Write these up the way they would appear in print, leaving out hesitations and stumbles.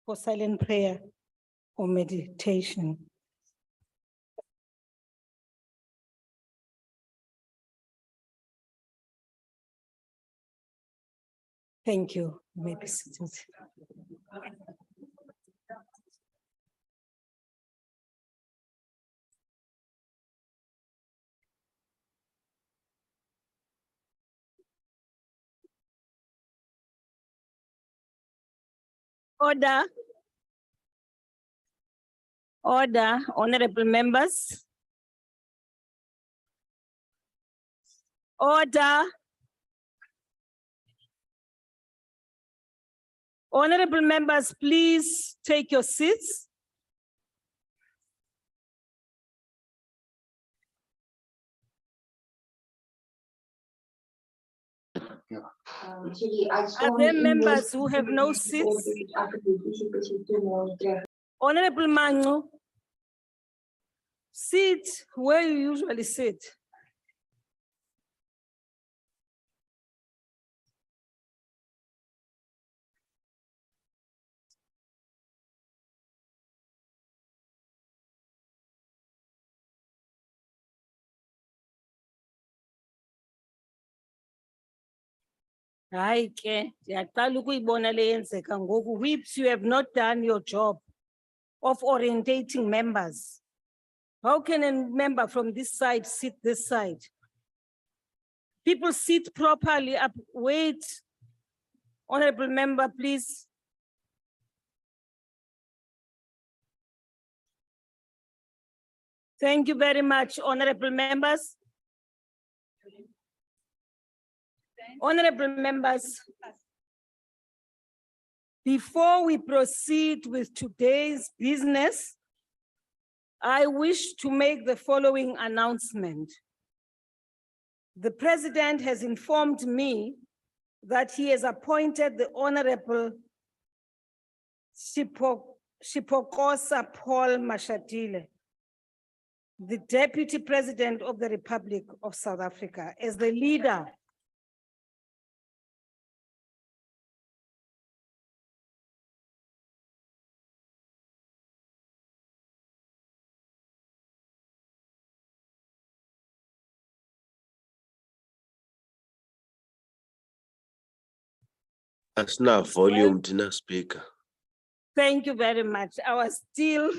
for silent prayer or meditation. Thank you. You may be seated. Order. Order, honorable members. Order. Honorable members, please take your seats. Are there members who have no seats? Honorable Mango, sit where you usually sit. Hayi ke, ndiyaqala ukuyibona le yenzeka ngoku. Whips, you have not done your job of orientating members. How can a member from this side sit this side? People sit properly up. Wait. Honorable member, please. Thank you very much, honorable members. Honorable members, before we proceed with today's business, I wish to make the following announcement. The president has informed me that he has appointed the Honorable Shipokosa Paul Mashatile, the Deputy President of the Republic of South Africa, as the leader That's not volume to not speaker. Thank you very much. I was still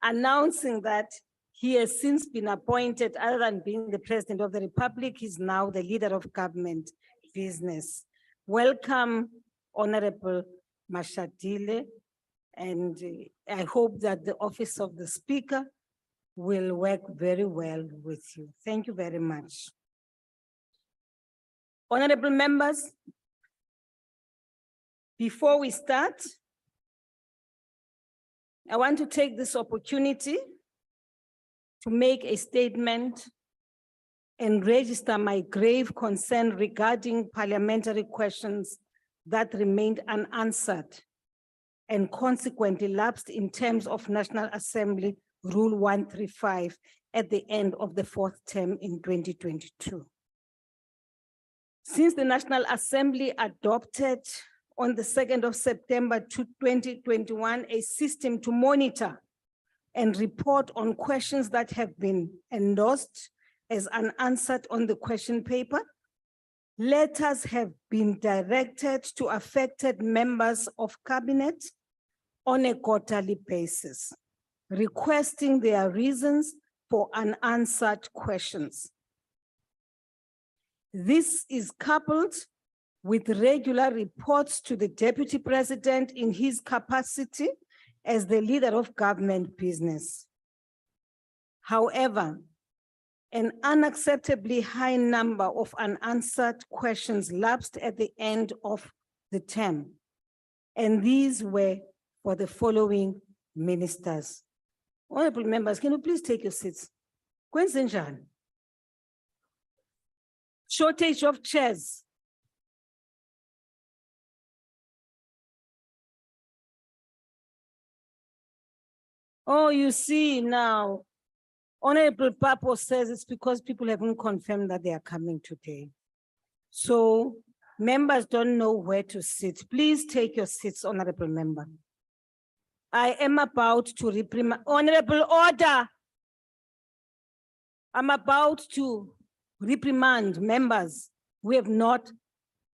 announcing that he has since been appointed, other than being the President of the Republic, he's now the leader of government business. Welcome, Honorable Mashatile, and I hope that the office of the Speaker will work very well with you. Thank you very much. Honorable members, before we start, I want to take this opportunity to make a statement and register my grave concern regarding parliamentary questions that remained unanswered and consequently lapsed in terms of National Assembly Rule 135 at the end of the fourth term in 2022. Since the National Assembly adopted on the 2nd of September 2021, a system to monitor and report on questions that have been endorsed as unanswered on the question paper, letters have been directed to affected members of cabinet on a quarterly basis, requesting their reasons for unanswered questions. This is coupled with regular reports to the Deputy President in his capacity as the leader of government business. However, an unacceptably high number of unanswered questions lapsed at the end of the term, and these were for the following ministers. Honorable members, can you please take your seats? Kwenzenjani? Shortage of chairs. Oh, you see now, Honorable Papo says it's because people haven't confirmed that they are coming today. So members don't know where to sit. Please take your seats, Honorable Member. I am about to reprimand, honorable order. I'm about to reprimand members who have not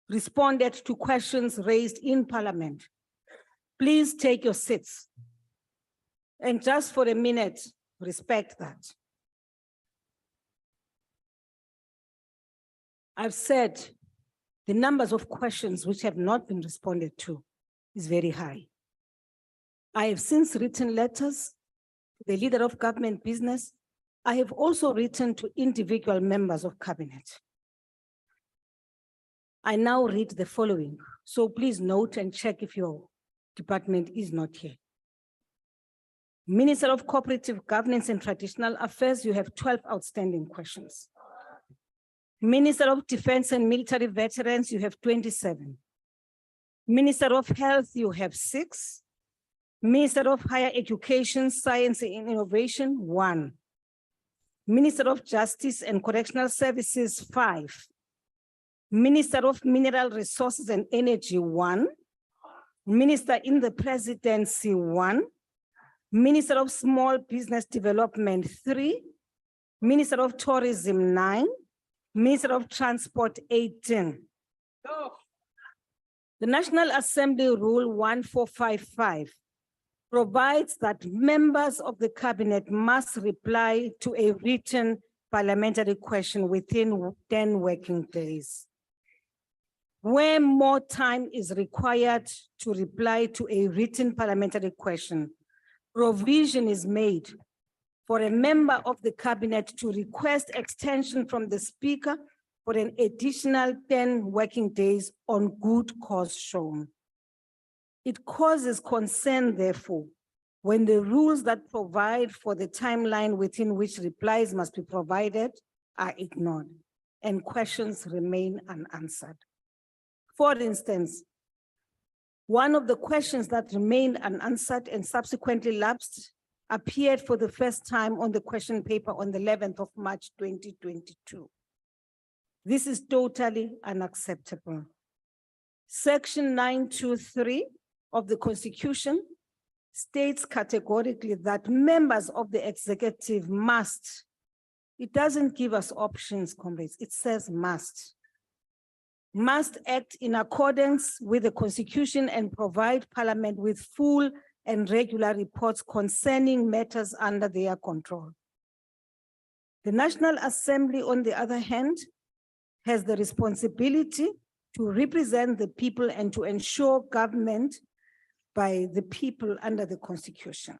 responded to questions raised in Parliament. Please take your seats. And just for a minute, respect that. I've said the numbers of questions which have not been responded to is very high. I have since written letters to the leader of government business. I have also written to individual members of cabinet. I now read the following, so please note and check if your department is not here. Minister of Cooperative Governance and Traditional Affairs, you have 12 outstanding questions. Minister of Defense and Military Veterans, you have 27. Minister of Health, you have 6. Minister of Higher Education, Science and Innovation, 1. Minister of Justice and Correctional Services, 5. Minister of Mineral Resources and Energy, 1. Minister in the Presidency, 1. Minister of Small Business Development, 3. Minister of Tourism, 9. Minister of Transport, 18. The National Assembly Rule 1455 provides that members of the cabinet must reply to a written parliamentary question within 10 working days. Where more time is required to reply to a written parliamentary question, provision is made for a member of the cabinet to request extension from the speaker for an additional 10 working days on good cause shown. It causes concern, therefore, when the rules that provide for the timeline within which replies must be provided are ignored and questions remain unanswered. For instance, one of the questions that remained unanswered and subsequently lapsed appeared for the first time on the question paper on the 11th of March, 2022. This is totally unacceptable. Section 923 of the Constitution states categorically that members of the executive must, it doesn't give us options, comrades, it says must act in accordance with the Constitution and provide Parliament with full and regular reports concerning matters under their control. The National Assembly, on the other hand, has the responsibility to represent the people and to ensure government by the people under the Constitution.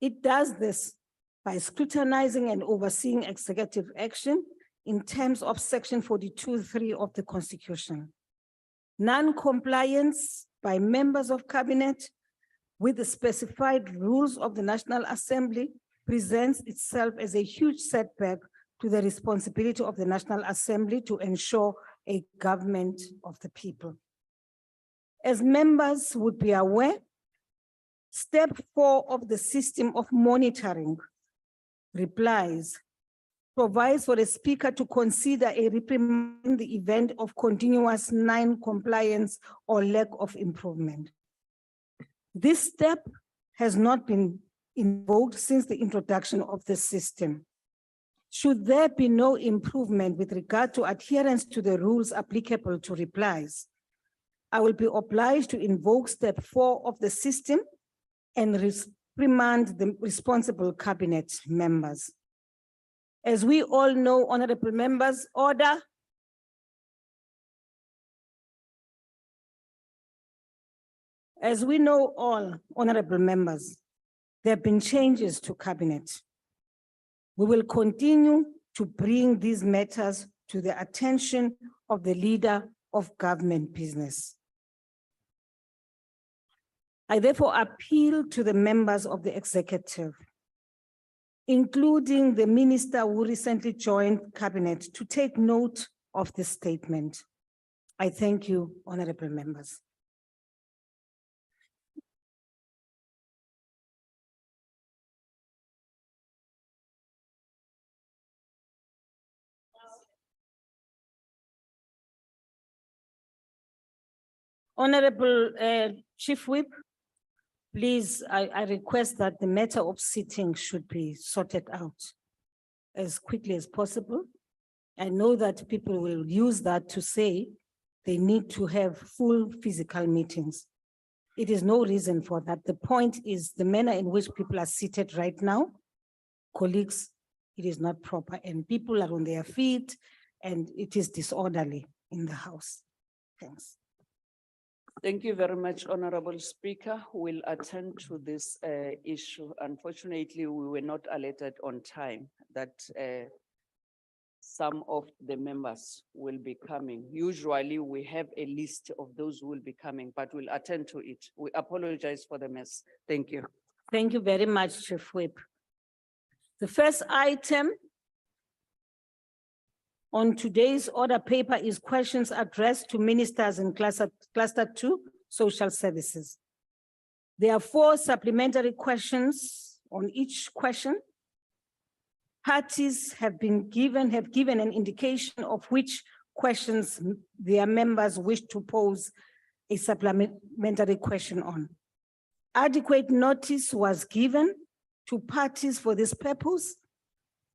It does this by scrutinizing and overseeing executive action in terms of Section 42(3) of the Constitution. Non-compliance by members of cabinet with the specified rules of the National Assembly presents itself as a huge setback to the responsibility of the National Assembly to ensure a government of the people. As members would be aware, step 4 of the system of monitoring replies provides for the speaker to consider a reprimand in the event of continuous non-compliance or lack of improvement. This step has not been invoked since the introduction of the system. Should there be no improvement with regard to adherence to the rules applicable to replies, I will be obliged to invoke step 4 of the system and reprimand the responsible cabinet members. As we all know, honorable members, order. As we know all, honorable members, there have been changes to cabinet. We will continue to bring these matters to the attention of the leader of government business. I therefore appeal to the members of the executive, including the minister who recently joined cabinet, to take note of this statement. I thank you, honorable members. Honorable Chief Whip, Please, I request that the matter of sitting should be sorted out as quickly as possible. I know that people will use that to say they need to have full physical meetings. It is no reason for that. The point is the manner in which people are seated right now. Colleagues, it is not proper and people are on their feet and it is disorderly in the house. Thanks. Thank you very much, Honorable Speaker. We'll attend to this issue. Unfortunately, we were not alerted on time that some of the members will be coming. Usually we have a list of those who will be coming, but we'll attend to it. We apologize for the mess. Thank you. Thank you very much, Chief Whip. The first item on today's order paper is questions addressed to ministers in cluster 2, social services. There are 4 supplementary questions on each question. Parties have given an indication of which questions their members wish to pose a supplementary question on. Adequate notice was given to parties for this purpose.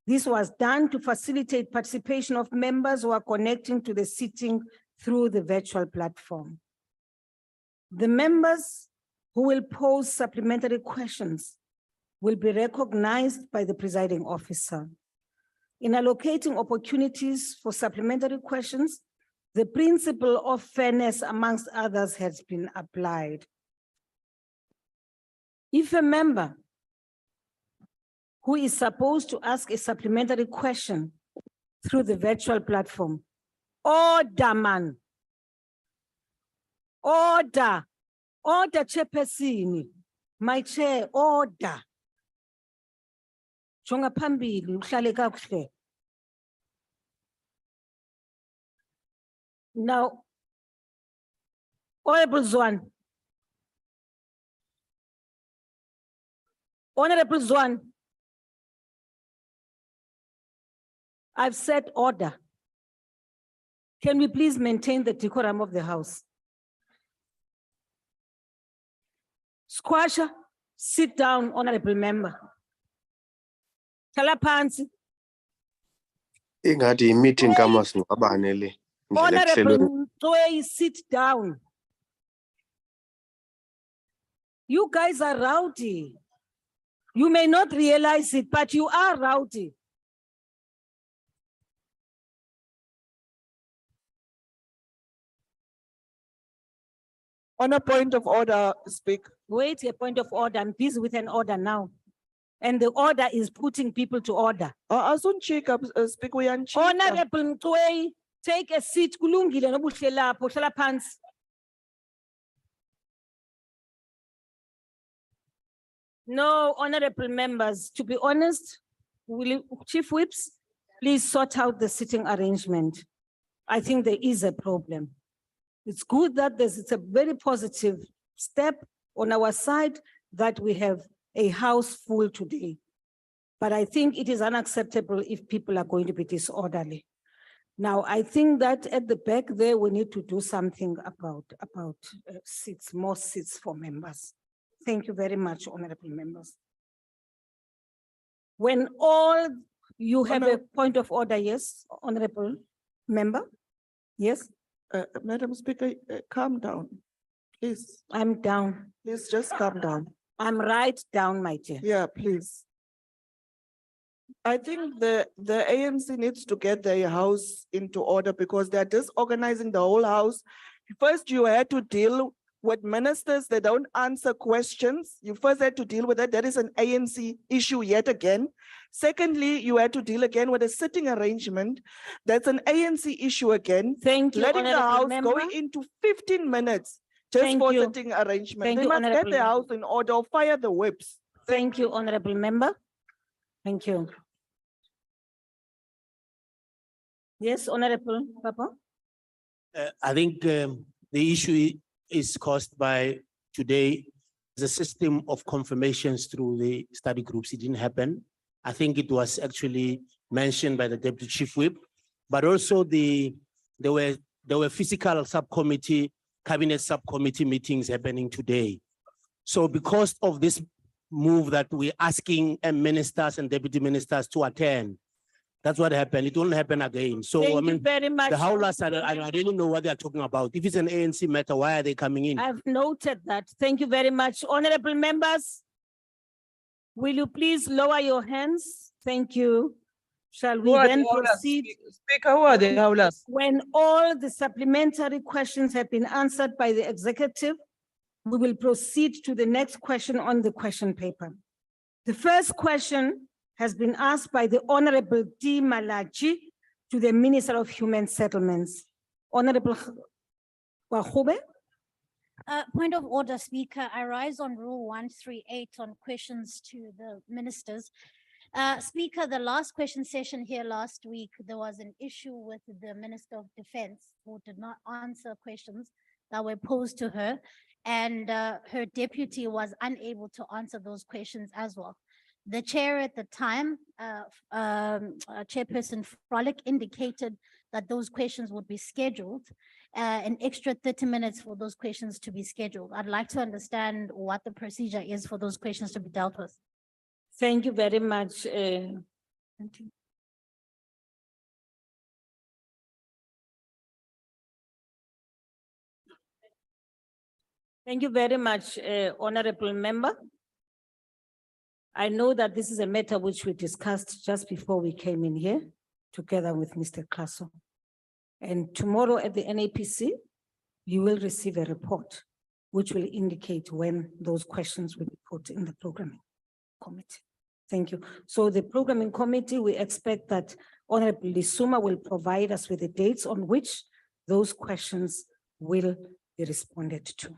This was done to facilitate participation of members who are connecting to the sitting through the virtual platform. The members who will pose supplementary questions will be recognized by the presiding officer. In allocating opportunities for supplementary questions, the principle of fairness amongst others has been applied. If a member who is supposed to ask a supplementary question through the virtual platform, order man, order chairperson, my chair, order. Jonga phambili uhlale kakuhle. Now, Honorable Zwan. Honorable Zwan. I've said order. Can we please maintain the decorum of the house? Squasher, sit down, honorable member. Talapansi. Ingathi meeting kamasingcwabane le. Indlela ekuhlelwe. Honorable Toy, sit down. You guys are rowdy. You may not realize it, but you are rowdy. On a point of order, speak. Wait, a point of order. I'm busy with an order now. And the order is putting people to order. Speak, Honorable Mtwe, take a seat. Kulungile nobuhle lapho, hlala phansi. No, honorable members, to be honest, Chief Whips, please sort out the sitting arrangement. I think there is a problem. It's good that it's a very positive step on our side that we have a house full today. But I think it is unacceptable if people are going to be disorderly. Now, I think that at the back there, we need to do something about seats, more seats for members. Thank you very much, honorable members. When all you have a point of order, yes, honorable member, yes? Madam Speaker, calm down, please. I'm down. Please just calm down. I'm right down, my dear. Yeah, please. I think the ANC needs to get their house into order because they're disorganizing the whole house. First, you had to deal with ministers that don't answer questions. You first had to deal with that. That is an ANC issue yet again. Secondly, you had to deal again with a sitting arrangement. That's an ANC issue again. Thank you, Letting the honorable house member. go into 15 minutes just Thank for you. sitting arrangement. Thank They you, must get honorable their member. house in order or fire the whips. Thank you, honorable member. Thank you. Yes, honorable Papa. I think the issue is caused by today, the system of confirmations through the study groups. It didn't happen. I think it was actually mentioned by the Deputy Chief Whip, but also there were fiscal subcommittee, cabinet subcommittee meetings happening today. So because of this move that we're asking ministers and deputy ministers to attend, that's what happened. It won't happen again. So I Thank you mean, very much. the howlers, I really know what they're talking about. If it's an ANC matter, why are they coming in? I've noted that. Thank you very much. Honorable members, will you please lower your hands? Thank you. Shall we Who are then the howlers? proceed? Speaker, who are the howlers? When all the supplementary questions have been answered by the executive, we will proceed to the next question on the question paper. The first question has been asked by the Honorable D. Malachi to the Minister of Human Settlements. Honorable Wahube. Point of order, Speaker. I rise on Rule 138 on questions to the ministers. Speaker, the last question session here last week, there was an issue with the Minister of Defense who did not answer questions that were posed to her, and her deputy was unable to answer those questions as well. The chair at the time, Chairperson Frolic, indicated that those questions would be scheduled, an extra 30 minutes for those questions to be scheduled. I'd like to understand what the procedure is for those questions to be dealt with. Thank you very much. Thank you very much, Honorable Member. I know that this is a matter which we discussed just before we came in here, together with Mr. Klaso. And tomorrow at the NAPC, you will receive a report which will indicate when those questions will be put in the programming committee. Thank you. So the programming committee, we expect that Honorable Lisuma will provide us with the dates on which those questions will be responded to.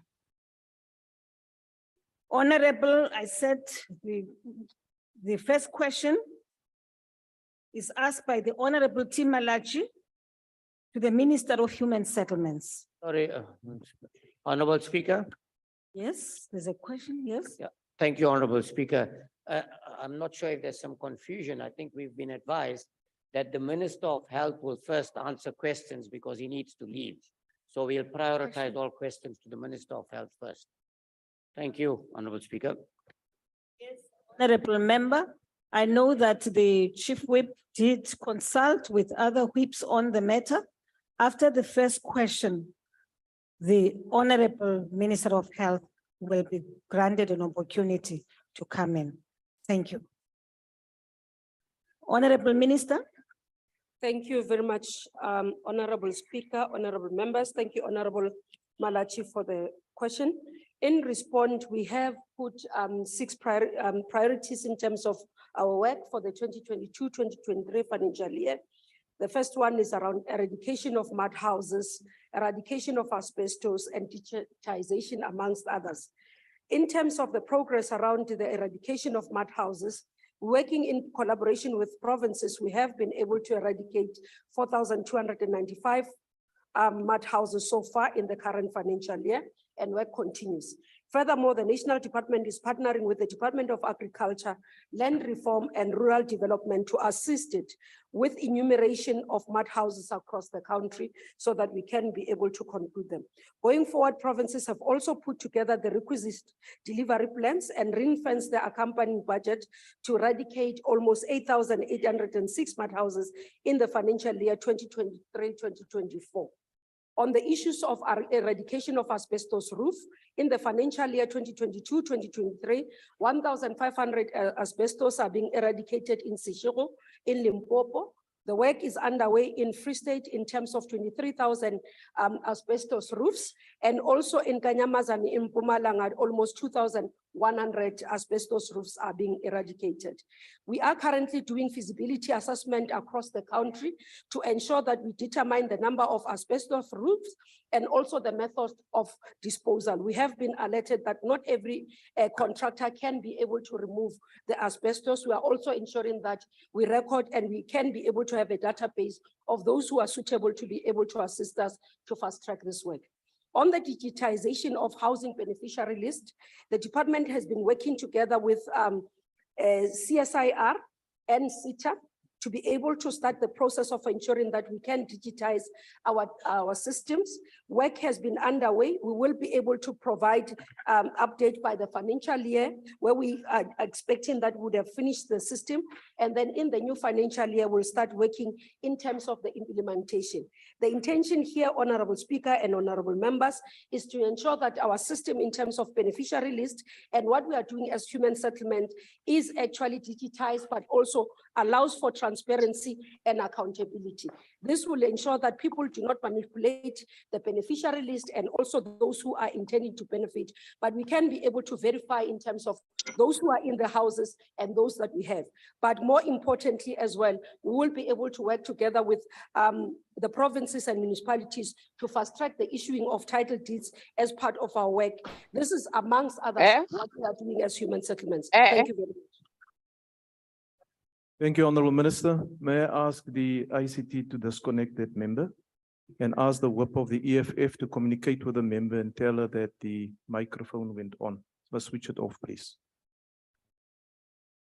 Honorable, I said the first question is asked by the Honorable Tim Malachi to the Minister of Human Settlements. Sorry, Honorable Speaker. Yes, there's a question, yes? Yeah, thank you, Honorable Speaker. I'm not sure if there's some confusion. I think we've been advised that the Minister of Health will first answer questions because he needs to leave. So we'll prioritize all questions to the Minister of Health first. Thank you, Honorable Speaker. Yes, Honorable Member, I know that the Chief Whip did consult with other whips on the matter. After the first question, the Honorable Minister of Health will be granted an opportunity to come in. Thank you. Honorable Minister. Thank you very much, Honorable Speaker, honorable members. Thank you, Honorable Malachi, for the question. In response, we have put 6 priorities in terms of our work for the 2022-2023 financial year. The first one is around eradication of mud houses, eradication of asbestos, and digitization, amongst others. In terms of the progress around the eradication of mud houses, working in collaboration with provinces, we have been able to eradicate 4,295 mud houses so far in the current financial year, and work continues. Furthermore, the National Department is partnering with the Department of Agriculture, Land Reform and Rural Development to assist it with enumeration of mud houses across the country so that we can be able to conclude them. Going forward, provinces have also put together the requisite delivery plans and ring-fence the accompanying budget to eradicate almost 8,806 mud houses in the financial year 2023-2024. On the issues of eradication of asbestos roof, in the financial year 2022-2023, 1,500 asbestos are being eradicated in Seshego, in Limpopo. The work is underway in Free State in terms of 23,000 asbestos roofs, and also in Kanyamazan in Mpumalanga, almost 2,100 asbestos roofs are being eradicated. We are currently doing feasibility assessment across the country to ensure that we determine the number of asbestos roofs and also the method of disposal. We have been alerted that not every contractor can be able to remove the asbestos. We are also ensuring that we record and we can be able to have a database of those who are suitable to be able to assist us to fast track this work. On the digitization of housing beneficiary list, the department has been working together with CSIR and CITA to be able to start the process of ensuring that we can digitize our systems. Work has been underway. We will be able to provide update by the financial year, where we are expecting that we would have finished the system. And then in the new financial year, we'll start working in terms of the implementation. The intention here, Honorable Speaker and honorable members, is to ensure that our system in terms of beneficiary list and what we are doing as human settlement is actually digitized, but also allows for transparency and accountability. This will ensure that people do not manipulate the beneficiary list and also those who are intending to benefit, but we can be able to verify in terms of those who are in the houses and those that we have. But more importantly as well, we will be able to work together with the provinces and municipalities to fast track the issuing of title deeds as part of our work. This is amongst others what we are doing as human settlements. Thank you very much. Thank you, Honorable Minister. May I ask the ICT to disconnect that member and ask the whip of the EFF to communicate with the member and tell her that the microphone went on. Let's switch it off, please.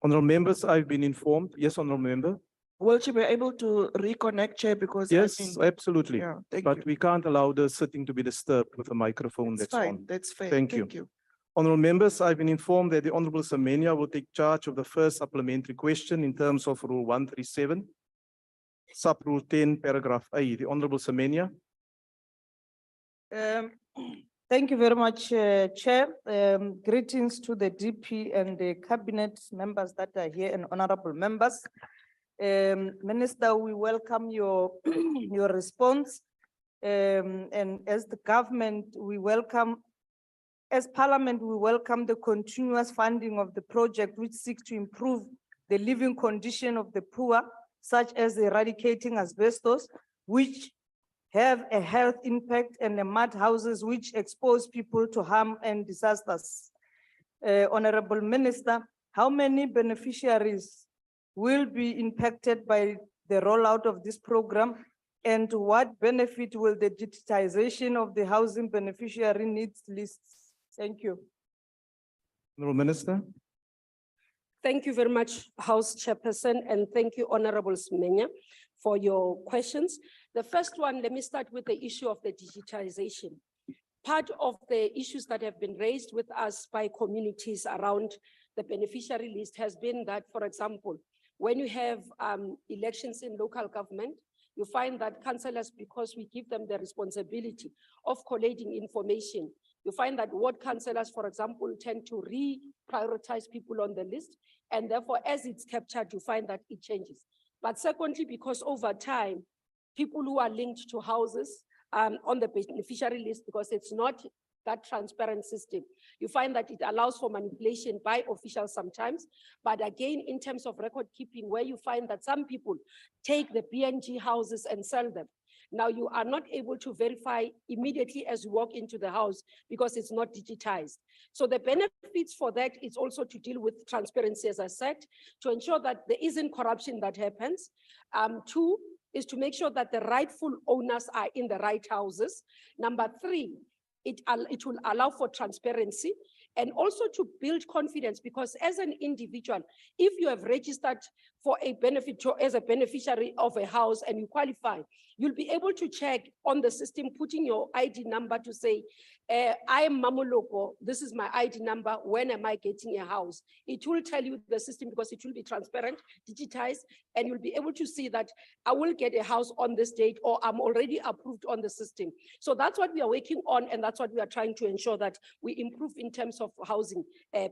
Honorable members, I've been informed. Yes, Honorable Member. Will she be able to reconnect, Chair? Because I Yes, think- absolutely. Yeah, thank But you. we can't allow the sitting to be disturbed with a microphone That's that's fine, on. that's fair. Thank you. Honorable members, I've been informed that the Honorable Semenya will take charge of the first supplementary question in terms of Rule 137, Sub-Rule 10, Paragraph A. The Honorable Semenya. Thank you very much, Chair. Greetings to the DP and the cabinet members that are here and honorable members. Minister, we welcome your, your response. And as the government, we welcome, as Parliament, we welcome the continuous funding of the project which seeks to improve the living condition of the poor, such as eradicating asbestos, which have a health impact, and the mud houses which expose people to harm and disasters. Honorable Minister, how many beneficiaries will be impacted by the rollout of this program? And what benefit will the digitization of the housing beneficiary needs lists? Thank you. Honorable Minister. Thank you very much, House Chairperson, and thank you, Honorable Semenya, for your questions. The first one, let me start with the issue of the digitization. Part of the issues that have been raised with us by communities around the beneficiary list has been that, for example, when you have elections in local government, you find that councillors, because we give them the responsibility of collating information, you find that ward councillors, for example, tend to re-prioritize people on the list, and therefore, as it's captured, you find that it changes. But secondly, because over time, people who are linked to houses on the beneficiary list, because it's not that transparent system, you find that it allows for manipulation by officials sometimes. But again, in terms of record keeping, where you find that some people take the BNG houses and sell them, now you are not able to verify immediately as you walk into the house because it's not digitized. So the benefits for that is also to deal with transparency, as I said, to ensure that there isn't corruption that happens. Two is to make sure that the rightful owners are in the right houses. Number three, it will allow for transparency and also to build confidence, because as an individual, if you have registered for a benefit as a beneficiary of a house and you qualify, you'll be able to check on the system, putting your ID number to say, I am Mamoloko, this is my ID number, when am I getting a house? It will tell you the system because it will be transparent, digitized, and you'll be able to see that I will get a house on this date or I'm already approved on the system. So that's what we are working on, and that's what we are trying to ensure that we improve in terms of housing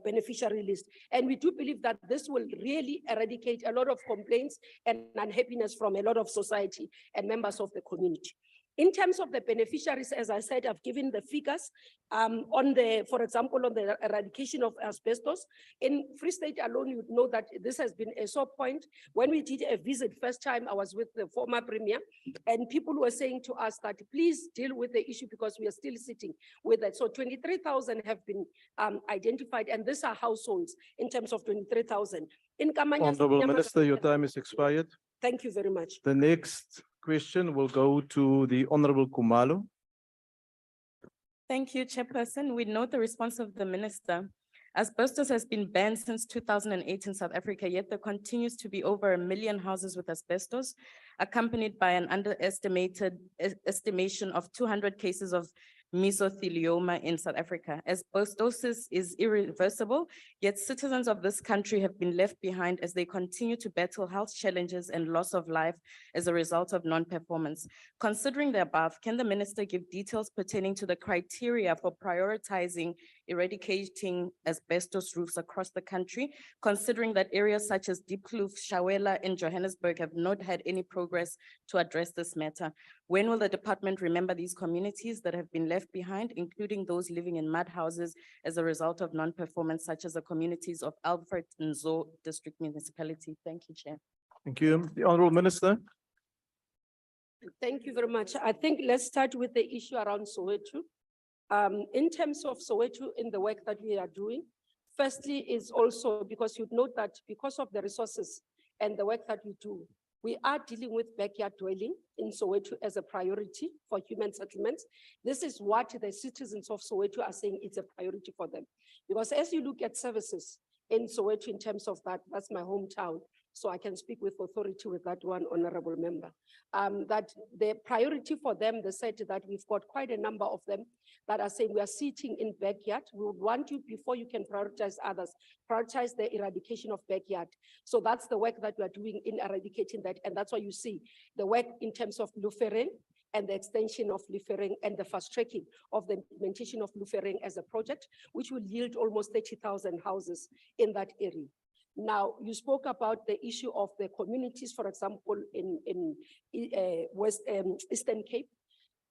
beneficiary list. And we do believe that this will really eradicate a lot of complaints and unhappiness from a lot of society and members of the community. In terms of the beneficiaries, as I said, I've given the figures on the, for example, on the eradication of asbestos. In Free State alone, you know that this has been a sore point. When we did a visit first time, I was with the former premier, and people were saying to us that please deal with the issue because we are still sitting with it. So 23,000 have been identified, and these are households in terms of 23,000. In Kamanyas, Honorable Minister, your time is expired. thank you very much. The next question will go to the Honorable Kumalo. Thank you, Chairperson. We note the response of the Minister. Asbestos has been banned since 2008 in South Africa, yet there continues to be over 1 million houses with asbestos, accompanied by an estimation of 200 cases of mesothelioma in South Africa. Asbestosis is irreversible, yet citizens of this country have been left behind as they continue to battle health challenges and loss of life as a result of non-performance. Considering the above, can the minister give details pertaining to the criteria for prioritizing eradicating asbestos roofs across the country, considering that areas such as Diepkloof, Shawela, and Johannesburg have not had any progress to address this matter? When will the department remember these communities that have been left behind, including those living in mud houses as a result of non-performance, such as the communities of Alfred and Zo District Municipality? Thank you, Chair. Thank you. The Honorable Minister. Thank you very much. I think let's start with the issue around Soweto. In terms of Soweto, in the work that we are doing, firstly is also because you'd note that because of the resources and the work that we do, we are dealing with backyard dwelling in Soweto as a priority for human settlements. This is what the citizens of Soweto are saying it's a priority for them. Because as you look at services in Soweto in terms of that, that's my hometown, so I can speak with authority with that one, honorable member. That the priority for them, they said that we've got quite a number of them that are saying we are sitting in backyard. We would want you, before you can prioritize others, prioritize the eradication of backyard. So that's the work that we are doing in eradicating that. And that's why you see the work in terms of Lufering and the extension of Lufering and the fast tracking of the implementation of Lufering as a project, which will yield almost 30,000 houses in that area. Now, you spoke about the issue of the communities, for example, in Eastern Cape.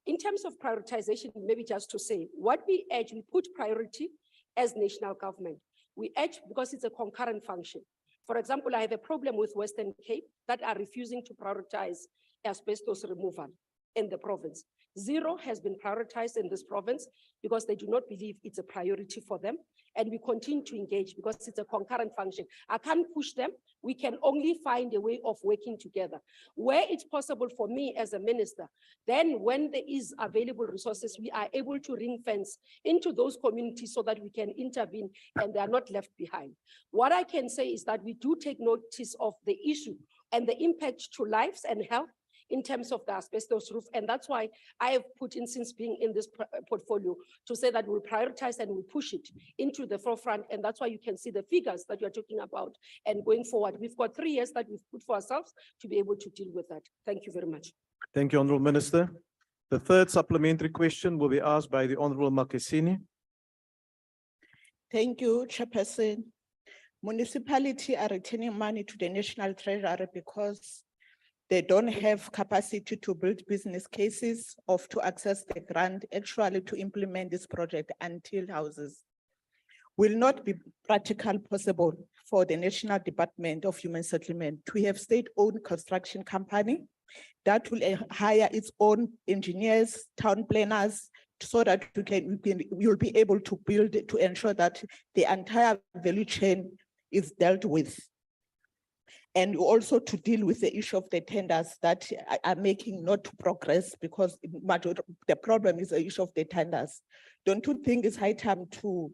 In terms of prioritization, maybe just to say, what we urge, we put priority as national government. We urge because it's a concurrent function. For example, I have a problem with Western Cape that are refusing to prioritize asbestos removal in the province. Zero has been prioritized in this province because they do not believe it's a priority for them. And we continue to engage because it's a concurrent function. I can't push them. We can only find a way of working together. Where it's possible for me as a minister, then when there is available resources, we are able to ring fence into those communities so that we can intervene and they are not left behind. What I can say is that we do take notice of the issue and the impact to lives and health in terms of the asbestos roof. And that's why I have put in, since being in this portfolio, to say that we'll prioritize and we'll push it into the forefront. And that's why you can see the figures that you're talking about. And going forward, we've got 3 years that we've put for ourselves to be able to deal with that. Thank you very much. Thank you, Honorable Minister. The third supplementary question will be asked by the Honorable Makesini. Thank you, Chairperson. Municipality are returning money to the National Treasury because they don't have capacity to build business cases or to access the grant actually to implement this project until houses. Will not be practical possible for the National Department of Human Settlement to have state-owned construction company that will hire its own engineers, town planners, so that you'll be able to build to ensure that the entire value chain is dealt with. And also to deal with the issue of the tenders that are making not to progress because the problem is the issue of the tenders. Don't you think it's high time to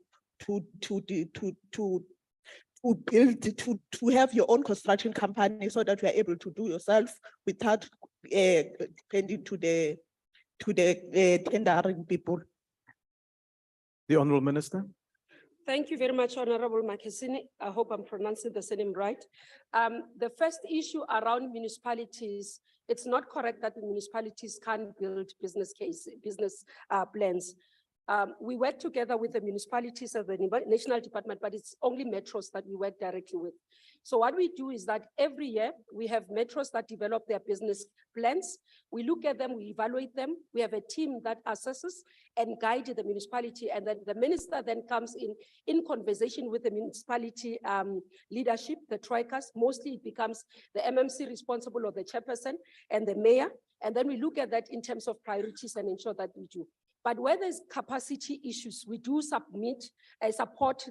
have your own construction company so that you are able to do yourself without depending to the tendering people? The Honorable Minister. Thank you very much, Honorable Makesini. I hope I'm pronouncing the surname right. The first issue around municipalities, it's not correct that the municipalities can't build business plans. We work together with the municipalities of the National Department, but it's only metros that we work directly with. So what we do is that every year we have metros that develop their business plans. We look at them, we evaluate them. We have a team that assesses and guides the municipality, and then the minister then comes in conversation with the municipality leadership, the troikas. Mostly it becomes the MMC responsible or the chairperson and the mayor. And then we look at that in terms of priorities and ensure that we do. But where there's capacity issues, we do support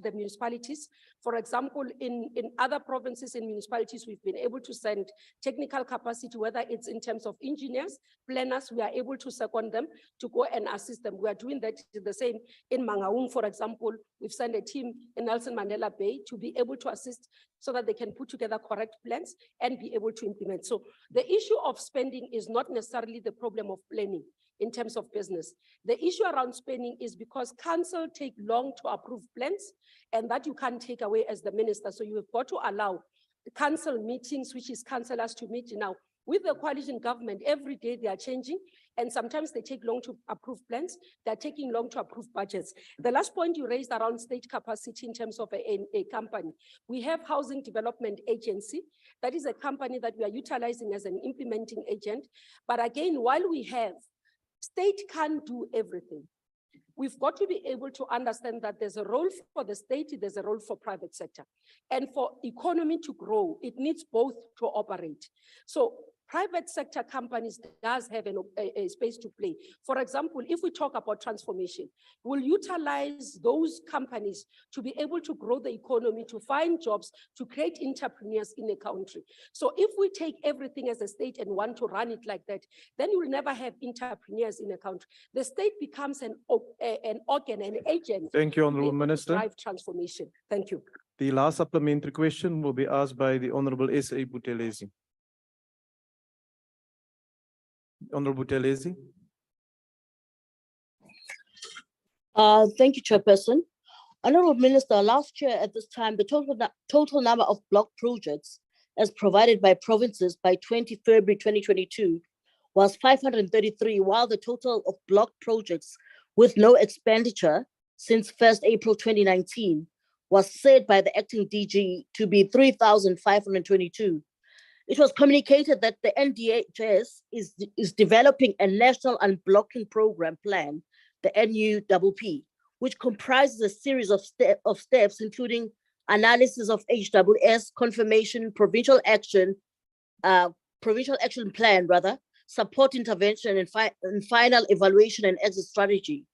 the municipalities. For example, in other provinces and municipalities, we've been able to send technical capacity, whether it's in terms of engineers, planners, we are able to second them to go and assist them. We are doing that the same in Mangaung, for example. We've sent a team in Nelson Mandela Bay to be able to assist so that they can put together correct plans and be able to implement. So the issue of spending is not necessarily the problem of planning in terms of business. The issue around spending is because council take long to approve plans, and that you can't take away as the minister. So you have got to allow the council meetings, which is councillors to meet now. With the coalition government, every day they are changing, and sometimes they take long to approve plans. They're taking long to approve budgets. The last point you raised around state capacity in terms of a company. We have Housing Development Agency. That is a company that we are utilizing as an implementing agent. But again, while we have, state can't do everything. We've got to be able to understand that there's a role for the state, there's a role for private sector. And for economy to grow, it needs both to operate. So private sector companies does have a space to play. For example, if we talk about transformation, we'll utilize those companies to be able to grow the economy, to find jobs, to create entrepreneurs in a country. So if we take everything as a state and want to run it like that, then you will never have entrepreneurs in a country. The state becomes an organ, an agent. Thank you, to be Honourable able to Minister. Drive transformation. Thank you. The last supplementary question will be asked by the Honourable S.A. Buthelezi. Honourable Buthelezi. Thank you, Chairperson. Honourable Minister, last year at this time, the total number of block projects as provided by provinces by 20 February 2022 was 533, while the total of block projects with no expenditure since 1st April 2019 was said by the acting DG to be 3,522. It was communicated that the NDHS is developing a national unblocking program plan, the NUPP, which comprises a series of steps, including analysis of HWS, confirmation, provincial action plan, support intervention, and final evaluation and exit strategy.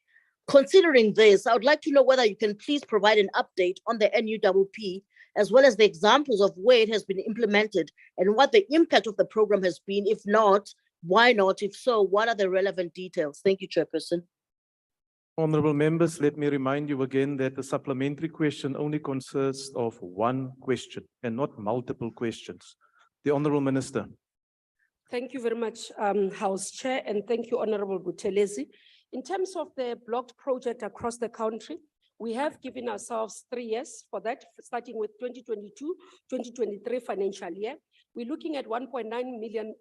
Considering this, I would like to know whether you can please provide an update on the NUPP, as well as the examples of where it has been implemented and what the impact of the program has been. If not, why not? If so, what are the relevant details? Thank you, Chairperson. Honourable members, let me remind you again that the supplementary question only consists of one question and not multiple questions. The Honourable Minister. Thank you very much, House Chair, and thank you, Honourable Buthelezi. In terms of the blocked project across the country, we have given ourselves 3 years for that, starting with 2022-2023 financial year. We're looking at 1.9 million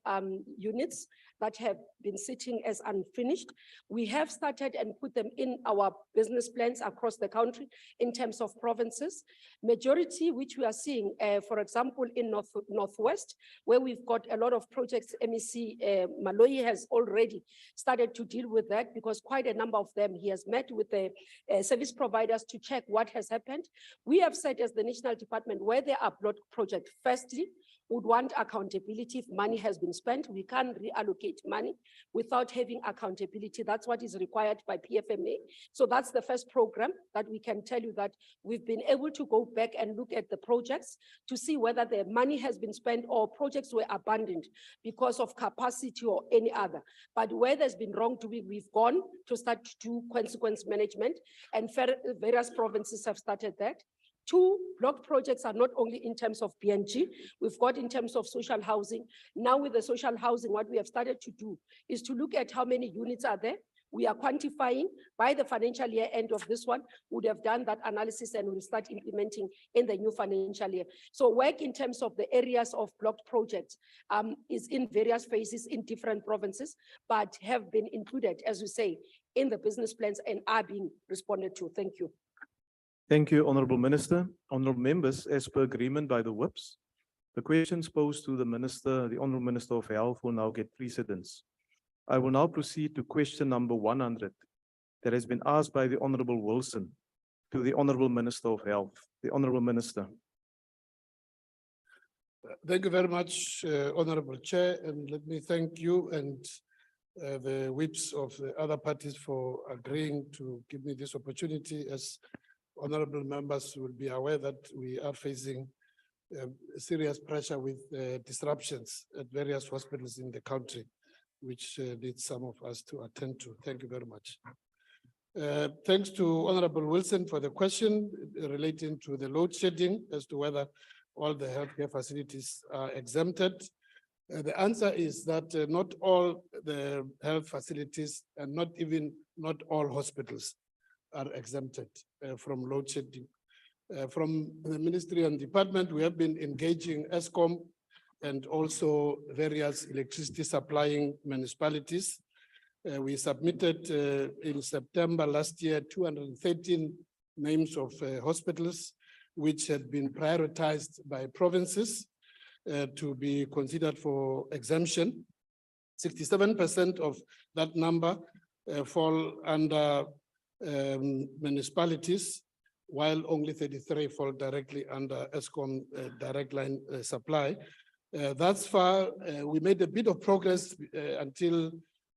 units that have been sitting as unfinished. We have started and put them in our business plans across the country in terms of provinces. Majority, which we are seeing, for example, in Northwest, where we've got a lot of projects, MEC Maloyi has already started to deal with that because quite a number of them, he has met with the service providers to check what has happened. We have said as the National Department, where there are block projects, firstly, would want accountability. If money has been spent, we can't reallocate money without having accountability. That's what is required by PFMA. So that's the first program that we can tell you that we've been able to go back and look at the projects to see whether the money has been spent or projects were abandoned because of capacity or any other. But where there's been wrongdoing, we've gone to start to do consequence management, and various provinces have started that. 2 block projects are not only in terms of BNG, we've got in terms of social housing. Now with the social housing, what we have started to do is to look at how many units are there. We are quantifying by the financial year end of this one, would have done that analysis and we'll start implementing in the new financial year. So work in terms of the areas of blocked projects is in various phases in different provinces, but have been included, as we say, in the business plans and are being responded to. Thank you. Thank you, Honourable Minister. Honourable members, as per agreement by the whips, the questions posed to the Minister, the Honourable Minister of Health, will now get precedence. I will now proceed to question number 100 that has been asked by the Honourable Wilson to the Honourable Minister of Health. The Honourable Minister. Thank you very much, Honourable Chair, and let me thank you and the whips of the other parties for agreeing to give me this opportunity. As honorable members will be aware that we are facing serious pressure with disruptions at various hospitals in the country, which needs some of us to attend to. Thank you very much. Thanks to Honorable Wilson for the question relating to the load shedding as to whether all the healthcare facilities are exempted. The answer is that not all the health facilities and not all hospitals are exempted from load shedding. From the ministry and department, we have been engaging ESCOM and also various electricity supplying municipalities. We submitted in September last year 213 names of hospitals which had been prioritized by provinces to be considered for exemption. 67% of that number fall under municipalities, while only 33 fall directly under ESCOM direct line supply. Thus far, we made a bit of progress until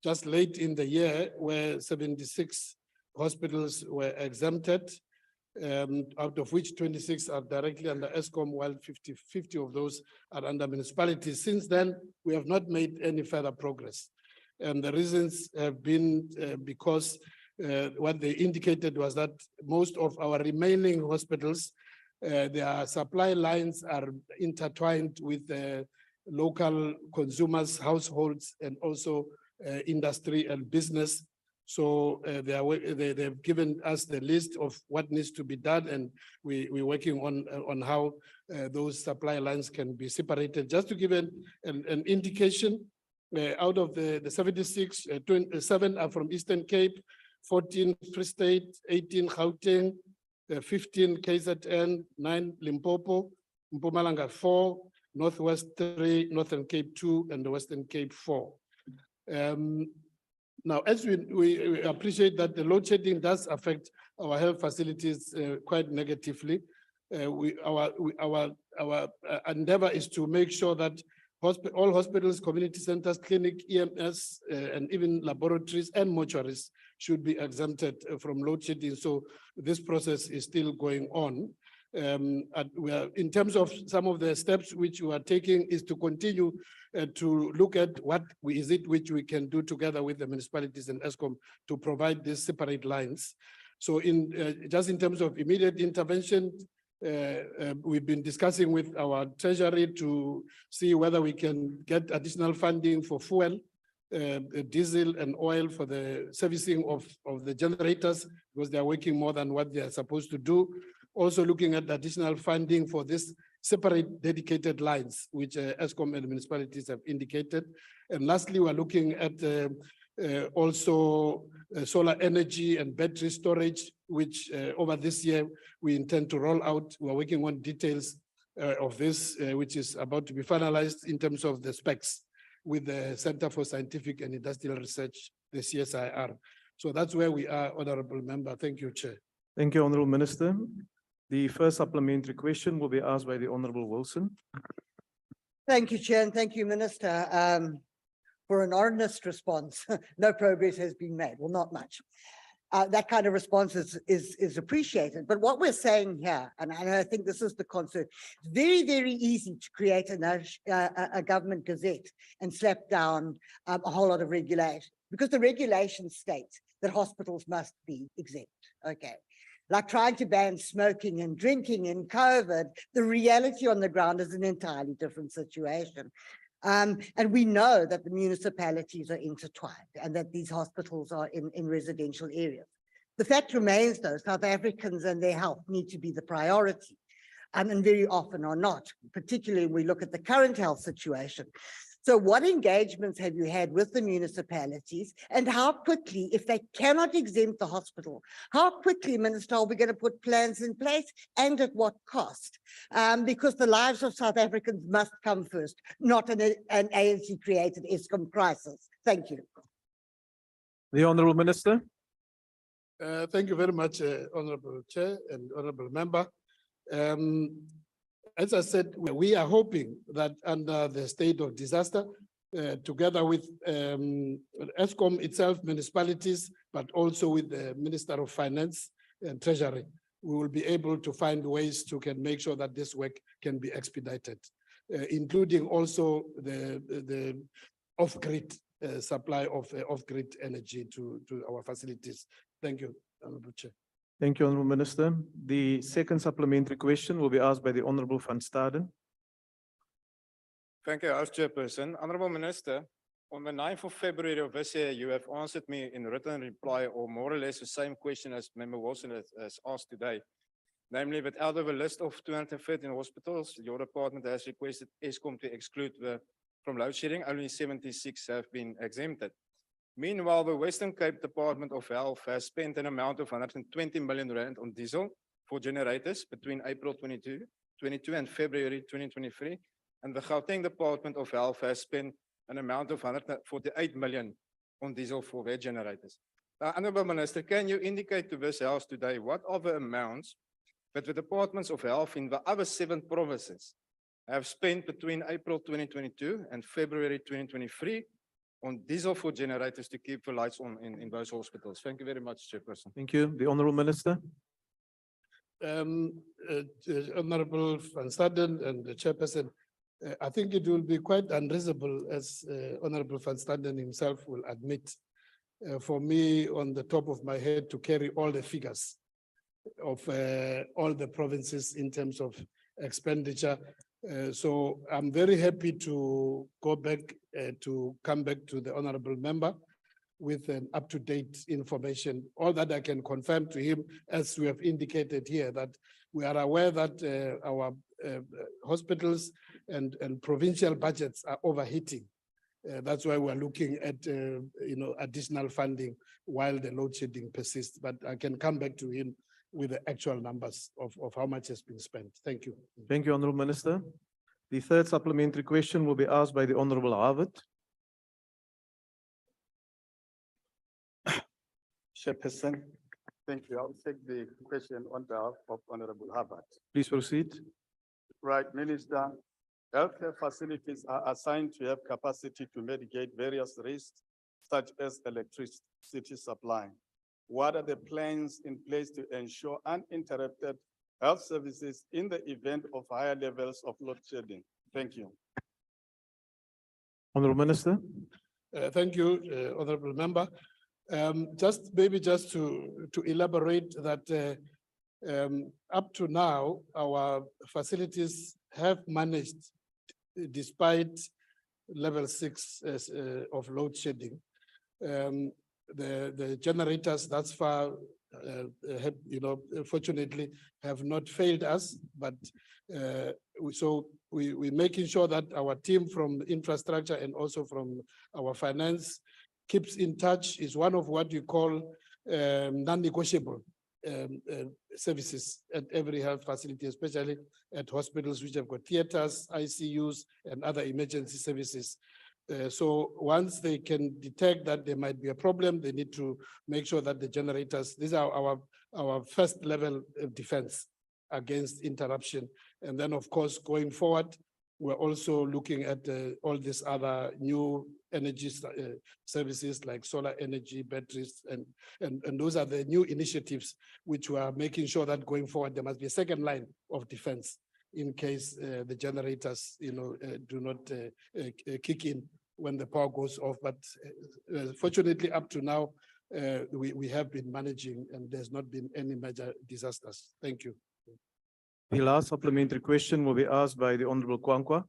just late in the year, where 76 hospitals were exempted, out of which 26 are directly under ESCOM, while 50 of those are under municipalities. Since then, we have not made any further progress. And the reasons have been because what they indicated was that most of our remaining hospitals, their supply lines are intertwined with the local consumers, households, and also industry and business. So they've given us the list of what needs to be done, and we're working on how those supply lines can be separated. Just to give an indication, out of the 76, 27 are from Eastern Cape, 14 Free State, 18 Gauteng, 15 KZN, 9 Limpopo, Mpumalanga 4, Northwest 3, Northern Cape 2, and the Western Cape 4. Now, as we appreciate that the load shedding does affect our health facilities quite negatively, our endeavor is to make sure that all hospitals, community centers, clinic, EMS, and even laboratories and mortuaries should be exempted from load shedding. So this process is still going on. We are, in terms of some of the steps which we are taking, is to continue to look at what is it which we can do together with the municipalities and ESCOM to provide these separate lines. So just in terms of immediate intervention, we've been discussing with our treasury to see whether we can get additional funding for fuel, diesel and oil for the servicing of the generators, because they are working more than what they are supposed to do. Also looking at additional funding for this separate dedicated lines, which ESCOM and municipalities have indicated. And lastly, we're looking at also solar energy and battery storage, which over this year we intend to roll out. We're working on details of this, which is about to be finalized in terms of the specs with the Center for Scientific and Industrial Research, the CSIR. So that's where we are, Honorable Member. Thank you, Chair. Thank you, Honorable Minister. The first supplementary question will be asked by the Honorable Wilson. Thank you, Chair, and thank you, Minister, for an honest response. No progress has been made, well, not much. That kind of response is appreciated. But what we're saying here, and I think this is the concern, it's very, very easy to create a government gazette and slap down a whole lot of regulation, because the regulation states that hospitals must be exempt. Okay. Like trying to ban smoking and drinking in COVID, the reality on the ground is an entirely different situation. And we know that the municipalities are intertwined and that these hospitals are in residential areas. The fact remains, though, South Africans and their health need to be the priority, and very often are not, particularly when we look at the current health situation. So what engagements have you had with the municipalities, and how quickly, if they cannot exempt the hospital, how quickly, Minister, are we going to put plans in place, and at what cost? Because the lives of South Africans must come first, not an ANC-created ESCOM crisis. Thank you. The Honorable Minister. Thank you very much, Honorable Chair and Honorable Member. As I said, we are hoping that under the state of disaster, together with ESCOM itself, municipalities, but also with the Minister of Finance and Treasury. We will be able to find ways to can make sure that this work can be expedited, including also the off-grid supply of off-grid energy to our facilities. Thank you, Honorable Chair. Thank you, Honourable Minister. The second supplementary question will be asked by the Honourable Van Staden. Thank you, House Chairperson. Honourable Minister, on the 9th of February of this year, you have answered me in written reply or more or less the same question as Member Wilson has asked today. Namely, that out of a list of 213 hospitals, your department has requested ESCOM to exclude from load shedding, only 76 have been exempted. Meanwhile, the Western Cape Department of Health has spent an amount of 120 million rand on diesel for generators between April 2022 and February 2023. And the Gauteng Department of Health has spent an amount of 148 million on diesel for their generators. Honourable Minister, can you indicate to this House today what are the amounts that the Departments of Health in the other 7 provinces have spent between April 2022 and February 2023 on diesel for generators to keep the lights on in those hospitals? Thank you very much, Chairperson. Thank you. The Honourable Minister. Honourable Van Staden and the Chairperson, I think it will be quite unreasonable, as Honourable Van Staden himself will admit, for me on the top of my head to carry all the figures of all the provinces in terms of expenditure. So I'm very happy to go back to come back to the Honourable Member with an up-to-date information. All that I can confirm to him, as we have indicated here, that we are aware that our hospitals and provincial budgets are overheating. That's why we're looking at additional funding while the load shedding persists. But I can come back to him with the actual numbers of how much has been spent. Thank you. Thank you, Honourable Minister. The third supplementary question will be asked by the Honourable Harvard. Chairperson, thank you. I'll take the question on behalf of Honourable Harvard. Please proceed. Right, Minister, healthcare facilities are assigned to have capacity to mitigate various risks, such as electricity supply. What are the plans in place to ensure uninterrupted health services in the event of higher levels of load shedding? Thank you. Honourable Minister. Thank you, Honourable Member. Just to elaborate that up to now, our facilities have managed, despite level 6 of load shedding. The generators thus far have, fortunately have not failed us, but we're making sure that our team from infrastructure and also from our finance keeps in touch. Is one of what you call non-negotiable services at every health facility, especially at hospitals which have got theaters, ICUs, and other emergency services. So once they can detect that there might be a problem, they need to make sure that the generators, these are our first level of defense against interruption. And then of course, going forward, we're also looking at all these other new energy services like solar energy, batteries, and those are the new initiatives which we are making sure that going forward, there must be a second line of defense in case the generators, do not kick in when the power goes off. But fortunately, up to now, we have been managing and there's not been any major disasters. Thank you. The last supplementary question will be asked by the Honourable Kwankwa.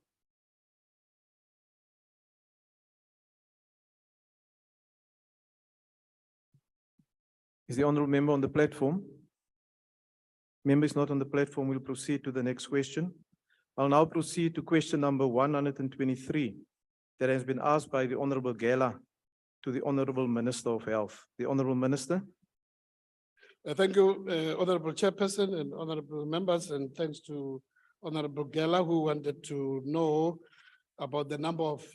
Is the Honourable Member on the platform? Member is not on the platform. We'll proceed to the next question. I'll now proceed to question number 123 that has been asked by the Honourable Gela to the Honourable Minister of Health. The Honourable Minister. Thank you, Honourable Chairperson and Honourable Members, and thanks to Honourable Gela, who wanted to know about the number of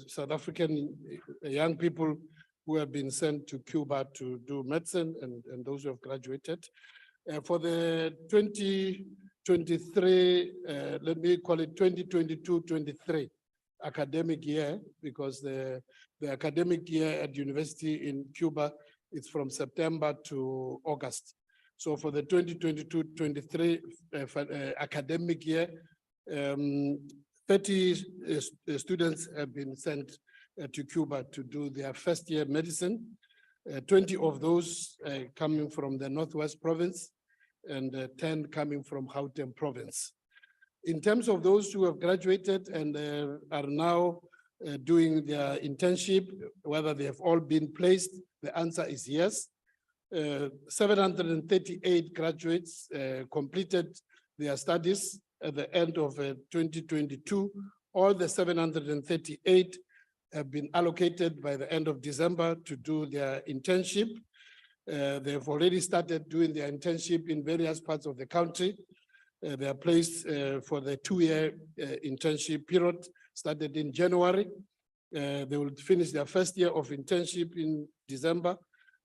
South African young people who have been sent to Cuba to do medicine and those who have graduated. For the 2023, let me call it 2022-23 academic year, because the academic year at university in Cuba is from September to August. So for the 2022-23 academic year, 30 students have been sent to Cuba to do their first year medicine. 20 of those coming from the Northwest province and 10 coming from Gauteng province. In terms of those who have graduated and are now doing their internship, whether they have all been placed, the answer is yes. 738 graduates completed their studies at the end of 2022. All the 738 have been allocated by the end of December to do their internship. They've already started doing their internship in various parts of the country. They are placed for the 2-year internship period, started in January. They will finish their first year of internship in December,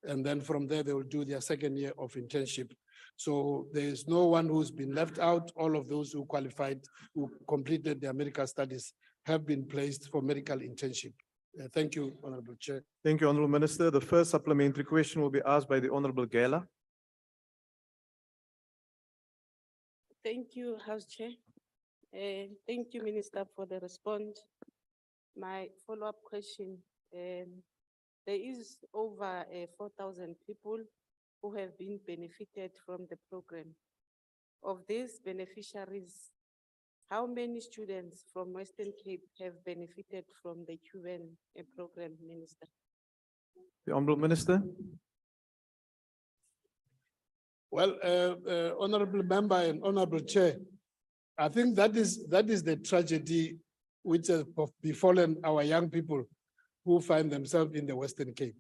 and then from there they will do their second year of internship. So there is no one who's been left out. All of those who qualified, who completed their medical studies, have been placed for medical internship. Thank you, Honorable Chair. Thank you, Honorable Minister. The first supplementary question will be asked by the Honorable Gela. Thank you, House Chair. Thank you, Minister, for the response. My follow-up question, there is over 4,000 people who have been benefited from the program. Of these beneficiaries, how many students from Western Cape have benefited from the Cuban program, Minister? The Honorable Minister. Well, Honorable Member and Honorable Chair, I think that is the tragedy which has befallen our young people who find themselves in the Western Cape.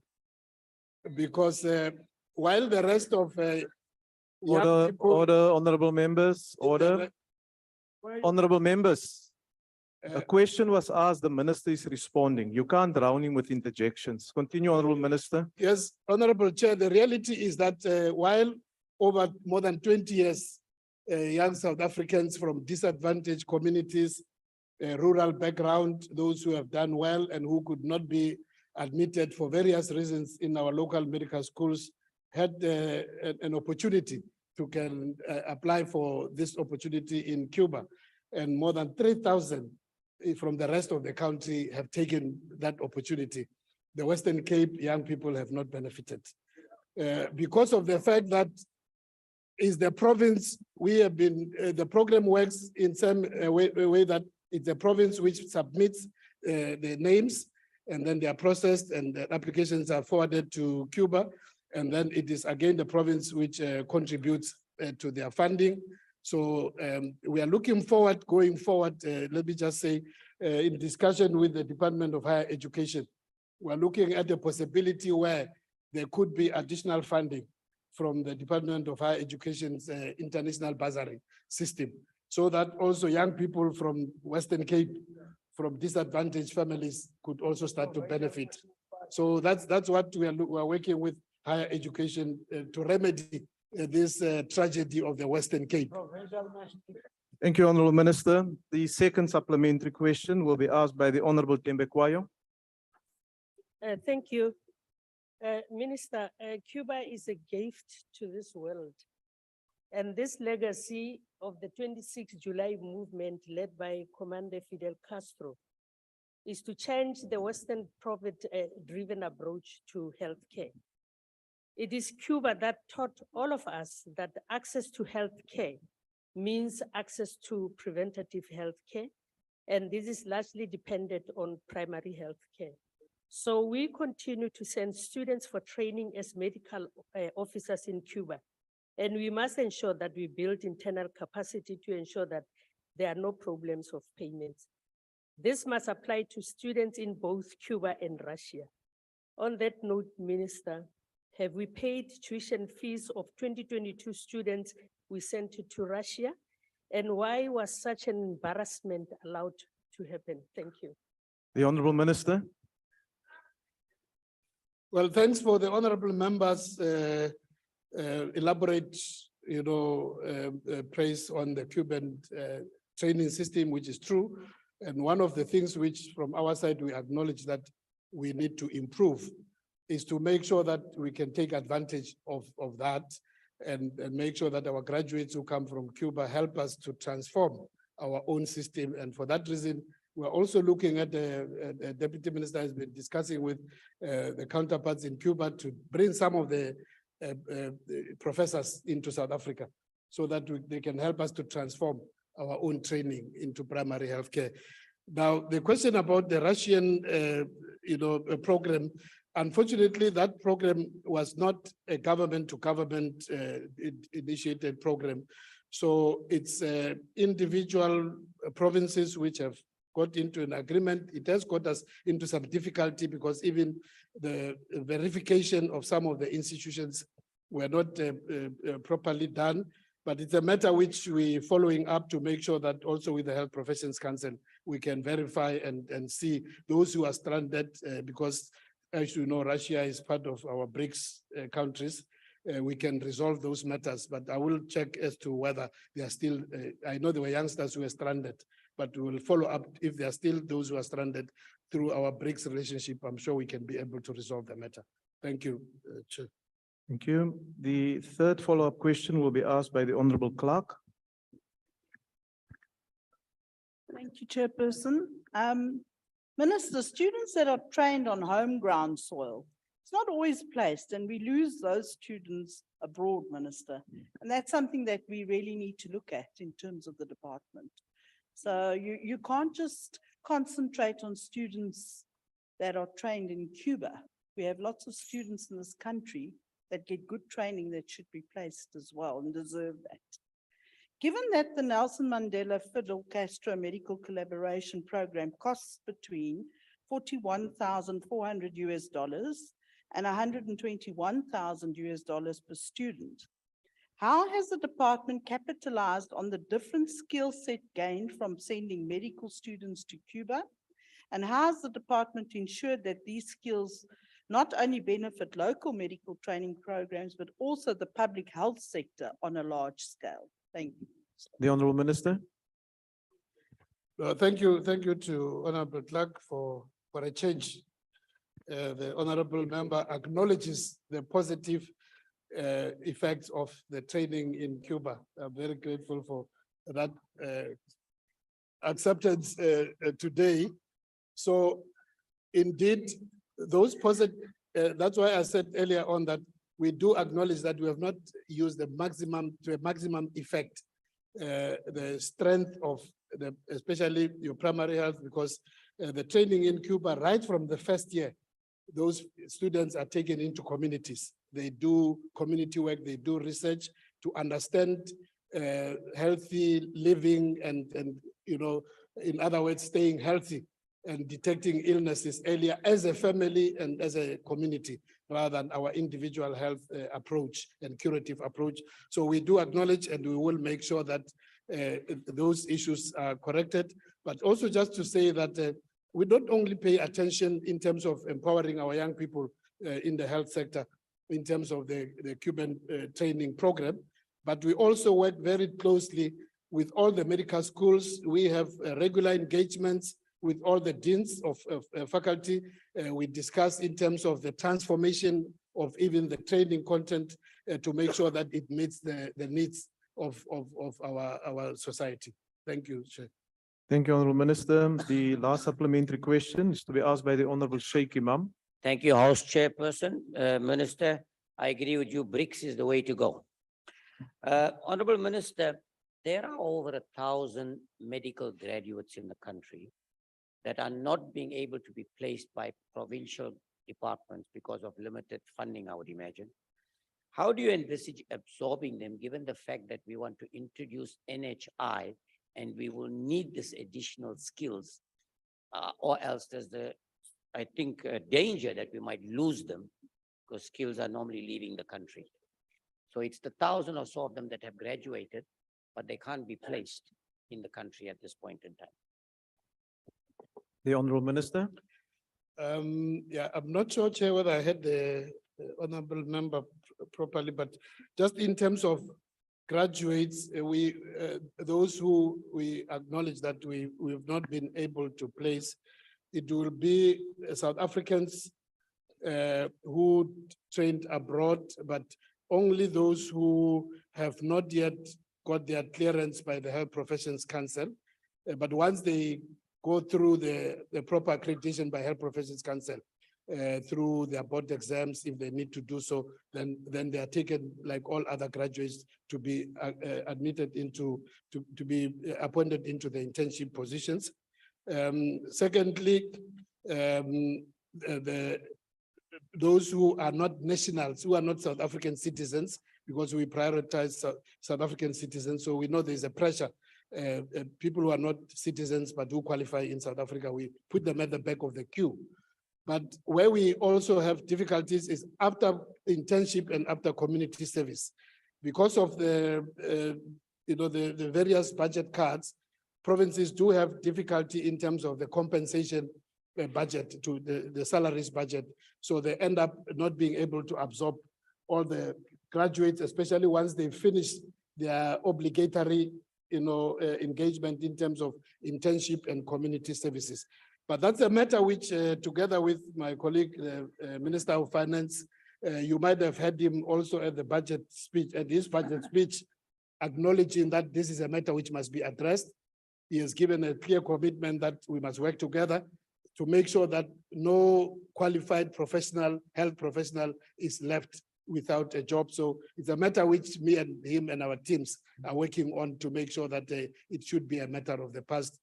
Because while the rest of Order, honorable members, order. Honorable members, a question was asked, the minister is responding. You can't drown him with interjections. Continue, Honorable Minister. Yes, Honorable Chair, the reality is that while over more than 20 years, young South Africans from disadvantaged communities, rural background, those who have done well and who could not be admitted for various reasons in our local medical schools, had an opportunity to apply for this opportunity in Cuba. And more than 3,000 from the rest of the country have taken that opportunity. The Western Cape young people have not benefited. Because of the fact that is the province, we have been, the program works in some way that it's the province which submits the names, and then they are processed and the applications are forwarded to Cuba. And then it is again the province which contributes to their funding. So we are looking forward, going forward, let me just say, in discussion with the Department of Higher Education, we're looking at the possibility where there could be additional funding from the Department of Higher Education's international bursary system, so that also young people from Western Cape, from disadvantaged families, could also start to benefit. So that's what we are working with higher education to remedy this tragedy of the Western Cape. Thank you, Honorable Minister. The second supplementary question will be asked by the Honorable Tembekwayo. Thank you. Minister, Cuba is a gift to this world. And this legacy of the 26th July movement led by Commander Fidel Castro is to change the Western profit-driven approach to healthcare. It is Cuba that taught all of us that access to healthcare means access to preventative healthcare, and this is largely dependent on primary healthcare. So we continue to send students for training as medical officers in Cuba, and we must ensure that we build internal capacity to ensure that there are no problems of payments. This must apply to students in both Cuba and Russia. On that note, Minister, have we paid tuition fees of 2022 students we sent to Russia? And why was such an embarrassment allowed to happen? Thank you. The Honorable Minister. Well, thanks for the honorable members elaborate, praise on the Cuban training system, which is true. And one of the things which from our side, we acknowledge that we need to improve is to make sure that we can take advantage of that and make sure that our graduates who come from Cuba help us to transform our own system. And for that reason, we're also looking at the Deputy Minister has been discussing with the counterparts in Cuba to bring some of the professors into South Africa so that they can help us to transform our own training into primary healthcare. Now, the question about the Russian program, unfortunately, that program was not a government to government initiated program. So it's individual provinces which have got into an agreement. It has got us into some difficulty because even the verification of some of the institutions were not properly done. But it's a matter which we're following up to make sure that also with the Health Professions Council, we can verify and see those who are stranded because as you know, Russia is part of our BRICS countries. We can resolve those matters, but I will check as to whether they are still, I know there were youngsters who were stranded, but we will follow up if there are still those who are stranded through our BRICS relationship. I'm sure we can be able to resolve the matter. Thank you, Chair. Thank you. The third follow-up question will be asked by the Honorable Clerk. Thank you, Chairperson. Minister, students that are trained on home ground soil, it's not always placed, and we lose those students abroad, Minister. And that's something that we really need to look at in terms of the department. So you can't just concentrate on students that are trained in Cuba. We have lots of students in this country that get good training that should be placed as well and deserve that. Given that the Nelson Mandela Fidel Castro Medical Collaboration Program costs between $41,400 and $121,000 per student, how has the department capitalized on the different skill set gained from sending medical students to Cuba? And how has the department ensured that these skills not only benefit local medical training programs, but also the public health sector on a large scale? Thank you. The Honorable Minister. Thank you to Honorable Clerk for a change. The Honorable Member acknowledges the positive effects of the training in Cuba. I'm very grateful for that acceptance today. So indeed, those positive, that's why I said earlier on that we do acknowledge that we have not used the maximum effect, the strength of especially your primary health, because the training in Cuba, right from the first year, those students are taken into communities. They do community work, they do research to understand healthy living and in other words, staying healthy and detecting illnesses earlier as a family and as a community, rather than our individual health approach and curative approach. So we do acknowledge and we will make sure that those issues are corrected, but also just to say that we don't only pay attention in terms of empowering our young people in the health sector, in terms of the Cuban training program, but we also work very closely with all the medical schools. We have regular engagements with all the deans of faculty. We discuss in terms of the transformation of even the training content to make sure that it meets the needs of our society. Thank you, Chair. Thank you, Honorable Minister. The last supplementary question is to be asked by the Honorable Sheikh Imam. Thank you, House Chairperson. Minister, I agree with you, BRICS is the way to go. Honorable Minister, there are over 1,000 medical graduates in the country that are not being able to be placed by provincial departments because of limited funding, I would imagine. How do you envisage absorbing them, given the fact that we want to introduce NHI and we will need this additional skills, or else there's I think, danger that we might lose them because skills are normally leaving the country. So it's the 1,000 or so of them that have graduated, but they can't be placed in the country at this point in time. The Honorable Minister. Yeah, I'm not sure, Chair, whether I had the honorable member properly, but just in terms of graduates, those who we acknowledge that we have not been able to place, it will be South Africans who trained abroad, but only those who have not yet got their clearance by the Health Professions Council. But once they go through the proper accreditation by Health Professions Council, through their board exams, if they need to do so, then they are taken like all other graduates to be admitted into, to be appointed into the internship positions. Secondly, those who are not nationals, who are not South African citizens, because we prioritize South African citizens, so we know there's a pressure. People who are not citizens but who qualify in South Africa, we put them at the back of the queue. But where we also have difficulties is after internship and after community service. Because of the various budget cuts, provinces do have difficulty in terms of the compensation budget to the salaries budget. So they end up not being able to absorb all the graduates, especially once they finish their obligatory engagement in terms of internship and community services. But that's a matter which, together with my colleague, Minister of Finance, you might have heard him also at the budget speech, at his budget speech, acknowledging that this is a matter which must be addressed. He has given a clear commitment that we must work together to make sure that no qualified professional, health professional is left without a job. So it's a matter which me and him and our teams are working on to make sure that it should be a matter of the past.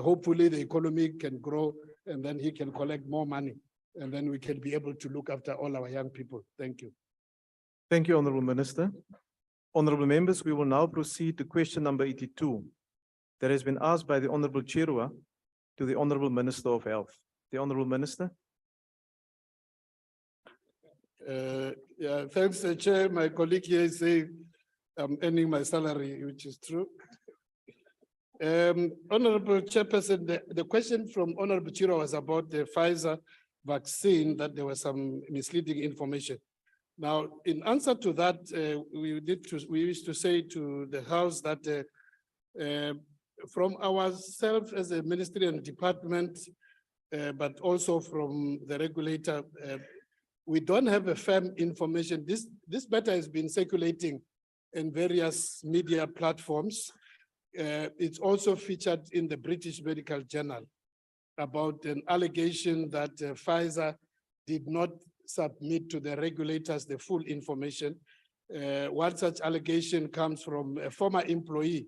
Hopefully the economy can grow and then he can collect more money and then we can be able to look after all our young people. Thank you. Thank you, Honorable Minister. Honorable members, we will now proceed to question number 82 that has been asked by the Honorable Chirwa to the Honorable Minister of Health. The Honorable Minister. Yeah, thanks, Chair. My colleague here is saying I'm earning my salary, which is true. Honorable Chairperson, the question from Honorable Chiro was about the Pfizer vaccine, that there was some misleading information. Now, in answer to that, we wish to say to the House that from ourselves as a ministry and department, but also from the regulator, we don't have a firm information. This matter has been circulating in various media platforms. It's also featured in the British Medical Journal about an allegation that Pfizer did not submit to the regulators the full information. One such allegation comes from a former employee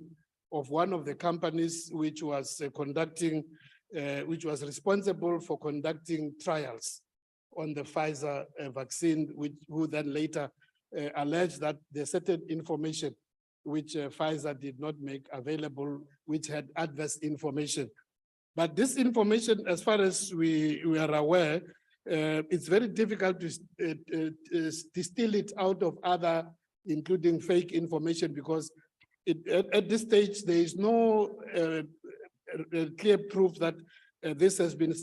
of one of the companies which was responsible for conducting trials on the Pfizer vaccine, who then later alleged that the certain information which Pfizer did not make available, which had adverse information. But this information, as far as we are aware, it's very difficult to distill it out of other, including fake information, because at this stage, there is no clear proof that this has been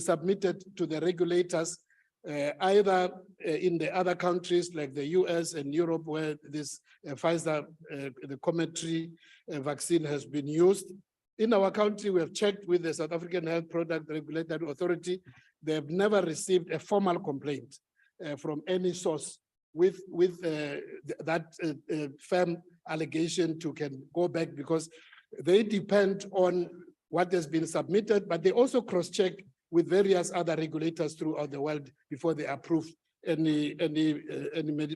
submitted to the regulators, either in the other countries like the US and Europe, where this Pfizer, the commentary vaccine has been used. In our country, we have checked with the South African Health Product Regulatory Authority. They have never received a formal complaint from any source with that firm allegation to can go back, because they depend on what has been submitted, but they also cross-check with various other regulators throughout the world before they approve any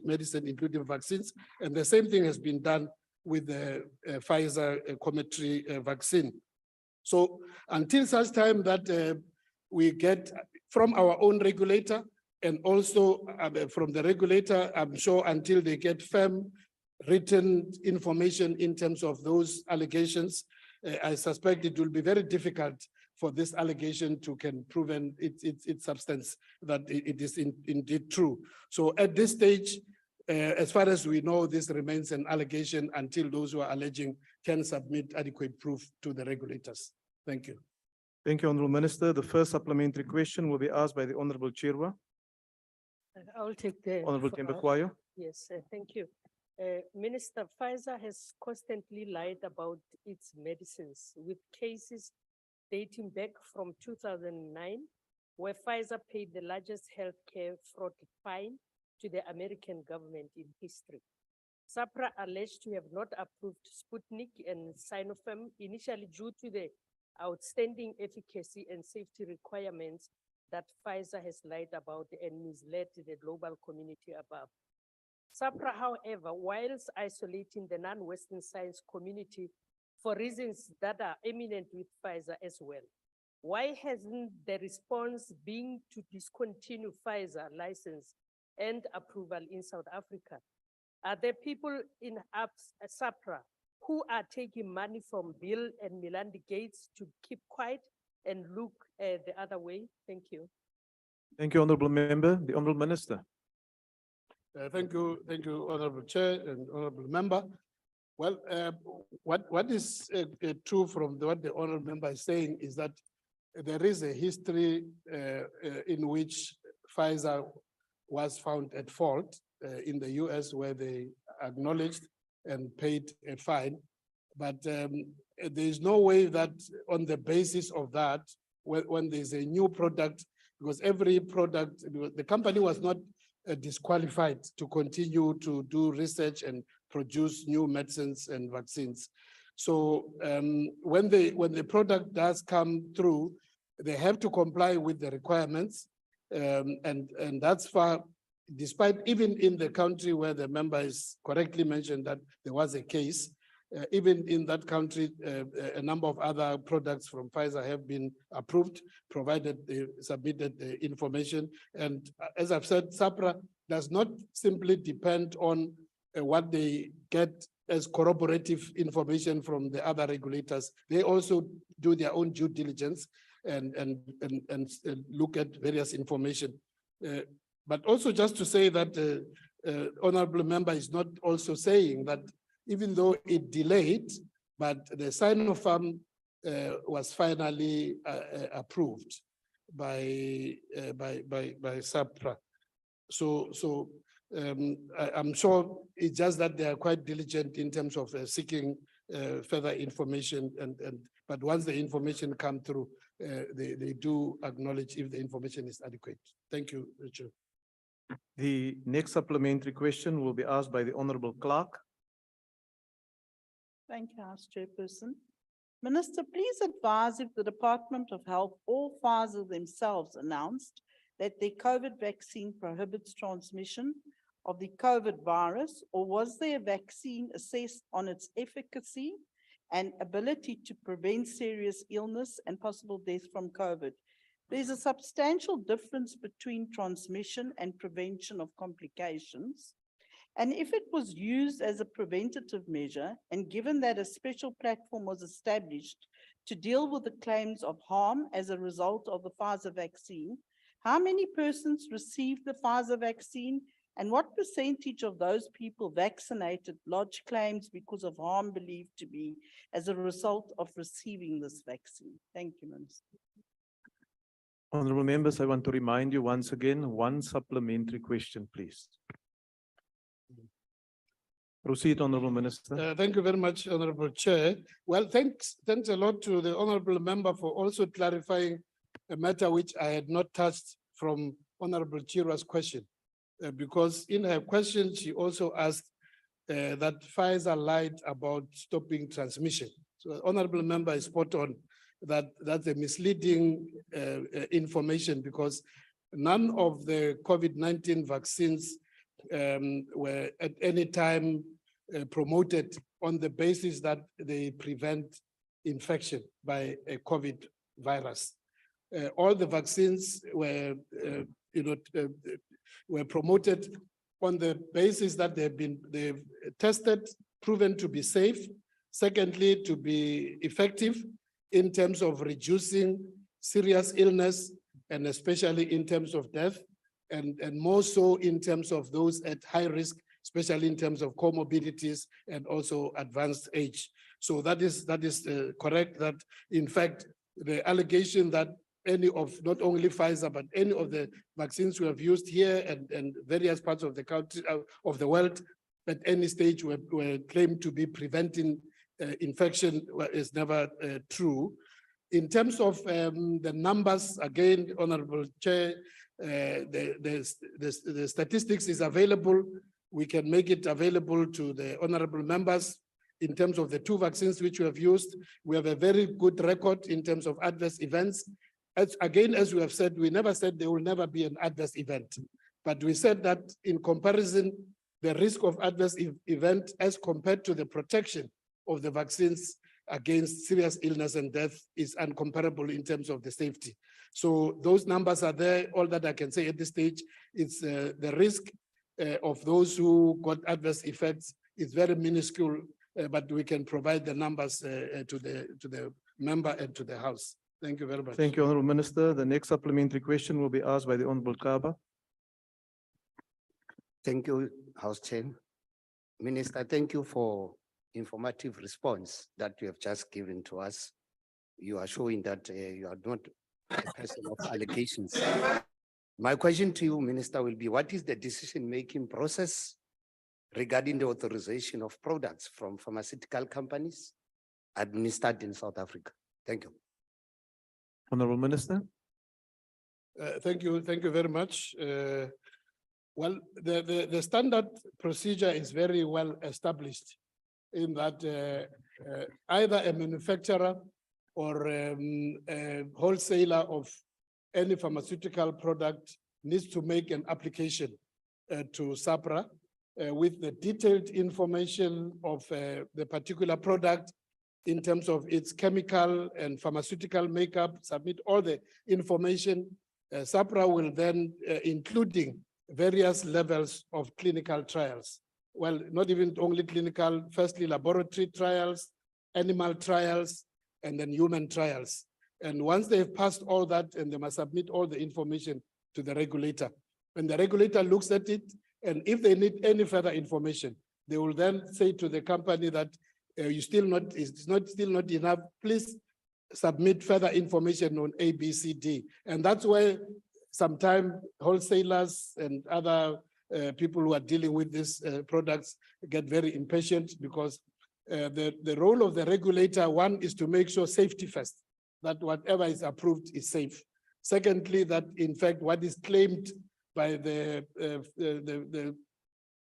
medicine, including vaccines. And the same thing has been done with the Pfizer commentary vaccine. So until such time that we get from our own regulator and also from the regulator, I'm sure until they get firm written information in terms of those allegations, I suspect it will be very difficult for this allegation to can prove its substance, that it is indeed true. So at this stage, as far as we know, this remains an allegation until those who are alleging can submit adequate proof to the regulators. Thank you. Thank you, Honorable Minister. The first supplementary question will be asked by the Honorable Chirwa. I will take the. Honorable Thembekwayo. Yes, thank you. Minister, Pfizer has constantly lied about its medicines with cases dating back from 2009, where Pfizer paid the largest healthcare fraud fine to the American government in history. SAPRA alleged to have not approved Sputnik and Sinopharm initially due to the outstanding efficacy and safety requirements that Pfizer has lied about and misled the global community above. SAPRA, however, whilst isolating the non-Western science community for reasons that are eminent with Pfizer as well, why hasn't the response been to discontinue Pfizer license and approval in South Africa? Are there people in SAPRA who are taking money from Bill and Melinda Gates to keep quiet and look the other way? Thank you. Thank you, Honorable Member. The Honorable Minister. Thank you, Honorable Chair and Honorable Member. Well, what is true from what the Honorable Member is saying is that there is a history in which Pfizer was found at fault in the US, where they acknowledged and paid a fine. But there is no way that on the basis of that, when there's a new product, because every product, the company was not disqualified to continue to do research and produce new medicines and vaccines. So when the product does come through, they have to comply with the requirements. And that's far, despite even in the country where the member is correctly mentioned that there was a case, even in that country, a number of other products from Pfizer have been approved, provided they submitted the information. And as I've said, SAPRA does not simply depend on what they get as corroborative information from the other regulators. They also do their own due diligence and look at various information. But also just to say that Honorable Member is not also saying that even though it delayed, but the Sinopharm was finally approved by SAPRA. So I'm sure it's just that they are quite diligent in terms of seeking further information. But once the information come through, they do acknowledge if the information is adequate. Thank you, Richard. The next supplementary question will be asked by the Honorable Clerk. Thank you, House Chairperson. Minister, please advise if the Department of Health or Pfizer themselves announced that their COVID vaccine prohibits transmission of the COVID virus, or was their vaccine assessed on its efficacy and ability to prevent serious illness and possible death from COVID? There's a substantial difference between transmission and prevention of complications. And if it was used as a preventative measure, and given that a special platform was established to deal with the claims of harm as a result of the Pfizer vaccine, how many persons received the Pfizer vaccine, and what percentage of those people vaccinated lodged claims because of harm believed to be as a result of receiving this vaccine? Thank you, Minister. Honorable members, I want to remind you once again, one supplementary question, please. Proceed, Honorable Minister. Thank you very much, Honorable Chair. Well, thanks a lot to the Honorable Member for also clarifying a matter which I had not touched from Honorable Chira's question. Because in her question, she also asked that Pfizer lied about stopping transmission. So Honorable Member is spot on that that's a misleading information, because none of the COVID-19 vaccines were at any time promoted on the basis that they prevent infection by a COVID virus. All the vaccines were, were promoted on the basis that they've tested, proven to be safe. Secondly, to be effective in terms of reducing serious illness, and especially in terms of death, and more so in terms of those at high risk, especially in terms of comorbidities and also advanced age. So that is correct, that in fact, the allegation that any of, not only Pfizer, but any of the vaccines we have used here and various parts of the country, of the world, at any stage were claimed to be preventing infection is never true. In terms of the numbers, again, Honorable Chair, the statistics is available. We can make it available to the honorable members. In terms of the 2 vaccines which we have used, we have a very good record in terms of adverse events. As we have said, we never said there will never be an adverse event, but we said that in comparison, the risk of adverse event as compared to the protection of the vaccines against serious illness and death is incomparable in terms of the safety. So those numbers are there. All that I can say at this stage is the risk of those who got adverse effects is very minuscule, but we can provide the numbers to the member and to the House. Thank you very much. Thank you, Honorable Minister. The next supplementary question will be asked by the Honorable Kaba. Thank you, House Chair. Minister, thank you for informative response that you have just given to us. You are showing that you are not a person of allegations. My question to you, Minister, will be what is the decision-making process regarding the authorization of products from pharmaceutical companies administered in South Africa? Thank you. Honorable Minister. Thank you very much. Well, the standard procedure is very well established in that either a manufacturer or a wholesaler of any pharmaceutical product needs to make an application to SAPRA with the detailed information of the particular product in terms of its chemical and pharmaceutical makeup, submit all the information. SAPRA will then, including various levels of clinical trials. Well, not even only clinical, firstly laboratory trials, animal trials, and then human trials. And once they've passed all that, and they must submit all the information to the regulator. When the regulator looks at it, and if they need any further information, they will then say to the company that it's still not enough, please submit further information on A, B, C, D. And that's where sometimes wholesalers and other people who are dealing with these products get very impatient because the role of the regulator, one, is to make sure safety first, that whatever is approved is safe. Secondly, that in fact, what is claimed by the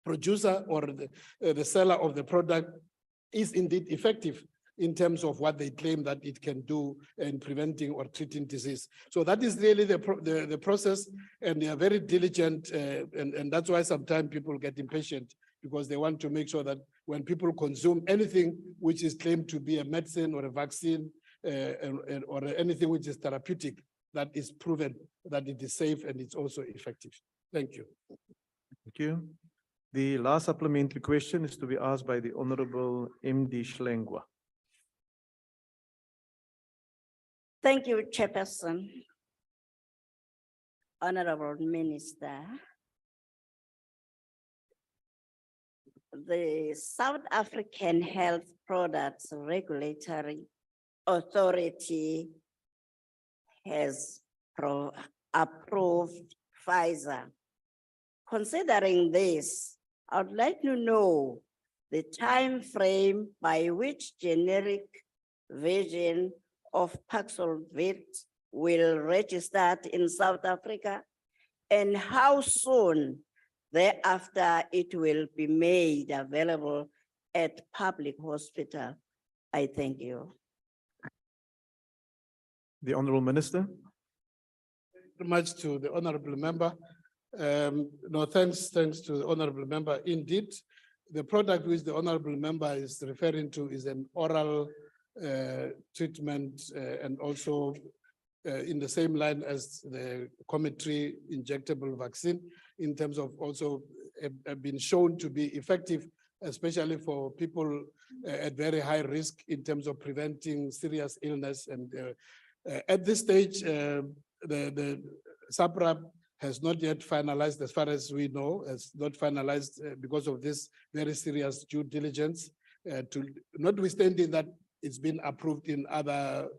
producer or the seller of the product is indeed effective in terms of what they claim that it can do in preventing or treating disease. So that is really the process, and they are very diligent, and that's why sometimes people get impatient because they want to make sure that when people consume anything which is claimed to be a medicine or a vaccine or anything which is therapeutic, that is proven that it is safe and it's also effective. Thank you. Thank you. The last supplementary question is to be asked by the Honorable MD Schlengwa. Thank you, Chairperson. Honorable Minister, the South African Health Products Regulatory Authority has approved Pfizer. Considering this, I would like to know the time frame by which generic version of Paxlovid will register in South Africa and how soon thereafter it will be made available at public hospital. I thank you. The Honorable Minister. Thank you very much to the Honorable Member. No, thanks to the Honorable Member. Indeed, the product which the Honorable Member is referring to is an oral treatment and also in the same line as the cometry injectable vaccine in terms of also have been shown to be effective, especially for people at very high risk in terms of preventing serious illness. And at this stage, the SAPRA has not yet finalized, as far as we know, has not finalized because of this very serious due diligence, notwithstanding that it's been approved in other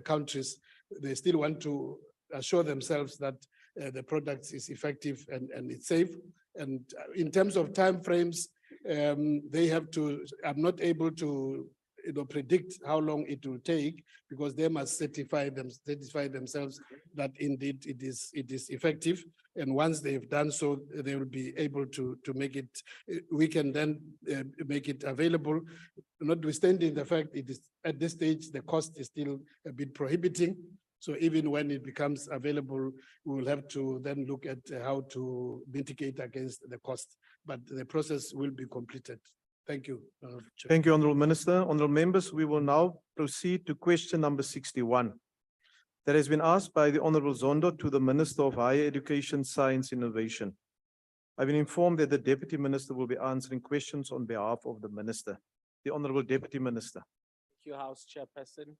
countries. They still want to assure themselves that the product is effective and it's safe. And in terms of timeframes, they have to, I'm not able to predict how long it will take because they must certify themselves that indeed it is effective. And once they've done so, they will be able to make it, we can then make it available, notwithstanding the fact it is at this stage, the cost is still a bit prohibiting. So even when it becomes available, we will have to then look at how to mitigate against the cost, but the process will be completed. Thank you. Chair. Thank you, Honorable Minister. Honorable members, we will now proceed to question number 61. That has been asked by the Honorable Zondo to the Minister of Higher Education, Science, Innovation. I've been informed that the Deputy Minister will be answering questions on behalf of the Minister. The Honorable Deputy Minister. Thank you, House Chairperson.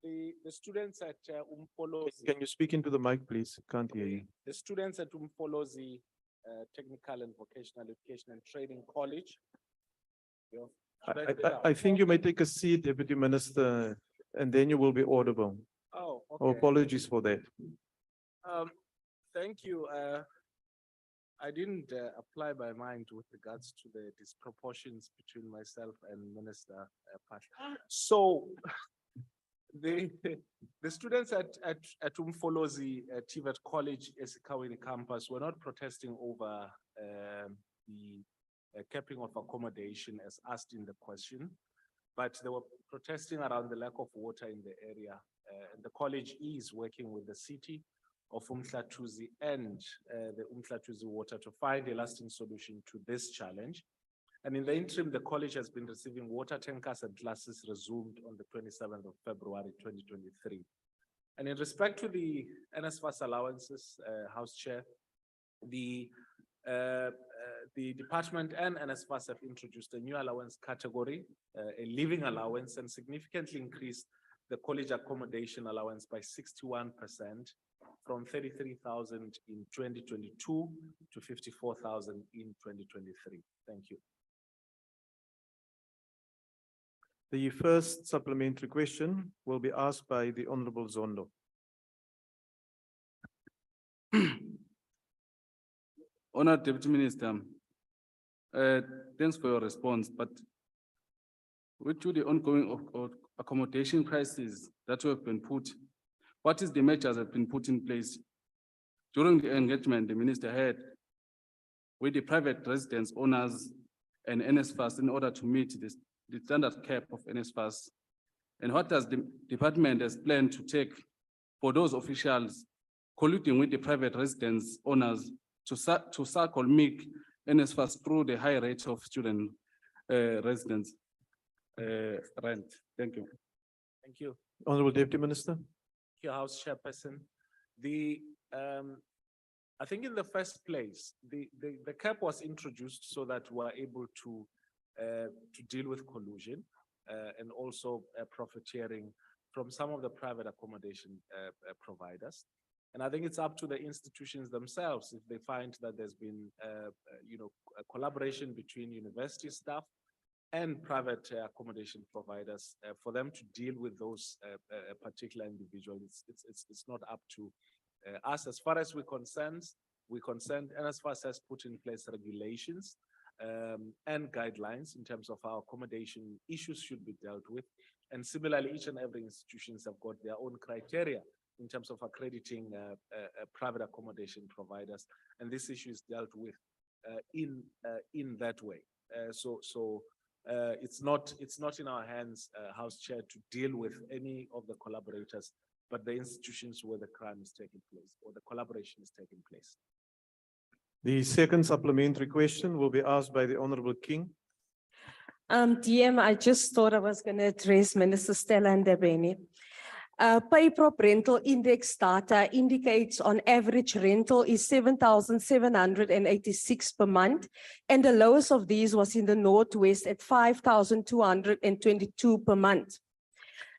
The students at Umfolozi. Can you speak into the mic, please? Can't hear you. The students at Umfolozi Technical and Vocational Education and Training College. I think you may take a seat, Deputy Minister, and then you will be audible. Oh, okay. Oh, apologies for that. Thank you. I didn't apply my mind with regards to the disproportions between myself and Minister Patla. So the students at Umfolozi TVET College Esikawini campus were not protesting over the capping of accommodation as asked in the question, but they were protesting around the lack of water in the area. And the college is working with the city of Umhlatuzi and the Umhlatuzi water to find a lasting solution to this challenge. And in the interim, the college has been receiving water tankers and classes resumed on the 27th of February, 2023. And in respect to the NSFAS allowances, House Chair, the department and NSFAS have introduced a new allowance category, a living allowance, and significantly increased the college accommodation allowance by 61% from 33,000 in 2022 to 54,000 in 2023. Thank you. The first supplementary question will be asked by the Honorable Zondo. Honored Deputy Minister, thanks for your response, but with the ongoing accommodation crisis that have been put, what is the measures that have been put in place? During the engagement the Minister had with the private residence owners and NSFAS in order to meet the standard cap of NSFAS, and what does the department has planned to take for those officials colluding with the private residence owners to circle make NSFAS through the high rate of student residence rent? Thank you. Thank you. Honorable Deputy Minister. Thank you, House Chairperson. I think in the first place, the cap was introduced so that we are able to deal with collusion and also profiteering from some of the private accommodation providers. And I think it's up to the institutions themselves if they find that there's been, a collaboration between university staff and private accommodation providers for them to deal with those particular individuals. It's not up to us. As far as we're concerned, NSFAS has put in place regulations and guidelines in terms of how accommodation issues should be dealt with. And similarly, each and every institutions have got their own criteria in terms of accrediting private accommodation providers. And this issue is dealt with in that way. It's not in our hands, House Chair, to deal with any of the collaborators, but the institutions where the crime is taking place or the collaboration is taking place. The second supplementary question will be asked by the Honorable King. DM, I just thought I was going to address Minister Stella Ndabeni. Payprop rental index data indicates on average rental is 7,786 per month, and the lowest of these was in the Northwest at 5,222 per month.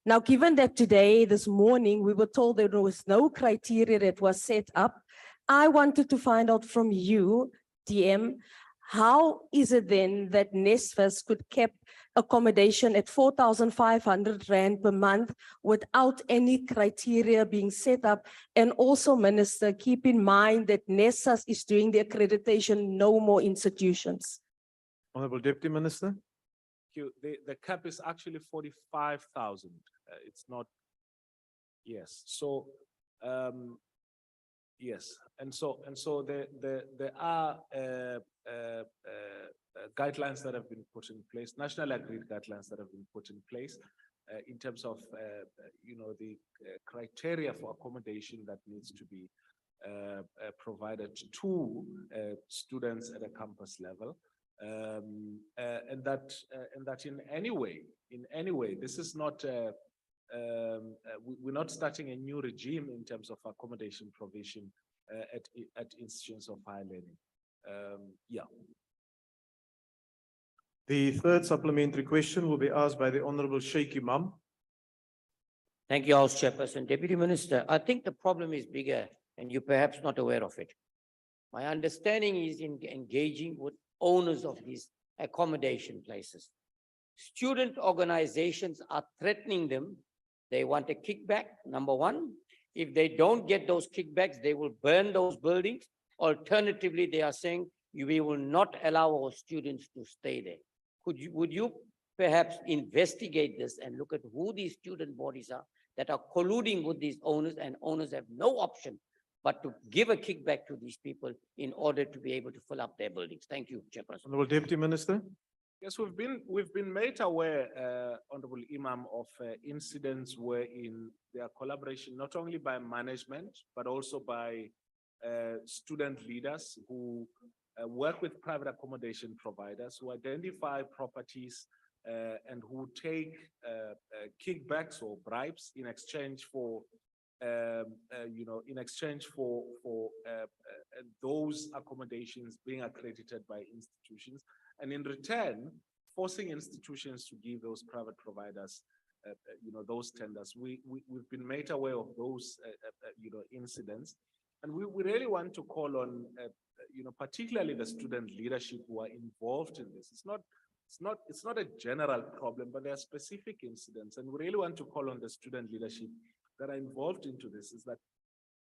Now, given that today, this morning, we were told there was no criteria that was set up, I wanted to find out from you, DM, how is it then that NSFAS could cap accommodation at 4,500 Rand per month without any criteria being set up. And also, Minister, keep in mind that NESAS is doing the accreditation, no more institutions. Honorable Deputy Minister. The cap is actually 45,000. It's not, yes. So, yes. And so there are guidelines that have been put in place, national agreed guidelines that have been put in place in terms of, the criteria for accommodation that needs to be provided to students at a campus level. And that in any way, this is not, we're not starting a new regime in terms of accommodation provision at institutions of higher learning. Yeah. The third supplementary question will be asked by the Honorable Sheikh Imam. Thank you, House Chairperson. Deputy Minister, I think the problem is bigger and you're perhaps not aware of it. My understanding is in engaging with owners of these accommodation places. Student organizations are threatening them. They want a kickback, number one. If they don't get those kickbacks, they will burn those buildings. Alternatively, they are saying, we will not allow our students to stay there. Would you perhaps investigate this and look at who these student bodies are that are colluding with these owners, and owners have no option but to give a kickback to these people in order to be able to fill up their buildings? Thank you, Chairperson. Honorable Deputy Minister. Yes, we've been made aware, Honorable Imam, of incidents wherein there are collaboration not only by management but also by student leaders who work with private accommodation providers who identify properties and who take kickbacks or bribes in exchange for those accommodations being accredited by institutions, and in return forcing institutions to give those private providers those tenders. We've been made aware of those incidents, and we really want to call on particularly the student leadership who are involved in this. It's not a general problem, but there are specific incidents, and we really want to call on the student leadership that are involved into this. Is that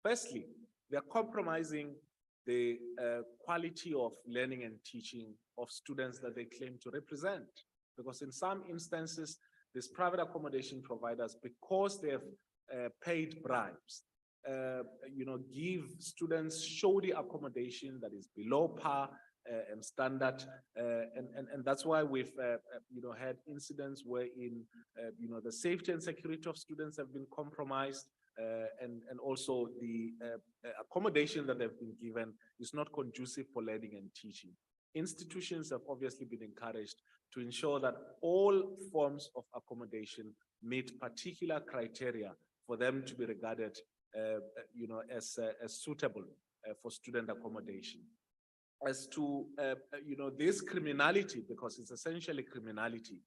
firstly, they're compromising the quality of learning and teaching of students that they claim to represent. Because in some instances, these private accommodation providers, because they have paid bribes, give students shoddy accommodation that is below par and standard, and that's why we've had incidents wherein the safety and security of students have been compromised, and also the accommodation that they've been given is not conducive for learning and teaching. Institutions have obviously been encouraged to ensure that all forms of accommodation meet particular criteria for them to be regarded as suitable for student accommodation. As to this criminality, because it's essentially criminality,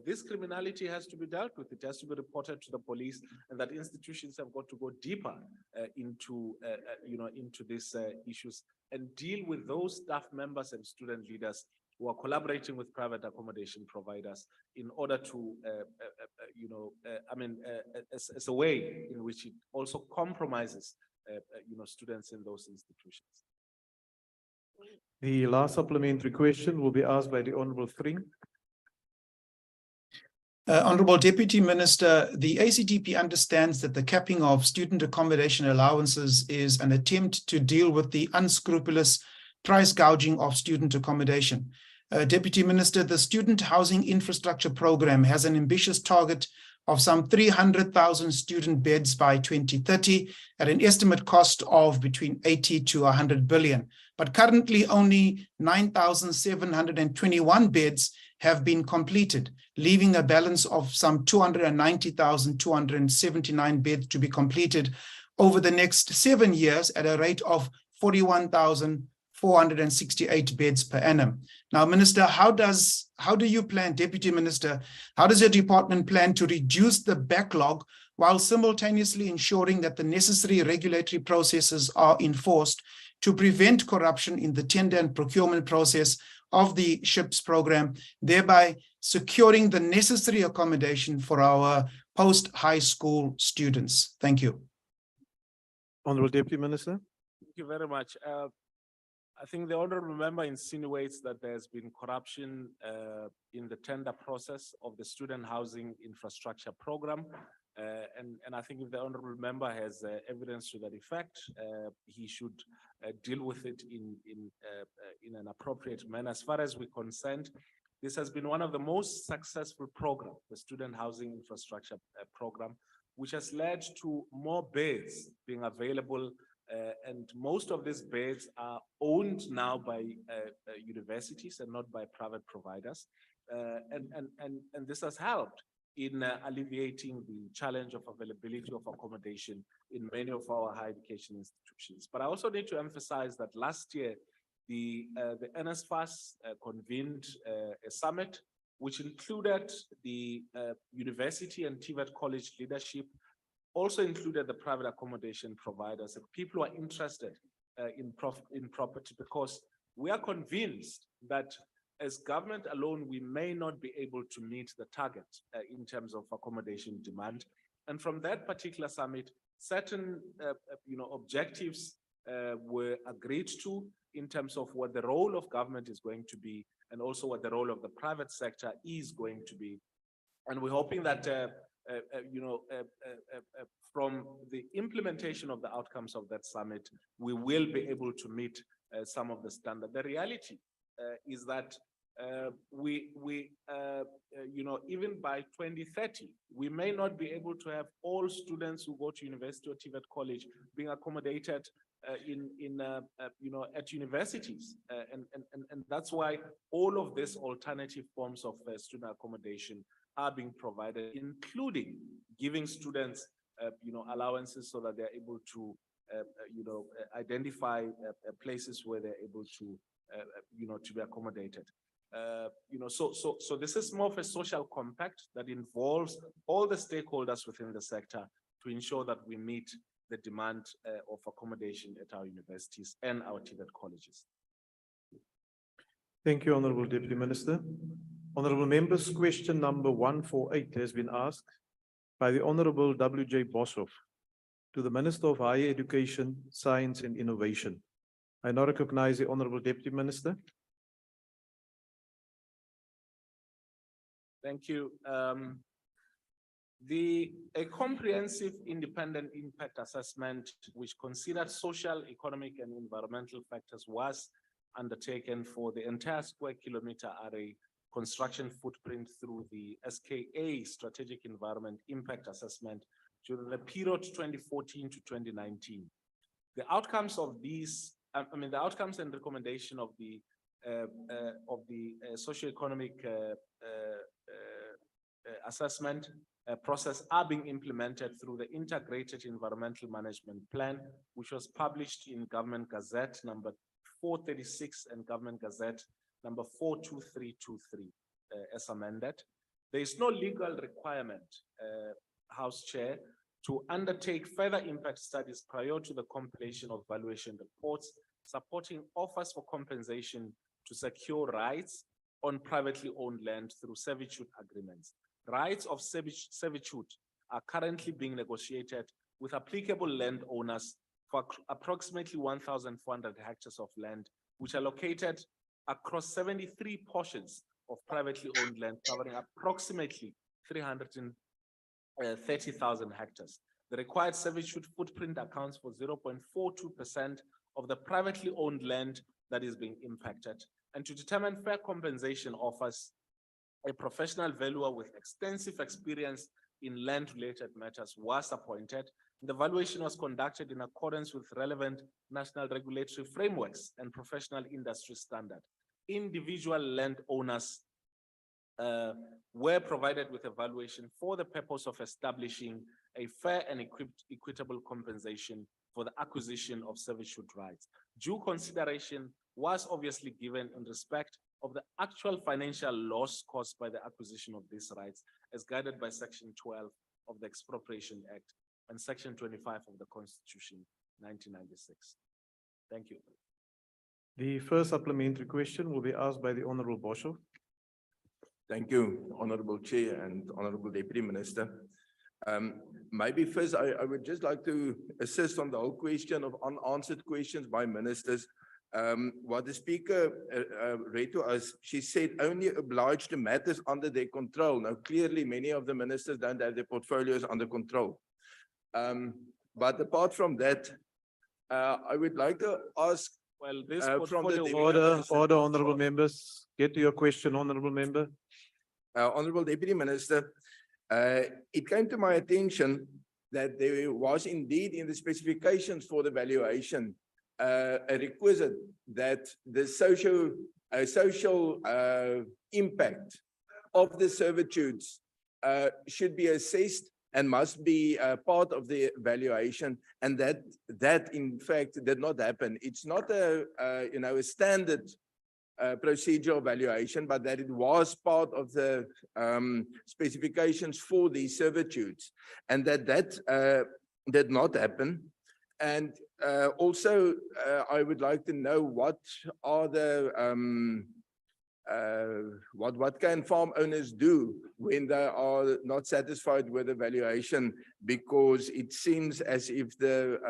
this criminality has to be dealt with. It has to be reported to the police, and that institutions have got to go deeper into these issues and deal with those staff members and student leaders who are collaborating with private accommodation providers in order to, as a way in which it also compromises, students in those institutions. The last supplementary question will be asked by the Honorable Thring. Honorable Deputy Minister, the ACDP understands that the capping of student accommodation allowances is an attempt to deal with the unscrupulous price gouging of student accommodation. Deputy Minister, the Student Housing Infrastructure Program has an ambitious target of some 300,000 student beds by 2030 at an estimate cost of between 80 to 100 billion. But currently only 9,721 beds have been completed, leaving a balance of some 290,279 beds to be completed over the next 7 years at a rate of 41,468 beds per annum. Now, Minister, how do you plan, Deputy Minister, how does your department plan to reduce the backlog while simultaneously ensuring that the necessary regulatory processes are enforced to prevent corruption in the tender and procurement process of the SHIPS program, thereby securing the necessary accommodation for our post-high school students. Thank you. Honorable Deputy Minister. Thank you very much. I think the honorable member insinuates that there's been corruption in the tender process of the student housing infrastructure program. And I think if the honorable member has evidence to that effect, he should deal with it in an appropriate manner. As far as we're concerned, this has been one of the most successful programs, the student housing infrastructure program, which has led to more beds being available. And most of these beds are owned now by universities and not by private providers. And this has helped in alleviating the challenge of availability of accommodation in many of our higher education institutions. But I also need to emphasize that last year, the NSFAS convened a summit, which included the university and TVET college leadership, also included the private accommodation providers, and people who are interested in property, because we are convinced that as government alone, we may not be able to meet the target in terms of accommodation demand. And from that particular summit, certain objectives were agreed to in terms of what the role of government is going to be, and also what the role of the private sector is going to be. And we're hoping that from the implementation of the outcomes of that summit, we will be able to meet some of the standard. The reality is that even by 2030, we may not be able to have all students who go to university or TVET college being accommodated at universities, and that's why all of these alternative forms of student accommodation are being provided, including giving students allowances so that they're able to identify places where they're able to be accommodated. So this is more of a social compact that involves all the stakeholders within the sector to ensure that we meet the demand of accommodation at our universities and our TVET colleges. Thank you, Honorable Deputy Minister. Honorable members, question number 148 has been asked by the Honorable W.J. Boshoff to the Minister of Higher Education, Science and Innovation. I now recognize the Honorable Deputy Minister. Thank you. A comprehensive independent impact assessment which considered social, economic, and environmental factors was undertaken for the entire square kilometer array construction footprint through the SKA Strategic Environment Impact Assessment during the period 2014 to 2019. The outcomes of these, the outcomes and recommendation of the socioeconomic assessment process are being implemented through the Integrated Environmental Management Plan, which was published in Government Gazette number 436 and Government Gazette number 42323 as amended. There is no legal requirement, House Chair, to undertake further impact studies prior to the completion of valuation reports supporting offers for compensation to secure rights on privately owned land through servitude agreements. Rights of servitude are currently being negotiated with applicable landowners for approximately 1,400 hectares of land, which are located across 73 portions of privately owned land, covering approximately 330,000 hectares. The required servitude footprint accounts for 0.42% of the privately owned land that is being impacted. And to determine fair compensation offers, a professional valuer with extensive experience in land-related matters was appointed. The valuation was conducted in accordance with relevant national regulatory frameworks and professional industry standard. Individual landowners were provided with a valuation for the purpose of establishing a fair and equitable compensation for the acquisition of servitude rights. Due consideration was obviously given in respect of the actual financial loss caused by the acquisition of these rights, as guided by Section 12 of the Expropriation Act and Section 25 of the Constitution, 1996. Thank you. The first supplementary question will be asked by the Honorable Boshoff. Thank you, Honorable Chair and Honorable Deputy Minister. Maybe first, I would just like to assist on the whole question of unanswered questions by ministers. What the Speaker read to us, she said only obliged to matters under their control. Now, clearly, many of the ministers don't have their portfolios under control. But apart from that, I would like to ask. Well, this from the Order, honorable members. Get to your question, honorable member. Honorable Deputy Minister, it came to my attention that there was indeed in the specifications for the valuation a requisite that the social impact of the servitudes should be assessed and must be part of the valuation, and that in fact did not happen. It's not a standard procedural valuation, but that it was part of the specifications for these servitudes, and that did not happen. And also, I would like to know what are the what can farm owners do when they are not satisfied with the valuation, because it seems as if the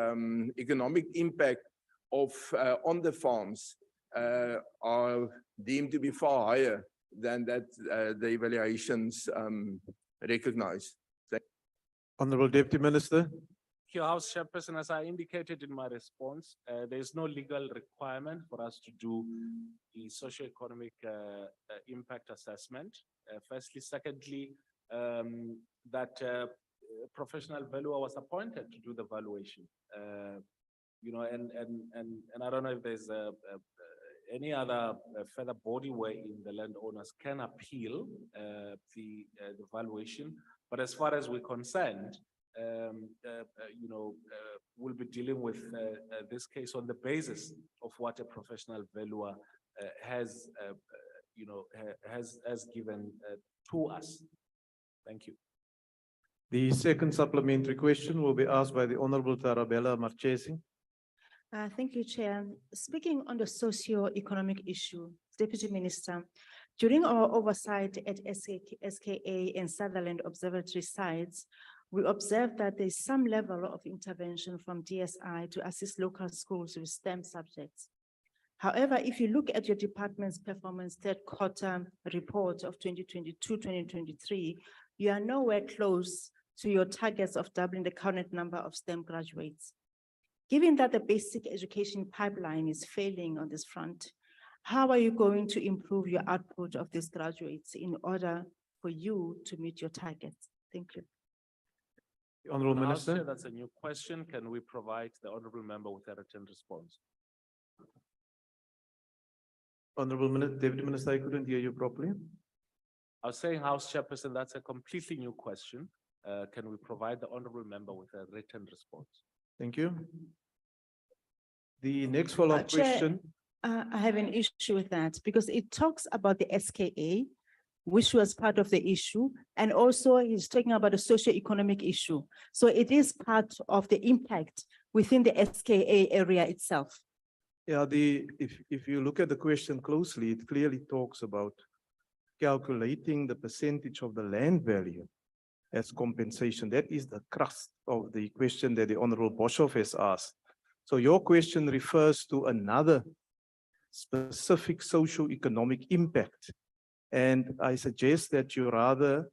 economic impact of on the farms are deemed to be far higher than that the evaluations recognize. Honorable Deputy Minister. Thank you, House Chairperson. As I indicated in my response, there is no legal requirement for us to do the socioeconomic impact assessment. Firstly, secondly, that professional valuer was appointed to do the valuation. And I don't know if there's any other further body wherein the landowners can appeal the valuation. But as far as we're concerned, we'll be dealing with this case on the basis of what a professional valuer has given to us. Thank you. The second supplementary question will be asked by the Honorable Tarabella Marchesi. Thank you, Chair. Speaking on the socio-economic issue, Deputy Minister, during our oversight at SKA and Sutherland Observatory sites, we observed that there's some level of intervention from DSI to assist local schools with STEM subjects. However, if you look at your department's performance third quarter report of 2022-2023, you are nowhere close to your targets of doubling the current number of STEM graduates. Given that the basic education pipeline is failing on this front, how are you going to improve your output of these graduates in order for you to meet your targets? Thank you. The Honorable Minister. Chair, that's a new question. Can we provide the Honorable Member with a written response? Honorable Deputy Minister, I couldn't hear you properly. I was saying, House Chairperson, that's a completely new question. Can we provide the Honorable Member with a written response? Thank you. The next follow-up question. I have an issue with that because it talks about the SKA, which was part of the issue, and also he's talking about a socio-economic issue. So it is part of the impact within the SKA area itself. Yeah, if you look at the question closely, it clearly talks about calculating the percentage of the land value as compensation. That is the crux of the question that the Honorable Boshoff has asked. So your question refers to another specific socio-economic impact. And I suggest that you rather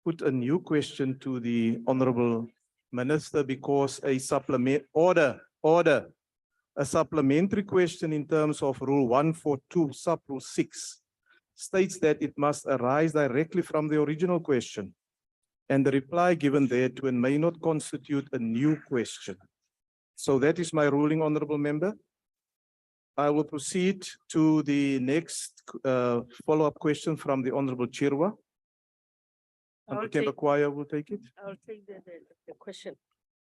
put a new question to the Honorable Minister, because a supplementary question in terms of Rule 142, Sub-Rule 6, states that it must arise directly from the original question, and the reply given thereto may not constitute a new question. So that is my ruling, Honorable Member. I will proceed to the next follow-up question from the Honorable Chirwa. Honorable Choir will take it. I'll take the question.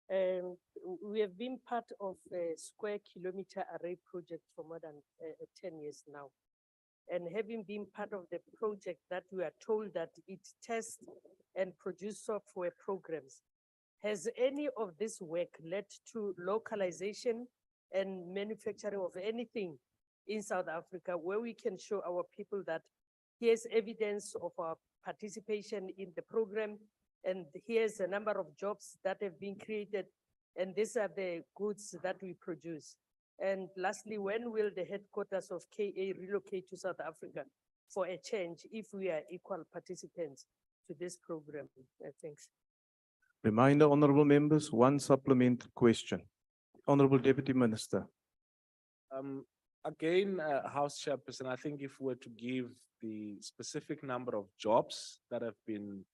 We have been part of a square kilometer array project for more than 10 years now. And having been part of the project, that we are told that it tests and produces software programs. Has any of this work led to localization and manufacturing of anything in South Africa where we can show our people that here's evidence of our participation in the program, and here's a number of jobs that have been created, and these are the goods that we produce. And lastly, when will the headquarters of KA relocate to South Africa for a change if we are equal participants to this program? Thanks. Reminder, honorable members, one supplementary question. Honorable Deputy Minister. Again, House Chairperson, I think if we're to give the specific number of jobs that have been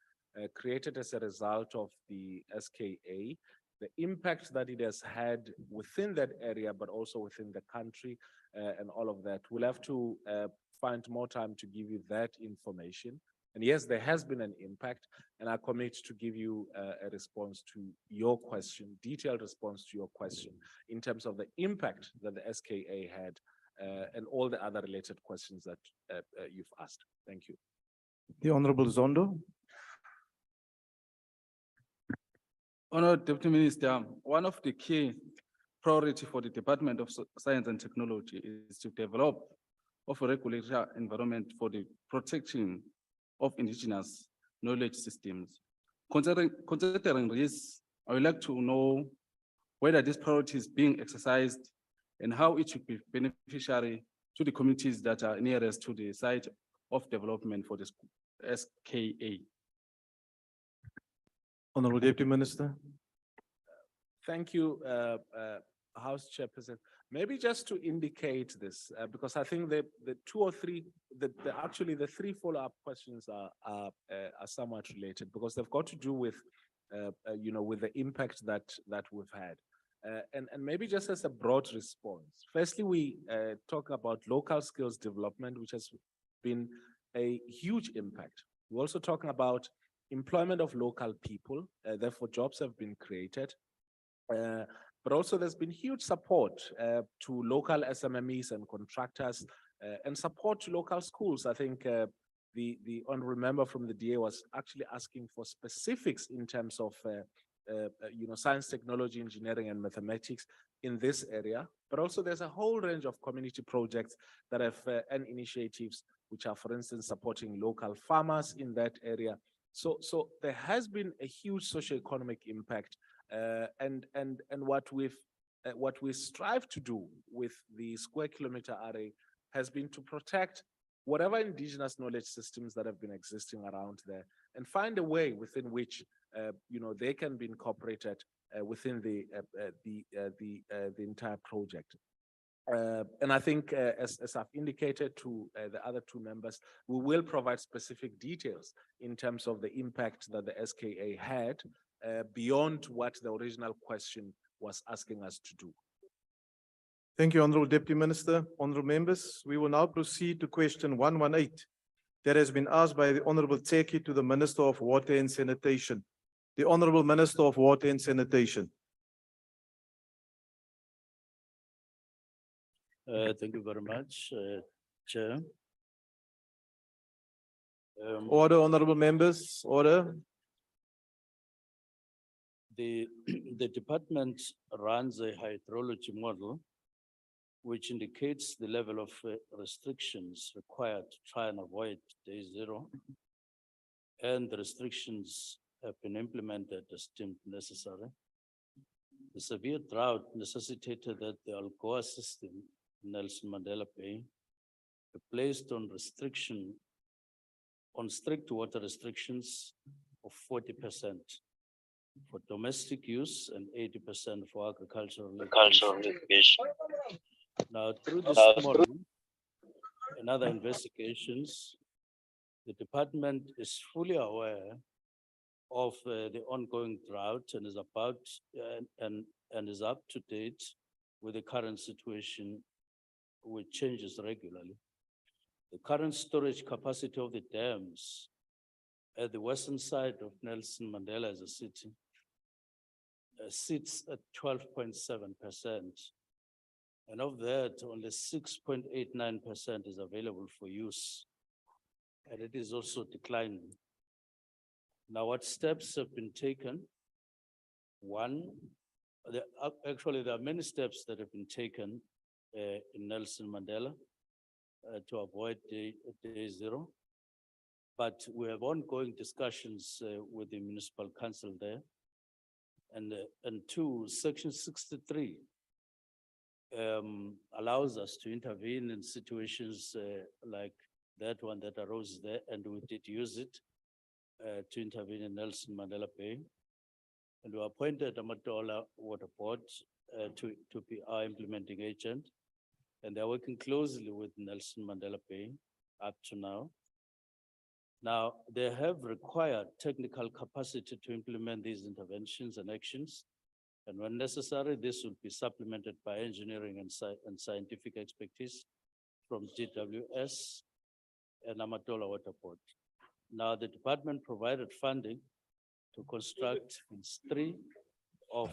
created as a result of the SKA, the impact that it has had within that area, but also within the country and all of that, we'll have to find more time to give you that information. And yes, there has been an impact, and I commit to give you a response to your question, detailed response to your question in terms of the impact that the SKA had and all the other related questions that you've asked. Thank you. The Honorable Zondo. Honourable Deputy Minister, one of the key priority for the Department of Science and Technology is to develop a regulatory environment for the protection of indigenous knowledge systems. Considering this, I would like to know whether this priority is being exercised and how it should be beneficiary to the communities that are nearest to the site of development for this SKA. Honorable Deputy Minister. Thank you, House Chairperson. Maybe just to indicate this, because I think the two or three, actually the three follow-up questions are somewhat related, because they've got to do with, with the impact that we've had. And maybe just as a broad response. Firstly, we talk about local skills development, which has been a huge impact. We're also talking about employment of local people, therefore jobs have been created. But also there's been huge support to local SMMEs and contractors and support to local schools. I think the honorable member from the DA was actually asking for specifics in terms of science, technology, engineering, and mathematics in this area. But also there's a whole range of community projects that have and initiatives which are, for instance, supporting local farmers in that area. So there has been a huge socioeconomic impact, and what we strive to do with the square kilometer array has been to protect whatever indigenous knowledge systems that have been existing around there, and find a way within which they can be incorporated within the entire project. And I think, as I've indicated to the other two members, we will provide specific details in terms of the impact that the SKA had beyond what the original question was asking us to do. Thank you, Honorable Deputy Minister. Honorable members, we will now proceed to question 118 that has been asked by the Honorable Tseki to the Minister of Water and Sanitation. The Honorable Minister of Water and Sanitation. Thank you very much, Chair. Order, honorable members, order. The department runs a hydrology model which indicates the level of restrictions required to try and avoid day zero. And the restrictions have been implemented as deemed necessary. The severe drought necessitated that the Algoa system, Nelson Mandela Bay, be placed on strict water restrictions of 40% for domestic use and 80% for agricultural irrigation. Now, through this model and other investigations, the department is fully aware of the ongoing drought and is and is up to date with the current situation, which changes regularly. The current storage capacity of the dams at the western side of Nelson Mandela as a city sits at 12.7%. And of that, only 6.89% is available for use. And it is also declining. Now, what steps have been taken? One, actually, there are many steps that have been taken in Nelson Mandela to avoid day zero. But we have ongoing discussions with the municipal council there. And two, section 63 allows us to intervene in situations like that one that arose there, and we did use it to intervene in Nelson Mandela Bay. And we appointed Amatola Water Board to be our implementing agent. And they're working closely with Nelson Mandela Bay up to now. Now, they have required technical capacity to implement these interventions and actions. And when necessary, this will be supplemented by engineering and scientific expertise from DWS and Amatola Water Board. Now, the department provided funding to construct phase 3 of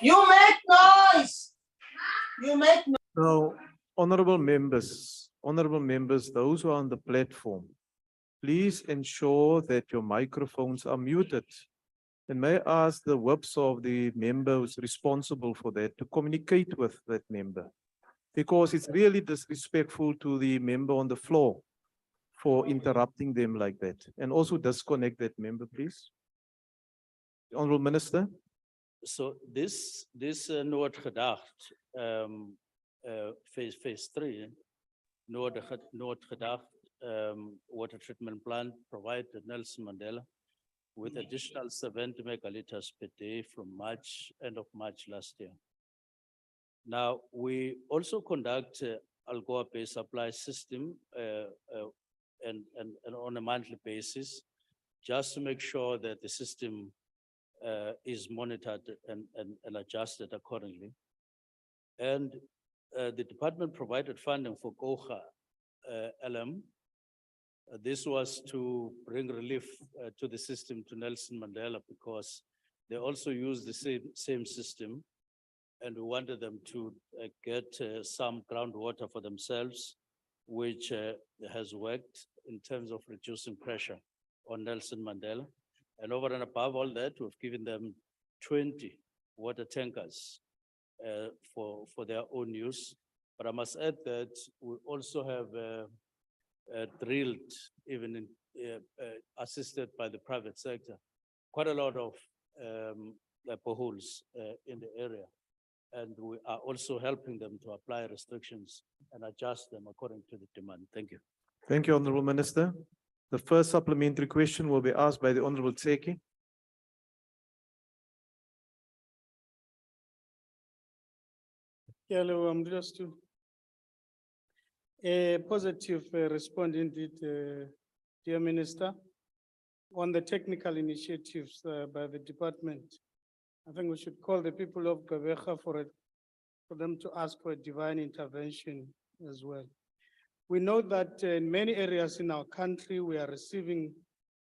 You make noise. You make noise. Now, honorable members, those who are on the platform, please ensure that your microphones are muted. And may I ask the whips of the member who's responsible for that to communicate with that member, because it's really disrespectful to the member on the floor for interrupting them like that. And also disconnect that member, please. The Honorable Minister. So this Noordgedacht, phase 3, Noordgedacht water treatment plant provided Nelson Mandela with additional 70 megaliters per day from end of March last year. Now, we also conduct Algoa Bay supply system and on a monthly basis, just to make sure that the system is monitored and adjusted accordingly. And the department provided funding for Gocha LM. This was to bring relief to the system, to Nelson Mandela, because they also use the same system, and we wanted them to get some groundwater for themselves, which has worked in terms of reducing pressure on Nelson Mandela. And over and above all that, we've given them 20 water tankers for their own use. But I must add that we also have drilled, even assisted by the private sector, quite a lot of boreholes in the area. And we are also helping them to apply restrictions and adjust them according to the demand. Thank you. Thank you, Honorable Minister. The first supplementary question will be asked by the Honorable Tseki. Hello, I'm just to a positive response indeed, dear Minister, on the technical initiatives by the department. I think we should call the people of Gqeberha for them to ask for a divine intervention as well. We know that in many areas in our country, we are receiving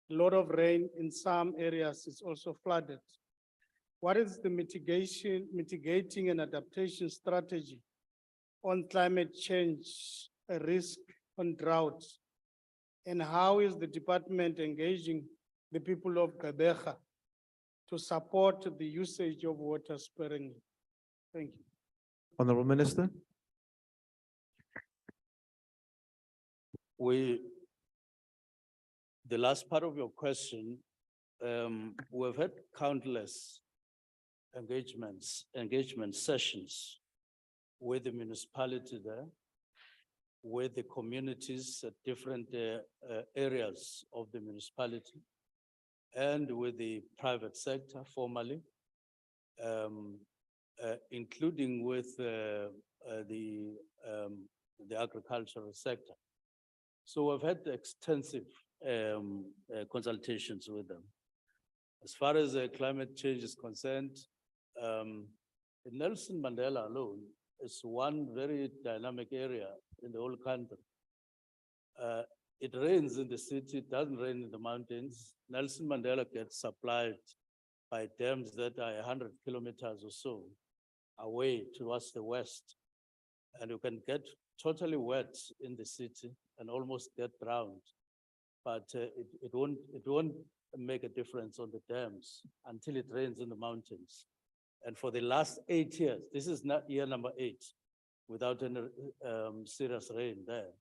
a lot of rain. In some areas, it's also flooded. What is the mitigating and adaptation strategy on climate change, a risk on drought? And how is the department engaging the people of Gqeberha to support the usage of water sparingly? Thank you. Honorable Minister. The last part of your question, we've had countless engagement sessions with the municipality there, with the communities at different areas of the municipality, and with the private sector formally, including with the agricultural sector. So we've had extensive consultations with them. As far as climate change is concerned, in Nelson Mandela alone is one very dynamic area in the whole country. It rains in the city, it doesn't rain in the mountains. Nelson Mandela gets supplied by dams that are 100 kilometers or so away towards the west. And you can get totally wet in the city and almost get drowned. But it won't make a difference on the dams until it rains in the mountains. And for the last 8 years, this is not year number 8, without any serious rain there.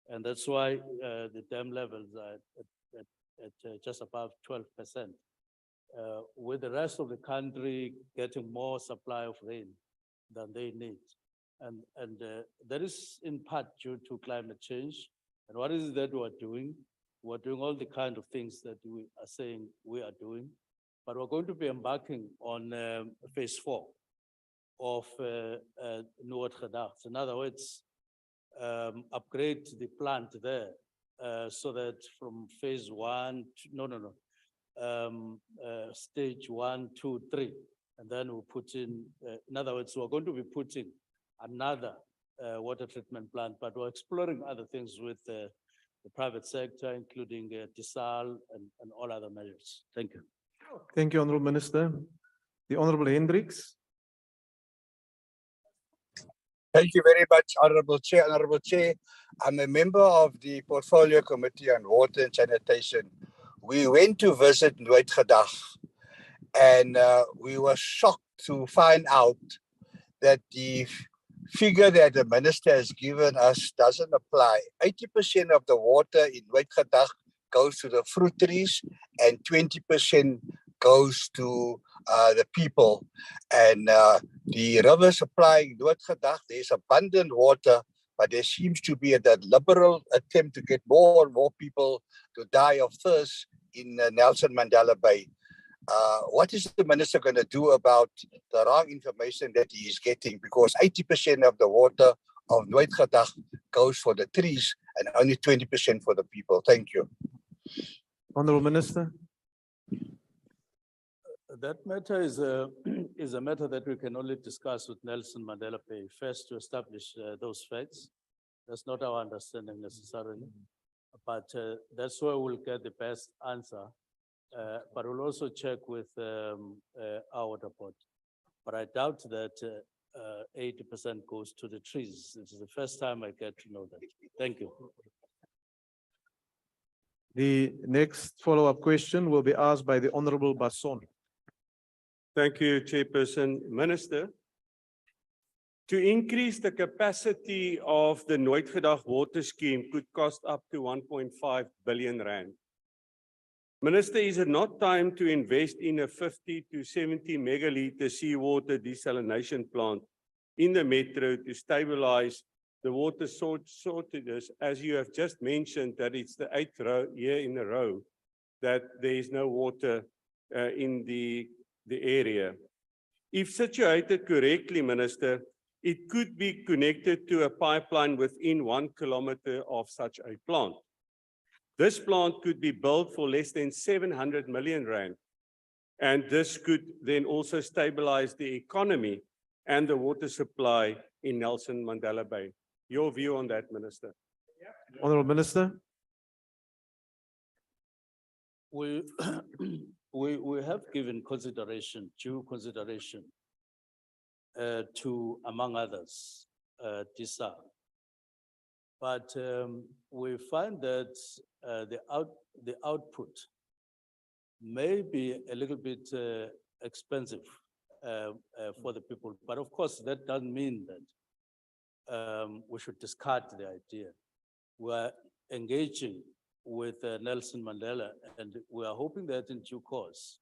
And that's why the dam levels are at just above 12%. With the rest of the country getting more supply of rain than they need. And that is in part due to climate change. And what is it that we are doing? We're doing all the kind of things that we are saying we are doing, but we're going to be embarking on phase 4 of Noord Gedacht. In other words, upgrade the plant there so that from phase 1, stage 1, 2, 3, and then we'll put in other words, we're going to be putting another water treatment plant, but we're exploring other things with the private sector, including Tisal and all other measures. Thank you. Thank you, Honourable Minister. The Honourable Hendricks. Thank you very much, Honourable Chair. Honourable Chair, I'm a member of the Portfolio Committee on Water and Sanitation. We went to visit Noord Gedacht, and we were shocked to find out that the figure that the minister has given us doesn't apply. 80% of the water in Noord Gedacht goes to the fruit trees, and 20% goes to the people. And the river supplying Noord Gedacht, there's abundant water, but there seems to be a deliberate attempt to get more and more people to die of thirst in Nelson Mandela Bay. What is the minister going to do about the wrong information that he is getting? Because 80% of the water of Noord Gedacht goes for the trees and only 20% for the people. Thank you. Honourable Minister. That matter is a matter that we can only discuss with Nelson Mandela Bay first to establish those facts. That's not our understanding necessarily, but that's where we'll get the best answer. But we'll also check with our report. But I doubt that 80% goes to the trees. This is the first time I get to know that. Thank you. The next follow-up question will be asked by the Honourable Basson. Thank you, Chairperson. Minister, to increase the capacity of the Noord Gedacht water scheme could cost up to 1.5 billion rand. Minister, is it not time to invest in a 50 to 70 megaliter seawater desalination plant in the metro to stabilize the water shortages, as you have just mentioned that it's the 8th year in a row that there is no water in the area? If situated correctly, Minister, it could be connected to a pipeline within 1 kilometer of such a plant. This plant could be built for less than 700 million rand, and this could then also stabilize the economy and the water supply in Nelson Mandela Bay. Your view on that, Minister? Honourable Minister. We have given due consideration to, among others, TISA. But we find that the output may be a little bit expensive for the people. But of course, that doesn't mean that we should discard the idea. We're engaging with Nelson Mandela, and we are hoping that in due course,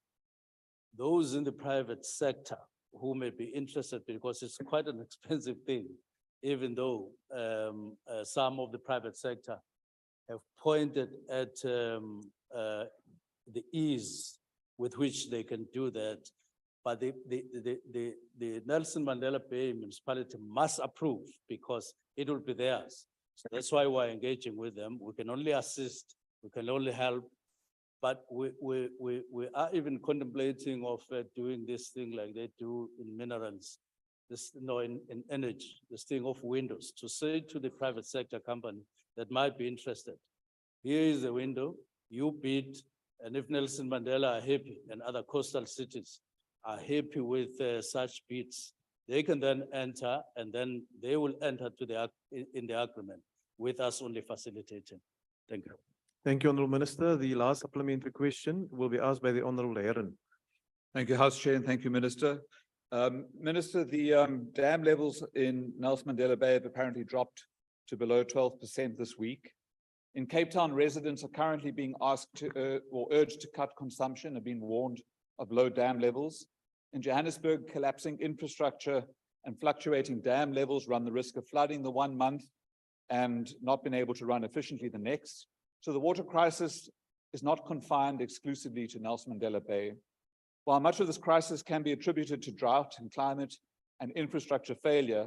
those in the private sector who may be interested, because it's quite an expensive thing, even though some of the private sector have pointed at the ease with which they can do that. But the Nelson Mandela Bay municipality must approve because it will be theirs. So that's why we're engaging with them. We can only assist, we can only help, but we are even contemplating of doing this thing like they do in minerals, in energy, this thing of windows, to say to the private sector company that might be interested, here is the window, you bid, and if Nelson Mandela are happy and other coastal cities are happy with such bids, they can then enter, and then they will enter in the agreement with us only facilitating. Thank you. Thank you, Honourable Minister. The last supplementary question will be asked by the Honourable Heron. Thank you, House Chair, and thank you, Minister. Minister, the dam levels in Nelson Mandela Bay have apparently dropped to below 12% this week. In Cape Town, residents are currently being asked to or urged to cut consumption, have been warned of low dam levels. In Johannesburg, collapsing infrastructure and fluctuating dam levels run the risk of flooding the 1 month and not being able to run efficiently the next. So the water crisis is not confined exclusively to Nelson Mandela Bay. While much of this crisis can be attributed to drought and climate and infrastructure failure,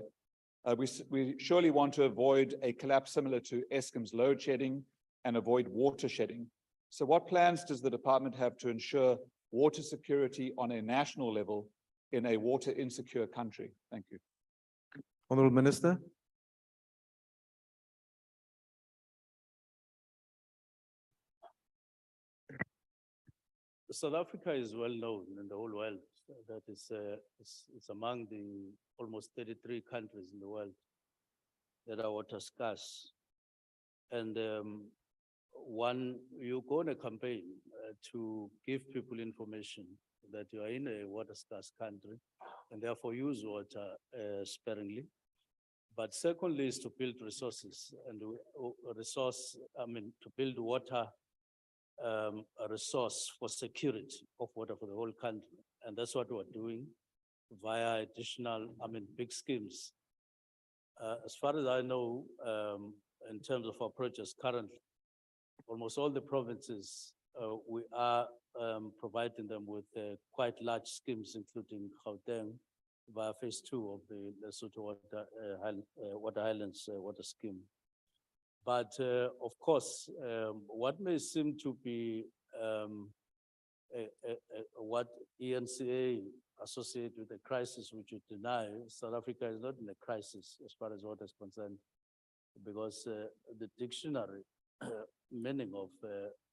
we surely want to avoid a collapse similar to Eskom's load shedding and avoid water shedding. So what plans does the department have to ensure water security on a national level in a water insecure country? Thank you. Honourable Minister. South Africa is well known in the whole world. That is, it's among the almost 33 countries in the world that are water scarce. And you go on a campaign to give people information that you are in a water scarce country and therefore use water sparingly. But secondly is to build resources and to build water a resource for security of water for the whole country. And that's what we're doing via additional, big schemes. As far as I know, in terms of our projects currently, almost all the provinces, we are providing them with quite large schemes, including Gauteng, via phase 2 of the Lesotho Water Highlands water scheme. But of course, what may seem to be what ENCA associate with a crisis which you deny, South Africa is not in a crisis as far as water is concerned, because the dictionary meaning of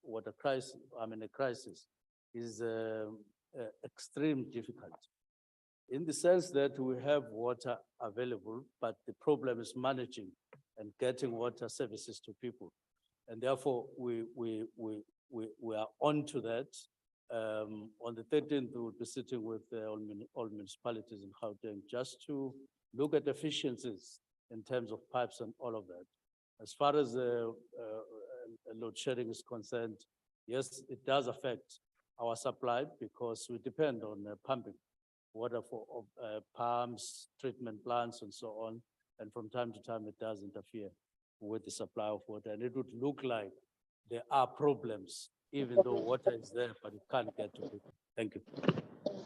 water crisis, a crisis, is extreme difficult. In the sense that we have water available, but the problem is managing and getting water services to people. And therefore, we are on to that. On the 13th, we'll be sitting with all municipalities in Gauteng just to look at efficiencies in terms of pipes and all of that. As far as load shedding is concerned, yes, it does affect our supply because we depend on pumping water for pumps, treatment plants, and so on. And from time to time, it does interfere with the supply of water. And it would look like there are problems, even though water is there, but it can't get to people. Thank you.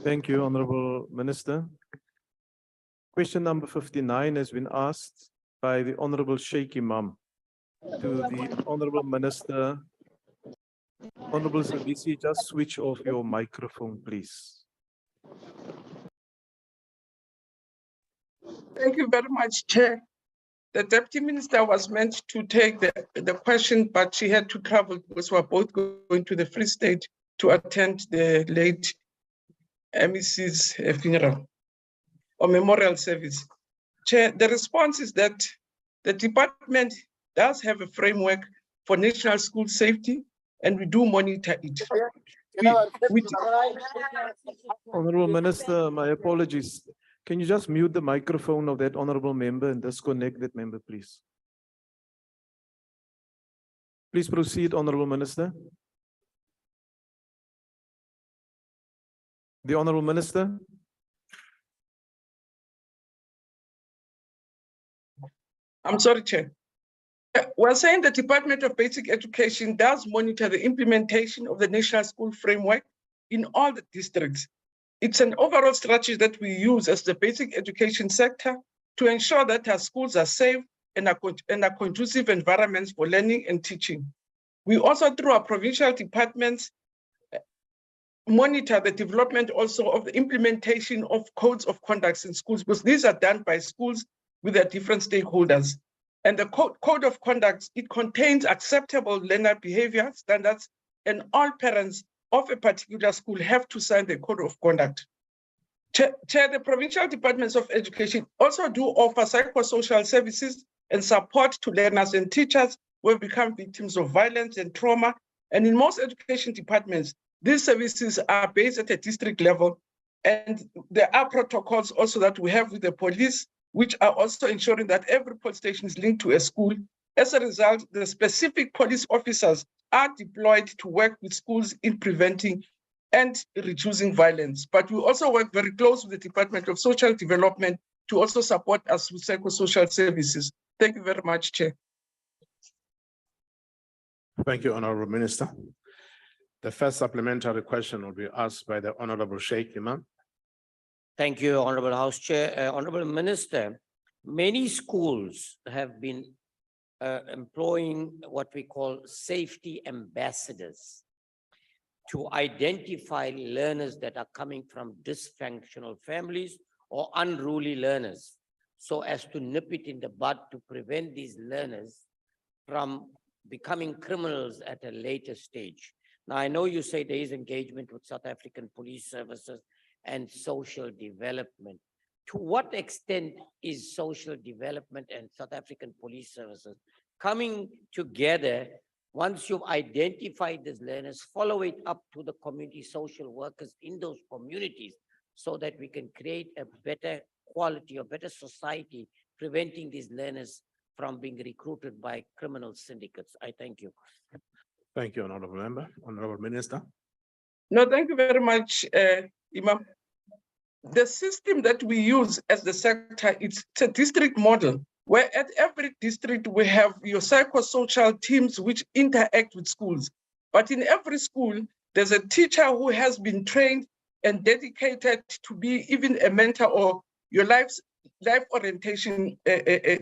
Thank you, Honourable Minister. Question number 59 has been asked by the Honourable Sheikh Imam to the Honourable Minister. Honourable Sabisi, just switch off your microphone, please. Thank you very much, Chair. The Deputy Minister was meant to take the question, but she had to travel because we're both going to the Free State to attend the late MEC's funeral or memorial service. Chair, the response is that the department does have a framework for national school safety, and we do monitor it. Honourable Minister, my apologies. Can you just mute the microphone of that honourable member and disconnect that member, please? Please proceed, Honourable Minister. The Honourable Minister. I'm sorry, Chair. We're saying the Department of Basic Education does monitor the implementation of the National School Framework in all the districts. It's an overall strategy that we use as the basic education sector to ensure that our schools are safe and are conducive environments for learning and teaching. We also, through our provincial departments, monitor the development also of the implementation of codes of conduct in schools, because these are done by schools with their different stakeholders. And the code of conduct, it contains acceptable learner behavior standards, and all parents of a particular school have to sign the code of conduct. Chair, the provincial departments of education also do offer psychosocial services and support to learners and teachers who have become victims of violence and trauma. And in most education departments, these services are based at a district level. And there are protocols also that we have with the police which are also ensuring that every police station is linked to a school. As a result, the specific police officers are deployed to work with schools in preventing and reducing violence. But we also work very close with the Department of Social Development to also support us with psychosocial services. Thank you very much, Chair. Thank you, Honorable Minister. The first supplementary question will be asked by the Honorable Sheikh Imam. Thank you, Honorable House Chair. Honorable Minister, many schools have been employing what we call safety ambassadors to identify learners that are coming from dysfunctional families or unruly learners, so as to nip it in the bud to prevent these learners from becoming criminals at a later stage. Now, I know you say there is engagement with South African Police Services and social development. To what extent is social development and South African Police Services coming together once you've identified these learners, follow it up to the community social workers in those communities so that we can create a better quality, a better society, preventing these learners from being recruited by criminal syndicates? I thank you. Thank you, Honorable Member. Honorable Minister. No, thank you very much, Imam. The system that we use as the sector, it's a district model, where at every district we have your psychosocial teams which interact with schools. But in every school, there's a teacher who has been trained and dedicated to be even a mentor or your life orientation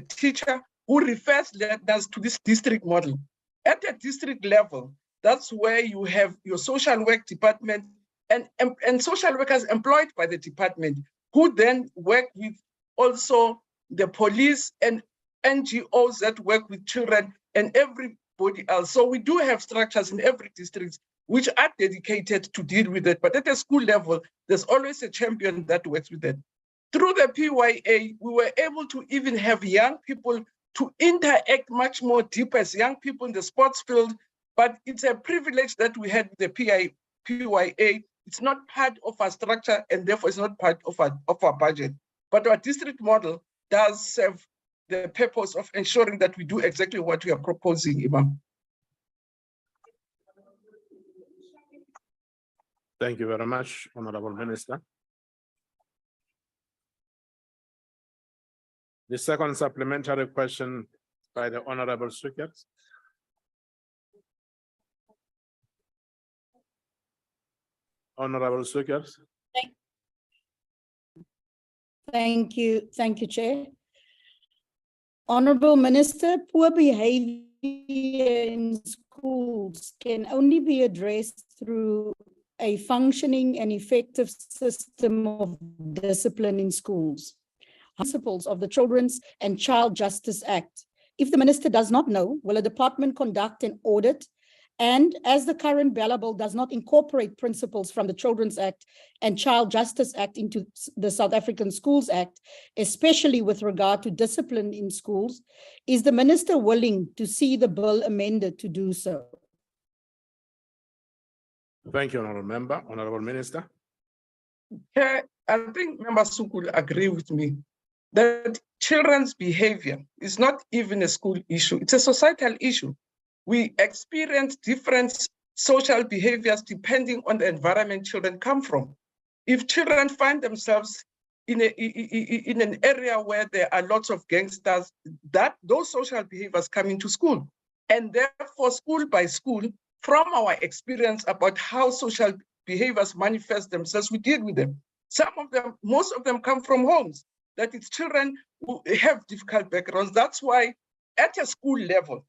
teacher who refers learners to this district model. At a district level, that's where you have your social work department and social workers employed by the department, who then work with also the police and NGOs that work with children and everybody else. So we do have structures in every district which are dedicated to deal with it. But at the school level, there's always a champion that works with it. Through the PYA, we were able to even have young people to interact much more deeper as young people in the sports field. But it's a privilege that we had the PYA. It's not part of our structure, and therefore it's not part of our budget. But our district model does serve the purpose of ensuring that we do exactly what we are proposing, Imam. Thank you very much, Honorable Minister. The second supplementary question by the Honorable Speakers. Honorable speakers. Thank you, Chair. Honorable Minister, poor behavior in schools can only be addressed through a functioning and effective system of discipline in schools. Principles of the Children's and Child Justice Act. If the minister does not know, will a department conduct an audit? And as the current bill does not incorporate principles from the Children's Act and Child Justice Act into the South African Schools Act, especially with regard to discipline in schools, is the minister willing to see the bill amended to do so? Thank you, Honorable Member. Honorable Minister. I think Member Suk will agree with me that children's behavior is not even a school issue, it's a societal issue. We experience different social behaviors depending on the environment children come from. If children find themselves in an area where there are lots of gangsters, those social behaviors come into school. And therefore, school by school, from our experience about how social behaviors manifest themselves, we deal with them. Some of them, most of them come from homes, that it's children who have difficult backgrounds. That's why at a school level,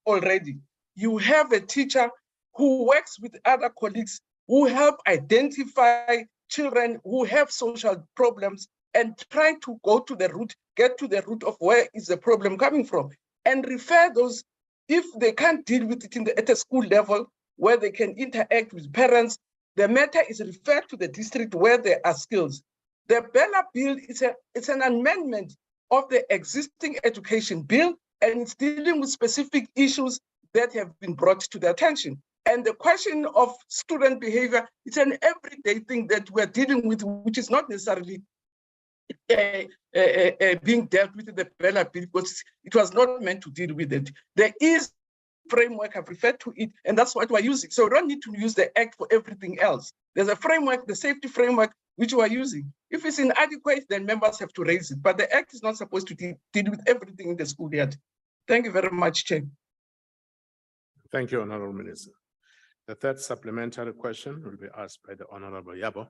already, you have a teacher who works with other colleagues who help identify children who have social problems and try to go to the root, get to the root of where is the problem coming from, and refer those, if they can't deal with it at a school level where they can interact with parents, the matter is referred to the district where there are skills. The Bella Bill is an amendment of the existing education bill, and it's dealing with specific issues that have been brought to the attention. And the question of student behavior, it's an everyday thing that we're dealing with, which is not necessarily being dealt with in the Bella bill because it was not meant to deal with it. There is framework, I've referred to it, and that's what we're using. So we don't need to use the act for everything else. There's a framework, the safety framework, which we're using. If it's inadequate, then members have to raise it. But the act is not supposed to deal with everything in the school yet. Thank you very much, Chair. Thank you, Honorable Minister. The third supplementary question will be asked by the Honorable Yabo.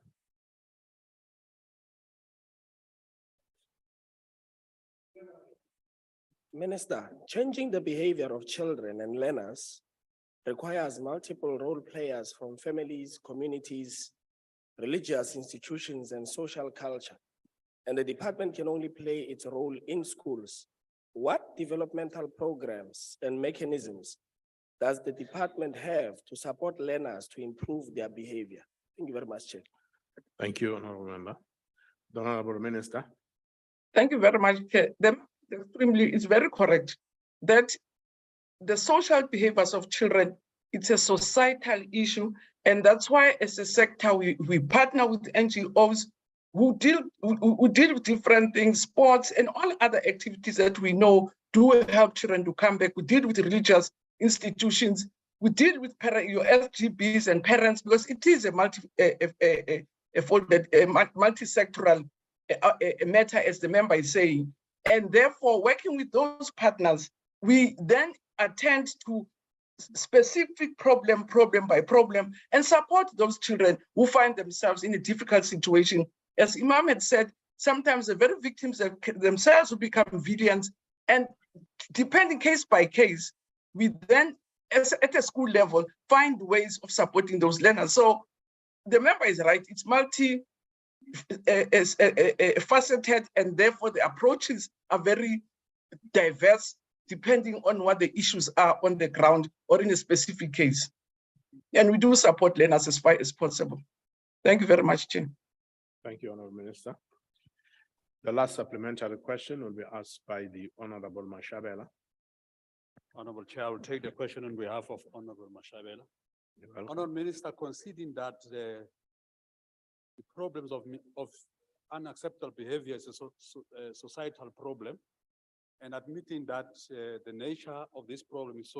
Minister, changing the behavior of children and learners requires multiple role players from families, communities, religious institutions, and social culture. And the department can only play its role in schools. What developmental programs and mechanisms does the department have to support learners to improve their behavior? Thank you very much, Chair. Thank you, Honorable Member. The Honorable Minister. Thank you very much, Chair. It's very correct that the social behaviors of children, it's a societal issue. And that's why as a sector, we partner with NGOs who deal with different things, sports and all other activities that we know do help children to come back. We deal with religious institutions. We deal with your SGBs and parents because it is a multi-sectoral matter, as the member is saying. And therefore, working with those partners, we then attend to specific problem by problem and support those children who find themselves in a difficult situation. As Imam had said, sometimes the very victims themselves will become villains, and depending case by case, we then, at a school level, find ways of supporting those learners. So the member is right, it's faceted, and therefore the approaches are very diverse depending on what the issues are on the ground or in a specific case. And we do support learners as far as possible. Thank you very much, Chair. Thank you, Honorable Minister. The last supplementary question will be asked by the Honorable Mashabela. Honorable Chair, I will take the question on behalf of Honorable Mashabela. Honorable Minister, conceding that the problems of unacceptable behavior is a societal problem, and admitting that the nature of this problem is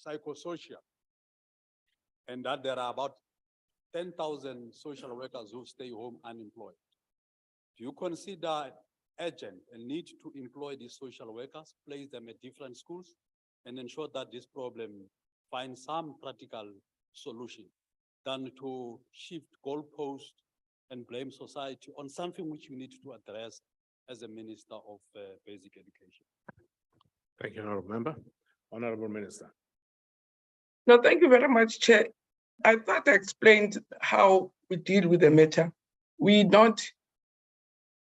psychosocial, and that there are about 10,000 social workers who stay home unemployed. Do you consider urgent and need to employ these social workers, place them at different schools, and ensure that this problem finds some practical solution than to shift goalposts and blame society on something which you need to address as a Minister of Basic Education? Thank you, Honorable Member. Honorable Minister. No, thank you very much, Chair. I thought I explained how we deal with the matter. We know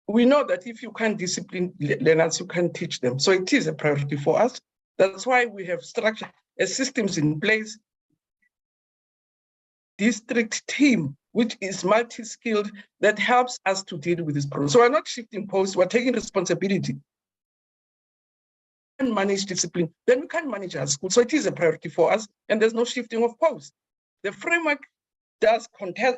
that if you can't discipline learners, you can't teach them. So it is a priority for us. That's why we have structure systems in place. District team, which is multi-skilled, that helps us to deal with this problem. So we're not shifting posts, we're taking responsibility. And manage discipline, then we can manage our school. So it is a priority for us, and there's no shifting of posts. The framework does confirm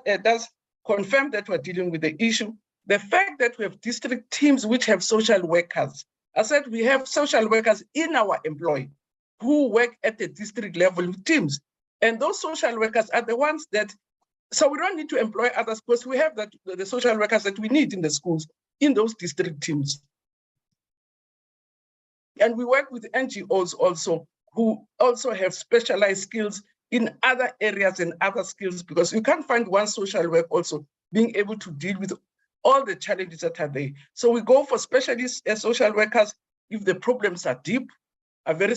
that we're dealing with the issue. The fact that we have district teams which have social workers. I said we have social workers in our employ who work at the district level with teams. And those social workers are the ones that, so we don't need to employ others because we have the social workers that we need in the schools, in those district teams. And we work with NGOs also, who also have specialized skills in other areas and other skills, because you can't find one social work also being able to deal with all the challenges that are there. So we go for specialist social workers if the problems are deep, are very,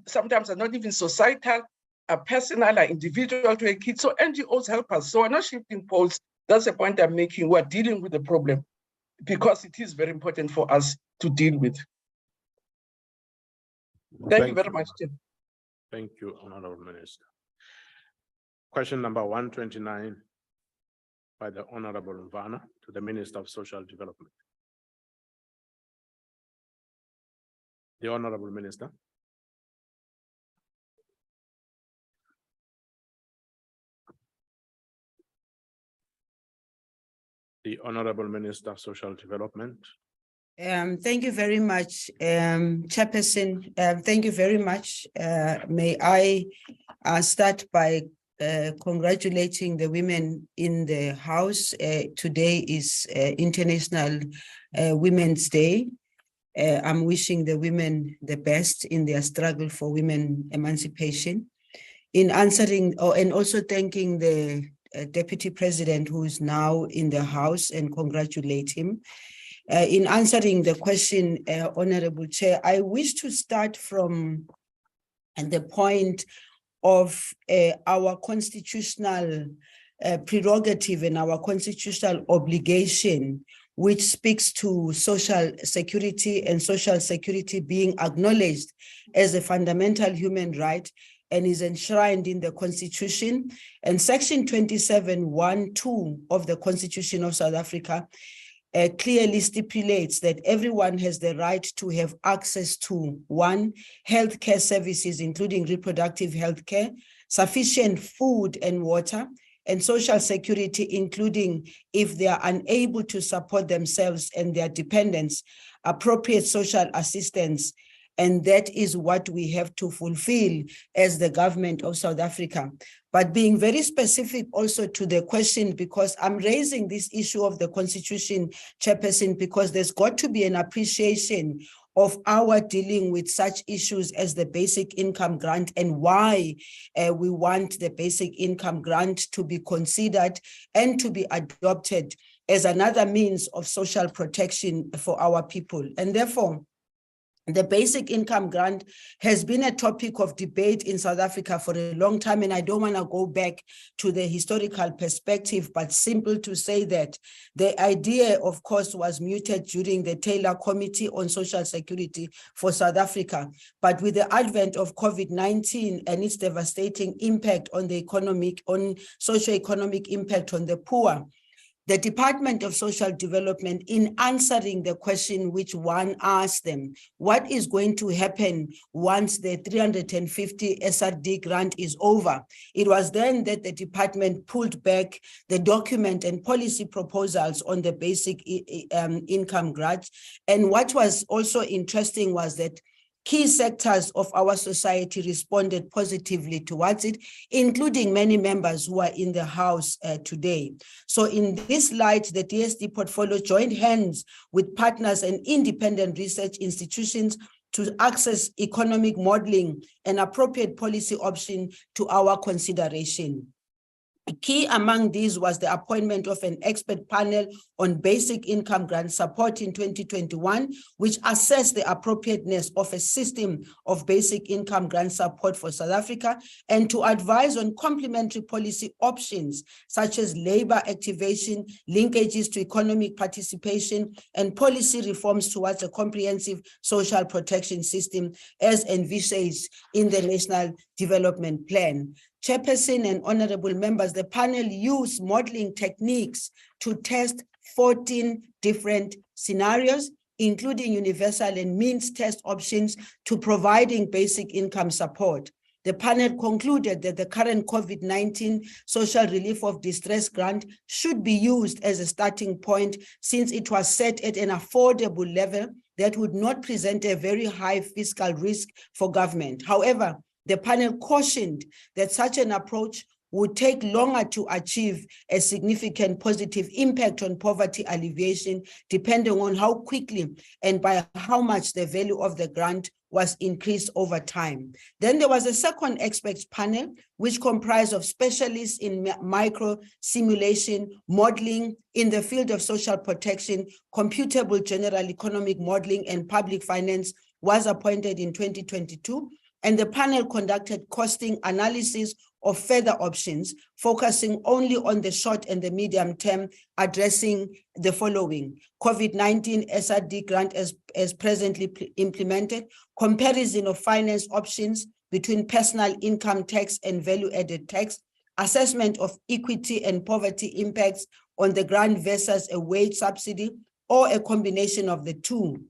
sometimes are not even societal, are personal, are individual to a kid. So NGOs help us. So we're not shifting poles. That's the point I'm making. We're dealing with the problem because it is very important for us to deal with. Thank you very much, Tim. Thank you, Honorable Minister. Question number 129 by the Honorable Mvana to the Minister of Social Development. The Honorable Minister. the Honorable Minister of Social Development. Thank you very much, Chairperson. Thank you very much. May I start by congratulating the women in the House. Today is International Women's Day. I'm wishing the women the best in their struggle for women emancipation. In answering, and also thanking the Deputy President who is now in the House, and congratulate him. In answering the question, Honorable Chair, I wish to start from the point of our constitutional prerogative and our constitutional obligation, which speaks to social security and social security being acknowledged as a fundamental human right and is enshrined in the Constitution. And Section 27(1)(2) of the Constitution of South Africa clearly stipulates that everyone has the right to have access to 1, healthcare services, including reproductive healthcare, sufficient food and water, and social security, including if they are unable to support themselves and their dependents, appropriate social assistance. And that is what we have to fulfill as the government of South Africa. But being very specific also to the question, because I'm raising this issue of the Constitution, Chairperson, because there's got to be an appreciation of our dealing with such issues as the basic income grant and why we want the basic income grant to be considered and to be adopted as another means of social protection for our people. And therefore, the basic income grant has been a topic of debate in South Africa for a long time, and I don't want to go back to the historical perspective, but simple to say that the idea, of course, was mooted during the Taylor Committee on Social Security for South Africa. But with the advent of COVID-19 and its devastating impact on the socio-economic impact on the poor, the Department of Social Development, in answering the question which one asked them, what is going to happen once the 350 SRD grant is over? It was then that the department pulled back the document and policy proposals on the basic income grant. And what was also interesting was that key sectors of our society responded positively towards it, including many members who are in the House today. So in this light, the DSD portfolio joined hands with partners and independent research institutions to access economic modeling and appropriate policy option to our consideration. Key among these was the appointment of an expert panel on basic income grant support in 2021, which assessed the appropriateness of a system of basic income grant support for South Africa and to advise on complementary policy options such as labor activation, linkages to economic participation, and policy reforms towards a comprehensive social protection system as envisaged in the National Development Plan. Chairperson and honorable members, the panel used modeling techniques to test 14 different scenarios, including universal and means test options to providing basic income support. The panel concluded that the current COVID-19 social relief of distress grant should be used as a starting point since it was set at an affordable level that would not present a very high fiscal risk for government. However, the panel cautioned that such an approach would take longer to achieve a significant positive impact on poverty alleviation, depending on how quickly and by how much the value of the grant was increased over time. Then there was a second experts panel, which comprised of specialists in micro simulation, modeling in the field of social protection, computable general economic modeling, and public finance, was appointed in 2022. And the panel conducted costing analysis of further options, focusing only on the short and the medium term, addressing the following: COVID-19 SRD grant as presently implemented, comparison of finance options between personal income tax and value-added tax, assessment of equity and poverty impacts on the grant versus a wage subsidy, or a combination of the two.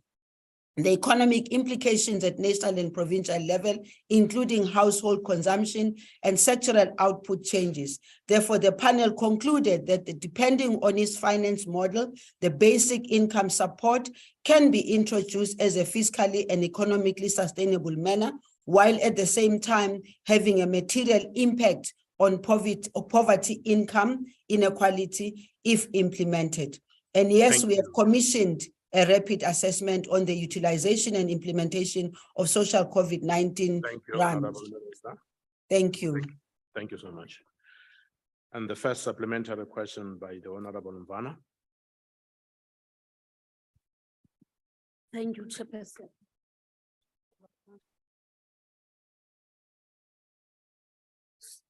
the economic implications at national and provincial level, including household consumption and sectoral output changes. Therefore, the panel concluded that depending on its finance model, the basic income support can be introduced as a fiscally and economically sustainable manner, while at the same time having a material impact on poverty income inequality if implemented. And yes, we have commissioned a rapid assessment on the utilization and implementation of social COVID-19 grants. Thank you. Thank you so much. And the first supplementary question by the Honorable Mvana. Thank you, Chairperson.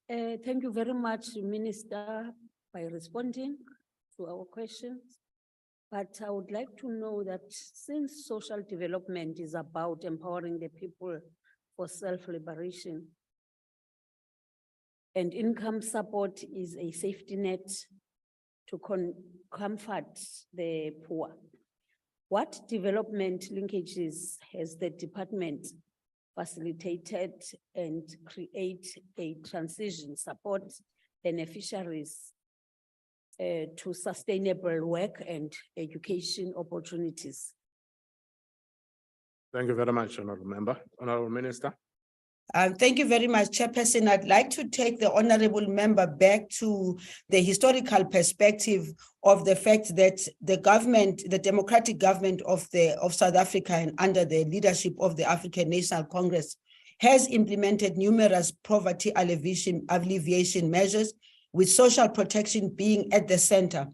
Thank you very much, Minister, by responding to our questions. But I would like to know that since social development is about empowering the people for self-liberation, and income support is a safety net to comfort the poor, what development linkages has the department facilitated and create a transition support beneficiaries to sustainable work and education opportunities? Thank you very much, Honorable Member. Honorable Minister. Thank you very much, Chairperson. I'd like to take the honorable member back to the historical perspective of the fact that the government, the democratic government of South Africa and under the leadership of the African National Congress has implemented numerous poverty alleviation measures, with social protection being at the center.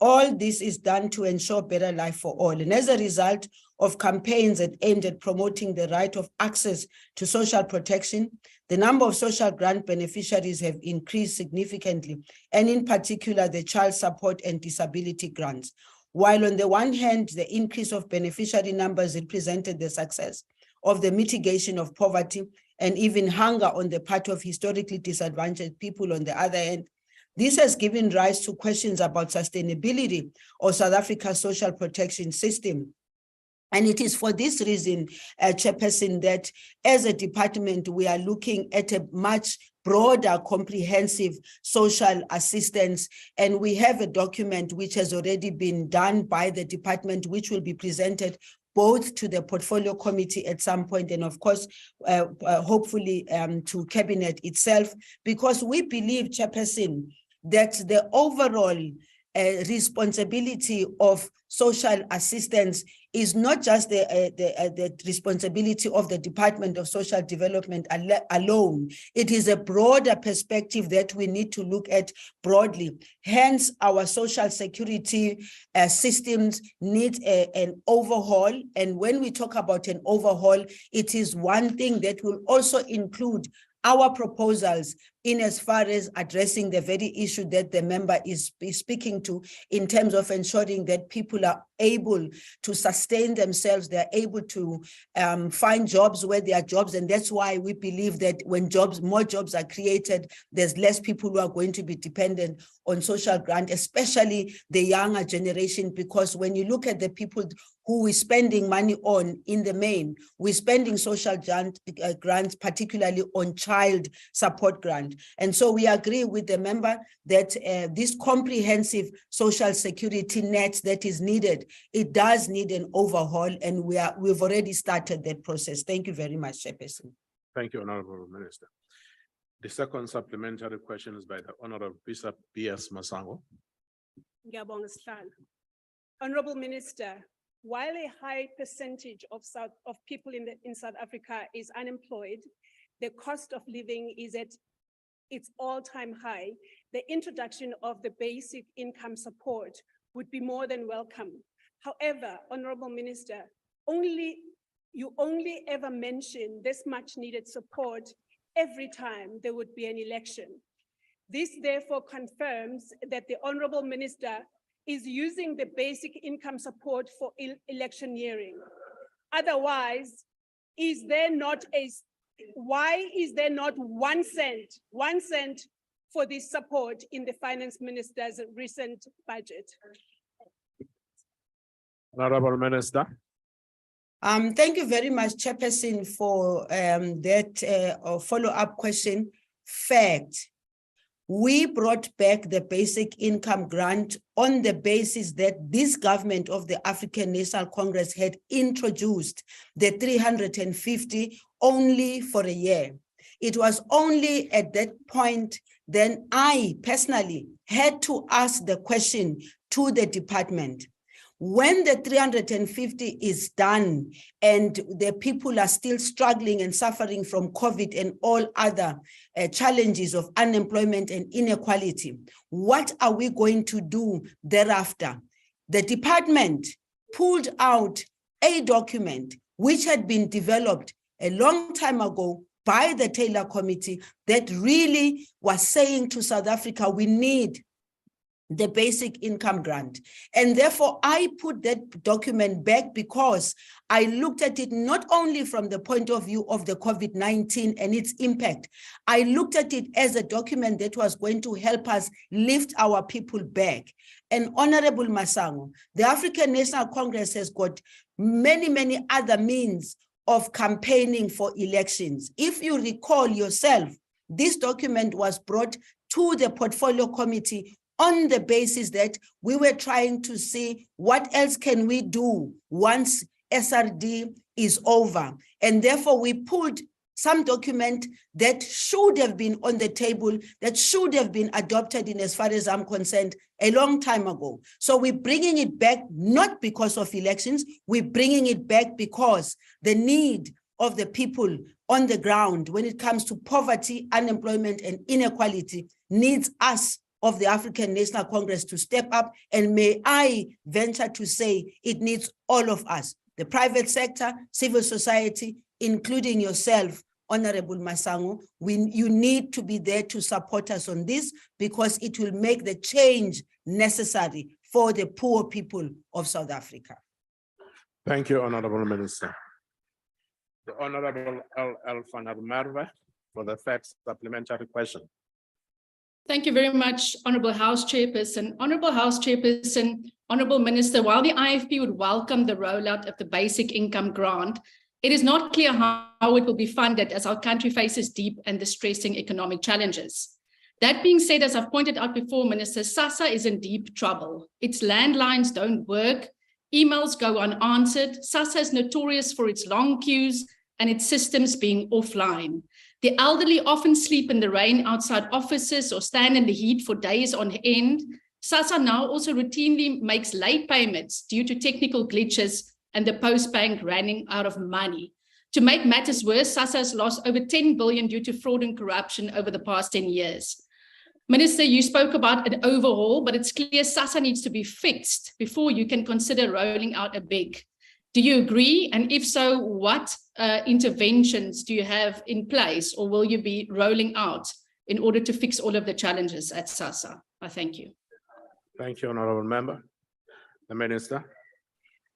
All this is done to ensure better life for all. And as a result of campaigns that aimed at promoting the right of access to social protection, the number of social grant beneficiaries have increased significantly, and in particular, the child support and disability grants. While on the one hand, the increase of beneficiary numbers represented the success of the mitigation of poverty and even hunger on the part of historically disadvantaged people on the other hand, this has given rise to questions about sustainability of South Africa's social protection system. And it is for this reason, Chairperson, that as a department, we are looking at a much broader, comprehensive social assistance. And we have a document which has already been done by the department, which will be presented both to the portfolio committee at some point, and of course, hopefully to cabinet itself, because we believe, Chairperson, that the overall responsibility of social assistance is not just the responsibility of the Department of Social Development alone. It is a broader perspective that we need to look at broadly. Hence, our social security systems need an overhaul. And when we talk about an overhaul, it is one thing that will also include our proposals in as far as addressing the very issue that the member is speaking to, in terms of ensuring that people are able to sustain themselves, they're able to find jobs where there are jobs. And that's why we believe that when more jobs are created, there's less people who are going to be dependent on social grant, especially the younger generation, because when you look at the people who we're spending money on in the main, we're spending social grants, particularly on child support grant. And so we agree with the member that this comprehensive social security net that is needed, it does need an overhaul, and we've already started that process. Thank you very much, Chairperson. Thank you, Honorable Minister. The second supplementary question is by the Honorable Bishop B.S. Masango. Honorable Minister, while a high percentage of people in South Africa is unemployed, the cost of living is at its all-time high. The introduction of the basic income support would be more than welcome. However, Honorable Minister, you only ever mention this much needed support every time there would be an election. This therefore confirms that the Honorable Minister is using the basic income support for electioneering. Otherwise, why is there not 1 cent for this support in the Finance Minister's recent budget? Honorable Minister. Thank you very much, Chairperson, for that follow-up question. Fact, we brought back the basic income grant on the basis that this government of the African National Congress had introduced the 350 only for a year. It was only at that point then I personally had to ask the question to the department. When the 350 is done and the people are still struggling and suffering from COVID and all other challenges of unemployment and inequality, what are we going to do thereafter? The department pulled out a document which had been developed a long time ago by the Taylor Committee that really was saying to South Africa, we need the basic income grant. And therefore, I put that document back because I looked at it not only from the point of view of the COVID-19 and its impact, I looked at it as a document that was going to help us lift our people back. And Honorable Masango, the African National Congress has got many, many other means of campaigning for elections. If you recall yourself, this document was brought to the Portfolio Committee on the basis that we were trying to see what else can we do once SRD is over. And therefore we pulled some document that should have been on the table, that should have been adopted in as far as I'm concerned a long time ago. So we're bringing it back, not because of elections, we're bringing it back because the need of the people on the ground when it comes to poverty, unemployment, and inequality needs us of the African National Congress to step up, and may I venture to say it needs all of us, the private sector, civil society, including yourself, Honorable Masango. You need to be there to support us on this because it will make the change necessary for the poor people of South Africa. Thank you, Honorable Minister. The Honorable L. van der Merwe for the facts supplementary question. Thank you very much, Honorable House Chairperson. Honorable House Chairperson, Honorable Minister, while the IFP would welcome the rollout of the basic income grant, it is not clear how it will be funded as our country faces deep and distressing economic challenges. That being said, as I've pointed out before, Minister, SASSA is in deep trouble. Its landlines don't work, emails go unanswered, SASSA is notorious for its long queues and its systems being offline. The elderly often sleep in the rain outside offices or stand in the heat for days on end. SASSA now also routinely makes late payments due to technical glitches and the Post Bank running out of money. To make matters worse, SASSA has lost over 10 billion due to fraud and corruption over the past 10 years. Minister, you spoke about an overhaul, but it's clear SASSA needs to be fixed before you can consider rolling out a big. Do you agree? And if so, what interventions do you have in place, or will you be rolling out in order to fix all of the challenges at SASSA? I thank you. Thank you, Honorable Member. The Minister.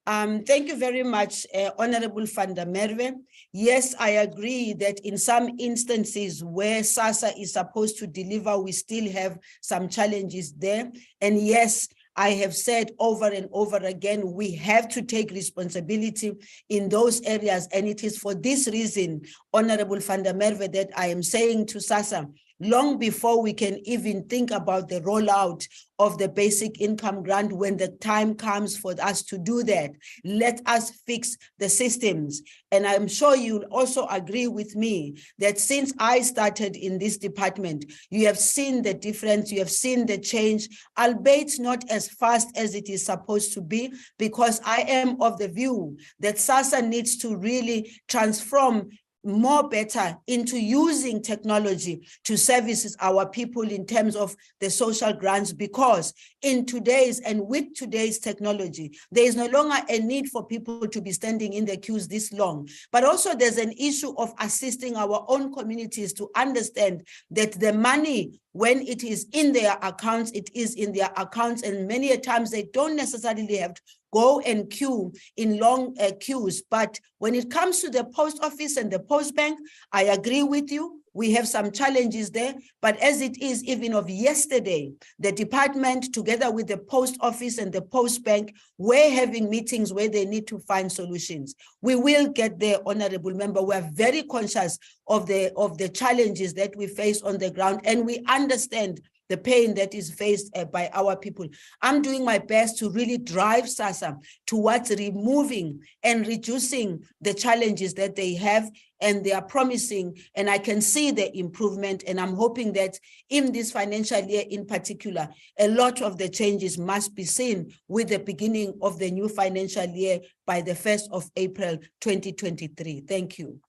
Thank you very much, Honorable van der Merwe. Yes, I agree that in some instances where SASSA is supposed to deliver, we still have some challenges there. And yes, I have said over and over again, we have to take responsibility in those areas. And it is for this reason, Honorable van der Merwe, that I am saying to SASSA, long before we can even think about the rollout of the basic income grant, when the time comes for us to do that, let us fix the systems. And I'm sure you'll also agree with me that since I started in this department, you have seen the difference, you have seen the change, albeit not as fast as it is supposed to be, because I am of the view that SASSA needs to really transform more better into using technology to service our people in terms of the social grants, because in today's and with today's technology, there is no longer a need for people to be standing in the queues this long. But also there's an issue of assisting our own communities to understand that the money, when it is in their accounts, it is in their accounts, and many a times they don't necessarily have to go and queue in long queues. But when it comes to the post office and the post bank, I agree with you. we have some challenges there, but as it is even of yesterday, the department together with the post office and the post bank were having meetings where they need to find solutions. We will get there, honorable member. We are very conscious of the challenges that we face on the ground, and we understand the pain that is faced by our people. I'm doing my best to really drive SASSA towards removing and reducing the challenges that they have, and they are promising, and I can see the improvement, and I'm hoping that in this financial year in particular, a lot of the changes must be seen with the beginning of the new financial year by the 1st of April, 2023. Thank you.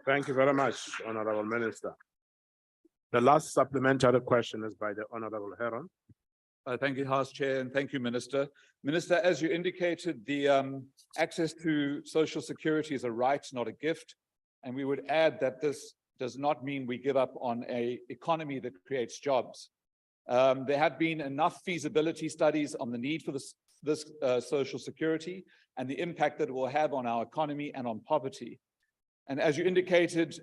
Thank you very much, Honorable Minister. The last supplementary question is by the Honorable Heron. Thank you, House Chair, and thank you, Minister. Minister, as you indicated, the access to social security is a right, not a gift. And we would add that this does not mean we give up on an economy that creates jobs. There have been enough feasibility studies on the need for this social security and the impact that it will have on our economy and on poverty. And as you indicated,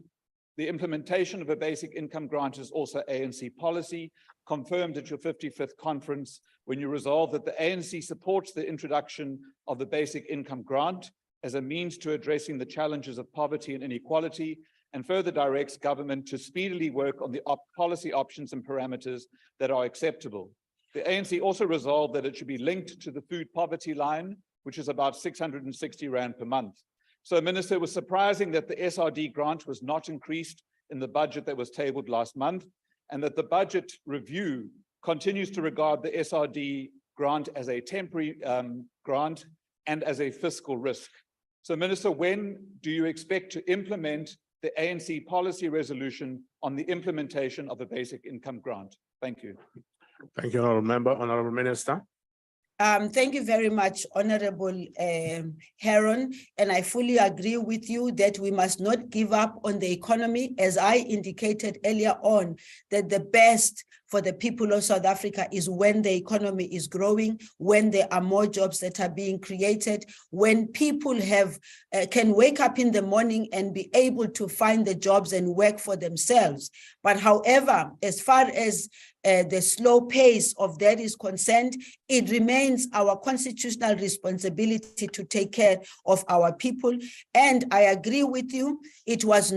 the implementation of a basic income grant is also ANC policy, confirmed at your 55th conference when you resolved that the ANC supports the introduction of the basic income grant as a means to addressing the challenges of poverty and inequality, and further directs government to speedily work on the policy options and parameters that are acceptable. The ANC also resolved that it should be linked to the food poverty line, which is about 660 Rand per month. So, Minister, it was surprising that the SRD grant was not increased in the budget that was tabled last month, and that the budget review continues to regard the SRD grant as a temporary grant and as a fiscal risk. So, Minister, when do you expect to implement the ANC policy resolution on the implementation of the basic income grant? Thank you. Thank you, Honorable Member. Honorable Minister. Thank you very much, Honorable Heron, and I fully agree with you that we must not give up on the economy, as I indicated earlier on, that the best for the people of South Africa is when the economy is growing, when there are more jobs that are being created, when people can wake up in the morning and be able to find the jobs and work for themselves. But however, as far as the slow pace of that is concerned, it remains our constitutional responsibility to take care of our people. And I agree with you, it was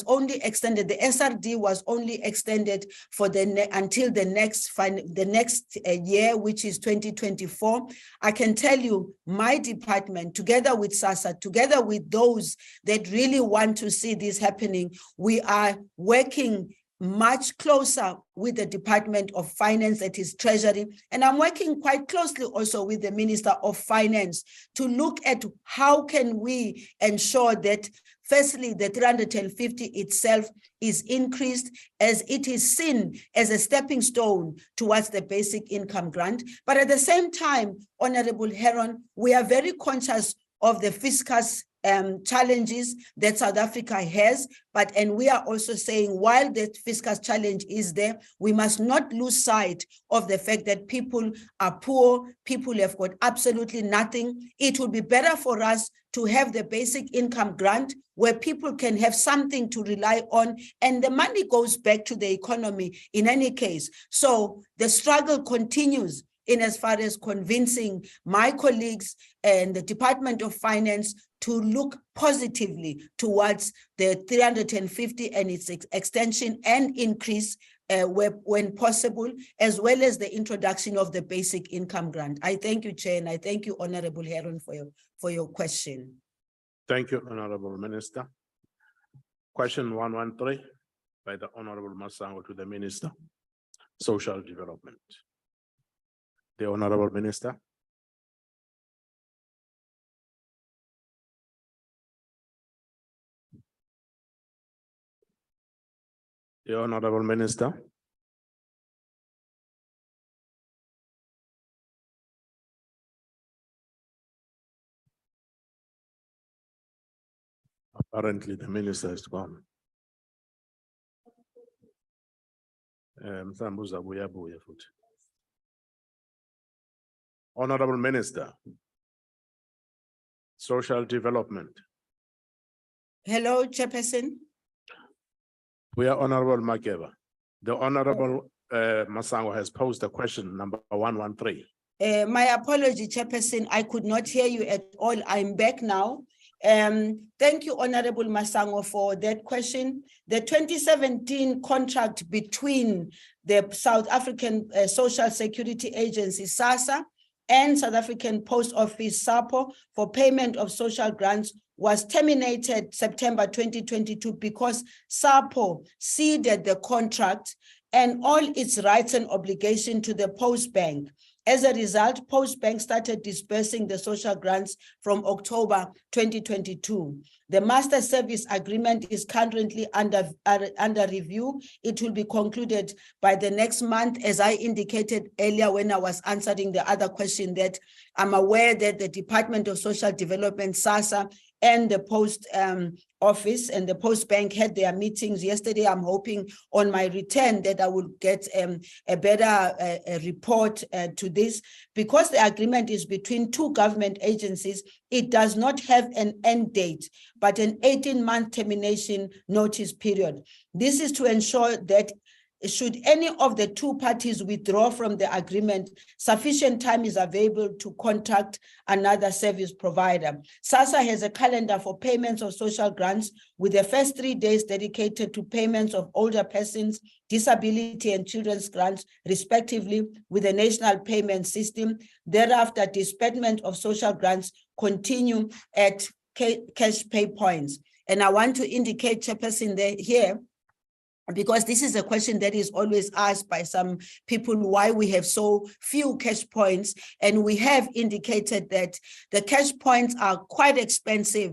only extended, the SRD was only extended for until the next year, which is 2024. I can tell you, my department, together with SASSA, together with those that really want to see this happening, we are working much closer with the Department of Finance, that is Treasury, and I'm working quite closely also with the Minister of Finance to look at how can we ensure that firstly, the 350 itself is increased, as it is seen as a stepping stone towards the basic income grant. But at the same time, Honorable Heron, we are very conscious of the fiscal challenges that South Africa has, and we are also saying while the fiscal challenge is there, we must not lose sight of the fact that people are poor, people have got absolutely nothing. It would be better for us to have the basic income grant where people can have something to rely on, and the money goes back to the economy in any case. So the struggle continues in as far as convincing my colleagues and the Department of Finance to look positively towards the 350 and its extension and increase when possible, as well as the introduction of the basic income grant. I thank you, Chair, and I thank you, Honorable Heron, for your question. Thank you, Honorable Minister. Question 113 by the Honorable Masango to the Minister, Social Development. The Honorable Minister. The Honorable Minister. Apparently, the minister is gone. Honorable Minister, Social Development. Hello, Chairperson. We are Honorable Makeba. The Honorable Masango has posed a question number 113. My apology, Chairperson, I could not hear you at all. I'm back now. Thank you, Honorable Masango, for that question. The 2017 contract between the South African Social Security Agency, SASSA, and South African Post Office, SAPO, for payment of social grants was terminated September 2022 because SAPO ceded the contract and all its rights and obligation to the Post Bank. As a result, Post Bank started dispersing the social grants from October 2022. The master service agreement is currently under review. It will be concluded by the next month. As I indicated earlier when I was answering the other question, that I'm aware that the Department of Social Development, SASSA, and the Post Office and the Post Bank had their meetings yesterday. I'm hoping on my return that I will get a better report to this. Because the agreement is between two government agencies, it does not have an end date, but an 18-month termination notice period. This is to ensure that should any of the two parties withdraw from the agreement, sufficient time is available to contact another service provider. SASSA has a calendar for payments of social grants, with the first 3 days dedicated to payments of older persons, disability and children's grants, respectively, with the national payment system. Thereafter, disbursement of social grants continue at cash pay points. And I want to indicate, Chairperson, here, because this is a question that is always asked by some people, why we have so few cash points. And we have indicated that the cash points are quite expensive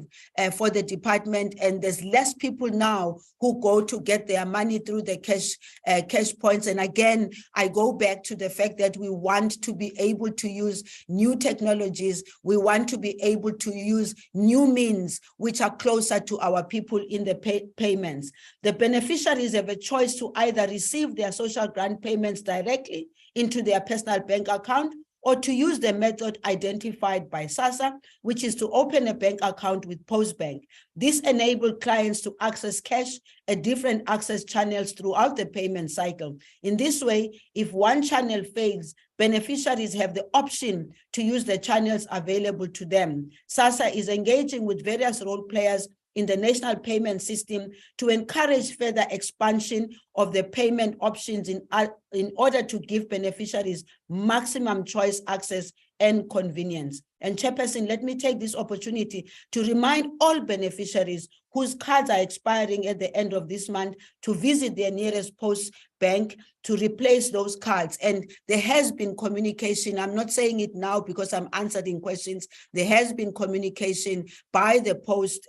for the department, and there's less people now who go to get their money through the cash points. And again, I go back to the fact that we want to be able to use new technologies. We want to be able to use new means which are closer to our people in the payments. The beneficiaries have a choice to either receive their social grant payments directly into their personal bank account, or to use the method identified by SASSA, which is to open a bank account with Post Bank. This enables clients to access cash at different access channels throughout the payment cycle. In this way, if one channel fails, beneficiaries have the option to use the channels available to them. SASSA is engaging with various role players in the national payment system to encourage further expansion of the payment options in order to give beneficiaries maximum choice, access, and convenience. And Chairperson, let me take this opportunity to remind all beneficiaries whose cards are expiring at the end of this month to visit their nearest Post Bank to replace those cards. And there has been communication. I'm not saying it now because I'm answering questions. There has been communication by the Post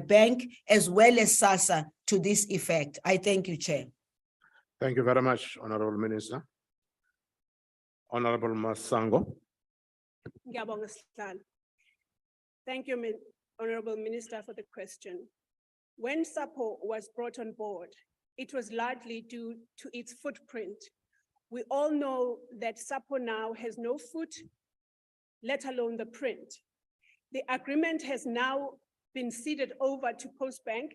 Bank as well as SASSA to this effect. I thank you, Chair. Thank you very much, Honorable Minister. Honorable Masango. Ngiyabonga, Sihlalo. Thank you, Honorable Minister, for the question. When SAPO was brought on board, it was largely due to its footprint. We all know that SAPO now has no foot, let alone the print. The agreement has now been ceded over to Post Bank,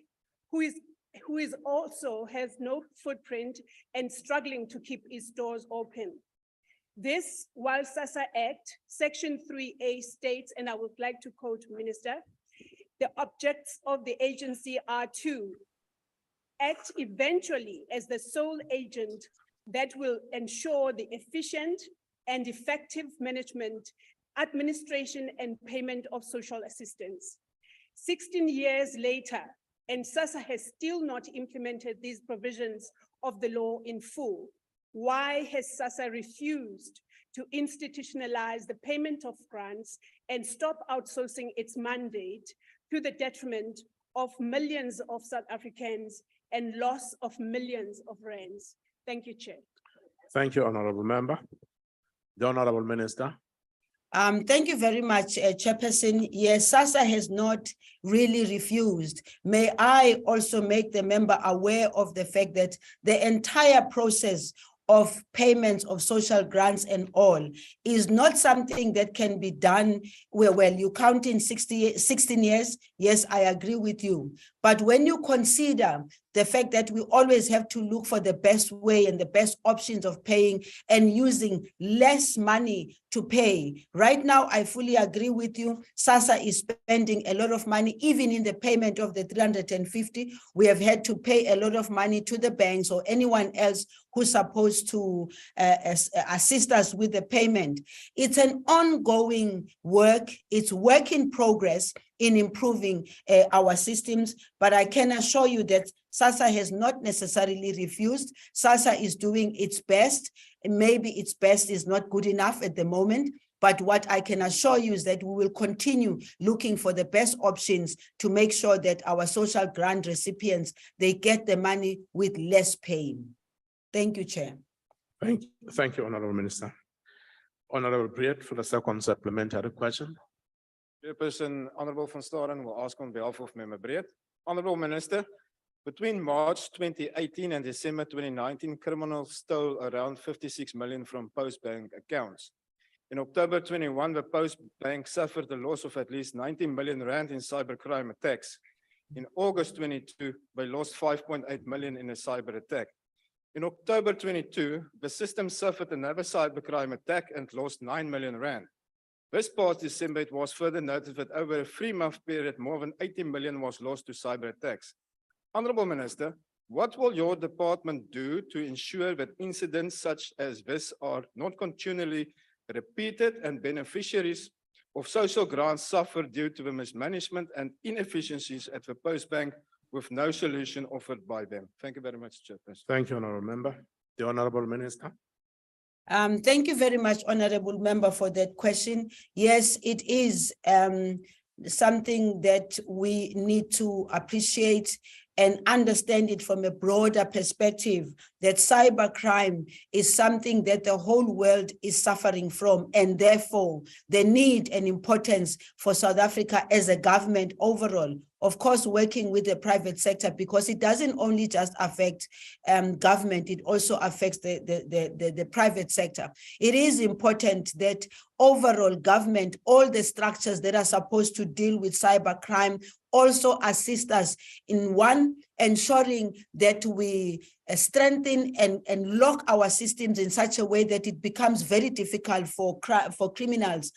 who is also has no footprint and struggling to keep its doors open. This, while SASSA Act, Section 3A states, and I would like to quote Minister, the objects of the agency are to act eventually as the sole agent that will ensure the efficient and effective management, administration, and payment of social assistance. 16 years later, and SASSA has still not implemented these provisions of the law in full. Why has SASSA refused to institutionalize the payment of grants and stop outsourcing its mandate to the detriment of millions of South Africans and loss of millions of rands? Thank you, Chair. Thank you, Honorable Member. The Honorable Minister. Thank you very much, Chairperson. Yes, SASSA has not really refused. May I also make the member aware of the fact that the entire process of payments of social grants and all is not something that can be done where, well, you count in 16 years. Yes, I agree with you. But when you consider the fact that we always have to look for the best way and the best options of paying and using less money to pay. Right now, I fully agree with you. SASSA is spending a lot of money, even in the payment of the 350. We have had to pay a lot of money to the banks or anyone else who's supposed to assist us with the payment. It's an ongoing work. It's work in progress in improving our systems, but I can assure you that SASSA has not necessarily refused. SASSA is doing its best. Maybe its best is not good enough at the moment, but what I can assure you is that we will continue looking for the best options to make sure that our social grant recipients, they get the money with less pain. Thank you, Chair. Thank you, Honorable Minister. Honorable Breed for the second supplementary question. Chairperson, Honorable Van Staden will ask on behalf of Member Breed. Honorable Minister, between March 2018 and December 2019, criminals stole around 56 million from Post Bank accounts. In October 21, the Post Bank suffered a loss of at least 90 million rand in cybercrime attacks. In August 22, they lost 5.8 million in a cyber attack. In October 22, the system suffered another cybercrime attack and lost 9 million rand. This past December, it was further noted that over a 3-month period, more than 80 million was lost to cyber attacks. Honorable Minister, what will your department do to ensure that incidents such as this are not continually repeated and beneficiaries of social grants suffer due to the mismanagement and inefficiencies at the Post Bank with no solution offered by them? Thank you very much, Chairperson. Thank you, Honorable Member. The Honorable Minister. Thank you very much, Honorable Member, for that question. Yes, it is something that we need to appreciate and understand it from a broader perspective, that cybercrime is something that the whole world is suffering from, and therefore the need and importance for South Africa as a government overall, of course, working with the private sector, because it doesn't only just affect government, it also affects the private sector. It is important that overall government, all the structures that are supposed to deal with cybercrime also assist us in ensuring that we strengthen and lock our systems in such a way that it becomes very difficult for criminals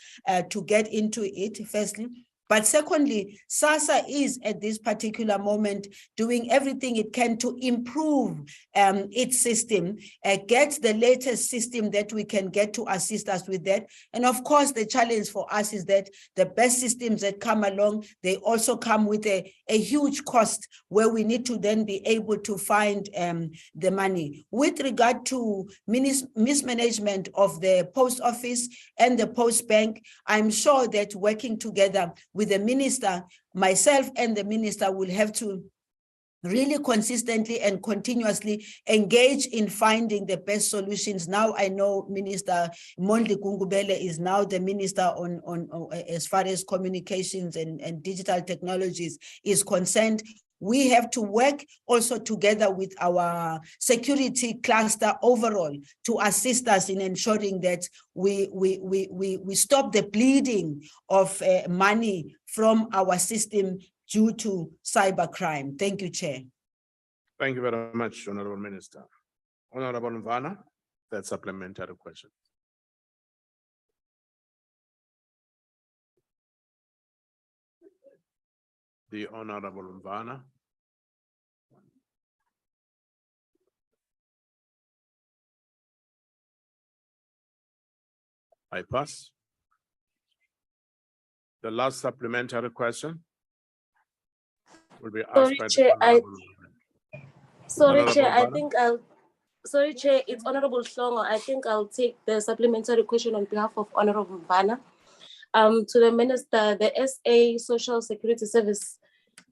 to get into it, firstly. But secondly, SASSA is at this particular moment doing everything it can to improve its system, get the latest system that we can get to assist us with that. And of course, the challenge for us is that the best systems that come along, they also come with a huge cost where we need to then be able to find the money. With regard to mismanagement of the post office and the post bank, I'm sure that working together with the minister, myself and the minister will have to really consistently and continuously engage in finding the best solutions. Now I know Minister Mondli Gungubele is now the minister on as far as communications and digital technologies is concerned. We have to work also together with our security cluster overall to assist us in ensuring that we stop the bleeding of money from our system due to cybercrime. Thank you, Chair. Thank you very much, Honorable Minister. Honorable Mvana, that supplementary question. The Honorable Mvana. I pass. The last supplementary question will be asked by the Honorable. Sorry, Chair, Chair, it's Honorable Hlongo. I think I'll take the supplementary question on behalf of Honorable Mvana. To the Minister, the SA Social Security Service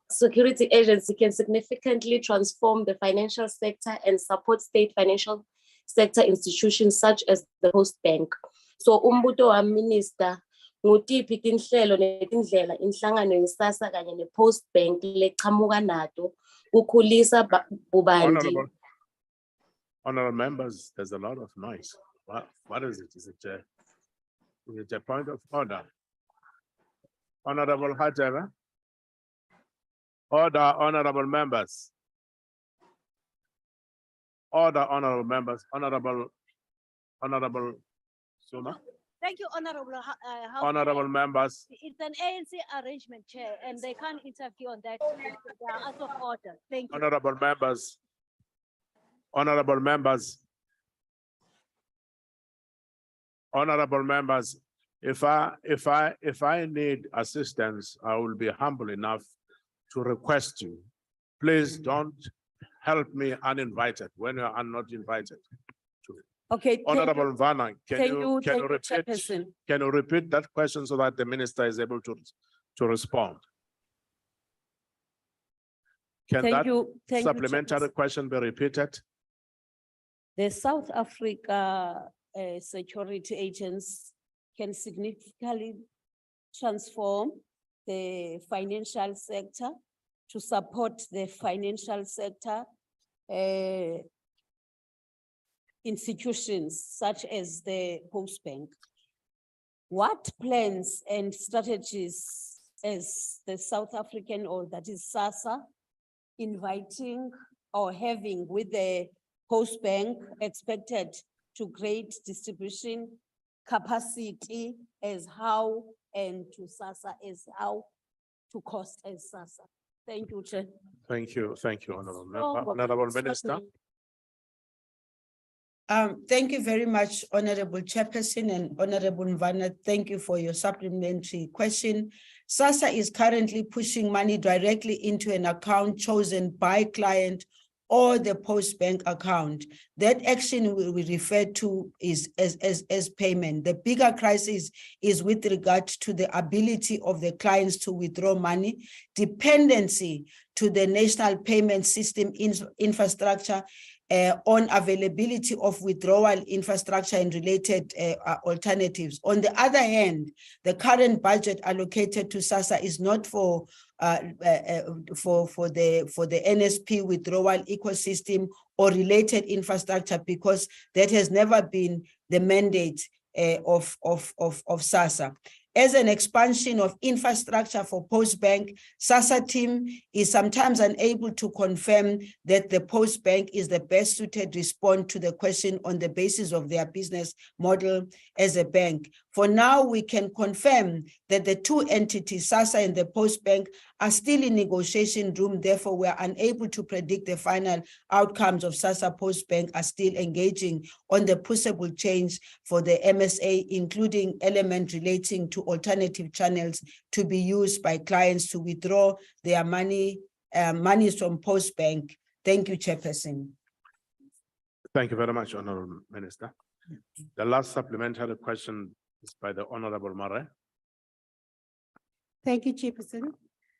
Security Agency can significantly transform the financial sector and support state financial sector institutions such as the Post Bank. So, umbuto wa Minister, ngutiphi tinhlelo netindlela inhlangano yesasa kanye ne-Post Bank leqhamuka nato ukukhulisa bubandi. Honorable members, there's a lot of noise. What is it? Is it a point of order? Honorable Hajara. Order, honorable members. Order, honorable members, honorable Suma, Thank you, Honorable House honorable Chair. members, It's an ANC arrangement, Chair, and they can't interfere on that. They are out of order. Thank you. honorable members, honorable members. Honorable members, if I need assistance, I will be humble enough to request you. Please don't help me uninvited when you are not invited. Okay. Honorable Vanna, thank you, repeat, Chairperson. can you repeat that question so that the minister is able to respond? Can Thank that you, supplementary question be repeated? The South Africa security agents can significantly transform the financial sector to support the financial sector institutions such as the Post Bank. What plans and strategies is the South African, or that is SASSA, inviting or having with the Post Bank expected to create distribution capacity as how, and to SASSA as how, to cost as SASSA? Thank you, Chair. Thank you, honorable minister. Thank you very much, Honorable Chairperson and Honorable Mvana. Thank you for your supplementary question. SASSA is currently pushing money directly into an account chosen by client or the Post Bank account. That action we refer to is as payment. The bigger crisis is with regard to the ability of the clients to withdraw money, dependency to the national payment system infrastructure, on availability of withdrawal infrastructure and related alternatives. On the other hand, the current budget allocated to SASSA is not for the NSP withdrawal ecosystem or related infrastructure, because that has never been the mandate of SASSA. As an expansion of infrastructure for Post Bank, SASSA team is sometimes unable to confirm that the Post Bank is the best suited response to the question on the basis of their business model as a bank. For now, we can confirm that the two entities, SASSA and the Post Bank, are still in negotiation room. Therefore, we are unable to predict the final outcomes of SASSA. Post Bank are still engaging on the possible change for the MSA, including elements relating to alternative channels to be used by clients to withdraw their monies from Post Bank. Thank you, Chairperson. Thank you very much, Honorable Minister. The last supplementary question is by the Honorable Mare. Thank you, Chairperson.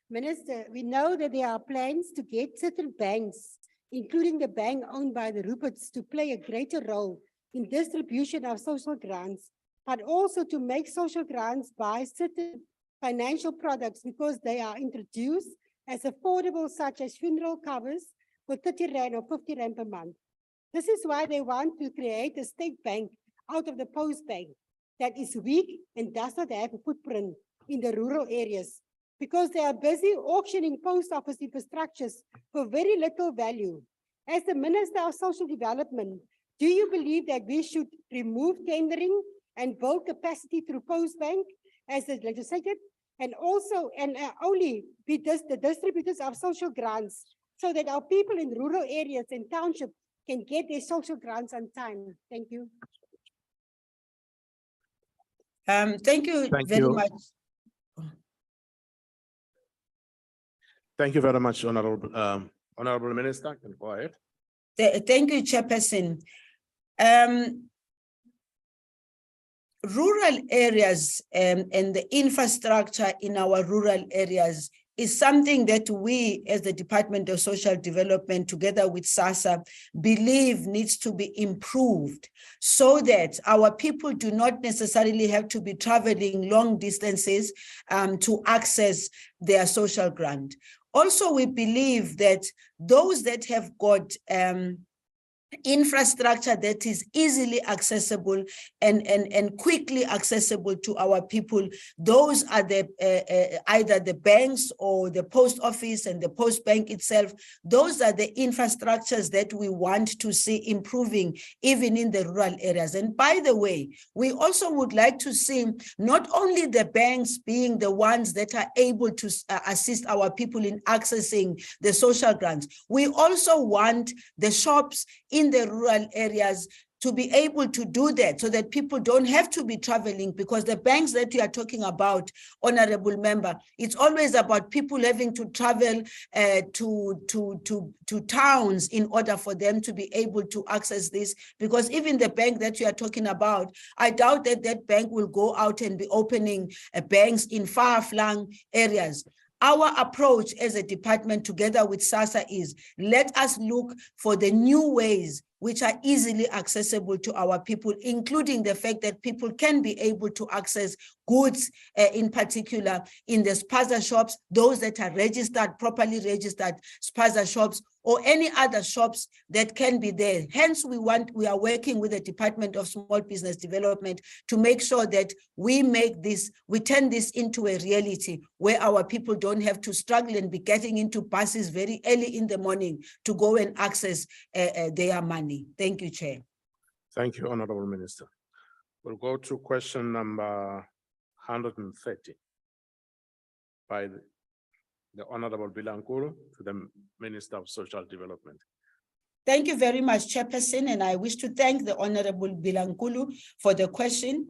Minister, we know that there are plans to get certain banks, including the bank owned by the Ruperts, to play a greater role in distribution of social grants, but also to make social grants by certain financial products because they are introduced as affordable, such as funeral covers for 30 Rand or 50 Rand per month. This is why they want to create a state bank out of the Post Bank that is weak and does not have a footprint in the rural areas, because they are busy auctioning post office infrastructures for very little value. As the Minister of Social Development, do you believe that we should remove tendering and build capacity through Post Bank as is legislated, and also only be the distributors of social grants, so that our people in rural areas and townships can get their social grants on time? Thank you. Thank you very much. Thank you very much, Honorable Minister. Can go ahead. Thank you, Chairperson. Rural areas and the infrastructure in our rural areas is something that we, as the Department of Social Development, together with SASSA, believe needs to be improved so that our people do not necessarily have to be traveling long distances to access their social grant. Also, we believe that those that have got infrastructure that is easily accessible and quickly accessible to our people. Those are the either the banks or the post office and the post bank itself. Those are the infrastructures that we want to see improving even in the rural areas. And by the way, we also would like to see not only the banks being the ones that are able to assist our people in accessing the social grants. We also want the shops in the rural areas to be able to do that so that people don't have to be traveling, because the banks that you are talking about, honorable member, it's always about people having to travel to towns in order for them to be able to access this, because even the bank that you are talking about, I doubt that that bank will go out and be opening banks in far-flung areas. Our approach as a department together with SASSA is, let us look for the new ways which are easily accessible to our people, including the fact that people can be able to access goods, in particular in the spaza shops, those that are registered, properly registered spaza shops, or any other shops that can be there. Hence, we are working with the Department of Small Business Development to make sure that we turn this into a reality where our people don't have to struggle and be getting into buses very early in the morning to go and access their money. Thank you, Chair. Thank you, Honorable Minister. We'll go to question number 130 by the Honorable Bilankulu to the Minister of Social Development. Thank you very much, Chairperson, and I wish to thank the Honorable Bilankulu for the question.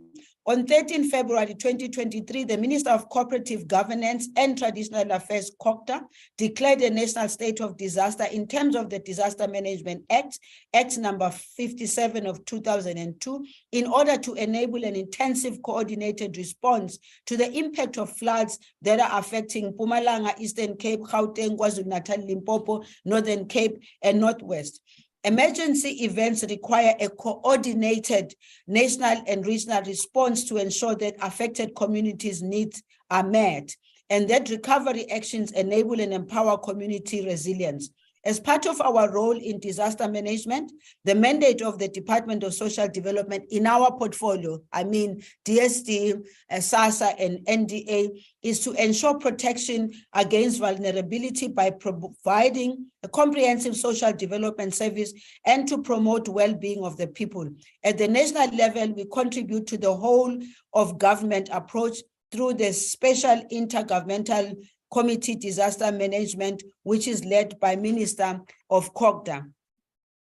On 13 February 2023, the Minister of Cooperative Governance and Traditional Affairs, COGTA, declared a national state of disaster in terms of the Disaster Management Act, Act number 57 of 2002, in order to enable an intensive coordinated response to the impact of floods that are affecting Mpumalanga, Eastern Cape, Gauteng, KwaZulu-Natal, Limpopo, Northern Cape, and Northwest. Emergency events require a coordinated national and regional response to ensure that affected communities' needs are met, and that recovery actions enable and empower community resilience. As part of our role in disaster management, the mandate of the Department of Social Development in our portfolio, I mean DSD, SASSA, and NDA, is to ensure protection against vulnerability by providing a comprehensive social development service and to promote well-being of the people. At the national level, we contribute to the whole of government approach through the Special Intergovernmental Committee Disaster Management, which is led by Minister of COGTA.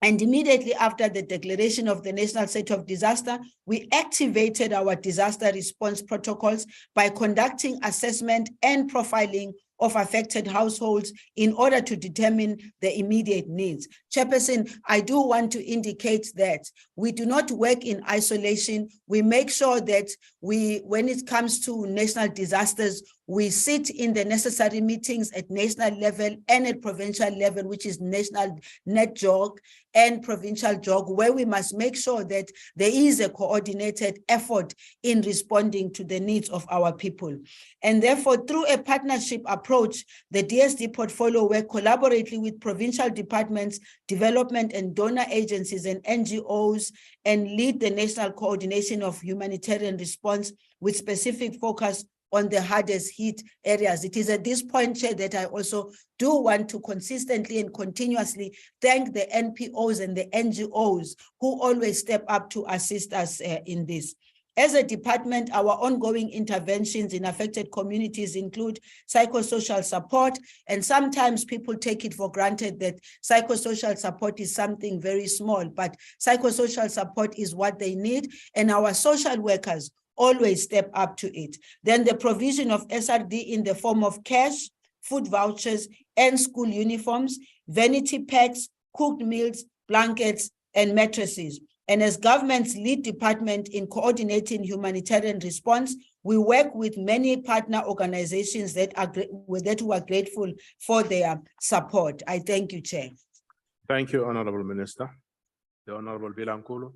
And immediately after the declaration of the national state of disaster, we activated our disaster response protocols by conducting assessment and profiling of affected households in order to determine the immediate needs. Chairperson, I do want to indicate that we do not work in isolation. We make sure that when it comes to national disasters, we sit in the necessary meetings at national level and at provincial level, which is national NetJog and provincial JOG, where we must make sure that there is a coordinated effort in responding to the needs of our people. And therefore, through a partnership approach, the DSD portfolio work collaboratively with provincial departments, development and donor agencies and NGOs, and lead the national coordination of humanitarian response with specific focus on the hardest hit areas. It is at this point, Chair, that I also do want to consistently and continuously thank the NPOs and the NGOs who always step up to assist us in this. As a department, our ongoing interventions in affected communities include psychosocial support, and sometimes people take it for granted that psychosocial support is something very small, but psychosocial support is what they need, and our social workers always step up to it. Then the provision of SRD in the form of cash, food vouchers, and school uniforms, vanity packs, cooked meals, blankets, and mattresses. And as government's lead department in coordinating humanitarian response, we work with many partner organizations that we are grateful for their support. I thank you, Chair. Thank you, Honorable Minister. The Honorable Bilankulu.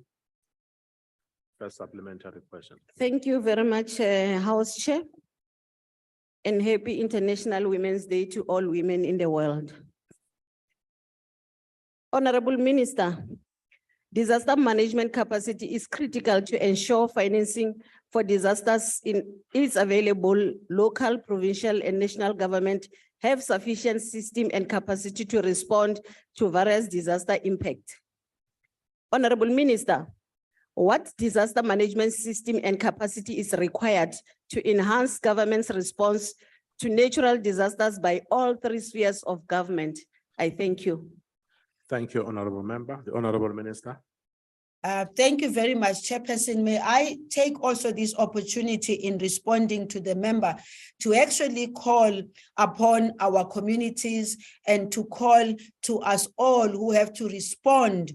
First supplementary question. Thank you very much, House Chair. And happy International Women's Day to all women in the world. Honorable Minister, Disaster management capacity is critical to ensure financing for disasters is available. Local, provincial, and national government have sufficient system and capacity to respond to various disaster impact. Honorable Minister, what disaster management system and capacity is required to enhance government's response to natural disasters by all three spheres of government? I thank you. Thank you, Honorable Member. The Honorable Minister. Thank you very much, Chairperson. May I take also this opportunity in responding to the member to actually call upon our communities and to call to us all who have to respond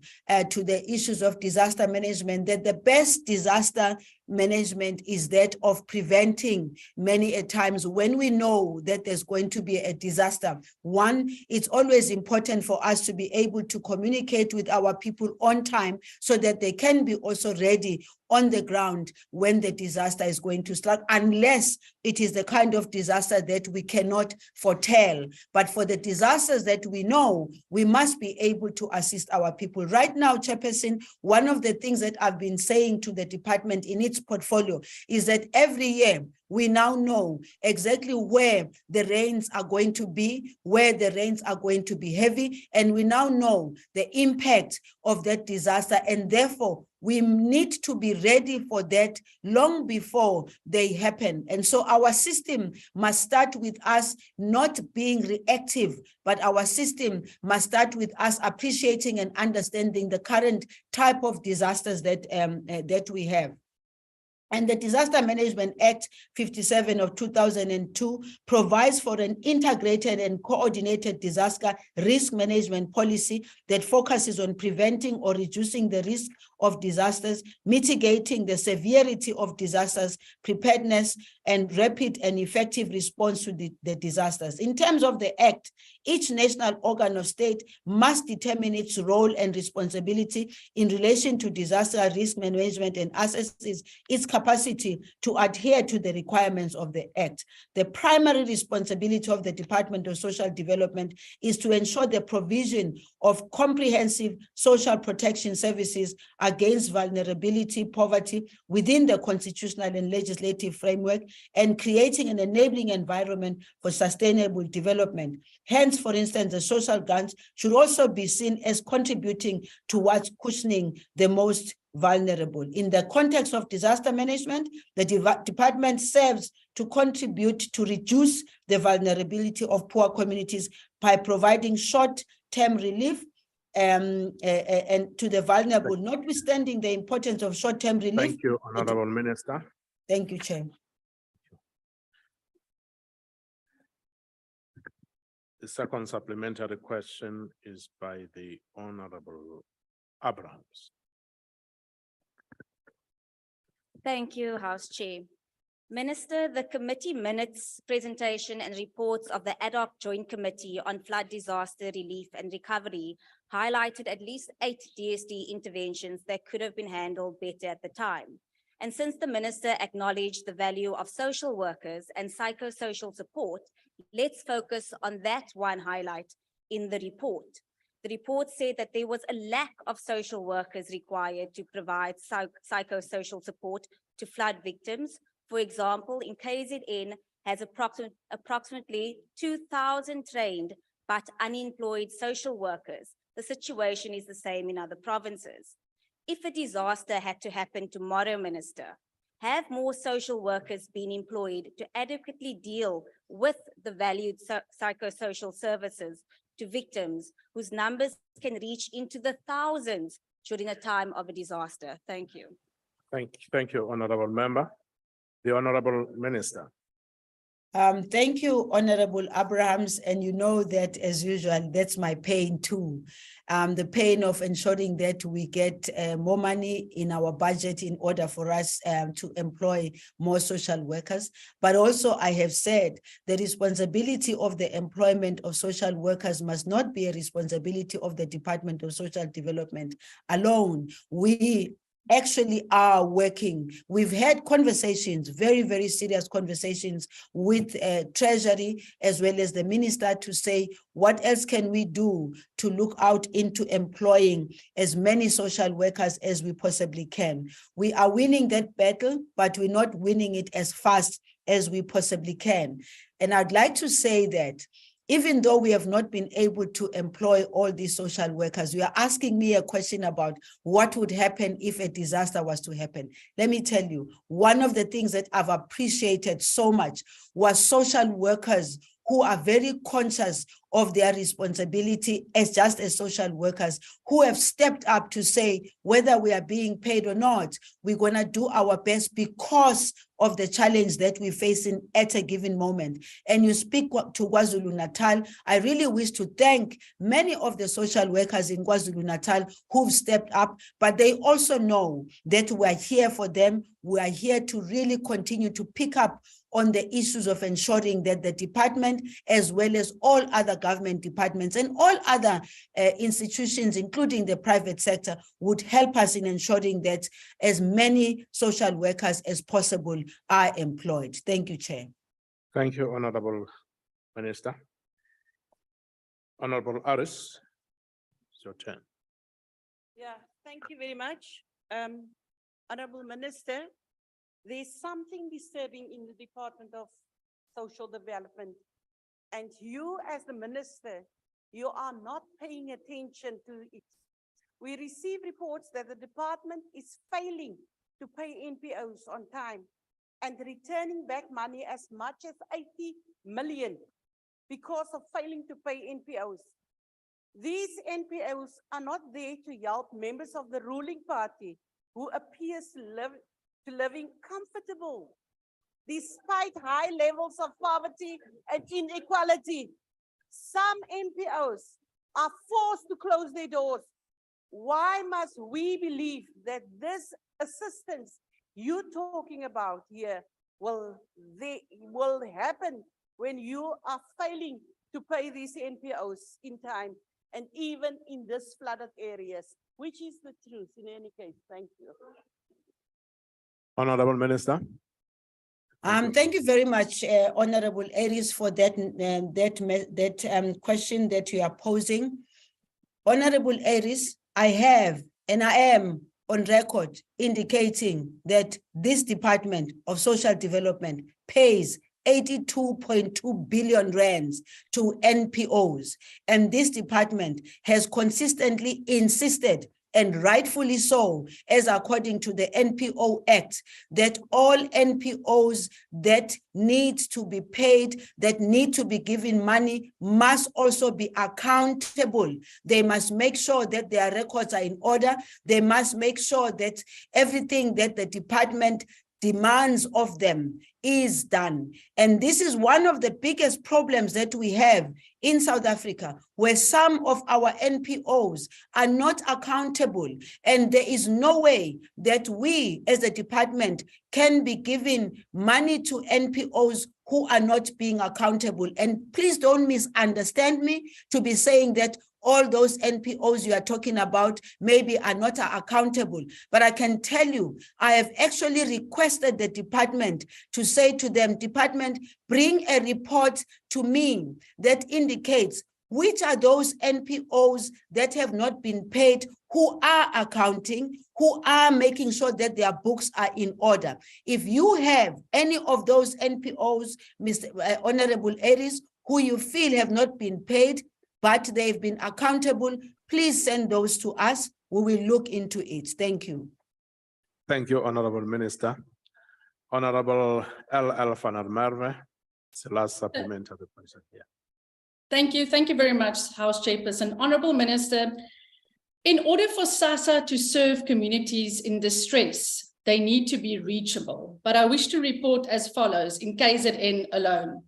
to the issues of disaster management, that the best disaster management is that of preventing many a times when we know that there's going to be a disaster. One, it's always important for us to be able to communicate with our people on time so that they can be also ready on the ground when the disaster is going to start, unless it is the kind of disaster that we cannot foretell. But for the disasters that we know, we must be able to assist our people. Right now, Chairperson, one of the things that I've been saying to the department in its portfolio is that every year we now know exactly where the rains are going to be, where the rains are going to be heavy, and we now know the impact of that disaster, and therefore we need to be ready for that long before they happen. And so our system must start with us not being reactive, but our system must start with us appreciating and understanding the current type of disasters that we have. And the Disaster Management Act 57 of 2002 provides for an integrated and coordinated disaster risk management policy that focuses on preventing or reducing the risk of disasters, mitigating the severity of disasters, preparedness, and rapid and effective response to the disasters. In terms of the Act, each national organ of state must determine its role and responsibility in relation to disaster risk management and assesses its capacity to adhere to the requirements of the Act. The primary responsibility of the Department of Social Development is to ensure the provision of comprehensive social protection services against vulnerability, poverty within the constitutional and legislative framework, and creating an enabling environment for sustainable development. Hence, for instance, the social grants should also be seen as contributing towards cushioning the most vulnerable. In the context of disaster management, the department serves to contribute to reduce the vulnerability of poor communities by providing short-term relief and to the vulnerable, notwithstanding the importance of short-term relief. Thank you, Honorable Minister. Thank you, Chair. The second supplementary question is by the Honorable Abrahams. Thank you, House Chair. Minister, the committee minutes presentation and reports of the ad hoc joint committee on flood disaster relief and recovery highlighted at least 8 DSD interventions that could have been handled better at the time. And since the minister acknowledged the value of social workers and psychosocial support, let's focus on that one highlight in the report. The report said that there was a lack of social workers required to provide psychosocial support to flood victims. For example, in KZN has approximately 2,000 trained but unemployed social workers. The situation is the same in other provinces. If a disaster had to happen tomorrow, Minister, have more social workers been employed to adequately deal with the valued psychosocial services to victims whose numbers can reach into the thousands during a time of a disaster? Thank you. Thank you, Honorable Member. The Honorable Minister. Thank you, Honorable Abrahams. And you know that, as usual, that's my pain too. The pain of ensuring that we get more money in our budget in order for us to employ more social workers. But also, I have said the responsibility of the employment of social workers must not be a responsibility of the Department of Social Development alone. We actually are working. We've had conversations, very, very serious conversations with Treasury as well as the minister to say, what else can we do to look out into employing as many social workers as we possibly can? We are winning that battle, but we're not winning it as fast as we possibly can. And I'd like to say that even though we have not been able to employ all these social workers, you are asking me a question about what would happen if a disaster was to happen. Let me tell you, one of the things that I've appreciated so much was social workers who are very conscious of their responsibility as just as social workers, who have stepped up to say, whether we are being paid or not, we're gonna do our best because of the challenge that we're facing at a given moment. And you speak to KwaZulu-Natal, I really wish to thank many of the social workers in KwaZulu-Natal who've stepped up, but they also know that we are here for them. We are here to really continue to pick up on the issues of ensuring that the department, as well as all other government departments and all other institutions, including the private sector, would help us in ensuring that as many social workers as possible are employed. Thank you, Chair. Thank you, Honorable Minister. Honorable Aris, it's your turn. Yeah, thank you very much. Honorable Minister, there's something disturbing in the Department of Social Development. And you as the minister, you are not paying attention to it. We receive reports that the department is failing to pay NPOs on time and returning back money as much as 80 million because of failing to pay NPOs. These NPOs are not there to help members of the ruling party who appears living comfortable despite high levels of poverty and inequality. Some NPOs are forced to close their doors. Why must we believe that this assistance you're talking about here will happen when you are failing to pay these NPOs in time and even in this flooded areas, which is the truth in any case? Thank you. Honorable Minister. Thank you very much, Honorable Aries, for that question that you are posing. Honorable Aries, I have and I am on record indicating that this Department of Social Development pays 82.2 billion rands to NPOs. And this department has consistently insisted, and rightfully so, as according to the NPO Act, that all NPOs that need to be paid, that need to be given money, must also be accountable. They must make sure that their records are in order. They must make sure that everything that the department demands of them is done. And this is one of the biggest problems that we have in South Africa, where some of our NPOs are not accountable. And there is no way that we as a department can be giving money to NPOs who are not being accountable. And please don't misunderstand me to be saying that all those NPOs you are talking about maybe are not accountable. But I can tell you, I have actually requested the department to say to them, department, bring a report to me that indicates which are those NPOs that have not been paid, who are accounting, who are making sure that their books are in order. If you have any of those NPOs, Mr. Honorable Aries, who you feel have not been paid, but they've been accountable, please send those to us. We will look into it. Thank you. Thank you, Honorable Minister. Honorable L. van der Merwe, it's the last supplementary question here. Thank you very much, House Chairperson. Honorable Minister, in order for SASSA to serve communities in distress, they need to be reachable. But I wish to report as follows in KZN alone.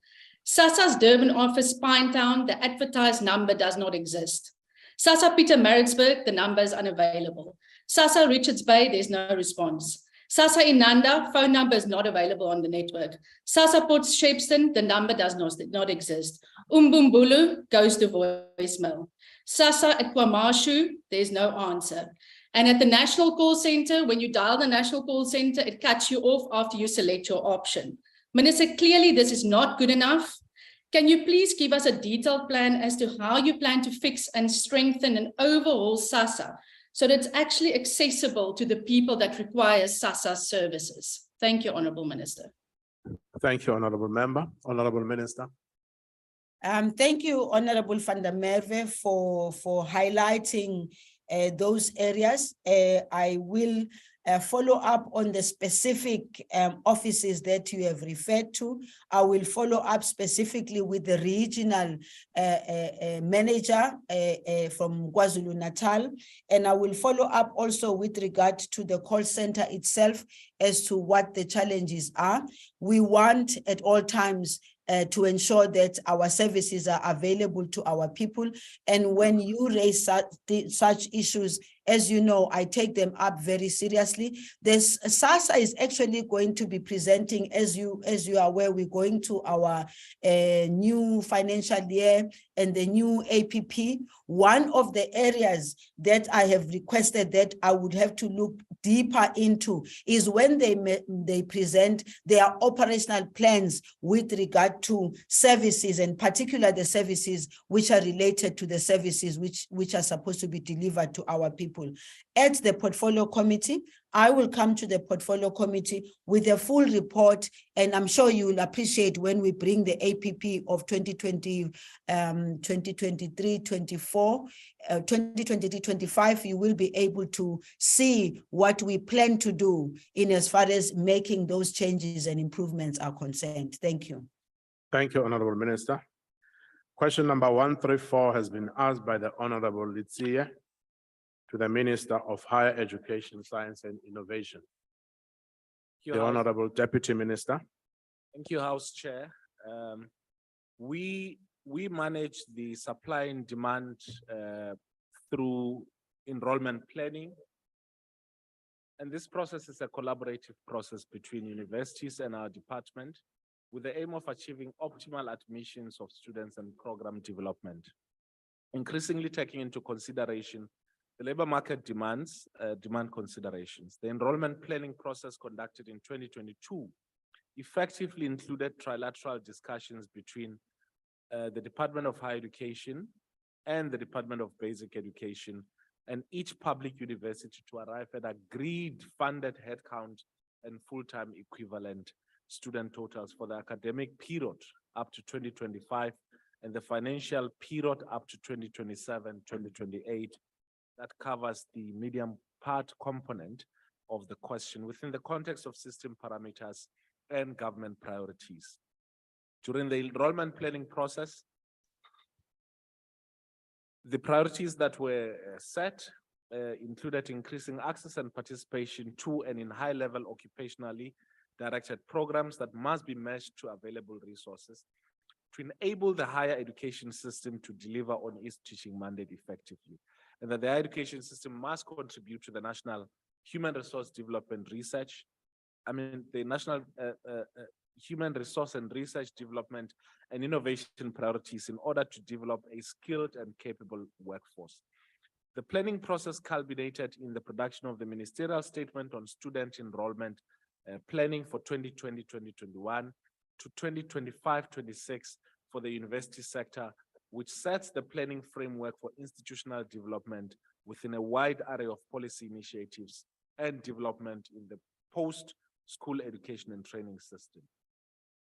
SASSA's Durban office, Pinetown, the advertised number does not exist. SASSA Pietermaritzburg, the number is unavailable. SASSA Richards Bay, there's no response. SASSA Inanda, phone number is not available on the network. SASSA Port Shepstone, the number does not exist. Umbumbulu goes to voicemail. SASSA at Kwamashu, there's no answer. And at the national call center, when you dial the national call center, it cuts you off after you select your option. Minister, clearly this is not good enough. Can you please give us a detailed plan as to how you plan to fix and strengthen and overhaul SASSA so that it's actually accessible to the people that require SASSA services? Thank you, Honourable Minister. Thank you, Honourable Member. Honourable Minister. Thank you, Honorable Van der Merwe, for highlighting those areas. I will follow up on the specific offices that you have referred to. I will follow up specifically with the regional manager from KwaZulu-Natal, and I will follow up also with regard to the call center itself as to what the challenges are. We want at all times to ensure that our services are available to our people. And when you raise such issues, as you know, I take them up very seriously. This SASSA is actually going to be presenting, as you are aware, we're going to our new financial year and the new APP. One of the areas that I have requested that I would have to look deeper into is when they present their operational plans with regard to services, and particularly the services which are related to the services which are supposed to be delivered to our people. At the portfolio committee, I will come to the portfolio committee with a full report, and I'm sure you will appreciate when we bring the APP of 2023-25, you will be able to see what we plan to do in as far as making those changes and improvements are concerned. Thank you. Thank you, Honourable Minister. Question number 134 has been asked by the Honourable Litsia to the Minister of Higher Education, Science and Innovation. The Honourable Deputy Minister. Thank you, House Chair. We manage the supply and demand through enrollment planning. And this process is a collaborative process between universities and our department, with the aim of achieving optimal admissions of students and program development, increasingly taking into consideration the labor market demand considerations. The enrollment planning process conducted in 2022 effectively included trilateral discussions between the Department of Higher Education and the Department of Basic Education and each public university to arrive at agreed funded headcount and full-time equivalent student totals for the academic period up to 2025 and the financial period up to 2027-2028. That covers the medium part component of the question within the context of system parameters and government priorities. During the enrollment planning process, the priorities that were set included increasing access and participation to and in high-level occupationally directed programs that must be matched to available resources to enable the higher education system to deliver on its teaching mandate effectively, and that the higher education system must contribute to the national human resource development research. The national human resource and research development and innovation priorities in order to develop a skilled and capable workforce. The planning process culminated in the production of the ministerial statement on student enrollment planning for 2020-2021 to 2025-26 for the university sector, which sets the planning framework for institutional development within a wide array of policy initiatives and development in the post-school education and training system.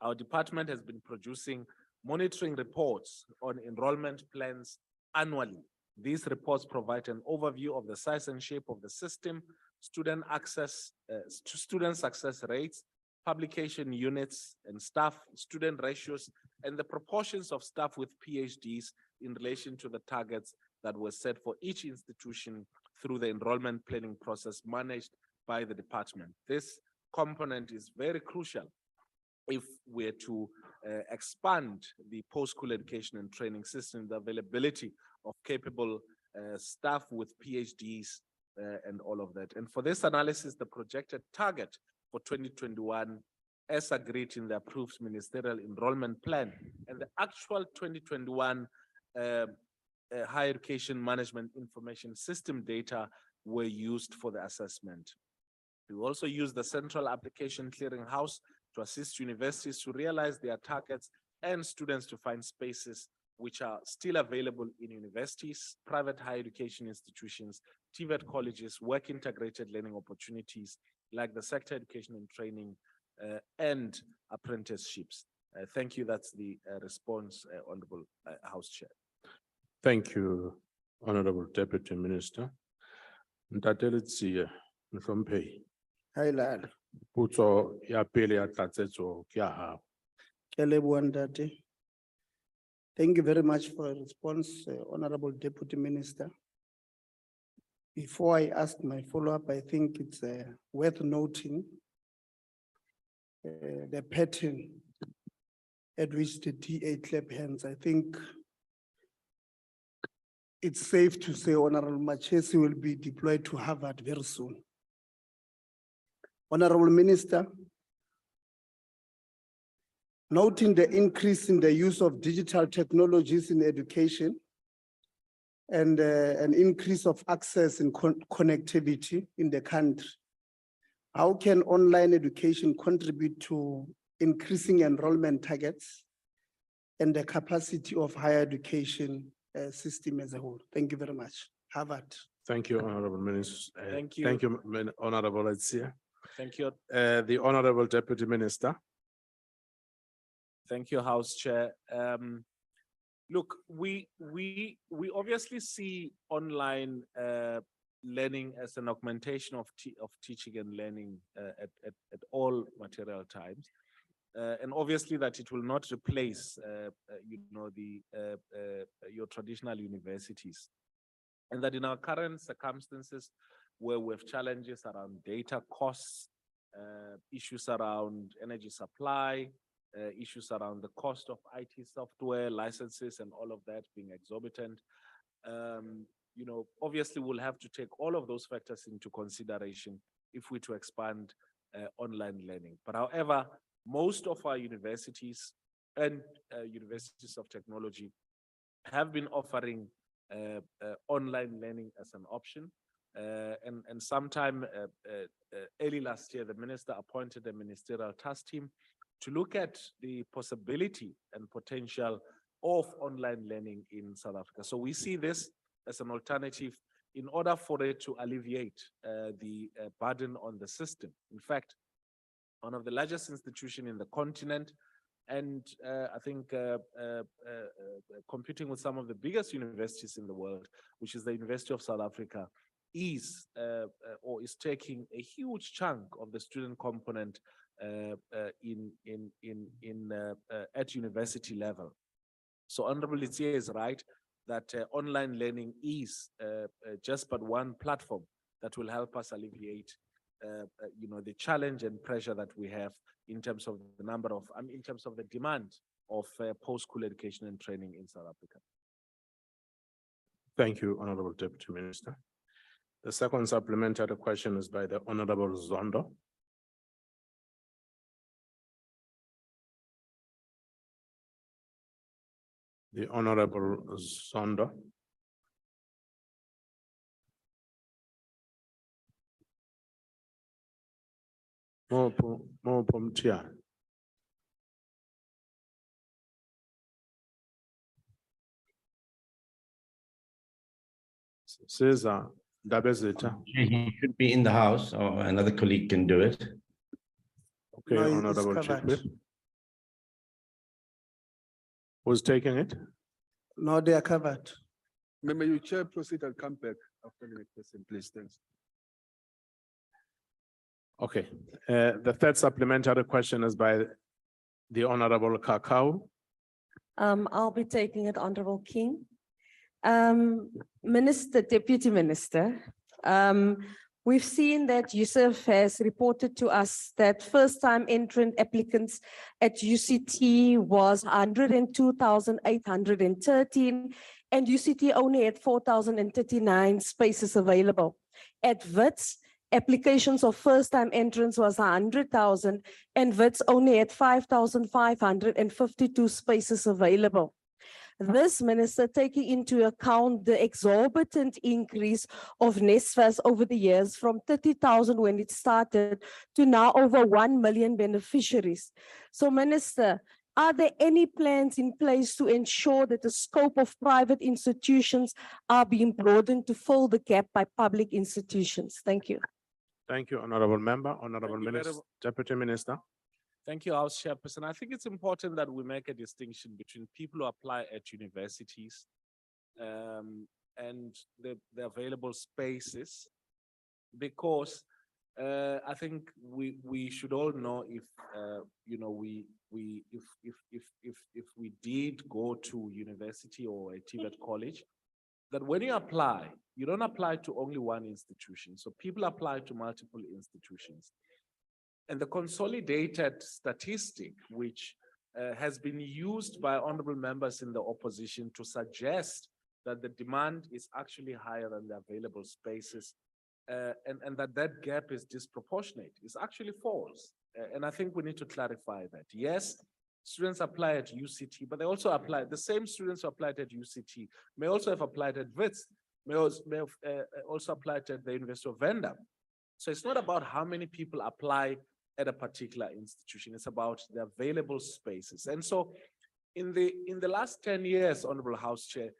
Our department has been producing monitoring reports on enrollment plans annually. These reports provide an overview of the size and shape of the system, student success rates, publication units and staff, student ratios, and the proportions of staff with PhDs in relation to the targets that were set for each institution through the enrollment planning process managed by the department. This component is very crucial if we're to expand the post-school education and training system, the availability of capable staff with PhDs and all of that. And for this analysis, the projected target for 2021, as agreed in the approved ministerial enrollment plan, and the actual 2021 higher education management information system data were used for the assessment. We also use the Central Application Clearinghouse to assist universities to realize their targets and students to find spaces which are still available in universities, private higher education institutions, TVET colleges, work integrated learning opportunities like the sector education and training and apprenticeships. Thank you. That's the response, Honorable House Chair. Thank you, Honorable Deputy Minister. Ntateletsie, Mhlomphehi. Hi, lad. Potso ya pele ya tlatsetso ke ya hao. Ke a leboha ntate. Thank you very much for your response, Honorable Deputy Minister. Before I ask my follow-up, I think it's worth noting the pattern at which the DA clap hands. I think it's safe to say Honorable Machesi will be deployed to Harvard very soon. Honorable Minister, noting the increase in the use of digital technologies in education and an increase of access and connectivity in the country, how can online education contribute to increasing enrollment targets and the capacity of higher education system as a whole? Thank you very much. Harvard. Thank you, Honorable Minister. Thank you. Thank you, Honorable Etsia. Thank you. The Honorable Deputy Minister. Thank you, House Chair. Look, we obviously see online learning as an augmentation of teaching and learning at all material times, and obviously that it will not replace, your traditional universities, and that in our current circumstances, where we have challenges around data costs, issues around energy supply, issues around the cost of IT software, licenses, and all of that being exorbitant. Obviously we'll have to take all of those factors into consideration if we to expand online learning. But however, most of our universities and universities of technology have been offering online learning as an option. And sometime early last year, the minister appointed a ministerial task team to look at the possibility and potential of online learning in South Africa. So we see this as an alternative in order for it to alleviate the burden on the system. In fact, one of the largest institutions in the continent, and I think competing with some of the biggest universities in the world, which is the University of South Africa, is or is taking a huge chunk of the student component at university level. So Honorable Letsie is right that online learning is just but one platform that will help us alleviate the challenge and pressure that we have in terms of the number of, in terms of the demand of post-school education and training in South Africa. Thank you, Honorable Deputy Minister. The second supplementary question is by the Honorable Zondo. The Honorable Zondo. Cesar Dabezeta. He should be in the house, or another colleague can do it. Okay, No, it's Honorable covered. Chief Whip. Who's taking it? No, they are covered. Member, you chair proceed and come back after the question, please. Thanks. Okay, the third supplementary question is by the Honorable Kakao. I'll be taking it, Honorable King. Minister, Deputy Minister, we've seen that USF has reported to us that first-time entrant applicants at UCT was 102,813, and UCT only had 4,039 spaces available. At WITS, applications of first-time entrants was 100,000, and WITS only had 5,552 spaces available. This, Minister, taking into account the exorbitant increase of NSFAS over the years from 30,000 when it started to now over 1 million beneficiaries. So, Minister, are there any plans in place to ensure that the scope of private institutions are being broadened to fill the gap by public institutions? Thank you. Thank you, Honorable Member. Honorable Thank you very Minister, Deputy Minister. Thank you, House Chairperson. I think it's important that we make a distinction between people who apply at universities and the available spaces, because I think we should all know if you know if we did go to university or a TVET college, that when you apply, you don't apply to only one institution. So people apply to multiple institutions. And the consolidated statistic, which has been used by honorable members in the opposition to suggest that the demand is actually higher than the available spaces, and that gap is disproportionate, is actually false. And I think we need to clarify that. Yes, students apply at UCT, but they also apply, the same students who applied at UCT may also have applied at WITS, may have also applied at the University of Venda. So it's not about how many people apply at a particular institution, it's about the available spaces. And so in the last 10 years, Honorable House Chair,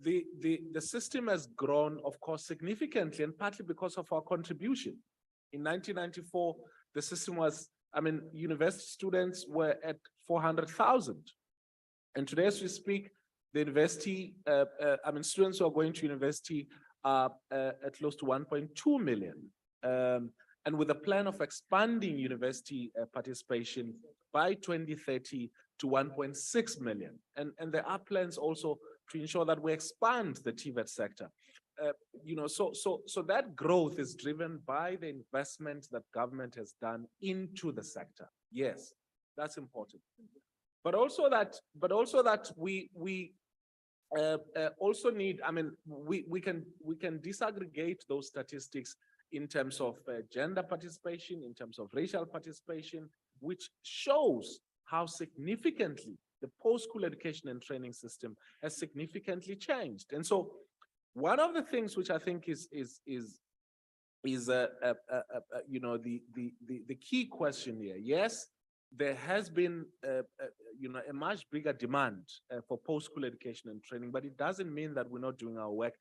the system has grown, of course, significantly, and partly because of our contribution. In 1994, the system was, university students were at 400,000. And today, as we speak, the university, students who are going to university are at close to 1.2 million. And with a plan of expanding university participation by 2030 to 1.6 million. And there are plans also to ensure that we expand the TVET sector. So that growth is driven by the investment that government has done into the sector. Yes, that's important. But also that we also need, we can disaggregate those statistics in terms of gender participation, in terms of racial participation, which shows how significantly the post-school education and training system has significantly changed. And so one of the things which I think is the key question here, yes, there has been a much bigger demand for post-school education and training, but it doesn't mean that we're not doing our work,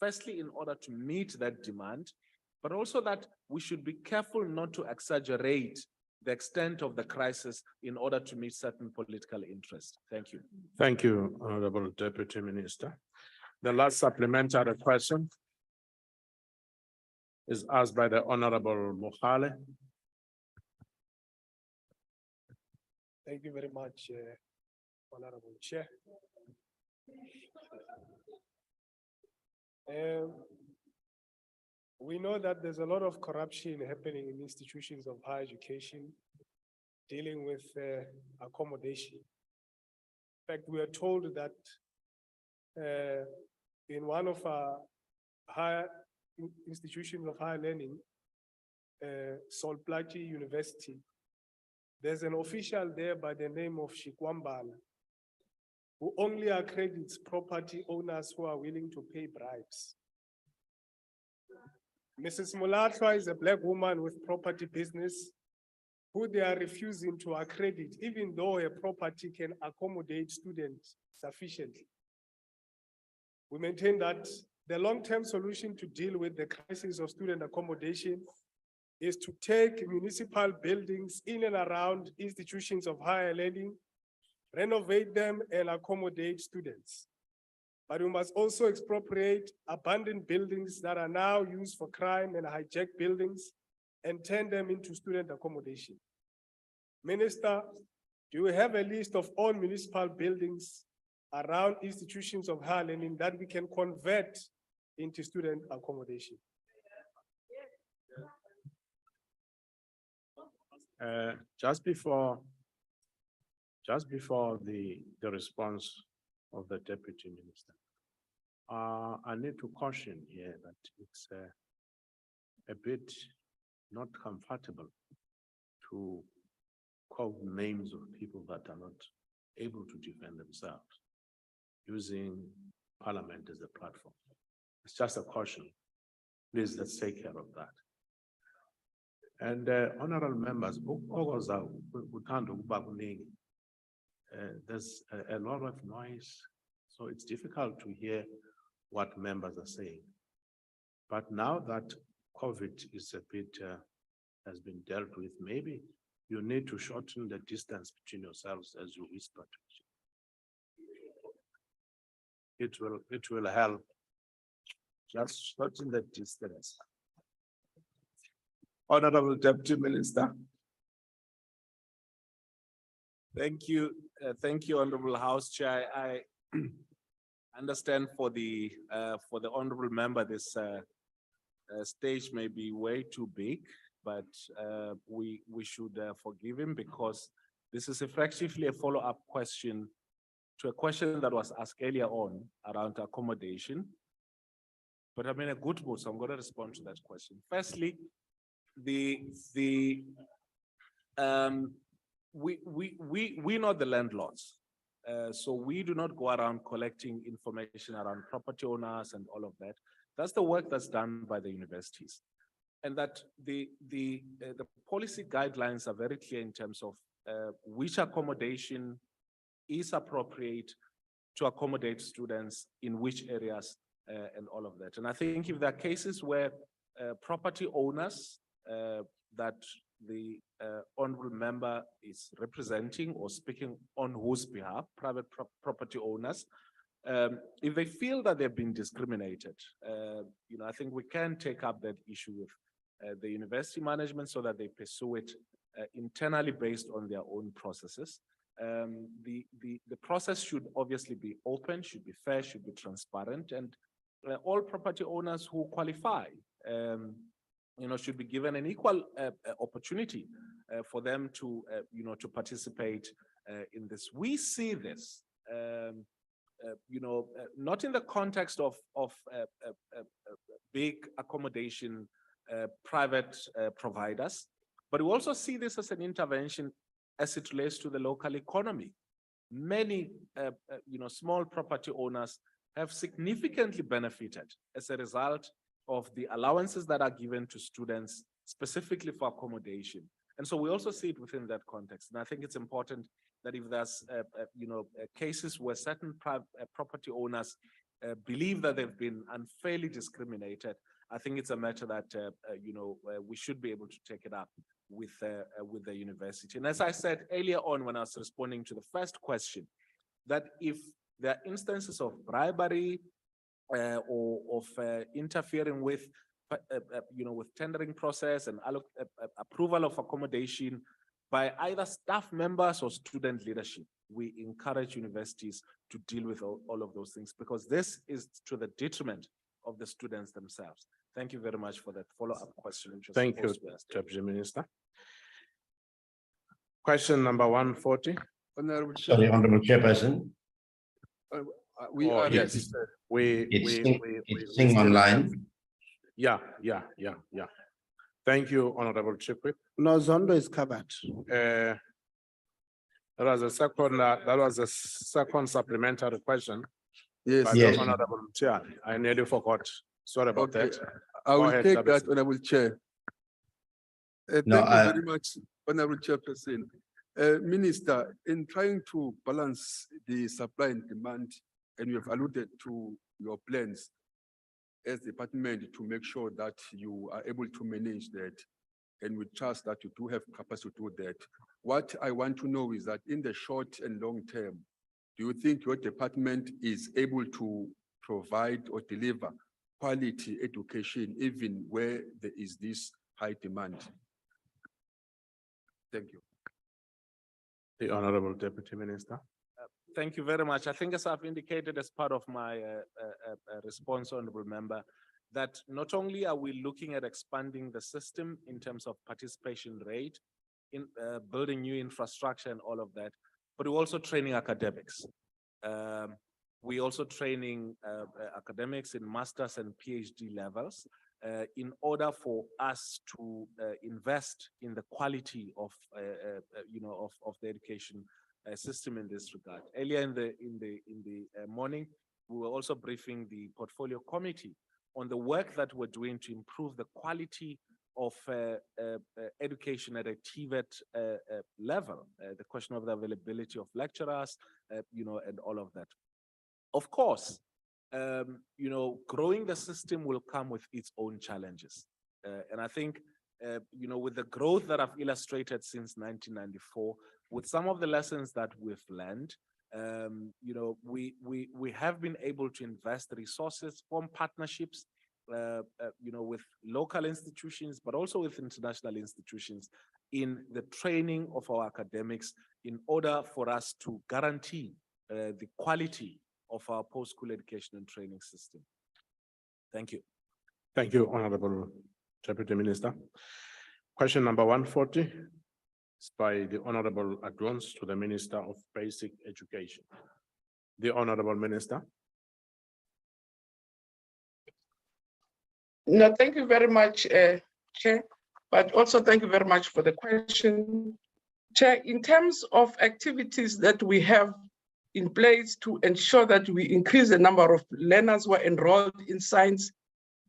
firstly, in order to meet that demand, but also that we should be careful not to exaggerate the extent of the crisis in order to meet certain political interests. Thank you. Thank you, Honorable Deputy Minister. The last supplementary question is asked by the Honorable Mohale. Thank you very much, Honorable Chair. We know that there's a lot of corruption happening in institutions of higher education dealing with accommodation. In fact, we are told that in one of our higher institutions of higher learning, Solplaatje University, there's an official there by the name of Shikwambala, who only accredits property owners who are willing to pay bribes. Mrs. Mulatwa is a black woman with property business who they are refusing to accredit, even though her property can accommodate students sufficiently. We maintain that the long-term solution to deal with the crisis of student accommodation is to take municipal buildings in and around institutions of higher learning, renovate them and accommodate students. But we must also expropriate abandoned buildings that are now used for crime and hijack buildings and turn them into student accommodation. Minister, do you have a list of all municipal buildings around institutions of higher learning that we can convert into student accommodation? Just before the response of the Deputy Minister, I need to caution here that it's a bit not comfortable to quote names of people that are not able to defend themselves. using Parliament as a platform. It's just a caution. Please, let's take care of that. And honorable members, there's a lot of noise, so it's difficult to hear what members are saying. But now that COVID is a bit, has been dealt with, maybe you need to shorten the distance between yourselves as you whisper to each other. It will help. Just shorten the distance. Honorable Deputy Minister. Thank you, Honorable House Chair. I understand for the honorable member, this stage may be way too big, but we should forgive him because this is effectively a follow-up question to a question that was asked earlier on around accommodation. But I'm in a good mood, so I'm going to respond to that question. Firstly, we know the landlords, so we do not go around collecting information around property owners and all of that. That's the work that's done by the universities, and that the policy guidelines are very clear in terms of which accommodation is appropriate to accommodate students in which areas and all of that. And I think if there are cases where property owners that the honorable member is representing or speaking on whose behalf, private property owners, if they feel that they've been discriminated, I think we can take up that issue with the university management so that they pursue it internally based on their own processes. The process should obviously be open, should be fair, should be transparent, and all property owners who qualify, should be given an equal opportunity for them to, to participate in this. We see this, not in the context of big accommodation private providers, but we also see this as an intervention as it relates to the local economy. Many, small property owners have significantly benefited as a result of the allowances that are given to students specifically for accommodation. And so we also see it within that context. And I think it's important that if there's, cases where certain property owners believe that they've been unfairly discriminated, I think it's a matter that, we should be able to take it up with the university. And as I said earlier on when I was responding to the first question, that if there are instances of bribery or of interfering with, with tendering process and approval of accommodation by either staff members or student leadership, we encourage universities to deal with all of those things, because this is to the detriment of the students themselves. Thank you very much for that follow-up question. Thank you, Deputy Minister. Question number 140. Sorry, Honorable Chairperson. We are yes, it's online. Yeah. Thank you, Honorable Chief Whip. No, Zondo is covered. That was a second supplementary question. Yes, by Yes. the Honorable Chair. I nearly forgot. Sorry about Okay. that. I will ahead, take Tabitha. that, Honorable Chair. No, Thank you very much, Honorable Chairperson. Minister, in trying to balance the supply and demand, and you have alluded to your plans as department to make sure that you are able to manage that, and we trust that you do have capacity to do that. What I want to know is that in the short and long term, do you think your department is able to provide or deliver quality education even where there is this high demand? Thank you. The Honorable Deputy Minister. Thank you very much. I think as I've indicated as part of my response, Honorable Member, that not only are we looking at expanding the system in terms of participation rate, in building new infrastructure and all of that, but we're also training academics. We're also training academics in master's and PhD levels in order for us to invest in the quality of, of the education system in this regard. Earlier in the morning, we were also briefing the portfolio committee on the work that we're doing to improve the quality of education at a TVET level, the question of the availability of lecturers, and all of that. Of course, growing the system will come with its own challenges. And I think, with the growth that I've illustrated since 1994, with some of the lessons that we've learned, we have been able to invest resources, form partnerships, with local institutions, but also with international institutions in the training of our academics in order for us to guarantee the quality of our post-school education and training system. Thank you. Thank you, Honorable Deputy Minister. Question number 140 is by the Honorable Advance to the Minister of Basic Education. The Honorable Minister. No, thank you very much, Chair, but also thank you very much for the question. Chair, in terms of activities that we have in place to ensure that we increase the number of learners who are enrolled in science,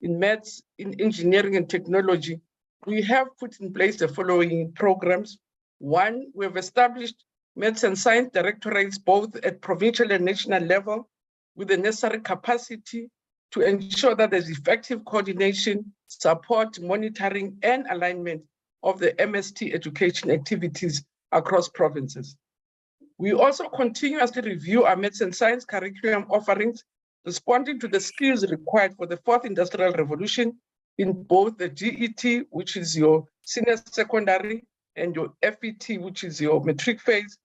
in maths, in engineering and technology, we have put in place the following programs. One, we have established maths and science directorates both at provincial and national level with the necessary capacity to ensure that there's effective coordination, support, monitoring, and alignment of the MST education activities across provinces. We also continuously review our maths and science curriculum offerings, responding to the skills required for the fourth industrial revolution in both the GET, which is your senior secondary, and your FET, which is your matric phase,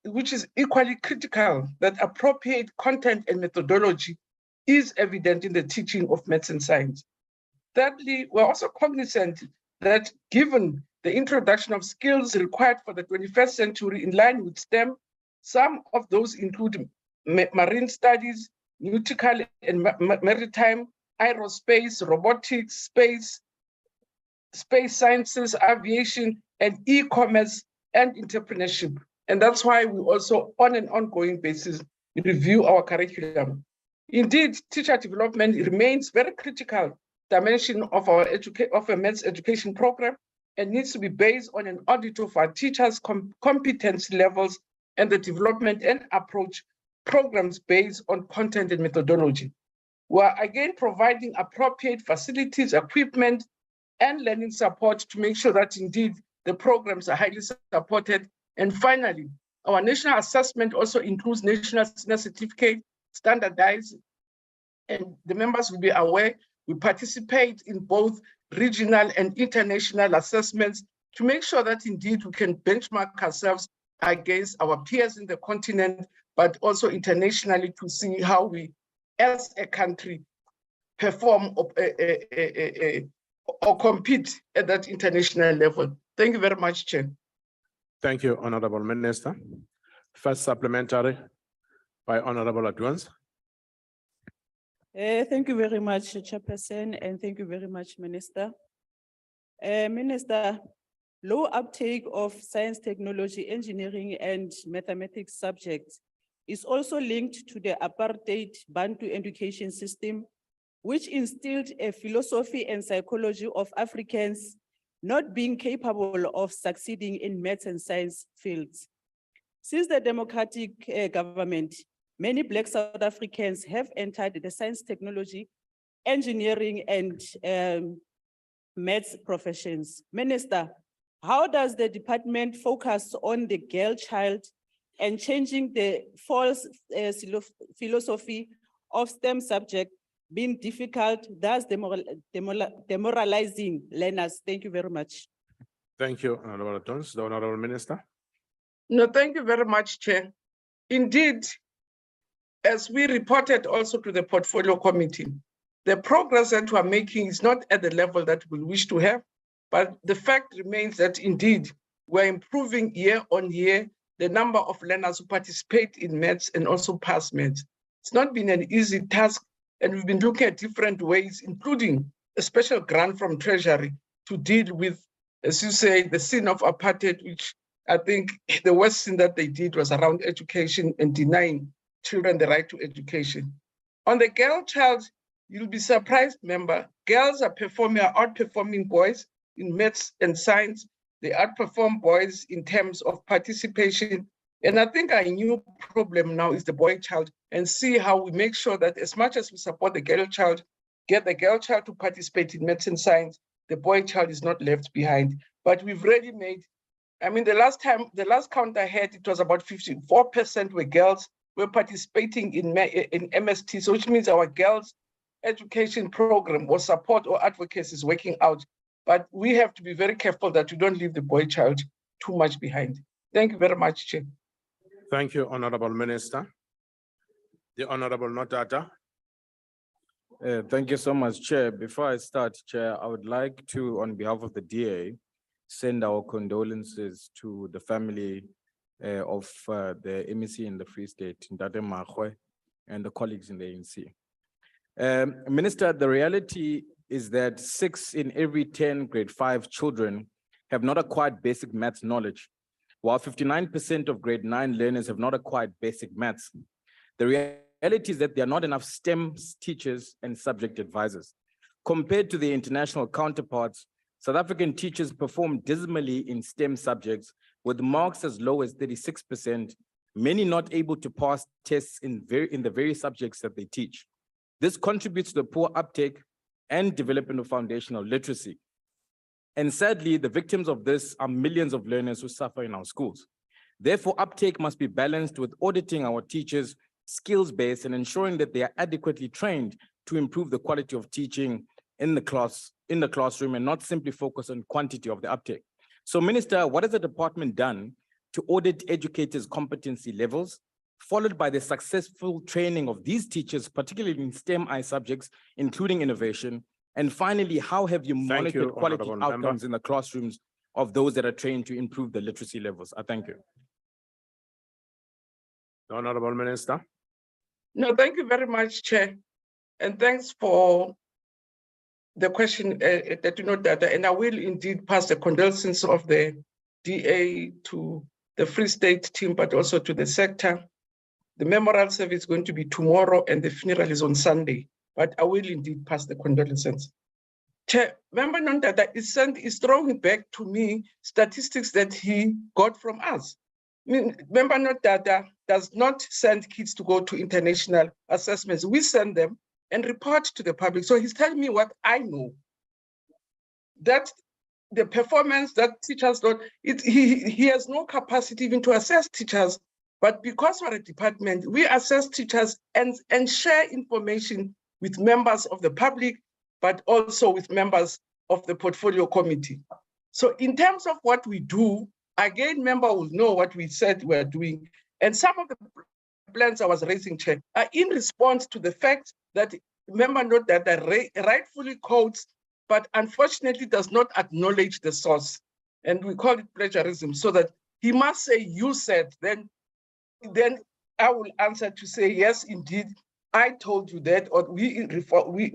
which is equally critical that appropriate content and methodology is evident in the teaching of maths and science. Thirdly, we're also cognizant that given the introduction of skills required for the 21st century in line with STEM, some of those include marine studies, nautical and maritime, aerospace, robotics, space sciences, aviation, and e-commerce and entrepreneurship. And that's why we also, on an ongoing basis, review our curriculum. Indeed, teacher development remains very critical dimension of our maths education program and needs to be based on an audit of our teachers' competence levels and the development and approach programs based on content and methodology. We're again providing appropriate facilities, equipment, and learning support to make sure that indeed the programs are highly supported. And finally, our national assessment also includes national senior certificate, standardized, and the members will be aware we participate in both regional and international assessments to make sure that indeed we can benchmark ourselves against our peers in the continent, but also internationally to see how we, as a country, perform or compete at that international level. Thank you very much, Chair. Thank you, Honorable Minister. First supplementary by Honorable Advance. Thank you very much, Chairperson, and thank you very much, Minister. Minister, low uptake of science, technology, engineering, and mathematics subjects is also linked to the apartheid Bantu education system, which instilled a philosophy and psychology of Africans not being capable of succeeding in maths and science fields. Since the democratic government, many Black South Africans have entered the science, technology, engineering, and maths professions. Minister, how does the department focus on the girl child and changing the false philosophy of STEM subject being difficult, thus demoralizing learners? Thank you very much. Thank you, Honorable Advance. The Honorable Minister. No, thank you very much, Chair. Indeed, as we reported also to the portfolio committee, the progress that we're making is not at the level that we wish to have, but the fact remains that indeed we're improving year on year the number of learners who participate in maths and also pass maths. It's not been an easy task, and we've been looking at different ways, including a special grant from Treasury to deal with, as you say, the sin of apartheid, which I think the worst thing that they did was around education and denying children the right to education. On the girl child, you'll be surprised, member, girls are outperforming boys in maths and science. They outperform boys in terms of participation. And I think our new problem now is the boy child, and see how we make sure that as much as we support the girl child, get the girl child to participate in maths and science, the boy child is not left behind. But we've already made, I mean, the last count I had, it was about 54% were girls were participating in MST, so which means our girls' education program or support or advocacy is working out. But we have to be very careful that we don't leave the boy child too much behind. Thank you very much, Chair. Thank you, Honorable Minister. The Honorable Notata. Thank you so much, Chair. Before I start, Chair, I would like to, on behalf of the DA, send our condolences to the family of the MEC in the Free State, Ndate Magwe, and the colleagues in the ANC. Minister, the reality is that 6 in every 10 grade 5 children have not acquired basic maths knowledge, while 59% of grade 9 learners have not acquired basic maths. The reality is that there are not enough STEM teachers and subject advisors. Compared to their international counterparts, South African teachers perform dismally in STEM subjects with marks as low as 36%, many not able to pass tests in the very subjects that they teach. This contributes to the poor uptake and development of foundational literacy. And sadly, the victims of this are millions of learners who suffer in our schools. Therefore, uptake must be balanced with auditing our teachers' skills base and ensuring that they are adequately trained to improve the quality of teaching in the classroom and not simply focus on quantity of the uptake. So, Minister, what has the department done to audit educators' competency levels, followed by the successful training of these teachers, particularly in STEM-I subjects, including innovation? And finally, how have you monitored quality outcomes in the classrooms of those that are trained to improve the literacy levels? I thank you. The Honorable Minister. No, thank you very much, Chair. And thanks for the question that you know that, and I will indeed pass the condolences of the DA to the Free State team, but also to the sector. The memorial service is going to be tomorrow and the funeral is on Sunday, but I will indeed pass the condolences. Chair, Member Nondata is throwing back to me statistics that he got from us. I mean, Member Nondata does not send kids to go to international assessments. We send them and report to the public. So he's telling me what I know, that the performance that teachers don't, he has no capacity even to assess teachers. But because we're a department, we assess teachers and share information with members of the public, but also with members of the portfolio committee. So in terms of what we do, again, member will know what we said we're doing. And some of the plans I was raising, Chair, are in response to the fact that member note that rightfully quotes, but unfortunately does not acknowledge the source. And we call it plagiarism, so that he must say, you said, then I will answer to say, yes, indeed, I told you that, or we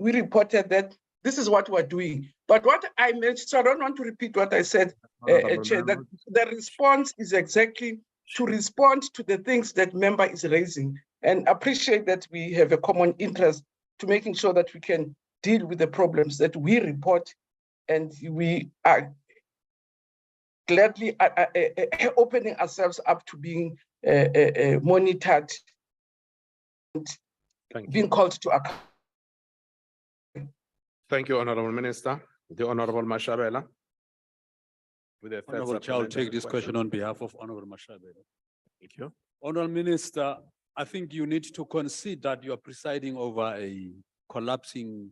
reported that. This is what we're doing. But what I mentioned, so I don't want to repeat what I said, Chair, that the response is exactly to respond to the things that member is raising, and appreciate that we have a common interest to making sure that we can deal with the problems that we report, and we are gladly opening ourselves up to being monitored and being called to account. Thank you, Honorable Minister. The Honorable Mashabela. Honorable Chair, I'll take this question on behalf of Honorable Mashabela. Thank you. Honorable Minister, I think you need to consider that you are presiding over a collapsing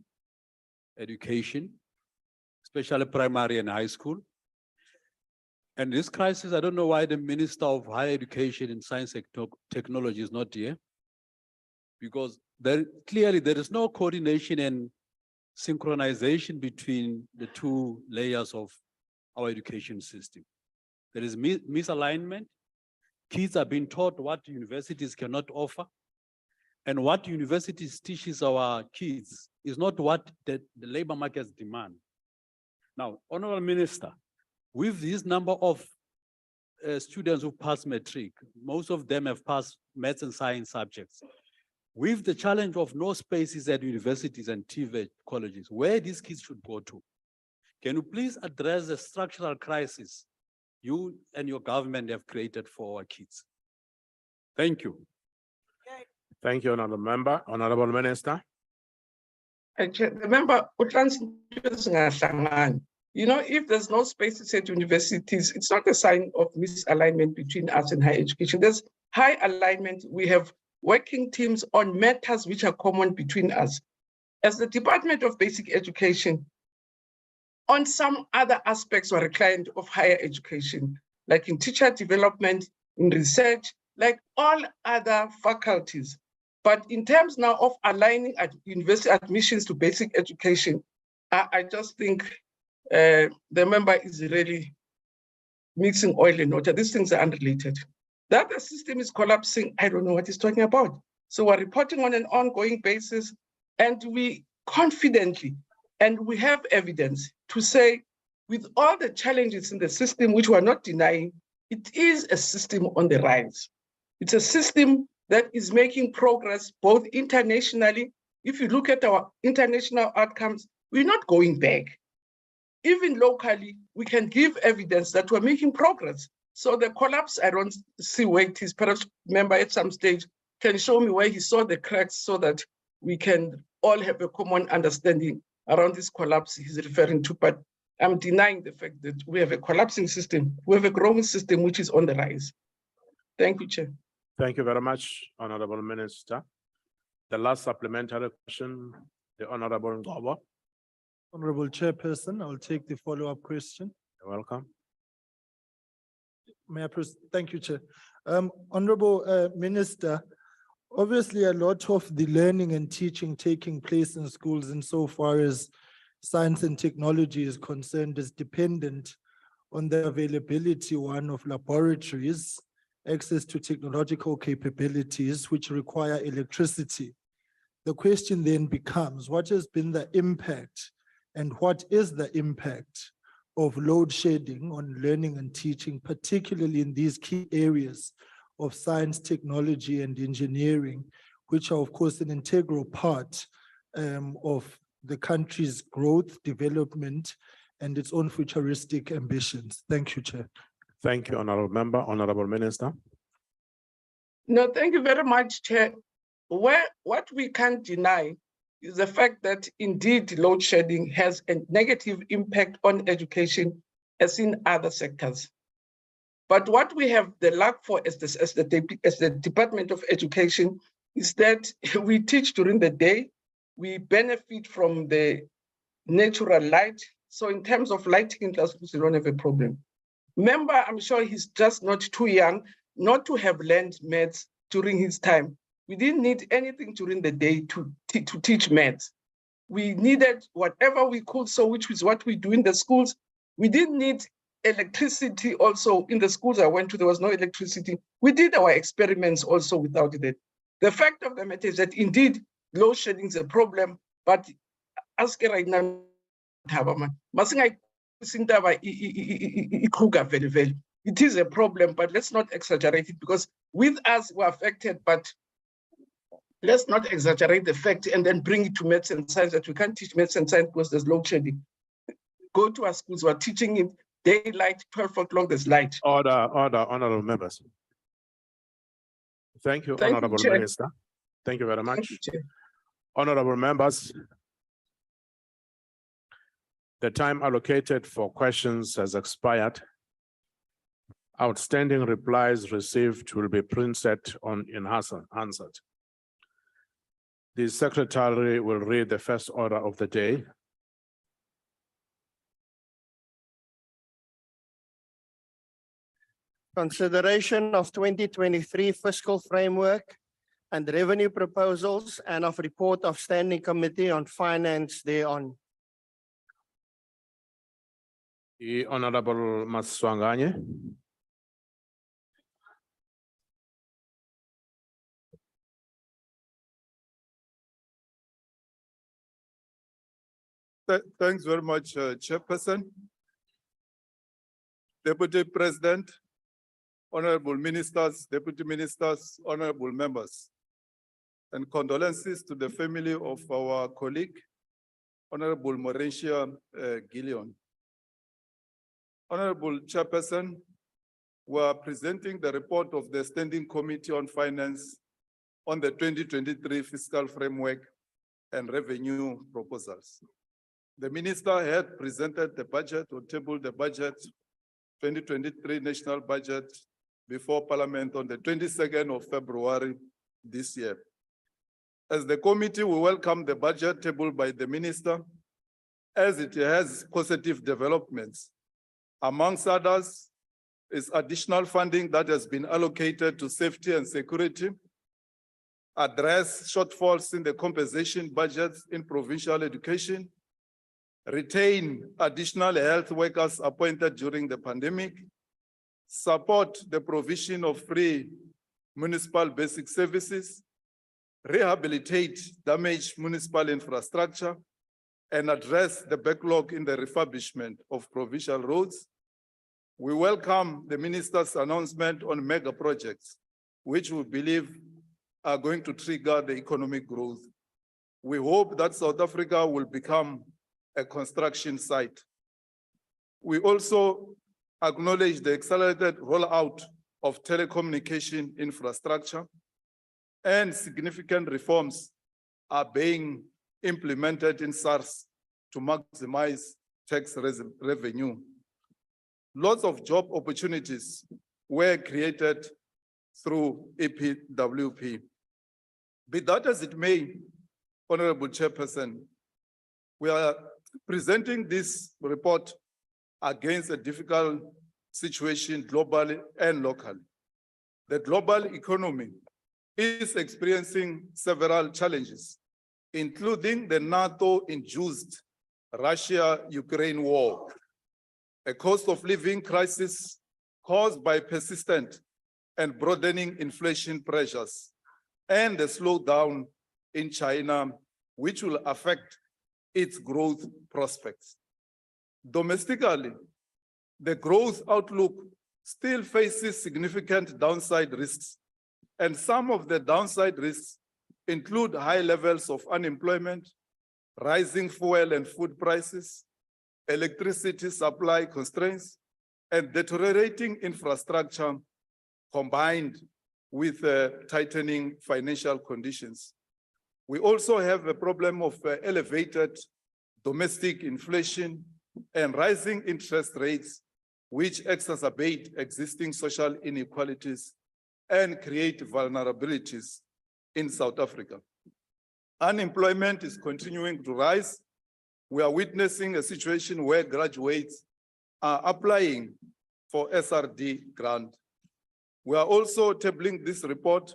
education, especially primary and high school. And this crisis, I don't know why the Minister of Higher Education and Science and Technology is not here, because clearly there is no coordination and synchronization between the two layers of our education system. There is misalignment. Kids are being taught what universities cannot offer, and what universities teaches our kids is not what the labor markets demand. Now, Honorable Minister, with this number of students who pass matric. Most of them have passed maths and science subjects. With the challenge of no spaces at universities and TVET colleges, where these kids should go to. Can you please address the structural crisis you and your government have created for our kids? Thank you. Thank you, Honorable Member. Honorable Minister. The member, you know, if there's no spaces at universities, it's not a sign of misalignment between us and higher education. There's high alignment. We have working teams on matters which are common between us. As the Department of Basic Education, on some other aspects we're a client of higher education, like in teacher development, in research, like all other faculties. But in terms now of aligning at university admissions to basic education, I just think the member is really mixing oil and water. These things are unrelated. That the system is collapsing, I don't know what he's talking about. So we're reporting on an ongoing basis, and we confidently, and we have evidence to say, with all the challenges in the system, which we're not denying, it is a system on the rise. It's a system that is making progress both internationally. If you look at our international outcomes, we're not going back. Even locally, we can give evidence that we're making progress. So the collapse, I don't see where it is. Perhaps member at some stage can show me where he saw the cracks so that we can all have a common understanding around this collapse he's referring to. But I'm denying the fact that we have a collapsing system. We have a growing system which is on the rise. Thank you, Chair. Thank you very much, Honorable Minister. The last supplementary question, the Honorable Ngobo. Honorable Chairperson, I'll take the follow-up question. You're welcome. May I thank you, Chair. Honorable Minister, obviously a lot of the learning and teaching taking place in schools insofar as science and technology is concerned is dependent on the availability, one, of laboratories, access to technological capabilities which require electricity. The question then becomes, what has been the impact and what is the impact of load shedding on learning and teaching, particularly in these key areas of science, technology, and engineering, which are, of course, an integral part of the country's growth, development, and its own futuristic ambitions? Thank you, Chair. Thank you, Honorable Member. Honorable Minister. No, thank you very much, Chair. What we can't deny is the fact that indeed load shedding has a negative impact on education as in other sectors. But what we have the luck for as the Department of Education is that we teach during the day, we benefit from the natural light. So in terms of lighting in classrooms, we don't have a problem. Member, I'm sure he's just not too young not to have learned maths during his time. We didn't need anything during the day to teach maths. We needed whatever we could, so which is what we do in the schools. We didn't need electricity also in the schools I went to, there was no electricity. We did our experiments also without it. The fact of the matter is that indeed load shedding is a problem, but ask right now, it is a problem, but let's not exaggerate it, because with us we're affected, but let's not exaggerate the fact and then bring it to maths and science that we can't teach maths and science because there's load shedding. Go to our schools, we're teaching it daylight, 12 o'clock, there's light. Order, honorable members. Thank you, Honorable Minister. Thank you very much. Honorable members, the time allocated for questions has expired. Outstanding replies received will be printed in answered. The Secretary will read the first order of the day. Consideration of 2023 fiscal framework and revenue proposals and of report of Standing Committee on Finance thereon. The Honorable Maswanganye. Thanks very much, Chairperson. Deputy President, honorable ministers, deputy ministers, honorable members, and condolences to the family of our colleague, Honorable Mauritia Gillion. Honorable Chairperson, we are presenting the report of the Standing Committee on Finance on the 2023 fiscal framework and revenue proposals. The minister had presented the budget or tabled the budget 2023 national budget before Parliament on the 22nd of February this year. As the committee, we welcome the budget tabled by the minister as it has positive developments. Amongst others, is additional funding that has been allocated to safety and security, address shortfalls in the compensation budgets in provincial education, retain additional health workers appointed during the pandemic, support the provision of free municipal basic services, rehabilitate damaged municipal infrastructure, and address the backlog in the refurbishment of provincial roads. We welcome the minister's announcement on mega projects, which we believe are going to trigger the economic growth. We hope that South Africa will become a construction site. We also acknowledge the accelerated rollout of telecommunication infrastructure, and significant reforms are being implemented in SARS to maximize tax revenue. Lots of job opportunities were created through EPWP. Be that as it may, Honorable Chairperson, we are presenting this report against a difficult situation globally and locally. The global economy is experiencing several challenges, including the NATO-induced Russia-Ukraine war, a cost of living crisis caused by persistent and broadening inflation pressures, and the slowdown in China, which will affect its growth prospects. Domestically, the growth outlook still faces significant downside risks, and some of the downside risks include high levels of unemployment, rising fuel and food prices, electricity supply constraints, and deteriorating infrastructure combined with tightening financial conditions. We also have a problem of elevated domestic inflation and rising interest rates, which exacerbate existing social inequalities and create vulnerabilities in South Africa. Unemployment is continuing to rise. We are witnessing a situation where graduates are applying for SRD grant. We are also tabling this report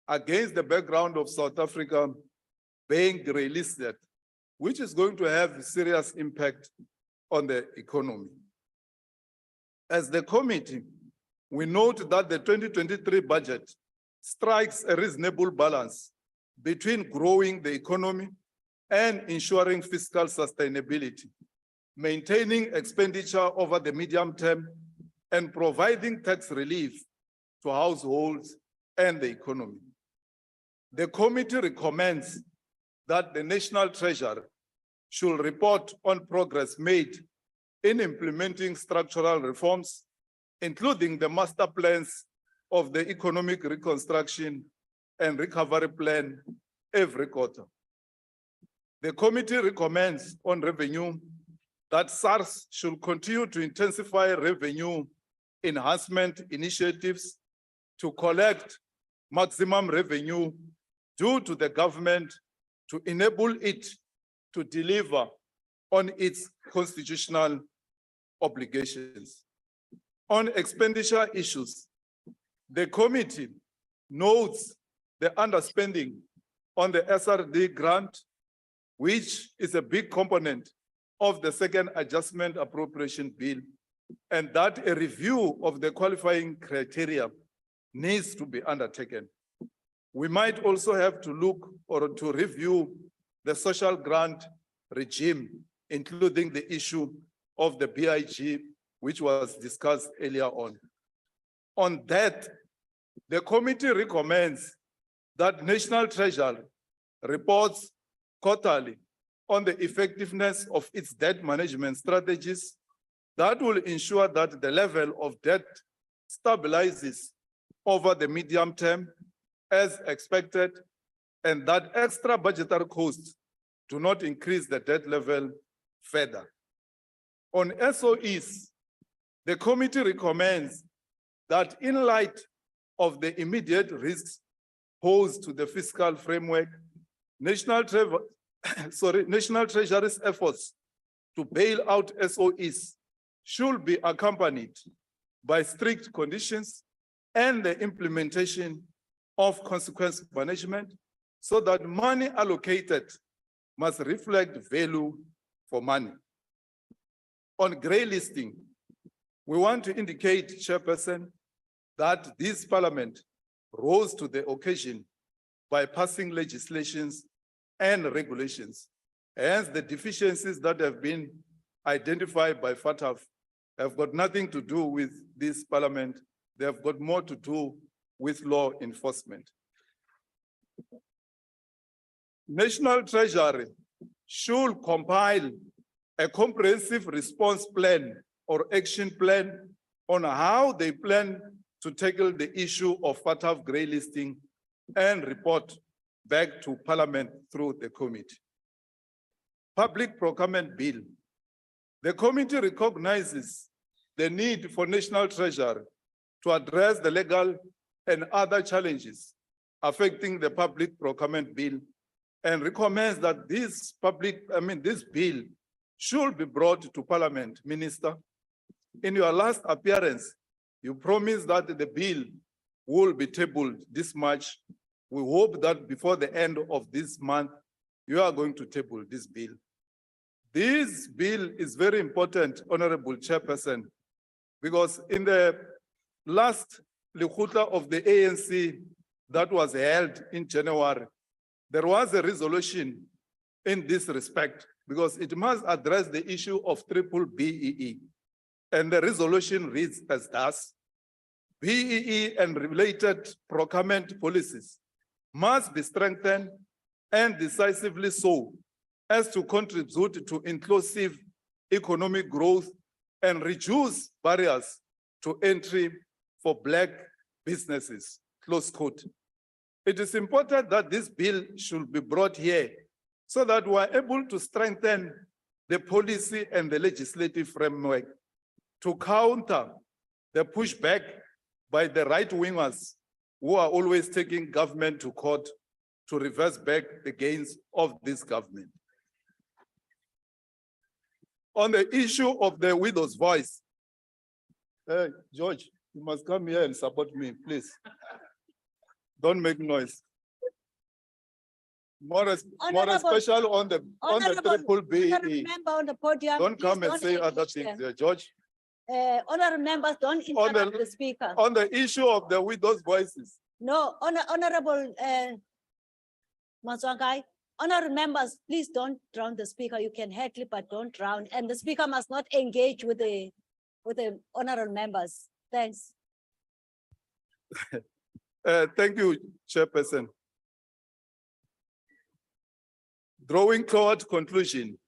against the background of South Africa being delisted, which is going to have a serious impact on the economy. As the committee, we note that the 2023 budget strikes a reasonable balance between growing the economy and ensuring fiscal sustainability, maintaining expenditure over the medium term, and providing tax relief to households and the economy. The committee recommends that the National Treasury should report on progress made in implementing structural reforms, including the master plans of the Economic Reconstruction and Recovery Plan every quarter. The committee recommends on revenue that SARS should continue to intensify revenue enhancement initiatives to collect maximum revenue due to the government to enable it to deliver on its constitutional obligations. On expenditure issues, the committee notes the underspending on the SRD grant, which is a big component of the second adjustment appropriation bill, and that a review of the qualifying criteria needs to be undertaken. We might also have to look or to review the social grant regime, including the issue of the BIG, which was discussed earlier on. On that, the committee recommends that National Treasury reports quarterly on the effectiveness of its debt management strategies that will ensure that the level of debt stabilizes over the medium term as expected, and that extra budgetary costs do not increase the debt level further. On SOEs, the committee recommends that in light of the immediate risks posed to the fiscal framework, National Treasury's efforts to bail out SOEs should be accompanied by strict conditions and the implementation of consequence management so that money allocated must reflect value for money. On grey listing, we want to indicate, Chairperson, that this Parliament rose to the occasion by passing legislations and regulations. Hence, the deficiencies that have been identified by FATF have got nothing to do with this Parliament. They have got more to do with law enforcement. National Treasury should compile a comprehensive response plan or action plan on how they plan to tackle the issue of FATF grey listing and report back to Parliament through the committee. Public Procurement Bill. The committee recognizes the need for National Treasury to address the legal and other challenges affecting the Public Procurement Bill and recommends that this bill should be brought to Parliament. Minister, in your last appearance, you promised that the bill will be tabled this March. We hope that before the end of this month, you are going to table this bill. This bill is very important, Honorable Chairperson, because in the last Lekgotla of the ANC that was held in January, there was a resolution in this respect because it must address the issue of triple BEE. And the resolution reads as thus: BEE and related procurement policies must be strengthened and decisively so as to contribute to inclusive economic growth and reduce barriers to entry for Black businesses, close quote. It is important that this bill should be brought here so that we are able to strengthen the policy and the legislative framework to counter the pushback by the right-wingers who are always taking government to court to reverse back the gains of this government. On the issue of the widow's voice, George, you must come here and support me, please. Don't make noise. More especially on the triple BEE. Member on the podium. Don't come and please say don't other engage things them. there, George. Honorable members, don't interrupt the speaker. On the issue of the widow's voices. No, honorable Mazwangai, honorable members, please don't drown the speaker. You can heckle, but don't drown. And the speaker must not engage with the honorable members. Thanks. Thank you, Chairperson. Drawing toward conclusion,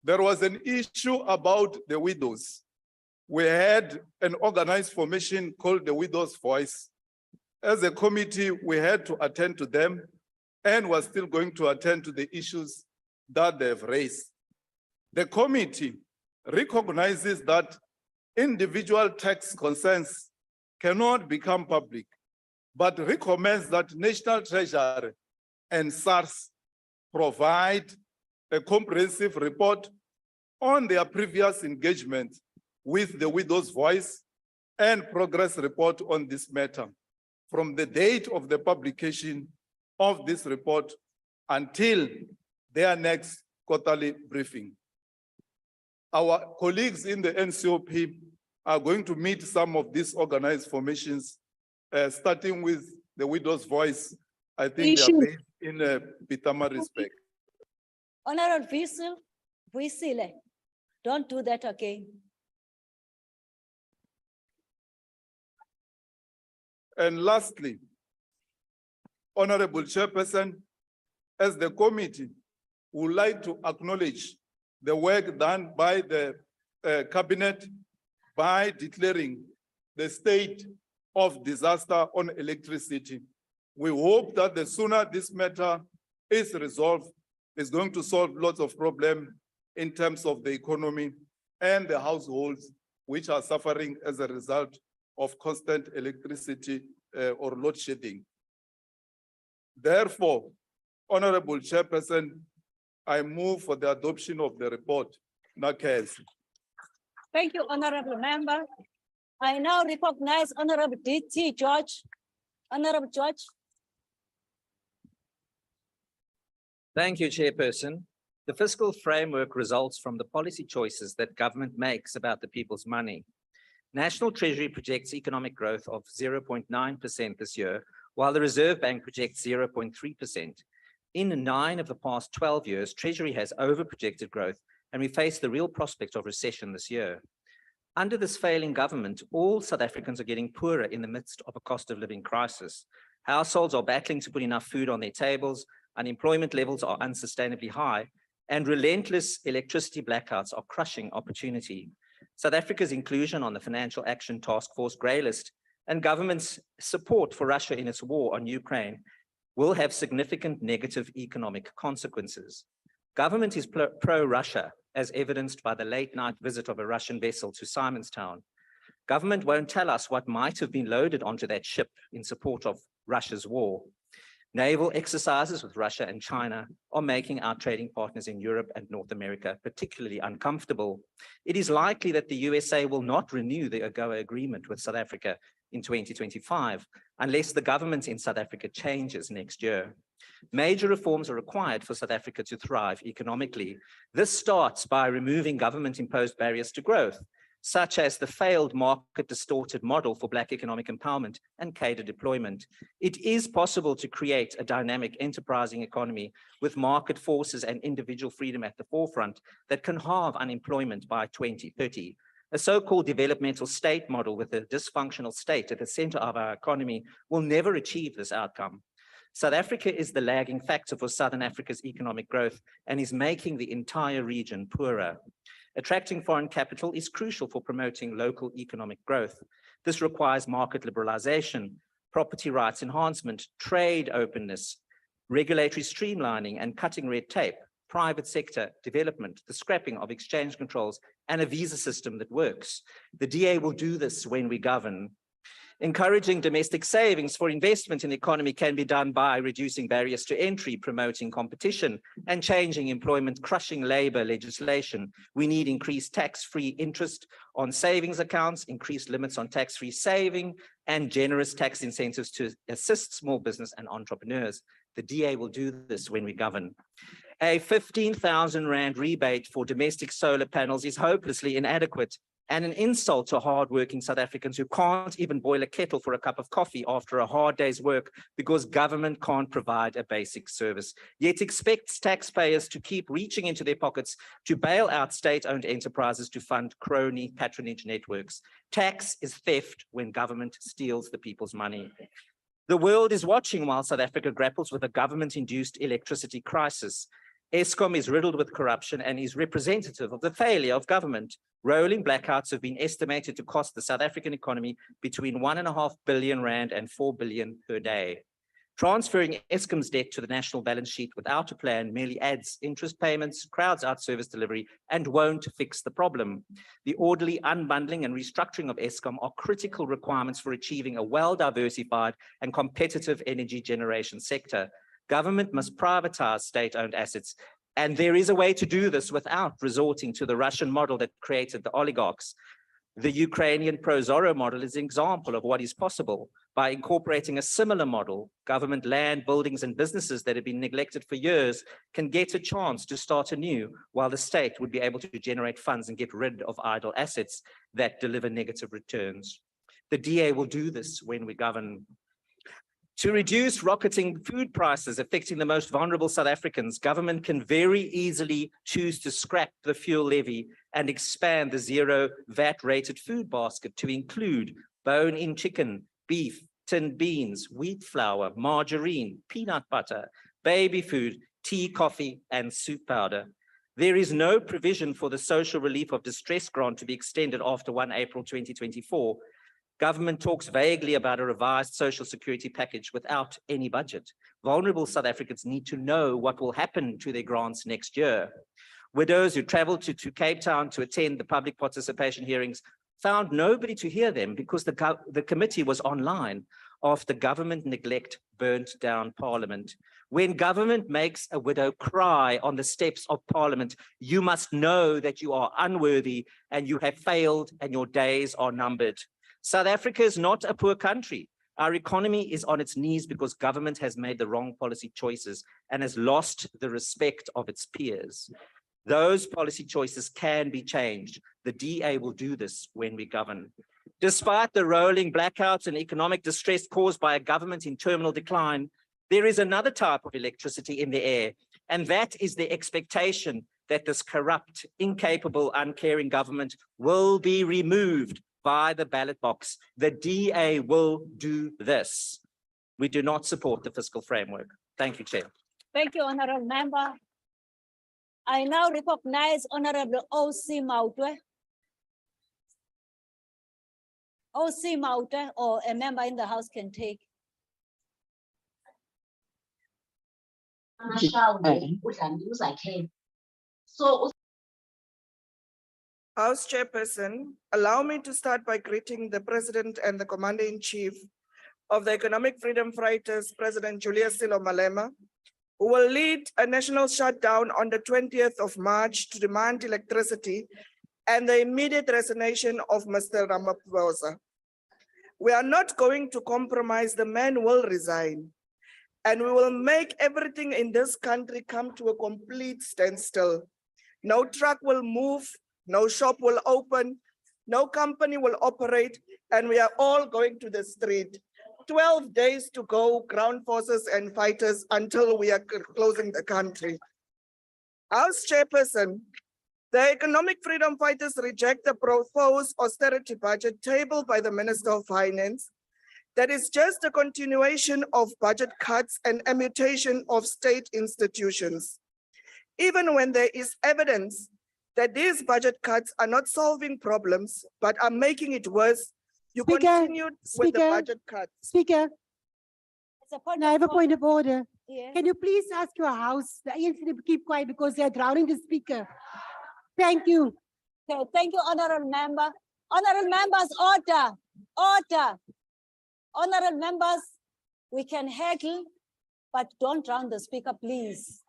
there was an issue about the widows. We had an organized formation called the Widows' Voice. As a committee, we had to attend to them and we're still going to attend to the issues that they've raised. The committee recognizes that individual tax concerns cannot become public, but recommends that National Treasury and SARS provide a comprehensive report on their previous engagement with the Widow's Voice and progress report on this matter from the date of the publication of this report until their next quarterly briefing. Our colleagues in the NCOP are going to meet some of these organized formations, starting with the Widow's Voice. I think they are based in Pitama respect. Honorable Fiscal, don't do that again. And lastly, Honorable Chairperson, as the committee, would like to acknowledge the work done by the cabinet by declaring the state of disaster on electricity. We hope that the sooner this matter is resolved, it's going to solve lots of problems in terms of the economy and the households which are suffering as a result of constant electricity or load shedding. Therefore, Honorable Chairperson, I move for the adoption of the report. Nakezi. Thank you, Honorable Member. I now recognize Honorable D.T. George. Honorable George. Thank you, Chairperson. The fiscal framework results from the policy choices that government makes about the people's money. National Treasury projects economic growth of 0.9% this year, while the Reserve Bank projects 0.3%. In 9 of the past 12 years, Treasury has overprojected growth, and we face the real prospect of recession this year. Under this failing government, all South Africans are getting poorer in the midst of a cost of living crisis. Households are battling to put enough food on their tables, unemployment levels are unsustainably high, and relentless electricity blackouts are crushing opportunity. South Africa's inclusion on the Financial Action Task Force grey list and government's support for Russia in its war on Ukraine will have significant negative economic consequences. Government is pro-Russia, as evidenced by the late-night visit of a Russian vessel to Simonstown. Government won't tell us what might have been loaded onto that ship in support of Russia's war. Naval exercises with Russia and China are making our trading partners in Europe and North America particularly uncomfortable. It is likely that the USA will not renew the AGOA agreement with South Africa in 2025, unless the government in South Africa changes next year. Major reforms are required for South Africa to thrive economically. This starts by removing government-imposed barriers to growth, such as the failed market-distorted model for Black economic empowerment and cadre deployment. It is possible to create a dynamic, enterprising economy with market forces and individual freedom at the forefront that can halve unemployment by 2030. A so-called developmental state model with a dysfunctional state at the center of our economy will never achieve this outcome. South Africa is the lagging factor for Southern Africa's economic growth and is making the entire region poorer. Attracting foreign capital is crucial for promoting local economic growth. This requires market liberalization, property rights enhancement, trade openness, regulatory streamlining and cutting red tape, private sector development, the scrapping of exchange controls, and a visa system that works. The DA will do this when we govern. Encouraging domestic savings for investment in the economy can be done by reducing barriers to entry, promoting competition, and changing employment-crushing labor legislation. We need increased tax-free interest on savings accounts, increased limits on tax-free saving, and generous tax incentives to assist small business and entrepreneurs. The DA will do this when we govern. A 15,000 Rand rebate for domestic solar panels is hopelessly inadequate and an insult to hardworking South Africans who can't even boil a kettle for a cup of coffee after a hard day's work because government can't provide a basic service, yet expects taxpayers to keep reaching into their pockets to bail out state-owned enterprises to fund crony patronage networks. Tax is theft when government steals the people's money. The world is watching while South Africa grapples with a government-induced electricity crisis. Eskom is riddled with corruption and is representative of the failure of government. Rolling blackouts have been estimated to cost the South African economy between 1.5 billion Rand and 4 billion per day. Transferring Eskom's debt to the national balance sheet without a plan merely adds interest payments, crowds out service delivery, and won't fix the problem. The orderly unbundling and restructuring of Eskom are critical requirements for achieving a well-diversified and competitive energy generation sector. Government must privatize state-owned assets, and there is a way to do this without resorting to the Russian model that created the oligarchs. The Ukrainian Prozorro model is an example of what is possible. By incorporating a similar model, government land, buildings, and businesses that have been neglected for years can get a chance to start anew, while the state would be able to generate funds and get rid of idle assets that deliver negative returns. The DA will do this when we govern. To reduce rocketing food prices affecting the most vulnerable South Africans, government can very easily choose to scrap the fuel levy and expand the zero VAT rated food basket to include bone-in chicken, beef, tinned beans, wheat flour, margarine, peanut butter, baby food, tea, coffee, and soup powder. There is no provision for the social relief of distress grant to be extended after 1 April 2024. Government talks vaguely about a revised social security package without any budget. Vulnerable South Africans need to know what will happen to their grants next year. Widows who traveled to Cape Town to attend the public participation hearings found nobody to hear them because the committee was online after government neglect burnt down Parliament. When government makes a widow cry on the steps of Parliament, you must know that you are unworthy and you have failed and your days are numbered. South Africa is not a poor country. Our economy is on its knees because government has made the wrong policy choices and has lost the respect of its peers. Those policy choices can be changed. The DA will do this when we govern. Despite the rolling blackouts and economic distress caused by a government in terminal decline, there is another type of electricity in the air, and that is the expectation that this corrupt, incapable, uncaring government will be removed by the ballot box. The DA will do this. We do not support the fiscal framework. Thank you, Chair. Thank you, Honorable Member. I now recognize Honorable O.C. Mautwe. O.C. Mautwe, or a member in the House can take. House Chairperson, allow me to start by greeting the President and the Commander-in-Chief of the Economic Freedom Fighters, President Julius Silo Malema, who will lead a national shutdown on the 20th of March to demand electricity and the immediate resignation of Mr. Ramaphosa. We are not going to compromise. The man will resign, and we will make everything in this country come to a complete standstill. No truck will move, no shop will open, no company will operate, and we are all going to the street. 12 days to go, ground forces and fighters, until we are closing the country. House Chairperson, the Economic Freedom Fighters reject the proposed austerity budget tabled by the Minister of Finance. That is just a continuation of budget cuts and a mutation of state institutions. Even when there is evidence that these budget cuts are not solving problems, but are making it worse, you continued with the budget cuts. Speaker, I have a point of order. Yeah. Can you please ask your house, the ANC, to keep quiet because they're drowning the speaker? Thank you. Okay, thank you, Honorable Member. Honorable Members, order, order. Honorable Members, we can haggle, but don't drown the speaker, please.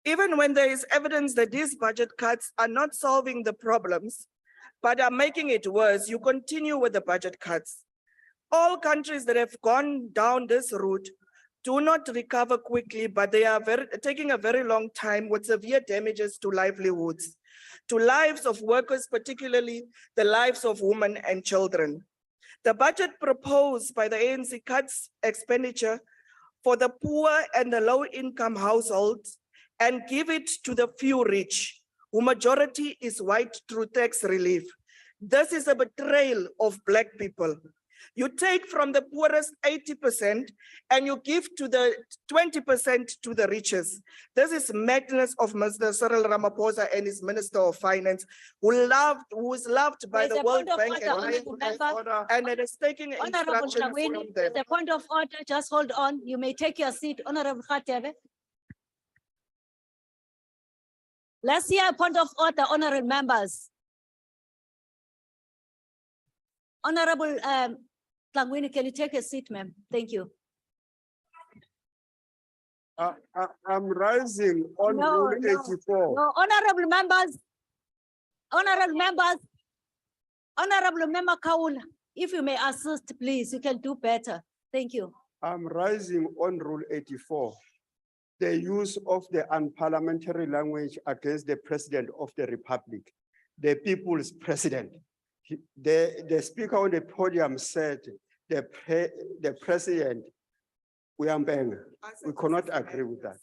Even when there is evidence that these budget cuts are not solving the problems, but are making it worse, you continue with the budget cuts. All countries that have gone down this route do not recover quickly, but they are taking a very long time with severe damages to livelihoods, to lives of workers, particularly the lives of women and children. The budget proposed by the ANC cuts expenditure for the poor and the low-income households and give it to the few rich, whose majority is white through tax relief. This is a betrayal of Black people. You take from the poorest 80% and you give to the 20% to the richest. This is madness of Mr. Cyril Ramaphosa and his Minister of Finance, who is loved by the World Bank and it is taking instructions from them. The point of order, just hold on. You may take your seat, Honorable Khatebe. Let's hear a point of order, honorable members. Honorable Tlangwini, can you take a seat, ma'am? Thank you. I'm rising on Rule 84. No, honorable members, honorable member Kaula, if you may assist, please, you can do better. Thank you. I'm rising on Rule 84. The use of the unparliamentary language against the President of the Republic, the people's president. The speaker on the podium said the president, we cannot agree with that.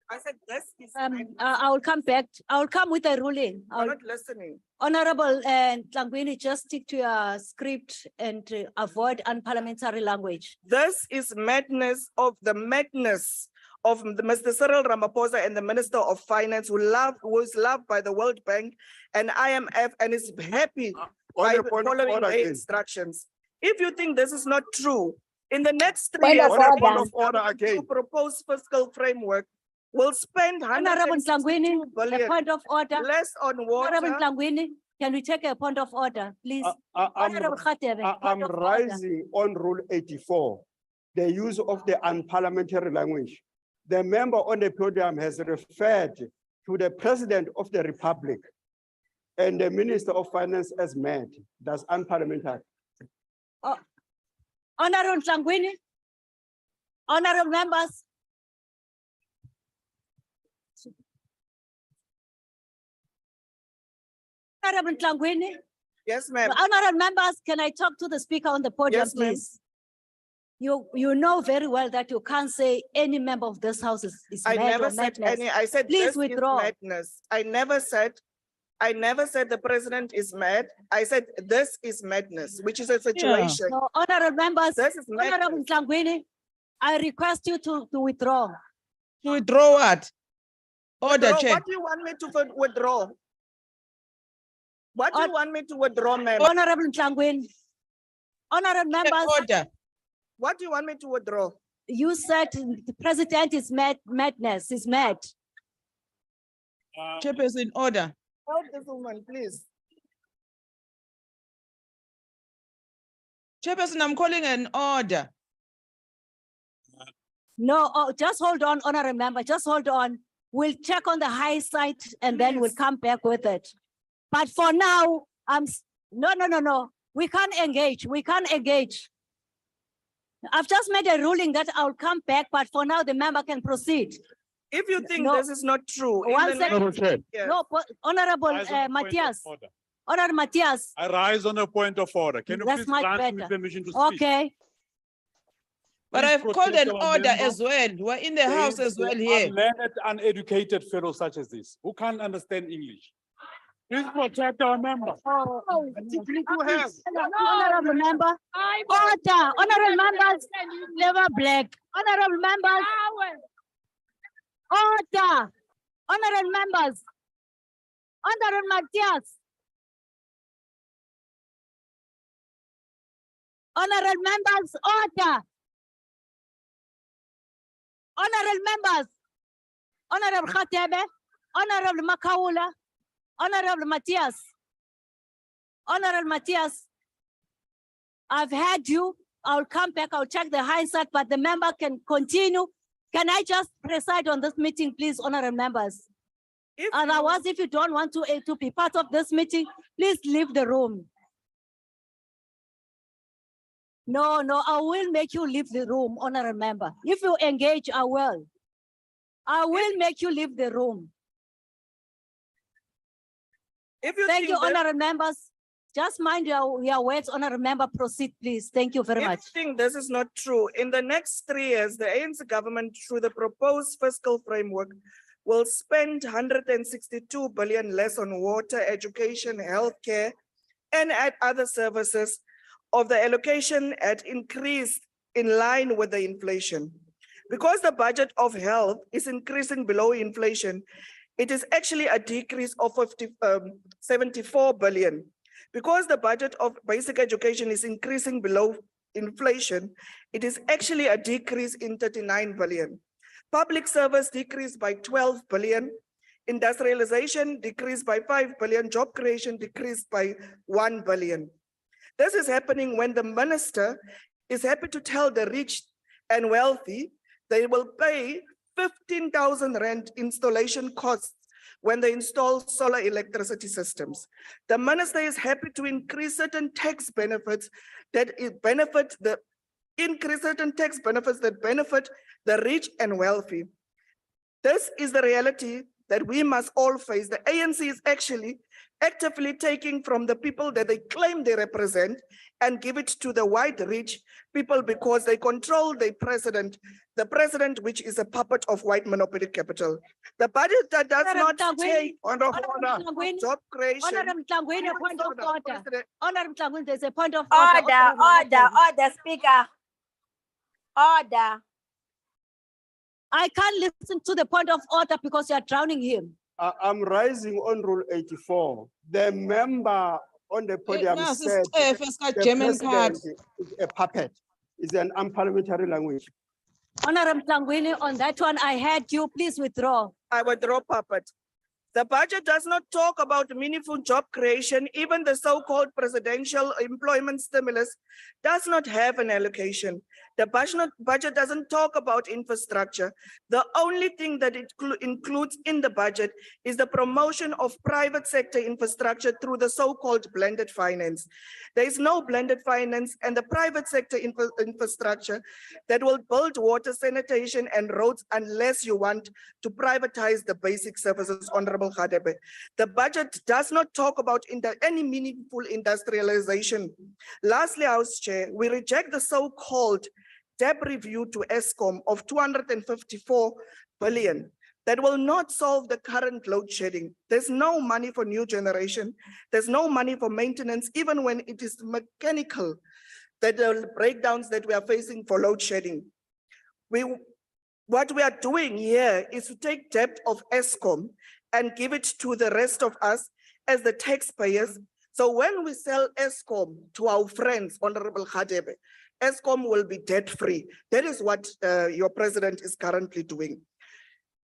I said this is. I will come back. I will come with a ruling. I'm not listening. Honorable Tlangwini, just stick to your script and avoid unparliamentary language. This is madness of the madness of Mr. Cyril Ramaphosa and the Minister of Finance who is loved by the World Bank and IMF and is happy by following their instructions. If you think this is not true, in the next 3 years, to propose fiscal framework will spend Honorable Tlangwini, a point of order. less on water. Honorable Tlangwini, can we take a point of order, please? Honorable Khatebe, I'm point of order. rising on Rule 84, the use of the unparliamentary language. The member on the podium has referred to the President of the Republic and the Minister of Finance as mad. That's unparliamentary. Honorable Tlangwini, honorable members. Honorable Tlangwini. Yes, ma'am. Honorable members, can I talk to the speaker on the podium, Yes, ma'am. please? You know very well that you can't say any member of this house is I mad never or said madness. any, I said Please this withdraw. is madness. I never said the president is mad. I said this is madness, which is a situation. No, honorable members, This is honorable Tlangwini, I request you to withdraw. To withdraw what? Order, Withdraw. Chair. What do you want me to withdraw? What do you want me to withdraw, ma'am? Honorable Tlangwini, honorable members. Order. What do you want me to withdraw? You said the president is madness, is mad. Chairperson, order. Hold this woman, please. Chairperson, I'm calling an order. No, just hold on, honorable member, just hold on. We'll check on the high side and then we'll come back with it. But for now, no. We can't engage, we can't engage. I've just made a ruling that I'll come back, but for now, the member can proceed. If you think this is not true. One second. Yes. No, Honorable Rise on a point of Matthias. order. Honorable Matthias. I rise on a point of order. Can you That's please much grant me better. permission to speak? Okay. But Please I've called protect an our order member. as well. We're in the house as well here. Unlearned, uneducated fellow such as this, who can't understand English. Please protect our member. Honorable member. Order. Honorable members. Never black. Honorable members. Order. Honorable members. Honorable Matthias. Honorable members, order. Honorable members. Honorable Khatebe. Honorable Makaula. Honorable Matthias. Honorable Matthias. I've had you. I'll come back. I'll check the hindsight, but the member can continue. Can I just preside on this meeting, please, honorable members? Otherwise, if you don't want to be part of this meeting, please leave the room. No, I will make you leave the room, honorable member. If you engage, I will. I will make you leave the room. Thank you, honorable members. Just mind your words, honorable member. Proceed, please. Thank you very much. If you think this is not true, in the next 3 years, the ANC government, through the proposed fiscal framework, will spend 162 billion less on water, education, healthcare, and at other services of the allocation at increased in line with the inflation. Because the budget of health is increasing below inflation, it is actually a decrease of 74 billion. Because the budget of basic education is increasing below inflation, it is actually a decrease in 39 billion. Public service decreased by 12 billion. Industrialization decreased by 5 billion. Job creation decreased by 1 billion. This is happening when the minister is happy to tell the rich and wealthy they will pay 15,000 rand installation costs when they install solar electricity systems. The minister is happy to increase certain tax benefits that benefit the rich and wealthy. This is the reality that we must all face. The ANC is actually actively taking from the people that they claim they represent and give it to the white rich people because they control the president which is a puppet of white monopoly capital. The budget that does not take job creation. Honorable Tlangweni, a point of order. President. Honorable Tlangweni, there's a point of Order, Speaker. Order. I can't listen to the point of order because you are drowning him. I'm rising on Rule 84. The member on the podium no, said Fiscal the German card. president is a puppet. It's an unparliamentary language. Honorable Tlangweni, on that one, I heard you. Please withdraw. I withdraw puppet. The budget does not talk about meaningful job creation. Even the so-called presidential employment stimulus does not have an allocation. The budget doesn't talk about infrastructure. The only thing that it includes in the budget is the promotion of private sector infrastructure through the so-called blended finance. There is no blended finance and the private sector infrastructure that will build water, sanitation and roads unless you want to privatize the basic services, Honorable Khadebe. The budget does not talk about any meaningful industrialization. Lastly, House Chair, we reject the so-called debt review to ESCOM of 254 billion that will not solve the current load shedding. There's no money for new generation. There's no money for maintenance, even when it is mechanical, that the breakdowns that we are facing for load shedding. What we are doing here is to take debt of ESCOM and give it to the rest of us as the taxpayers. So when we sell ESCOM to our friends, Honorable Khadebe, ESCOM will be debt-free. That is what your president is currently doing.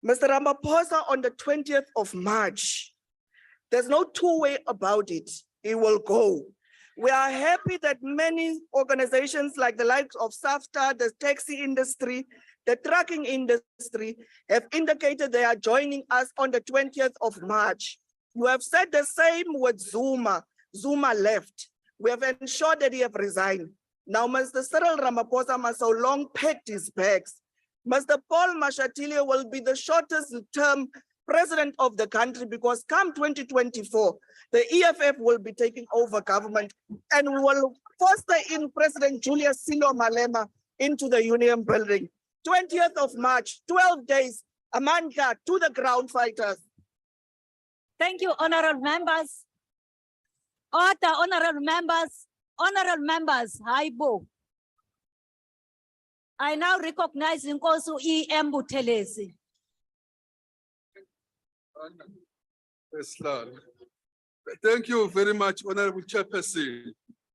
Mr. Ramaphosa, on the 20th of March, there's no two-way about it. It will go. We are happy that many organizations like the likes of SAFTA, the taxi industry, the trucking industry have indicated they are joining us on the 20th of March. You have said the same with Zuma. Zuma left. We have ensured that he have resigned. Now, Mr. Cyril Ramaphosa must so long packed his bags. Mr. Paul Mashatile will be the shortest term president of the country because come 2024, the EFF will be taking over government and we will foster in President Julius Silo Malema into the union building. 20th of March, 12 days, Amandla to the ground fighters. Thank you, honorable members. Order, honorable members. Honorable members, Haibo. I now recognize Nkosu E.M. Buthelezi. Thank you very much, Honorable Chairperson.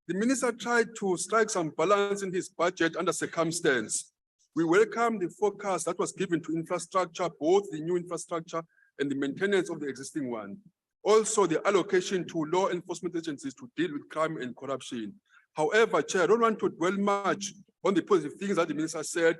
The minister tried to strike some balance in his budget under circumstance. We welcome the focus that was given to infrastructure, both the new infrastructure and the maintenance of the existing one. Also, the allocation to law enforcement agencies to deal with crime and corruption. However, Chair, I don't want to dwell much on the positive things that the minister said,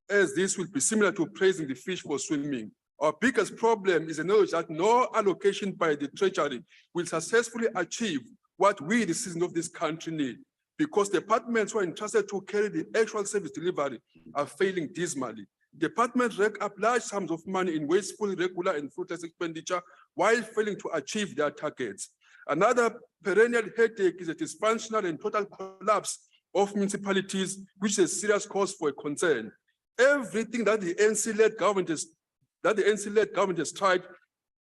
as this will be similar to praising the fish for swimming. Our biggest problem is the knowledge that no allocation by the Treasury will successfully achieve what we, the citizens of this country, need, because departments who are entrusted to carry the actual service delivery are failing dismally. Departments rack up large sums of money in wasteful, irregular, and fruitless expenditure while failing to achieve their targets. Another perennial headache is the dysfunctional and total collapse of municipalities, which is a serious cause for concern. Everything that the NC-led government has tried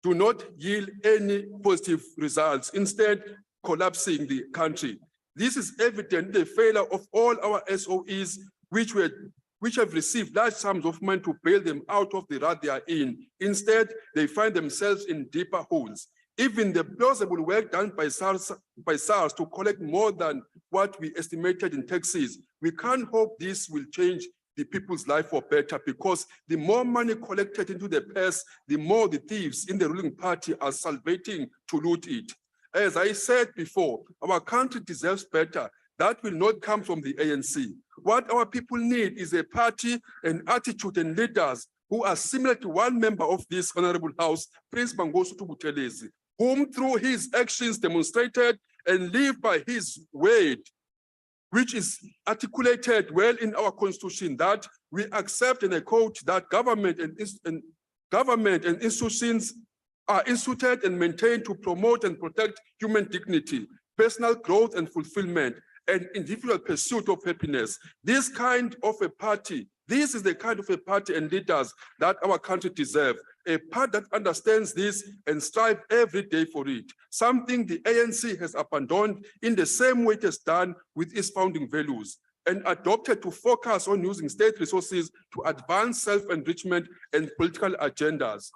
do not yield any positive results, instead collapsing the country. This is evident in the failure of all our SOEs, which have received large sums of money to bail them out of the rut they are in. Instead, they find themselves in deeper holes. Even the plausible work done by SARS to collect more than what we estimated in taxes, we can't hope this will change the people's life for better, because the more money collected into the purse, the more the thieves in the ruling party are salvating to loot it. As I said before, our country deserves better. That will not come from the ANC. What our people need is a party, an attitude, and leaders who are similar to one member of this honorable house, Prince Mangosuthu Buthelezi, whom through his actions demonstrated and lived by his word, which is articulated well in our constitution, that we accept, and I quote, that government government and institutions are instituted and maintained to promote and protect human dignity, personal growth and fulfillment, and individual pursuit of happiness. This is the kind of a party and leaders that our country deserve. A party that understands this and strive every day for it. Something the ANC has abandoned in the same way it has done with its founding values, and adopted to focus on using state resources to advance self-enrichment and political agendas.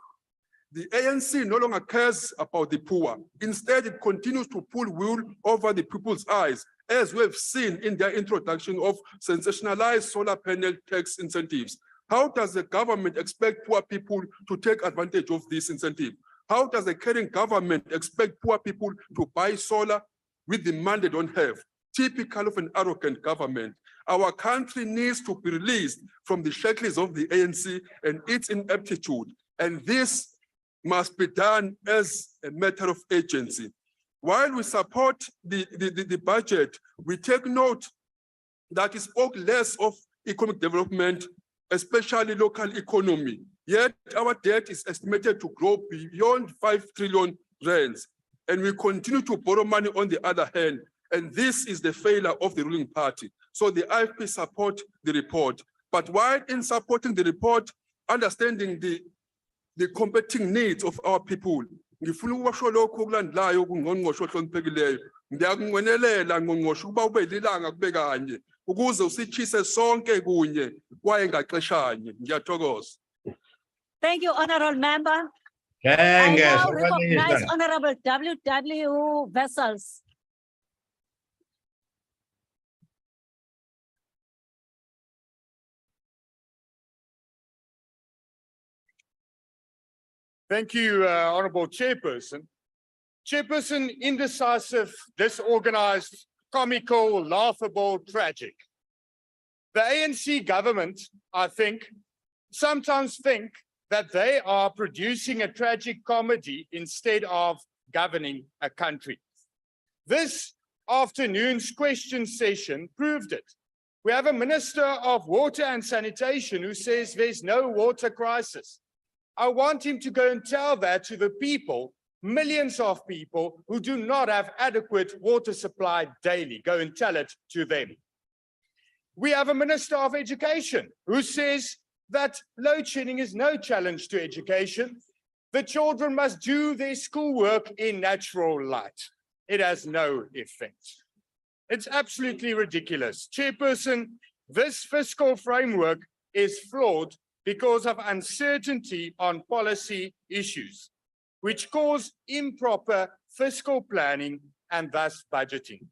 The ANC no longer cares about the poor. Instead, it continues to pull wool over the people's eyes, as we have seen in their introduction of sensationalized solar panel tax incentives. How does the government expect poor people to take advantage of this incentive? How does the current government expect poor people to buy solar with the money they don't have? Typical of an arrogant government. Our country needs to be released from the shackles of the ANC and its ineptitude. And this must be done as a matter of urgency. While we support the budget, we take note that it spoke less of economic development, especially local economy. Yet our debt is estimated to grow beyond 5 trillion rands, and we continue to borrow money on the other hand. And this is the failure of the ruling party. So the IFP support the report. But while in supporting the report, understanding the competing needs of our people, ngifuna ukusho lokho okulandelayo kungqongqoshe ohloniphekileyo. Ngiyakunqwenelela ngqongqoshe ukuba ube lilanga kube kanye ukuze usichise sonke kunye kwaye ngaxeshanye. Ngiyathokoza. Thank you, honorable member. I Thank now you. recognize Honorable W. Vessels. Thank you, Honorable Chairperson. Chairperson, indecisive, disorganized, comical, laughable, tragic. The ANC government, I think, sometimes think that they are producing a tragic comedy instead of governing a country. This afternoon's question session proved it. We have a Minister of Water and Sanitation who says there's no water crisis. I want him to go and tell that to the people, millions of people who do not have adequate water supply daily. Go and tell it to them. We have a Minister of Education who says that load shedding is no challenge to education. The children must do their schoolwork in natural light. It has no effect. It's absolutely ridiculous. Chairperson, this fiscal framework is flawed because of uncertainty on policy issues, which cause improper fiscal planning and thus budgeting.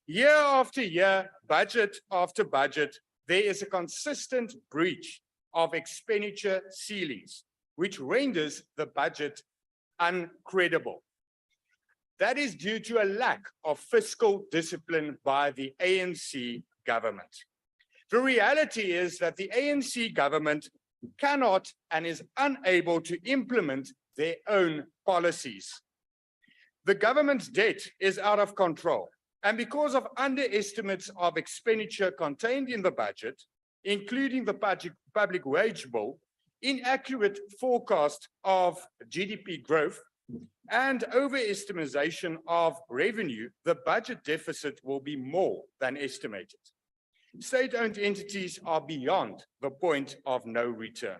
Year after year, budget after budget, there is a consistent breach of expenditure ceilings, which renders the budget uncredible. That is due to a lack of fiscal discipline by the ANC government. The reality is that the ANC government cannot and is unable to implement their own policies. The government's debt is out of control, and because of underestimates of expenditure contained in the budget, including the public wage bill, inaccurate forecast of GDP growth, and overestimation of revenue, the budget deficit will be more than estimated. State-owned entities are beyond the point of no return.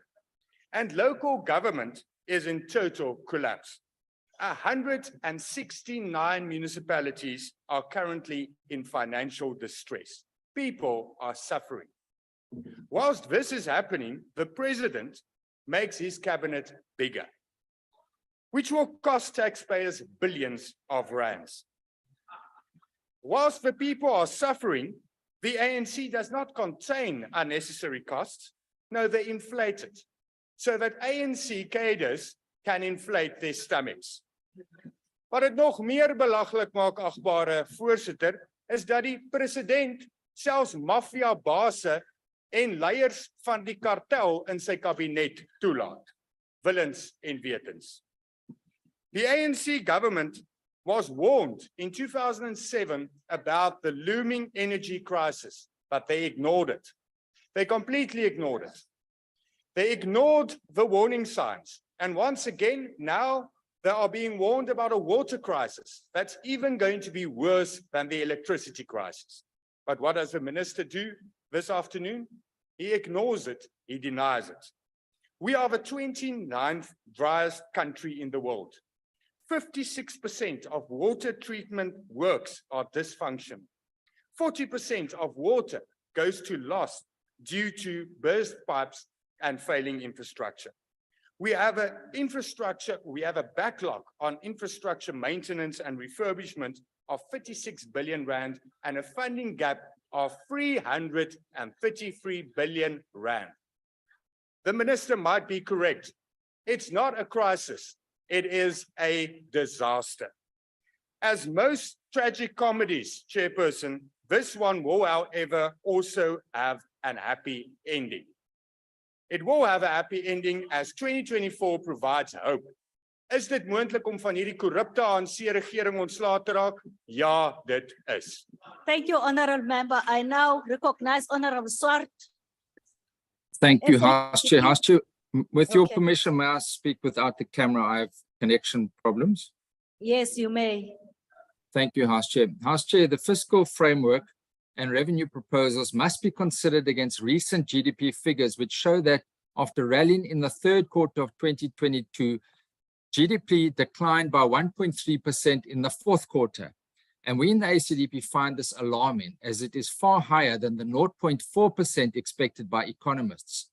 And local government is in total collapse. 169 municipalities are currently in financial distress. People are suffering. Whilst this is happening, the president makes his cabinet bigger, which will cost taxpayers billions of rands. Whilst the people are suffering, the ANC does not contain unnecessary costs. No, they inflate it, so that ANC cadres can inflate their stomachs. Wat het nog meer belaglik maak, agbare voorsitter, is dat die president selfs maffiabase en leiers van die kartel in sy kabinet toelaat, willens en wetens. The ANC government was warned in 2007 about the looming energy crisis, but they ignored it. They completely ignored it. They ignored the warning signs. And once again, now they are being warned about a water crisis that's even going to be worse than the electricity crisis. But what does the minister do this afternoon? He ignores it, he denies it. We are the 29th driest country in the world. 56% of water treatment works are dysfunctional. 40% of water goes to loss due to burst pipes and failing infrastructure. We have a backlog on infrastructure maintenance and refurbishment of 36 billion rand and a funding gap of 333 billion rand. The minister might be correct. It's not a crisis. It is a disaster. As most tragic comedies, Chairperson, this one will, however, also have an happy ending. It will have a happy ending as 2024 provides hope. Is dit moontlik om van hierdie korrupte ANC regering ontslae te raak? Ja, dit is. Thank you, Honorable Member. I now recognize Honorable Swart. Thank you, Yes, House Chair. House Chair, with your Okay. permission, may I speak without the camera? I have connection problems. Yes, you may. Thank you, House Chair. House Chair, the fiscal framework and revenue proposals must be considered against recent GDP figures, which show that after rallying in the third quarter of 2022, GDP declined by 1.3% in the fourth quarter. And we in the ACDP find this alarming, as it is far higher than the 0.4% expected by economists.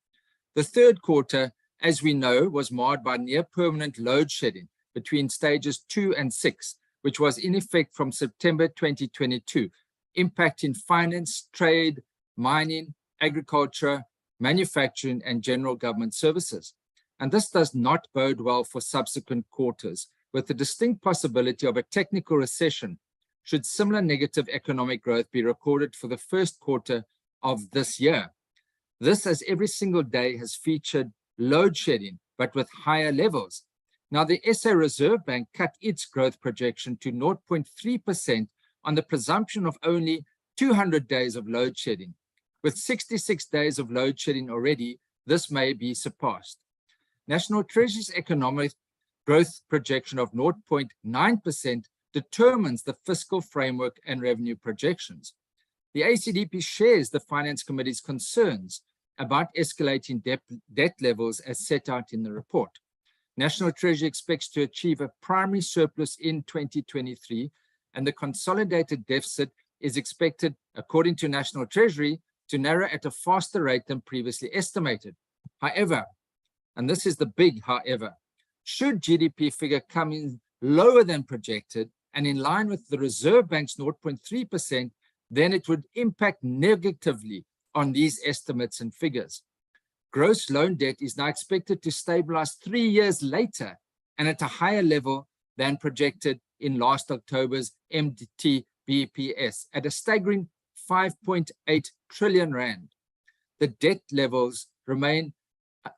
The third quarter, as we know, was marred by near permanent load shedding between stages 2 and 6, which was in effect from September 2022, impacting finance, trade, mining, agriculture, manufacturing, and general government services. And this does not bode well for subsequent quarters, with the distinct possibility of a technical recession should similar negative economic growth be recorded for the first quarter of this year. This, as every single day, has featured load shedding, but with higher levels. Now, the SA Reserve Bank cut its growth projection to 0.3% on the presumption of only 200 days of load shedding. With 66 days of load shedding already, this may be surpassed. National Treasury's economic growth projection of 0.9% determines the fiscal framework and revenue projections. The ACDP shares the Finance Committee's concerns about escalating debt levels as set out in the report. National Treasury expects to achieve a primary surplus in 2023, and the consolidated deficit is expected, according to National Treasury, to narrow at a faster rate than previously estimated. However, and this is the big however, should GDP figure come in lower than projected and in line with the Reserve Bank's 0.3%, then it would impact negatively on these estimates and figures. Gross loan debt is now expected to stabilize 3 years later and at a higher level than projected in last October's MDT BPS at a staggering 5.8 trillion rand. The debt levels remain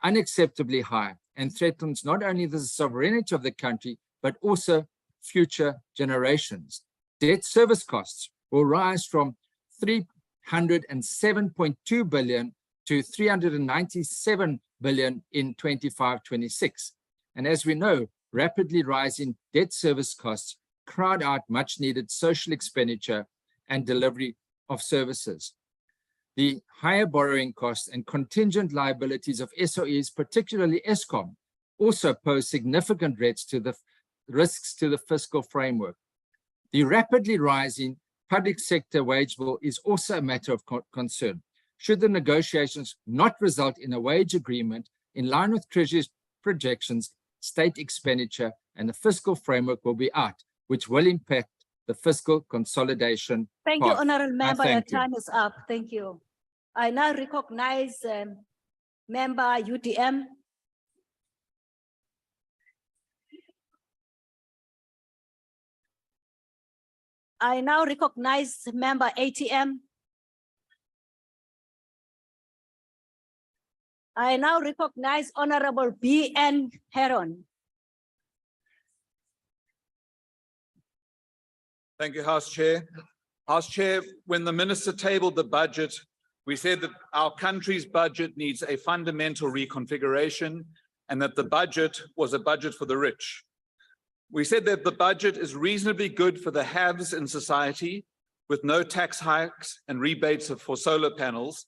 unacceptably high and threatens not only the sovereignty of the country, but also future generations. Debt service costs will rise from 307.2 billion to 397 billion in 25-26. And as we know, rapidly rising debt service costs crowd out much needed social expenditure and delivery of services. The higher borrowing costs and contingent liabilities of SOEs, particularly Eskom, also pose significant risks to the fiscal framework. The rapidly rising public sector wage bill is also a matter of concern. Should the negotiations not result in a wage agreement in line with Treasury's projections, state expenditure and the fiscal framework will be out, which will impact the fiscal consolidation. Thank you, path. Honorable Member. Your Thank you. time is up. Thank you. I now recognize Member UTM. I now recognize Member ATM. I now recognize Honorable B.N. Heron. Thank you, House Chair. House Chair, when the minister tabled the budget, We said that our country's budget needs a fundamental reconfiguration and that the budget was a budget for the rich. We said that the budget is reasonably good for the haves in society with no tax hikes and rebates for solar panels,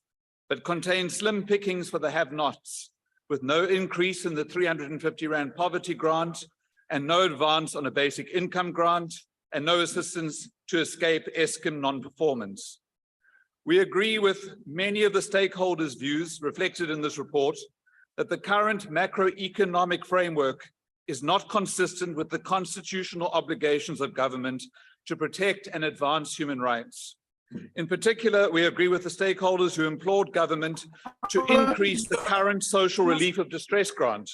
but contains slim pickings for the have-nots with no increase in the 350 Rand poverty grant and no advance on a basic income grant and no assistance to escape Eskom non-performance. We agree with many of the stakeholders' views reflected in this report that the current macroeconomic framework is not consistent with the constitutional obligations of government to protect and advance human rights. In particular, we agree with the stakeholders who implored government to increase the current social relief of distress grant.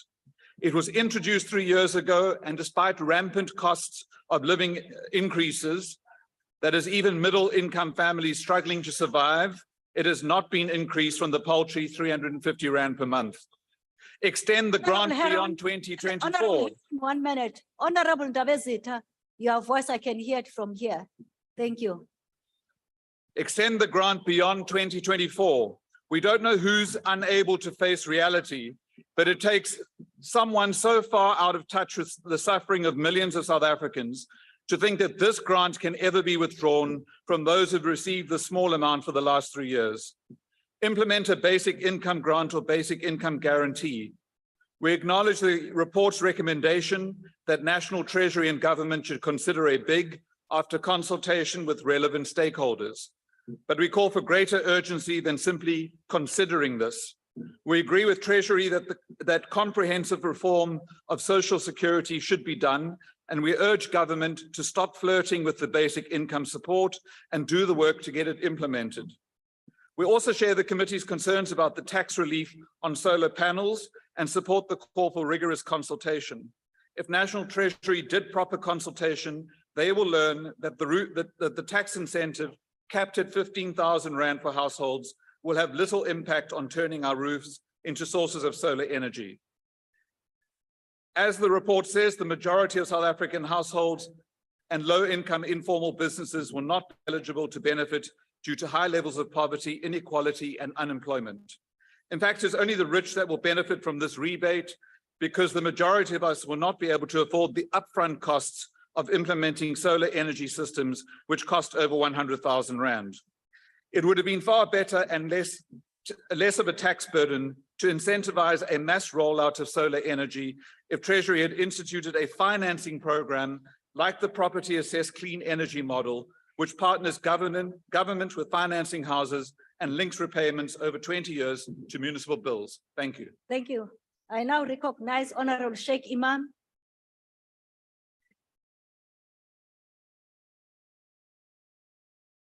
It was introduced 3 years ago, and despite rampant costs of living increases, that is even middle income families struggling to survive, it has not been increased from the paltry 350 Rand per month. Extend the grant beyond 2024. Honorable, 1 minute. Honorable Ndabezitha, your voice, I can hear it from here. Thank you. Extend the grant beyond 2024. We don't know who's unable to face reality, but it takes someone so far out of touch with the suffering of millions of South Africans to think that this grant can ever be withdrawn from those who've received the small amount for the last 3 years. Implement a basic income grant or basic income guarantee. We acknowledge the report's recommendation that National Treasury and government should consider a big after consultation with relevant stakeholders. But we call for greater urgency than simply considering this. We agree with Treasury that comprehensive reform of social security should be done, and we urge government to stop flirting with the basic income support and do the work to get it implemented. We also share the committee's concerns about the tax relief on solar panels and support the call for rigorous consultation. If National Treasury did proper consultation, they will learn that the tax incentive capped at 15,000 Rand for households will have little impact on turning our roofs into sources of solar energy. As the report says, the majority of South African households and low-income informal businesses were not eligible to benefit due to high levels of poverty, inequality, and unemployment. In fact, it's only the rich that will benefit from this rebate because the majority of us will not be able to afford the upfront costs of implementing solar energy systems, which cost over 100,000 Rand. It would have been far better and less of a tax burden to incentivize a mass rollout of solar energy if Treasury had instituted a financing program like the property assessed clean energy model, which partners government with financing houses and links repayments over 20 years to municipal bills. Thank you. Thank you. I now recognize Honorable Sheikh Imam.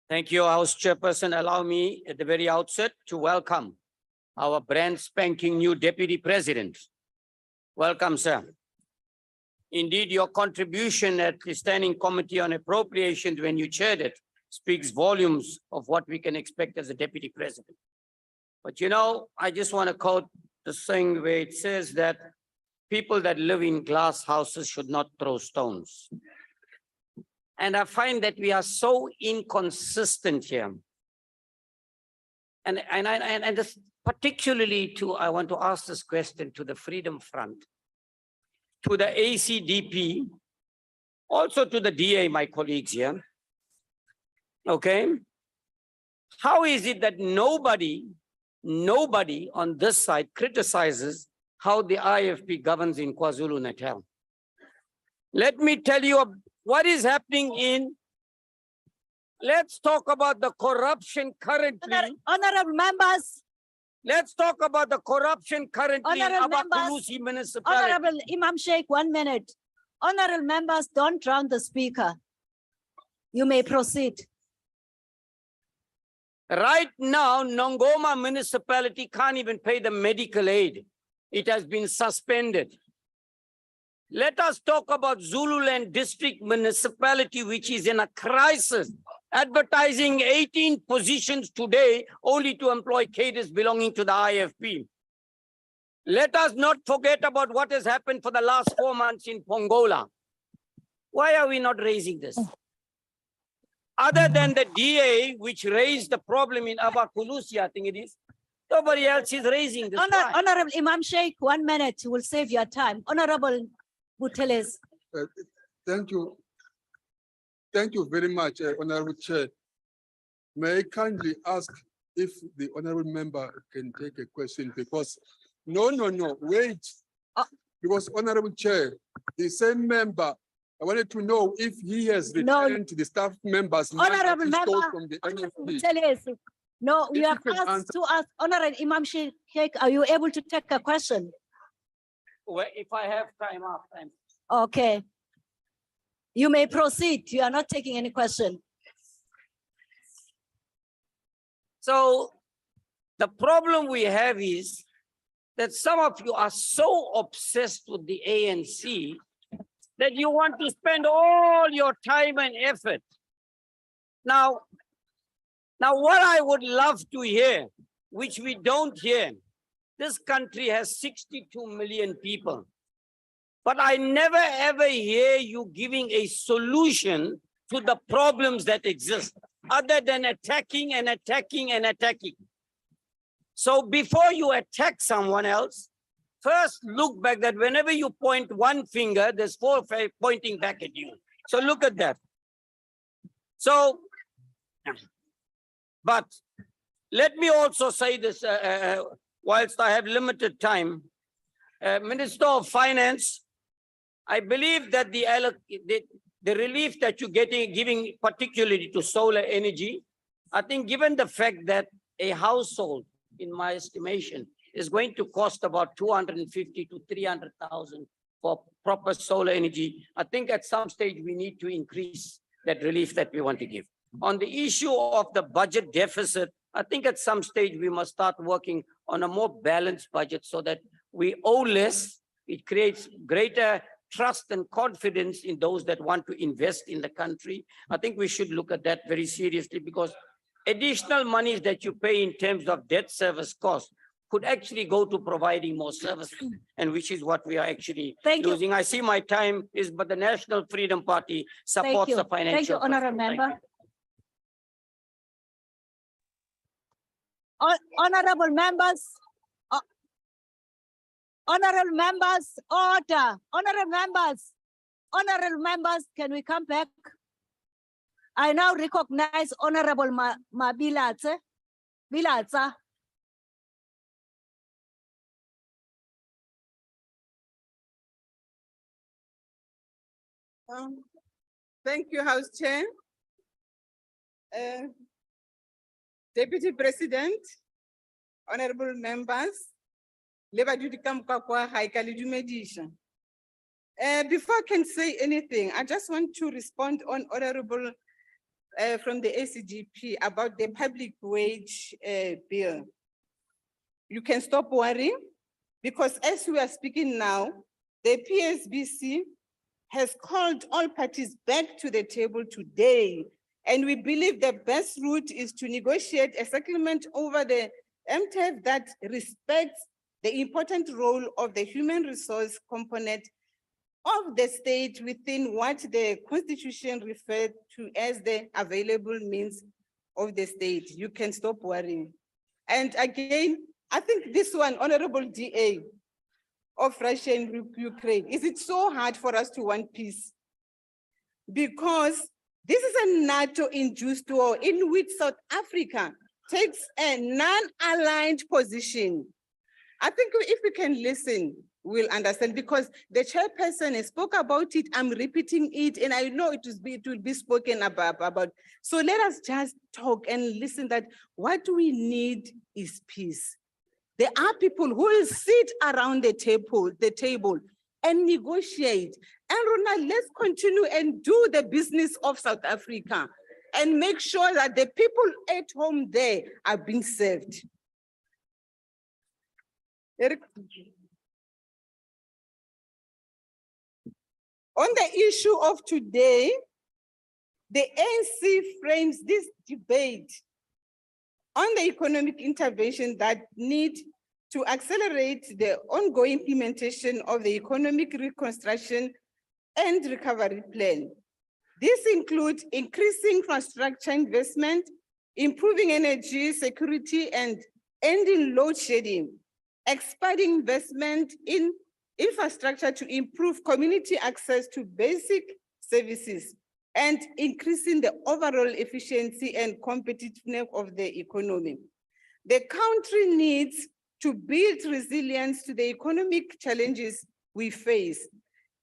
Thank you, House Chairperson. Allow me at the very outset to welcome our brand spanking new Deputy President. Welcome, sir. Indeed, your contribution at the Standing Committee on Appropriations when you chaired it speaks volumes of what we can expect as a Deputy President. But you know, I just want to quote the saying where it says that people that live in glass houses should not throw stones. And I find that we are so inconsistent here. And this particularly I want to ask this question to the Freedom Front, to the ACDP, also to the DA, my colleagues here. Okay. How is it that nobody on this side criticizes how the IFP governs in KwaZulu-Natal? Let me tell you what is happening let's talk about the corruption currently. Honorable members. Let's talk about the corruption currently in Abakulusi municipality. Honorable Imam Sheikh, 1 minute. Honorable members, don't drown the speaker. You may proceed. Right now, Nongoma municipality can't even pay the medical aid. It has been suspended. Let us talk about Zululand District Municipality, which is in a crisis, advertising 18 positions today only to employ cadres belonging to the IFP. Let us not forget about what has happened for the last 4 months in Pongola. Why are we not raising this? Other than the DA, which raised the problem in Abakulusi, I think it is, nobody else is raising this. line. Honorable Imam Sheikh, 1 minute will save your time. Honorable Buteles. Thank you. Thank you very much, Honorable Chair. May I kindly ask if the honorable member can take a question, because no, wait. Because Honorable Chair, the same member, I wanted to know if he has returned to the staff members. Honorable member, From the NFP. Buteles. No, If you have you can asked to ask Honorable Imam Sheikh, are you able to take a question? Well, if I have time, I have time. Okay. You may proceed. You are not taking any question. So the problem we have is that some of you are so obsessed with the ANC that you want to spend all your time and effort. Now what I would love to hear, which we don't hear, this country has 62 million people. But I never ever hear you giving a solution to the problems that exist, other than attacking and attacking and attacking. So before you attack someone else, first look back that whenever you point one finger, there's 4 pointing back at you. So look at that. So, but let me also say this, whilst I have limited time, Minister of Finance, I believe that the relief that you're giving particularly to solar energy, I think given the fact that a household, in my estimation, is going to cost about 250 to 300,000 for proper solar energy, I think at some stage we need to increase that relief that we want to give. On the issue of the budget deficit, I think at some stage we must start working on a more balanced budget so that we owe less. It creates greater trust and confidence in those that want to invest in the country. I think we should look at that very seriously, because additional monies that you pay in terms of debt service cost could actually go to providing more services, and which is what we are actually losing. I see my time is, but the National Freedom Party supports the financial. Thank you, Honorable Member. Honorable members, honorable members, order. Honorable members, can we come back? I now recognize Honorable Bilatsa. Thank you, House Chair. Deputy President, honorable members, Labor Duty Kamkakwa Haikali Dumedisha. Before I can say anything, I just want to respond on honorable from the ACGP about the public wage bill. You can stop worrying, because as we are speaking now, the PSBC has called all parties back to the table today. And we believe the best route is to negotiate a settlement over the MTF that respects the important role of the human resource component of the state within what the Constitution referred to as the available means of the state. You can stop worrying. And again, I think this one, Honorable DA of Russia and Ukraine, is it so hard for us to want peace? Because this is a NATO-induced war in which South Africa takes a non-aligned position. I think if we can listen, we'll understand, because the chairperson spoke about it, I'm repeating it, and I know it will be spoken about. So let us just talk and listen that what we need is peace. There are people who will sit around the table and negotiate. And Ronald, let's continue and do the business of South Africa and make sure that the people at home there are being served. On the issue of today, the ANC frames this debate on the economic intervention that need to accelerate the ongoing implementation of the economic reconstruction and recovery plan. This includes increasing infrastructure investment, improving energy security and ending load shedding, expanding investment in infrastructure to improve community access to basic services, and increasing the overall efficiency and competitiveness of the economy. The country needs to build resilience to the economic challenges we face,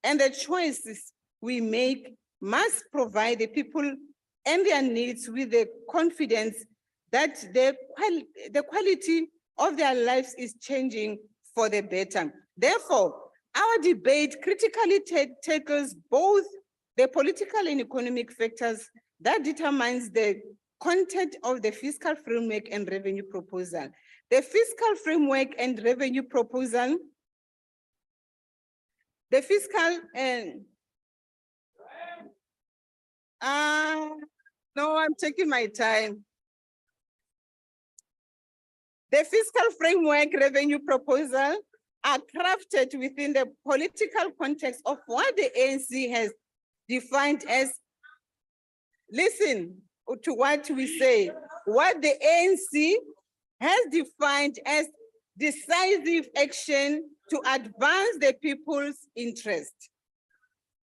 and the choices we make must provide the people and their needs with the confidence that the quality of their lives is changing for the better. Therefore, our debate critically tackles both the political and economic factors that determines the content of the fiscal framework and revenue proposal. The fiscal framework and revenue proposal, the fiscal and no, I'm taking my time. The fiscal framework revenue proposal are crafted within the political context of what the ANC has defined as, listen to what we say, what the ANC has defined as decisive action to advance the people's interest.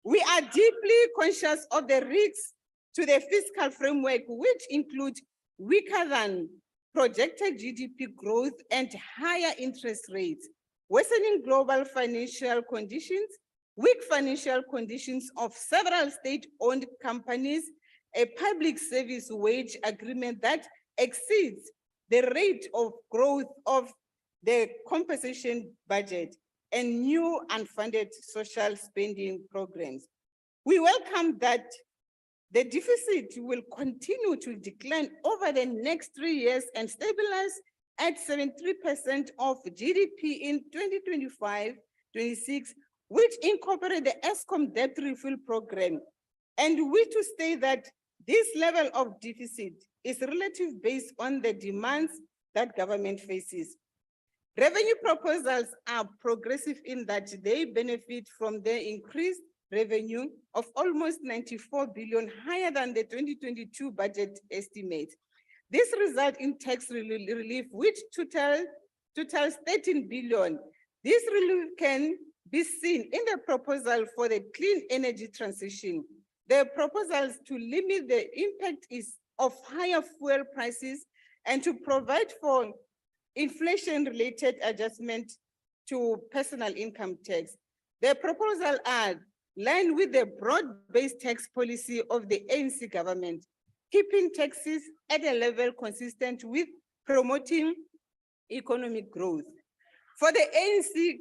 We are deeply conscious of the risks to the fiscal framework, which include weaker than projected GDP growth and higher interest rates, worsening global financial conditions, weak financial conditions of several state-owned companies, a public service wage agreement that exceeds the rate of growth of the compensation budget, and new unfunded social spending programs. We welcome that the deficit will continue to decline over the next 3 years and stabilize at 73% of GDP in 2025-26, which incorporate the ESCOM debt refill program. And we to state that this level of deficit is relative based on the demands that government faces. Revenue proposals are progressive in that they benefit from the increased revenue of almost 94 billion, higher than the 2022 budget estimate. This results in tax relief, which totals 13 billion. This relief can be seen in the proposal for the clean energy transition. The proposals to limit the impact of higher fuel prices and to provide for inflation-related adjustment to personal income tax. The proposal are aligned with the broad-based tax policy of the ANC government, keeping taxes at a level consistent with promoting economic growth. For the ANC,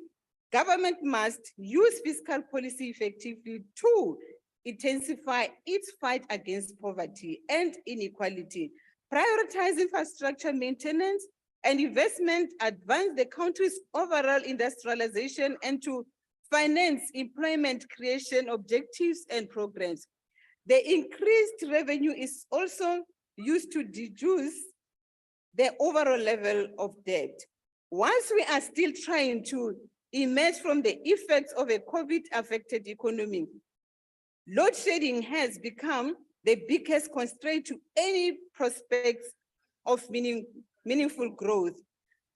government must use fiscal policy effectively to intensify its fight against poverty and inequality, prioritize infrastructure maintenance and investment, advance the country's overall industrialization, and to finance employment creation objectives and programs. The increased revenue is also used to reduce the overall level of debt. Once we are still trying to emerge from the effects of a COVID-affected economy, load shedding has become the biggest constraint to any prospects of meaningful growth.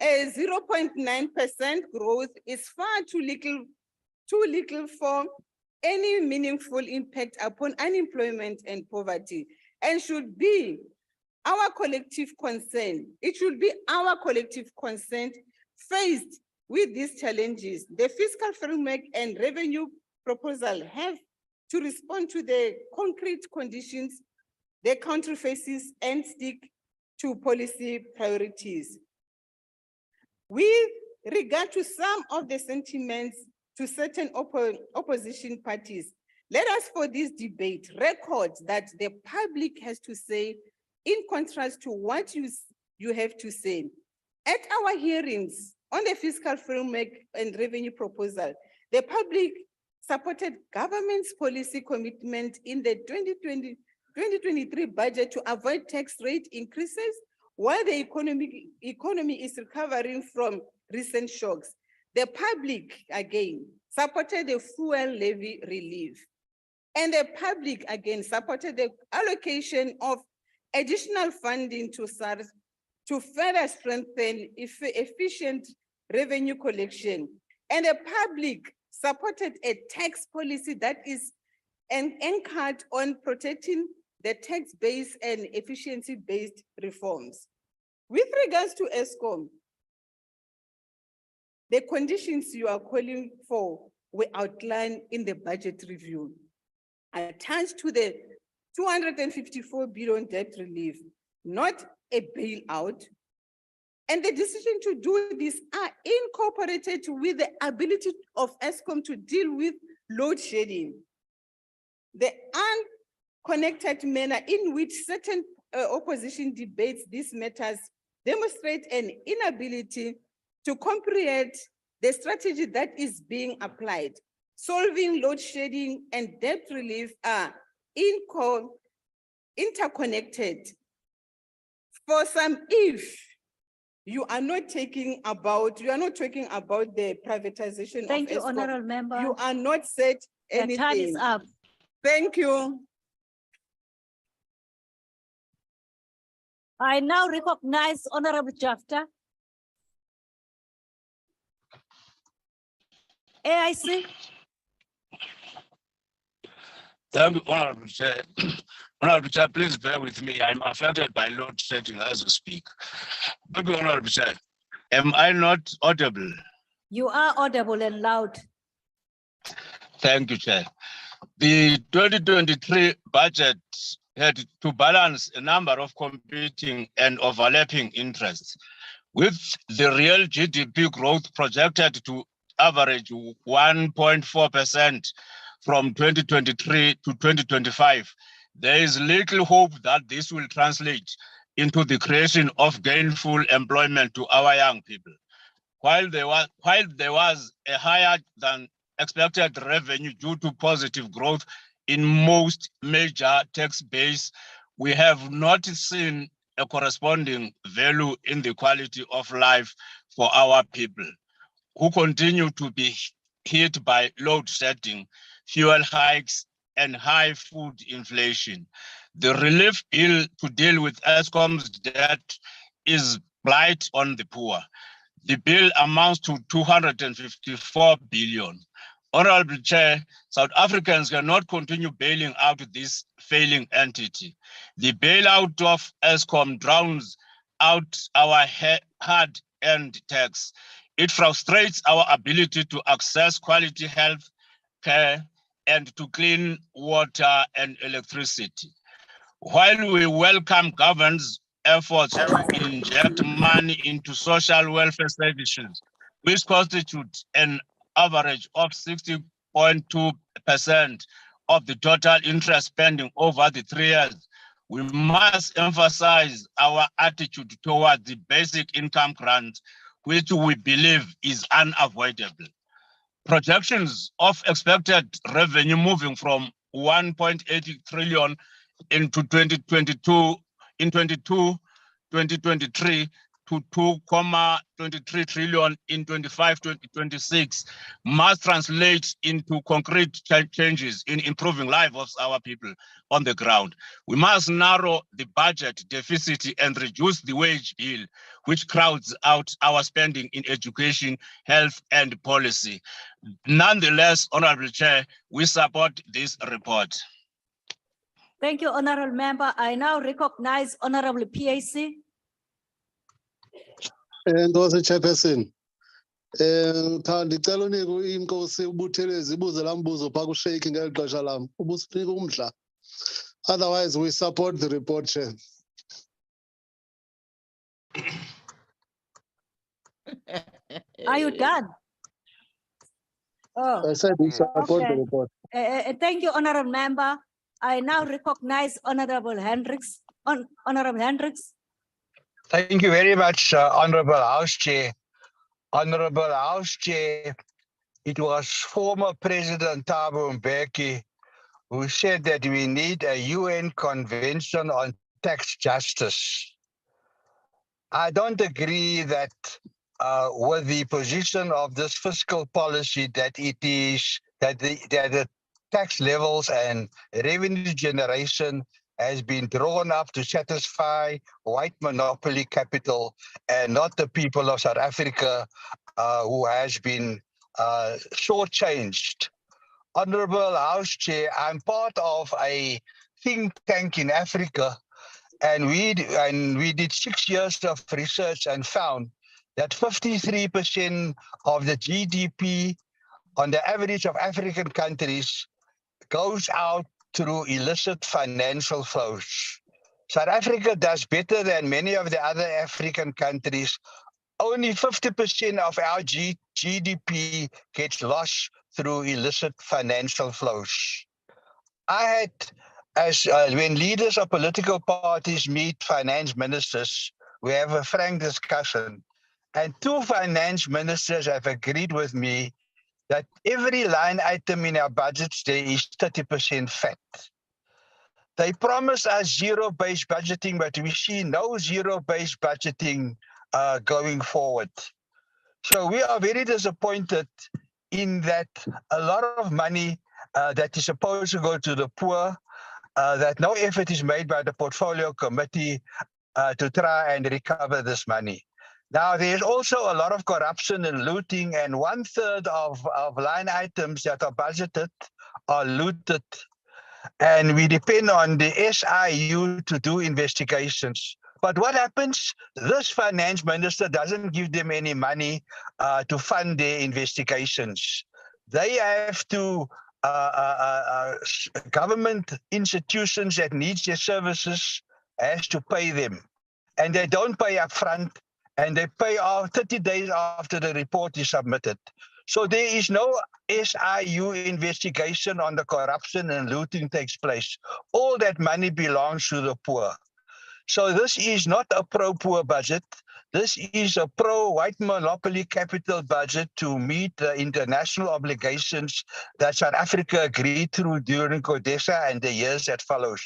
A 0.9% growth is far too little for any meaningful impact upon unemployment and poverty, and should be our collective concern. It should be our collective concern faced with these challenges. The fiscal framework and revenue proposal have to respond to the concrete conditions the country faces and stick to policy priorities. With regard to some of the sentiments to certain opposition parties, let us for this debate record that the public has to say in contrast to what you have to say. At our hearings on the fiscal framework and revenue proposal, the public supported government's policy commitment in the 2023 budget to avoid tax rate increases while the economy is recovering from recent shocks. The public, again, supported the fuel levy relief. And the public again supported the allocation of additional funding to SARS to further strengthen efficient revenue collection. And the public supported a tax policy that is anchored on protecting the tax base and efficiency-based reforms. With regards to ESCOM, the conditions you are calling for were outlined in the budget review. Attached to the 254 billion debt relief, not a bailout. And the decision to do this are incorporated with the ability of ESCOM to deal with load shedding. The unconnected manner in which certain opposition debates these matters demonstrate an inability to comprehend the strategy that is being applied. Solving load shedding and debt relief are interconnected. For some, if you are not talking about the privatization Thank of you, ESCOM, honorable member. you are not said anything. The time is up. Thank you. I now recognize Honorable Jafta. AIC. Thank you, Honorable Chair. Honorable Chair, please bear with me. I'm affected by load shedding as we speak. Thank you, Honorable Chair. Am I not audible? You are audible and loud. Thank you, Chair. The 2023 budget had to balance a number of competing and overlapping interests, with the real GDP growth projected to average 1.4% from 2023 to 2025. There is little hope that this will translate into the creation of gainful employment to our young people. While there was a higher than expected revenue due to positive growth in most major tax base, we have not seen a corresponding value in the quality of life for our people, who continue to be hit by load shedding, fuel hikes, and high food inflation. The relief bill to deal with ESCOM's debt is blight on the poor. The bill amounts to 254 billion. Honorable Chair, South Africans cannot continue bailing out this failing entity. The bailout of ESCOM drowns out our hard-earned tax. It frustrates our ability to access quality health care and to clean water and electricity. While we welcome government's efforts to inject money into social welfare services, which constitute an average of 60.2% of the total interest spending over the 3 years, we must emphasize our attitude towards the basic income grant, which we believe is unavoidable. Projections of expected revenue moving from 1.80 trillion into 2023 to 2.23 trillion in 25-26 must translate into concrete changes in improving life of our people on the ground. We must narrow the budget deficit and reduce the wage bill, which crowds out our spending in education, health, and policy. Nonetheless, Honorable Chair, we support this report. Thank you, Honorable Member. I now recognize Honorable PAC. Nkosi Chairperson. Ndicela unike inkosi ubuthelezi ibuze laa mbuzo phaa kusheyikhi ngeli xesha lam. Ubusinika umdla. Otherwise, we support the report, Chair. Are you done? Oh, I said we support the okay. report. Thank you, Honorable Member. I now recognize Honorable Hendricks. Honorable Hendricks. Thank you very much, Honorable House Chair. Honorable House Chair, it was former President Thabo Mbeki who said that we need a UN Convention on Tax Justice. I don't agree that with the position of this fiscal policy that it is that the tax levels and revenue generation has been drawn up to satisfy white monopoly capital and not the people of South Africa who has been shortchanged. Honorable House Chair, I'm part of a think tank in Africa, and we did 6 years of research and found that 53% of the GDP on the average of African countries goes out through illicit financial flows. South Africa does better than many of the other African countries. Only 50% of our GDP gets lost through illicit financial flows. I had, when leaders of political parties meet finance ministers, we have a frank discussion. And 2 finance ministers have agreed with me that every line item in our budgets there is 30% fat. They promise us zero-based budgeting, but we see no zero-based budgeting going forward. So we are very disappointed in that a lot of money that is supposed to go to the poor, that no effort is made by the portfolio committee to try and recover this money. Now, there's also a lot of corruption and looting, and 1/3 of line items that are budgeted are looted. And we depend on the SIU to do investigations. But what happens? This finance minister doesn't give them any money to fund their investigations. They have to, government institutions that need their services has to pay them. And they don't pay up front, and they pay 30 days after the report is submitted. So there is no SIU investigation on the corruption and looting takes place. All that money belongs to the poor. So this is not a pro-poor budget. This is a pro-white monopoly capital budget to meet the international obligations that South Africa agreed through during CODESA and the years that follows.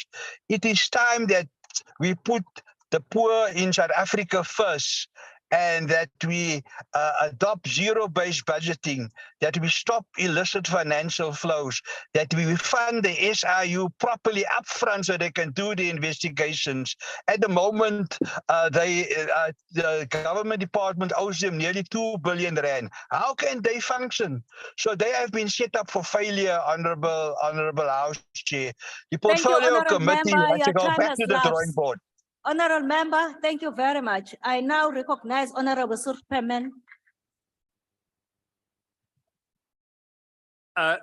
It is time that we put the poor in South Africa first, and that we adopt zero-based budgeting, that we stop illicit financial flows, that we fund the SIU properly upfront so they can do the investigations. At the moment, the government department owes them nearly 2 billion rand. How can they function? So they have been set up for failure, Honorable House Chair. The Portfolio Committee has to go back to the drawing board. Honorable Member, thank you very much. I now recognize Honorable Surperman.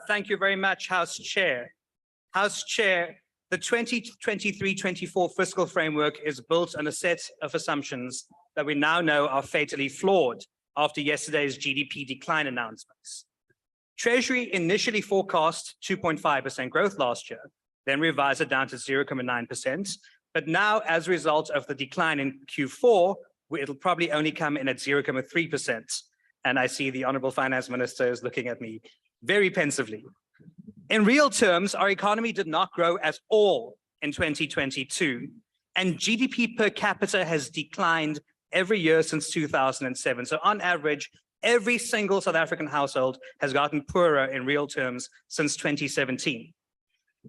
Thank you very much, House Chair. House Chair, the 2023-24 fiscal framework is built on a set of assumptions that we now know are fatally flawed after yesterday's GDP decline announcements. Treasury initially forecast 2.5% growth last year, then revised it down to 0.9%. But now, as a result of the decline in Q4, it'll probably only come in at 0.3%. And I see the Honorable Finance Minister is looking at me very pensively. In real terms, our economy did not grow at all in 2022, and GDP per capita has declined every year since 2007. So on average, every single South African household has gotten poorer in real terms since 2017.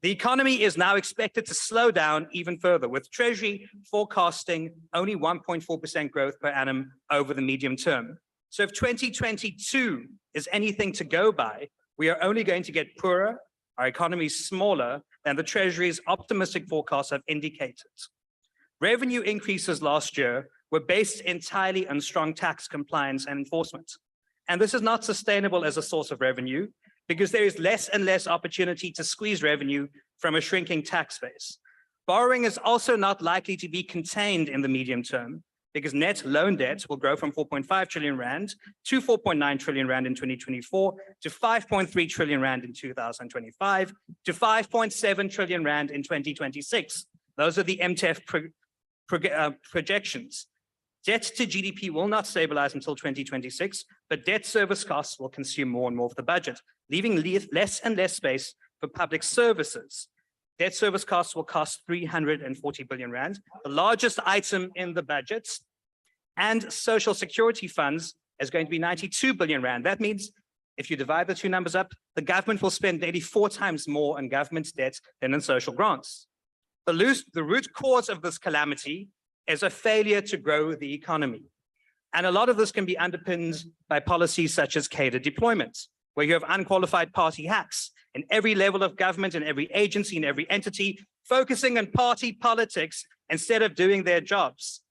The economy is now expected to slow down even further, with Treasury forecasting only 1.4% growth per annum over the medium term. So if 2022 is anything to go by, we are only going to get poorer, our economy is smaller than the Treasury's optimistic forecasts have indicated. Revenue increases last year were based entirely on strong tax compliance and enforcement. And this is not sustainable as a source of revenue, because there is less and less opportunity to squeeze revenue from a shrinking tax base. Borrowing is also not likely to be contained in the medium term, because net loan debt will grow from 4.5 trillion rand to 4.9 trillion rand in 2024, to 5.3 trillion rand in 2025, to 5.7 trillion rand in 2026. Those are the MTF projections. Debt to GDP will not stabilize until 2026, but debt service costs will consume more and more of the budget, leaving less and less space for public services. Debt service costs will cost 340 billion rand, the largest item in the budget, and social security funds is going to be 92 billion rand. That means If you divide the two numbers up, the government will spend nearly 4 times more on government debt than in social grants. The root cause of this calamity is a failure to grow the economy. And a lot of this can be underpinned by policies such as cadre deployment, where you have unqualified party hacks in every level of government, in every agency, in every entity, focusing on party politics instead of doing their jobs.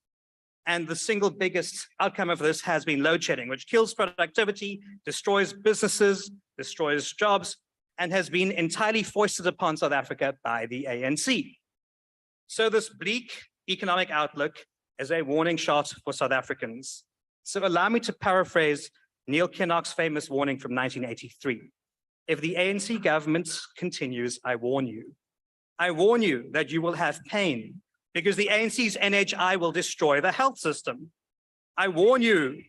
And the single biggest outcome of this has been load shedding, which kills productivity, destroys businesses, destroys jobs, and has been entirely foisted upon South Africa by the ANC. So this bleak economic outlook is a warning shot for South Africans. So allow me to paraphrase Neil Kinnock's famous warning from 1983. If the ANC government continues, I warn you. I warn you that you will have pain because the ANC's NHI will destroy the health system. I warn you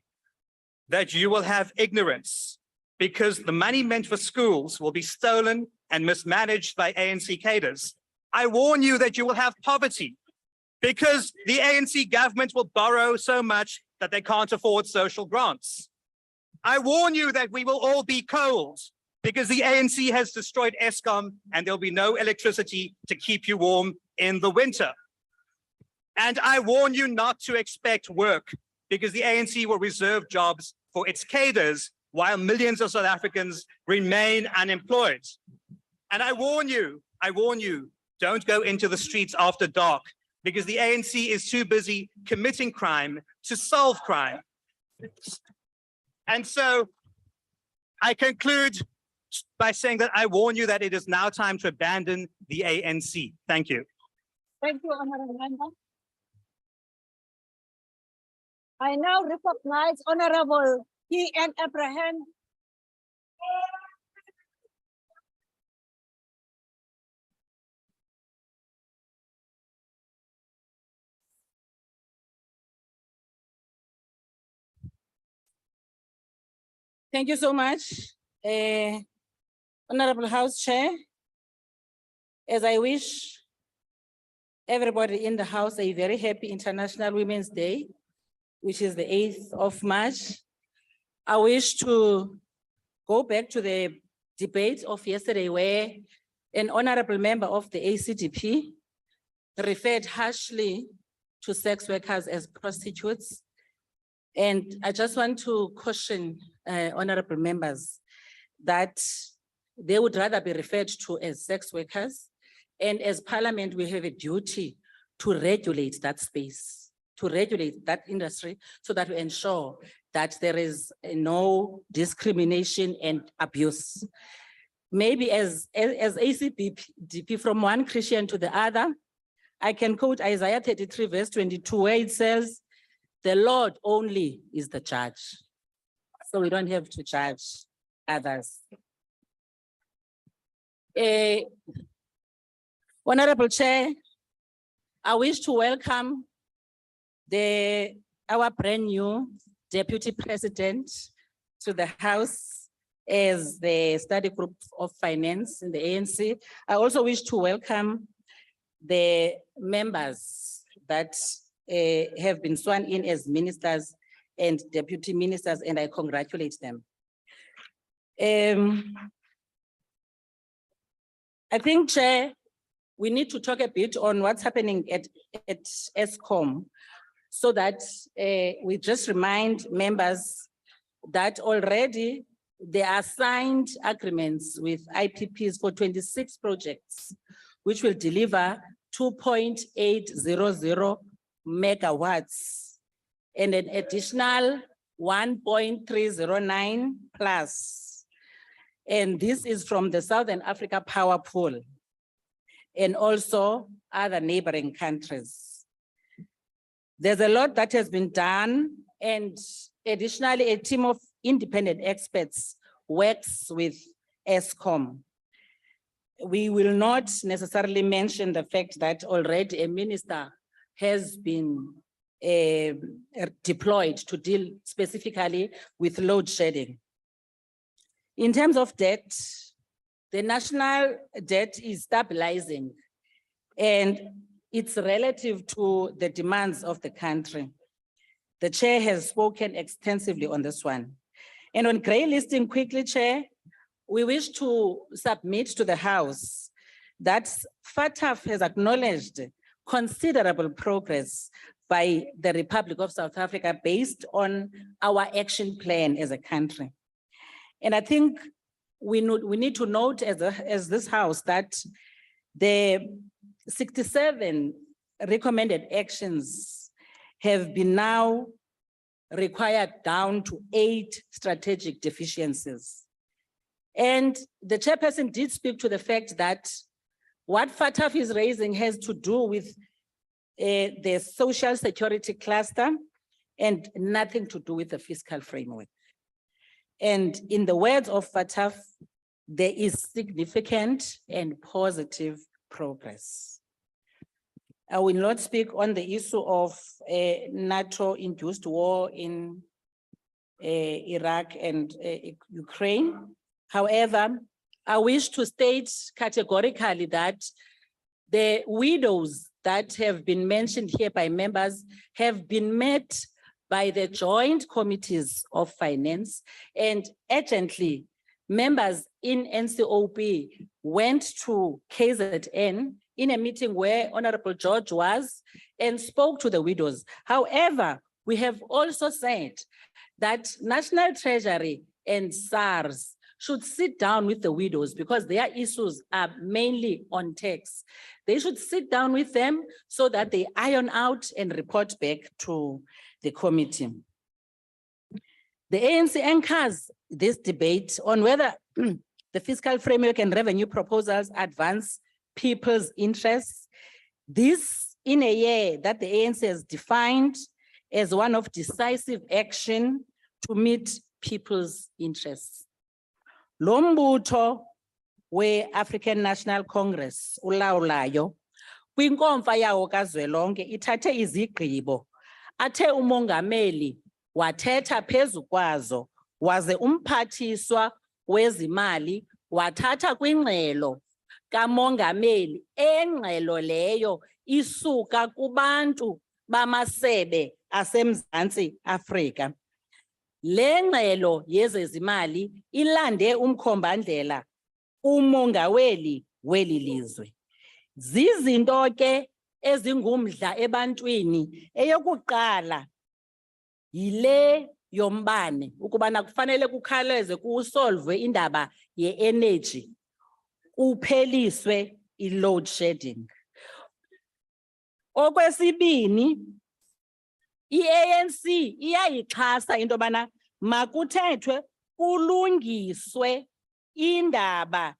that you will have ignorance because the money meant for schools will be stolen and mismanaged by ANC cadres. I warn you that you will have poverty because the ANC government will borrow so much that they can't afford social grants. I warn you that we will all be cold because the ANC has destroyed Eskom and there'll be no electricity to keep you warm in the winter. And I warn you not to expect work because the ANC will reserve jobs for its cadres while millions of South Africans remain unemployed. And I warn you, don't go into the streets after dark because the ANC is too busy committing crime to solve crime. And so I conclude by saying that I warn you that it is now time to abandon the ANC. Thank you. Thank you, Honorable Member. I now recognize Honorable T.N. Abraham. Thank you so much, Honorable House Chair. As I wish everybody in the House a very happy International Women's Day, which is the 8th of March, I wish to go back to the debate of yesterday where an honorable member of the ACDP referred harshly to sex workers as prostitutes. And I just want to caution honorable members that they would rather be referred to as sex workers. And as Parliament, we have a duty to regulate that space, to regulate that industry so that we ensure that there is no discrimination and abuse. Maybe as ACDP from one Christian to the other, I can quote Isaiah 33 verse 22 where it says, the Lord only is the judge. So we don't have to judge others. Honorable Chair, I wish to welcome our brand new Deputy President to the House as the Study Group of Finance in the ANC. I also wish to welcome the members that have been sworn in as ministers and deputy ministers, and I congratulate them. I think, Chair, we need to talk a bit on what's happening at Eskom so that we just remind members that already there are signed agreements with IPPs for 26 projects, which will deliver 2.800 megawatts and an additional 1.309 plus. And this is from the Southern Africa Power Pool and also other neighboring countries. There's a lot that has been done, and additionally, a team of independent experts works with Eskom. We will not necessarily mention the fact that already a minister has been deployed to deal specifically with load shedding. In terms of debt, the national debt is stabilizing and it's relative to the demands of the country. The chair has spoken extensively on this one. And on grey listing quickly, Chair, we wish to submit to the House that FATF has acknowledged considerable progress by the Republic of South Africa based on our action plan as a country. And I think we need to note as this House that the 67 recommended actions have been now required down to 8 strategic deficiencies. And the chairperson did speak to the fact that what FATF is raising has to do with the social security cluster and nothing to do with the fiscal framework. And in the words of FATF, there is significant and positive progress. I will not speak on the issue of NATO-induced war in Iraq and Ukraine. However, I wish to state categorically that the widows that have been mentioned here by members have been met by the joint committees of finance, and urgently members in NCOP went to KZN in a meeting where Honorable George was and spoke to the widows. However, we have also said that National Treasury and SARS should sit down with the widows because their issues are mainly on tax. They should sit down with them so that they iron out and report back to the committee. The ANC anchors this debate on whether the fiscal framework and revenue proposals advance people's interests. This in a year that the ANC has defined as one of decisive action to meet people's interests. Lo mbutho we-African National Congress ulawulayo kwinkomfa yawo kazwelonke ithathe izigqibo athe umongameli wathetha phezu kwazo waze umphathiswa wezimali wathatha kwingxelo kamongameli engxelo leyo isuka kubantu bamasebe aseMzantsi Afrika. Le ngxelo yezezimali ilande umkhombandlela umongameli weli lizwe. Zizinto ke ezingumdla ebantwini. Eyokuqala yile yombane ukubana kufanele kukhaleze kusolve indaba ye-energy kupheliswe i-load shedding. Okwesibini, i-ANC iyayixhasa into yobana makuthethwe kulungiswe indaba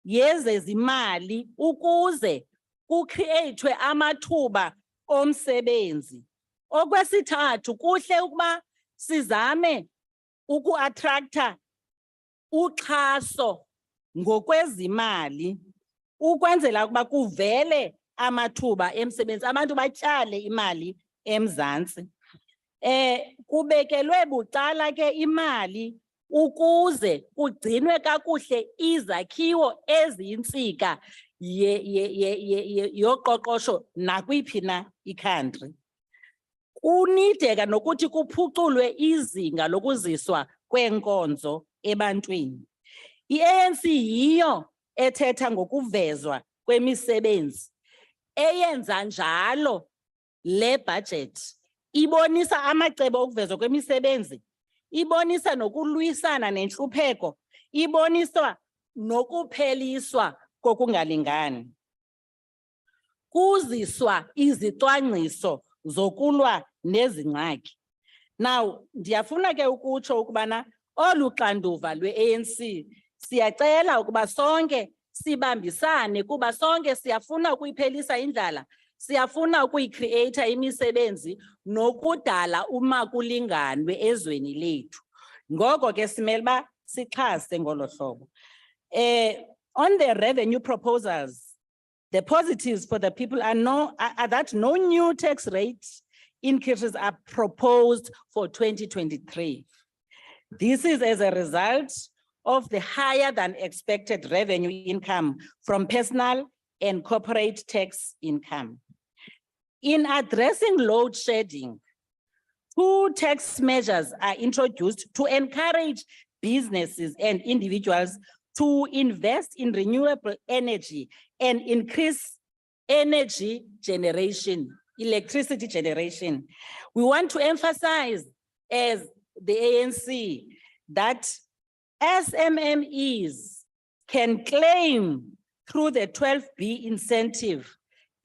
yezezimali ukuze kucreatwe amathuba omsebenzi. Okwesithathu, kuhle ukuba sizame ukuattracta uxhaso ngokwezimali ukwenzela ukuba kuvele amathuba emsebenzi, abantu batyale imali eMzantsi. Kubekelwe bucala ke imali ukuze kugcinwe kakuhle izakhiwo eziyintsika yoqoqosho nakwiphi na i-country. Kunideka nokuthi kuphuculwe izinga lokuziswa kwenkonzo ebantwini. I-ANC yiyo ethetha ngokuvezwa kwemisebenzi eyenza njalo le budget. Ibonisa amacebo okuvezwa kwemisebenzi, ibonisa nokulwisana nenhlupheko, ibonisa nokupheliswa kokungalingani. Kuziswa izicwangciso zokulwa nezingxaki. Now, ndiyafuna ke ukutsho ukubana olu xanduva lwe-ANC siyacela ukuba sonke sibambisane kuba sonke siyafuna ukuyiphelisa indlala, siyafuna ukuyicreata imisebenzi nokudala umakulinganwe ezweni lethu. Ngoko ke simele uba sixhase ngolo hlobo. On the revenue proposals, the positives for the people are that no new tax rate increases are proposed for 2023. This is as a result of the higher than expected revenue income from personal and corporate tax income. In addressing load shedding, 2 tax measures are introduced to encourage businesses and individuals to invest in renewable energy and increase energy generation, electricity generation. We want to emphasize as the ANC that SMMEs can claim through the 12B incentive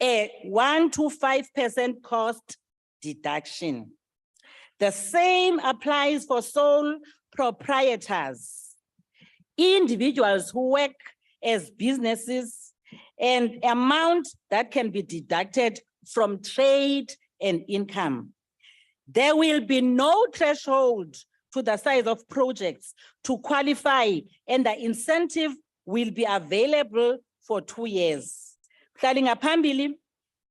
a 1 to 5% cost deduction. The same applies for sole proprietors, individuals who work as businesses, and amount that can be deducted from trade and income. There will be no threshold to the size of projects to qualify, and the incentive will be available for 2 years. Hlali ngaphambili,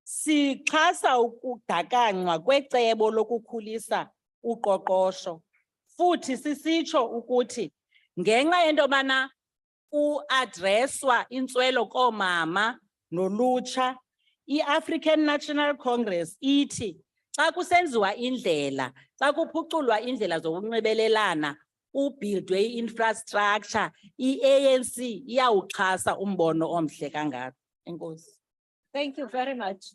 sixhasa ukudakangwa kwecebo lokukhulisa uqoqosho. Futhi sisitsho ukuthi ngenxa yento yobana ku-adreswa intswelo koomama nolutsha, i-African National Congress ithi xa kusenziwa indlela, xa kuphuculwa indlela zokunxibelelana, ubhildwe i-infrastructure, i-ANC iyawuxhasa umbono omhle kangaka. Enkosi. Thank you very much.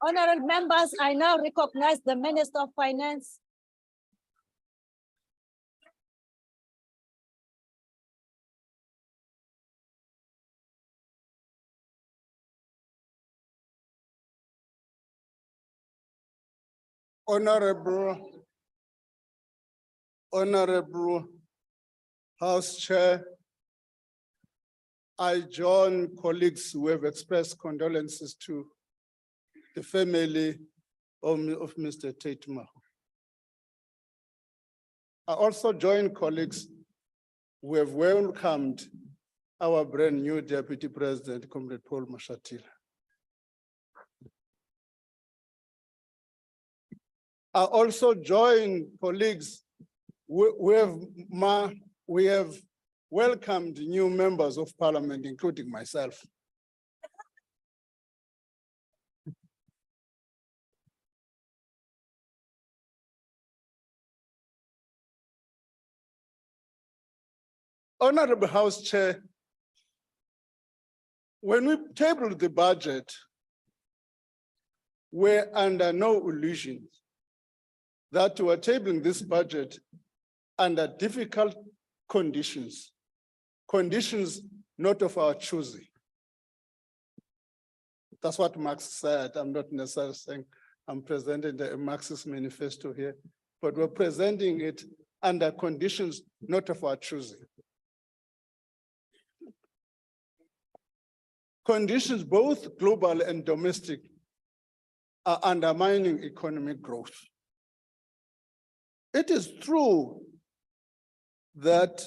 Honorable members, I now recognize the Minister of Finance. Honorable House Chair, I join colleagues who have expressed condolences to the family of Mr. Tate Mahu. I also join colleagues who have welcomed our brand new Deputy President, Comrade Paul Mashatile. I also join colleagues we have welcomed new members of parliament, including myself. Honorable House Chair, when we tabled the budget, we're under no illusions that we are tabling this budget under difficult conditions, conditions not of our choosing. That's what Marx said. I'm not necessarily saying I'm presenting the Marxist manifesto here, but we're presenting it under conditions not of our choosing. Conditions both global and domestic are undermining economic growth. It is true that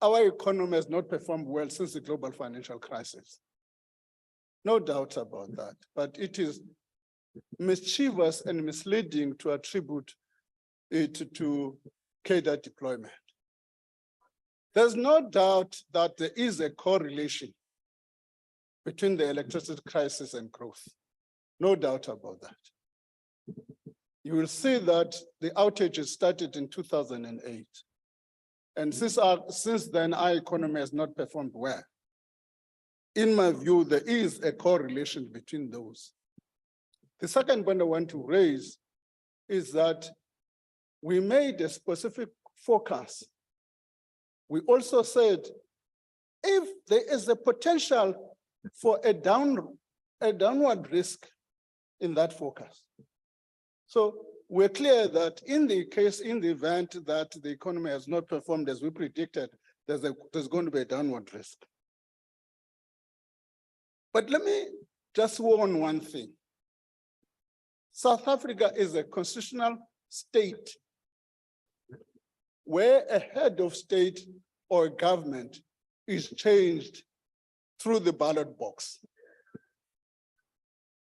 our economy has not performed well since the global financial crisis. No doubt about that, but it is mischievous and misleading to attribute it to cadre deployment. There's no doubt that there is a correlation between the electricity crisis and growth. No doubt about that. You will see that the outages started in 2008. And since then, our economy has not performed well. In my view, there is a correlation between those. The second point I want to raise is that we made a specific forecast. We also said, if there is a potential for a downward risk in that forecast. So we're clear that in the event that the economy has not performed as we predicted, there's going to be a downward risk. But let me just warn one thing. South Africa is a constitutional state where a head of state or government is changed through the ballot box.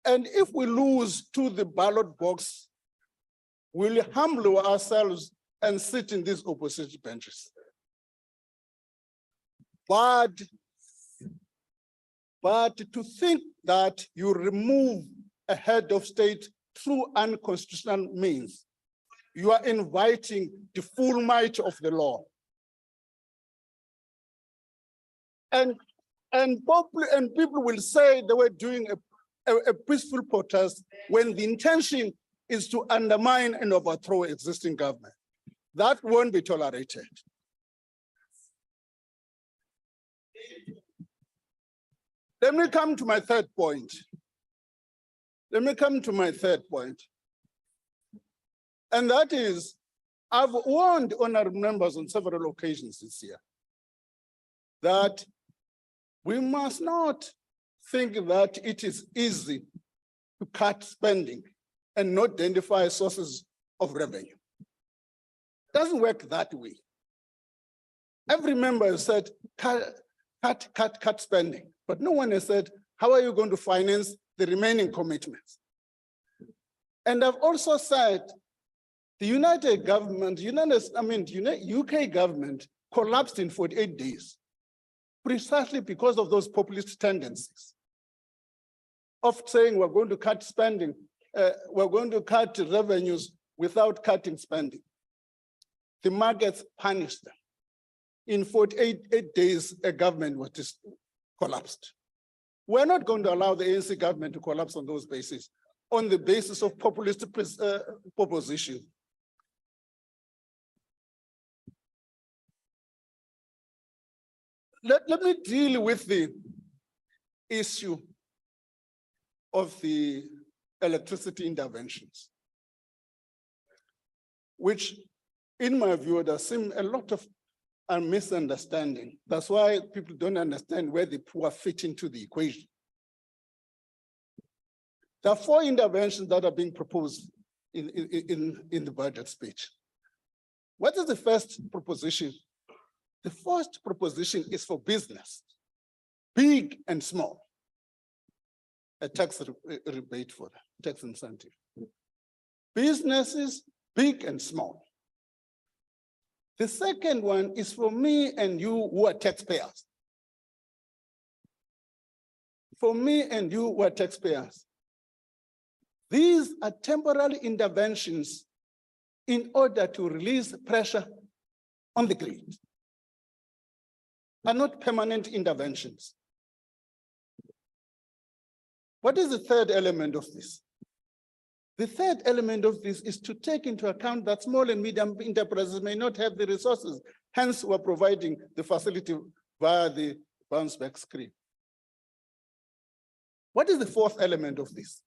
And if we lose to the ballot box, we'll humble ourselves and sit in these opposition benches. But But to think that you remove a head of state through unconstitutional means, you are inviting the full might of the law. And people will say they were doing a peaceful protest when the intention is to undermine and overthrow existing government. That won't be tolerated. Let me come to my third point. And that is, I've warned honorable members on several occasions this year that we must not think that it is easy to cut spending and not identify sources of revenue. It doesn't work that way. Every member has said, cut spending, but no one has said, how are you going to finance the remaining commitments? And I've also said, the UK government collapsed in 48 days, precisely because of those populist tendencies of saying we're going to cut spending, we're going to cut revenues without cutting spending. The markets punished them. In 48 days, a government was just collapsed. We're not going to allow the ANC government to collapse on those bases, on the basis of populist proposition. Let me deal with the issue of the electricity interventions, which in my view, there seems a lot of misunderstanding. That's why people don't understand where the poor fit into the equation. There are 4 interventions that are being proposed in the budget speech. What is the first proposition? The first proposition is for business, big and small. A tax rebate for that, tax incentive. Businesses, big and small. The second one is for me and you who are taxpayers. For me and you who are taxpayers. These are temporary interventions in order to release pressure on the grid, are not permanent interventions. What is the third element of this? The third element of this is to take into account that small and medium enterprises may not have the resources, hence we're providing the facility via the bounce back scheme. What is the fourth element of this?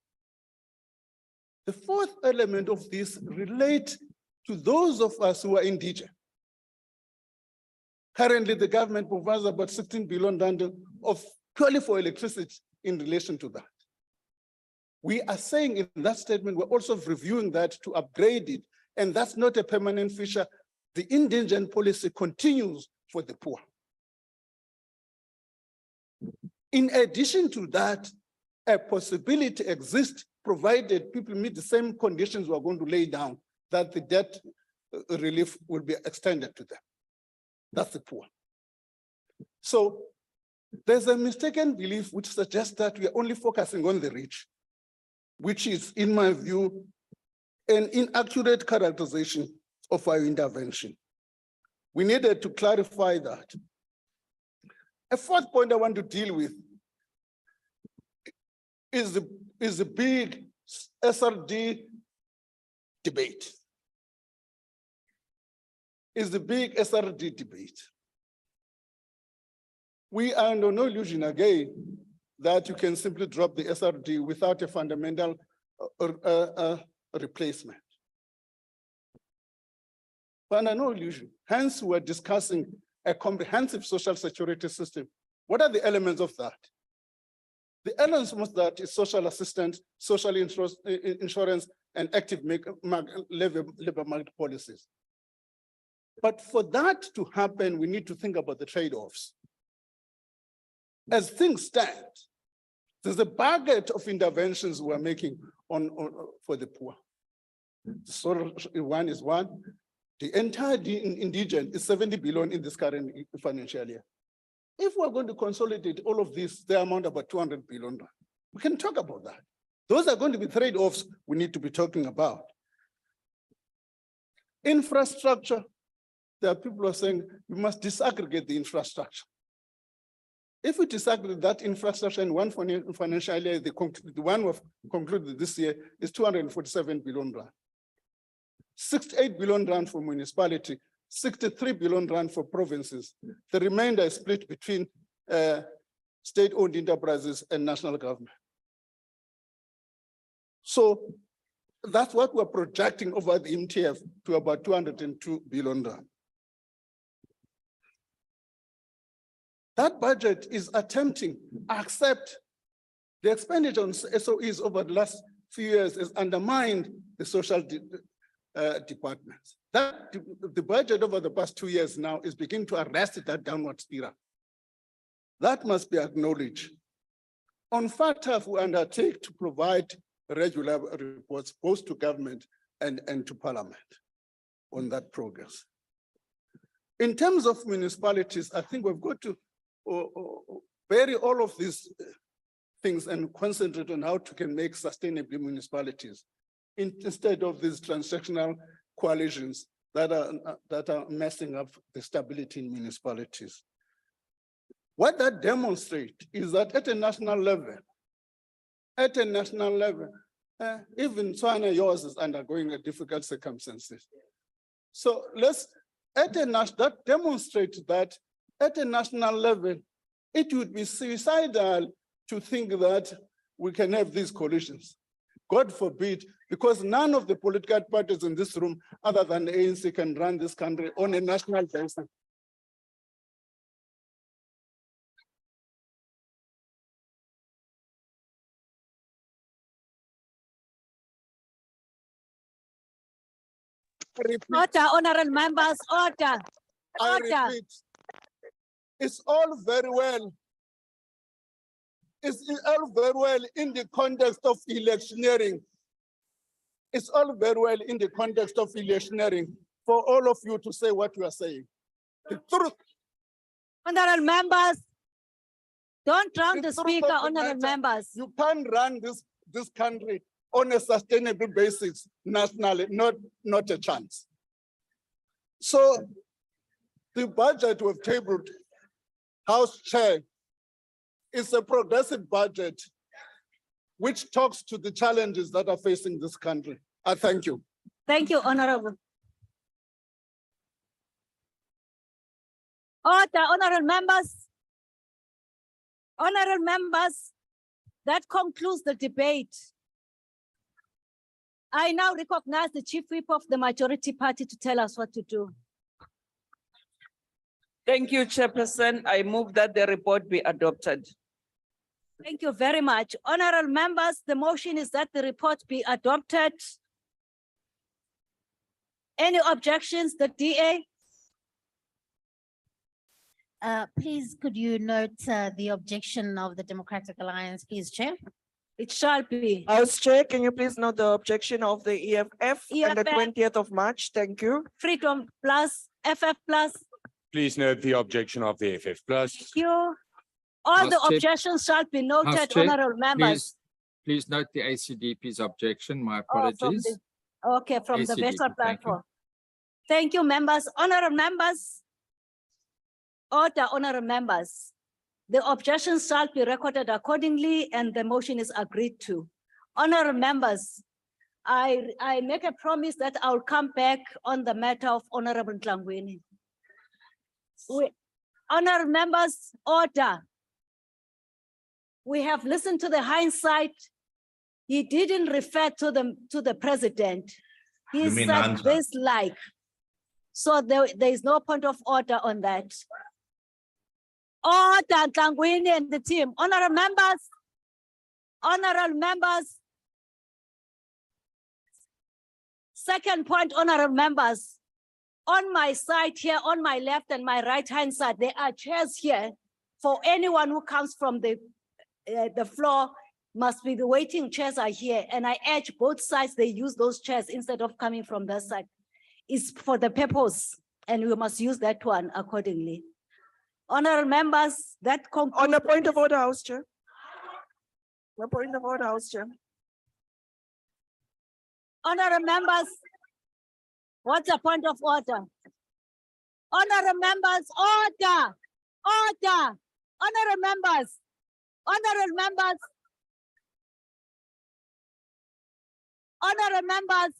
The fourth element of this relates to those of us who are indigent. Currently, the government provides about 16 billion rand of purely for electricity in relation to that. We are saying in that statement, we're also reviewing that to upgrade it, and that's not a permanent feature. The indigent policy continues for the poor. In addition to that, a possibility exists, provided people meet the same conditions we're going to lay down, that the debt relief will be extended to them. That's the poor. So there's a mistaken belief which suggests that we are only focusing on the rich, which is, in my view, an inaccurate characterization of our intervention. We needed to clarify that. A fourth point I want to deal with is the big SRD debate. We are under no illusion again that you can simply drop the SRD without a fundamental replacement. But under no illusion. Hence, we're discussing a comprehensive social security system. What are the elements of that? The elements of that is social assistance, social insurance, and active labor market policies. But for that to happen, we need to think about the trade-offs. As things stand, there's a budget of interventions we're making for the poor. So one is one. The entire indigent is 70 billion in this current financial year. If we're going to consolidate all of this, the amount about 200 billion, we can talk about that. Those are going to be trade-offs we need to be talking about. Infrastructure, there are people who are saying we must disaggregate the infrastructure. If we disaggregate that infrastructure in one financial year, the one we've concluded this year is 247 billion rand. 68 billion rand for municipality, 63 billion rand for provinces. The remainder is split between state-owned enterprises and national government. So that's what we're projecting over the MTF to about 202 billion rand. That budget is attempting to accept the expenditure on SOEs over the last few years has undermined the social departments. The budget over the past 2 years now is beginning to arrest that downward spiral. That must be acknowledged. On FATF, we undertake to provide regular reports both to government and to parliament on that progress. In terms of municipalities, I think we've got to bury all of these things and concentrate on how to can make sustainable municipalities instead of these transactional coalitions that are messing up the stability in municipalities. What that demonstrates is that at a national level, even Tswana, yours is undergoing a difficult circumstances. So that demonstrates that at a national level, it would be suicidal to think that we can have these coalitions. God forbid, because none of the political parties in this room, other than the ANC, can run this country on a national basis. Order, honorable members, order. I repeat, it's all very well. It's all very well in the context of electioneering. It's all very well in the context of electioneering for all of you to say what you are saying. The truth. Honorable members, don't drown the truth speaker, of the honorable matter, members. You can't run this country on a sustainable basis nationally, not a chance. So the budget we've tabled, House Chair, is a progressive budget which talks to the challenges that are facing this country. I thank you. Thank you, honorable. Order, honorable members. Honorable members, that concludes the debate. I now recognize the Chief Whip of the majority party to tell us what to do. Thank you, Chairperson. I move that the report be adopted. Thank you very much. Honorable members, the motion is that the report be adopted. Any objections, the DA? Please, could you note the objection of the Democratic Alliance, please, Chair? It shall be. House Chair, can you please note the objection of the EFF and the 20th of March? Thank you. Freedom Plus, FF Plus. Please note the objection of the FF Plus. Thank you. All the House Chair- objections shall be House noted, Chair, honorable members. Please note the ACDP's objection. My Oh, from apologies. the- Okay, from the ACDP, virtual thank you. platform. Thank you, members. Honorable members. Order, honorable members. The objections shall be recorded accordingly and the motion is agreed to. Honorable members, I make a promise that I'll come back on the matter of Honorable Ntlangwini. Honorable members, order. We have listened to the hindsight. He didn't refer to the president. He You mean said Nansa? this like. So there is no point of order on that. Order, Ntlangwini and the team. Honorable members. Honorable members. Second point, honorable members. On my side here, on my left and my right hand side, there are chairs here for anyone who comes from the floor. Must be the waiting chairs are here. And I urge both sides, they use those chairs instead of coming from that side. It's for the purpose and we must use that one accordingly. Honorable members, that concludes. On a point of order, House Chair. A point of order, House Chair. Honorable members, what's the point of order? Honorable members, order, order. Honorable members, honorable members, honorable members.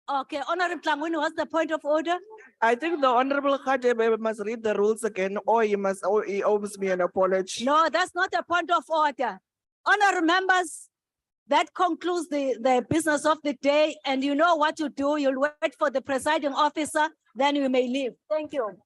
Okay, Honorable Tlangwini, what's the point of order? I think the Honorable Khatebe must read the rules again, or he owes me an apology. No, that's not a point of order. Honorable members, that concludes the business of the day, and you know what to do. You'll wait for the presiding officer, then you may leave. Thank you.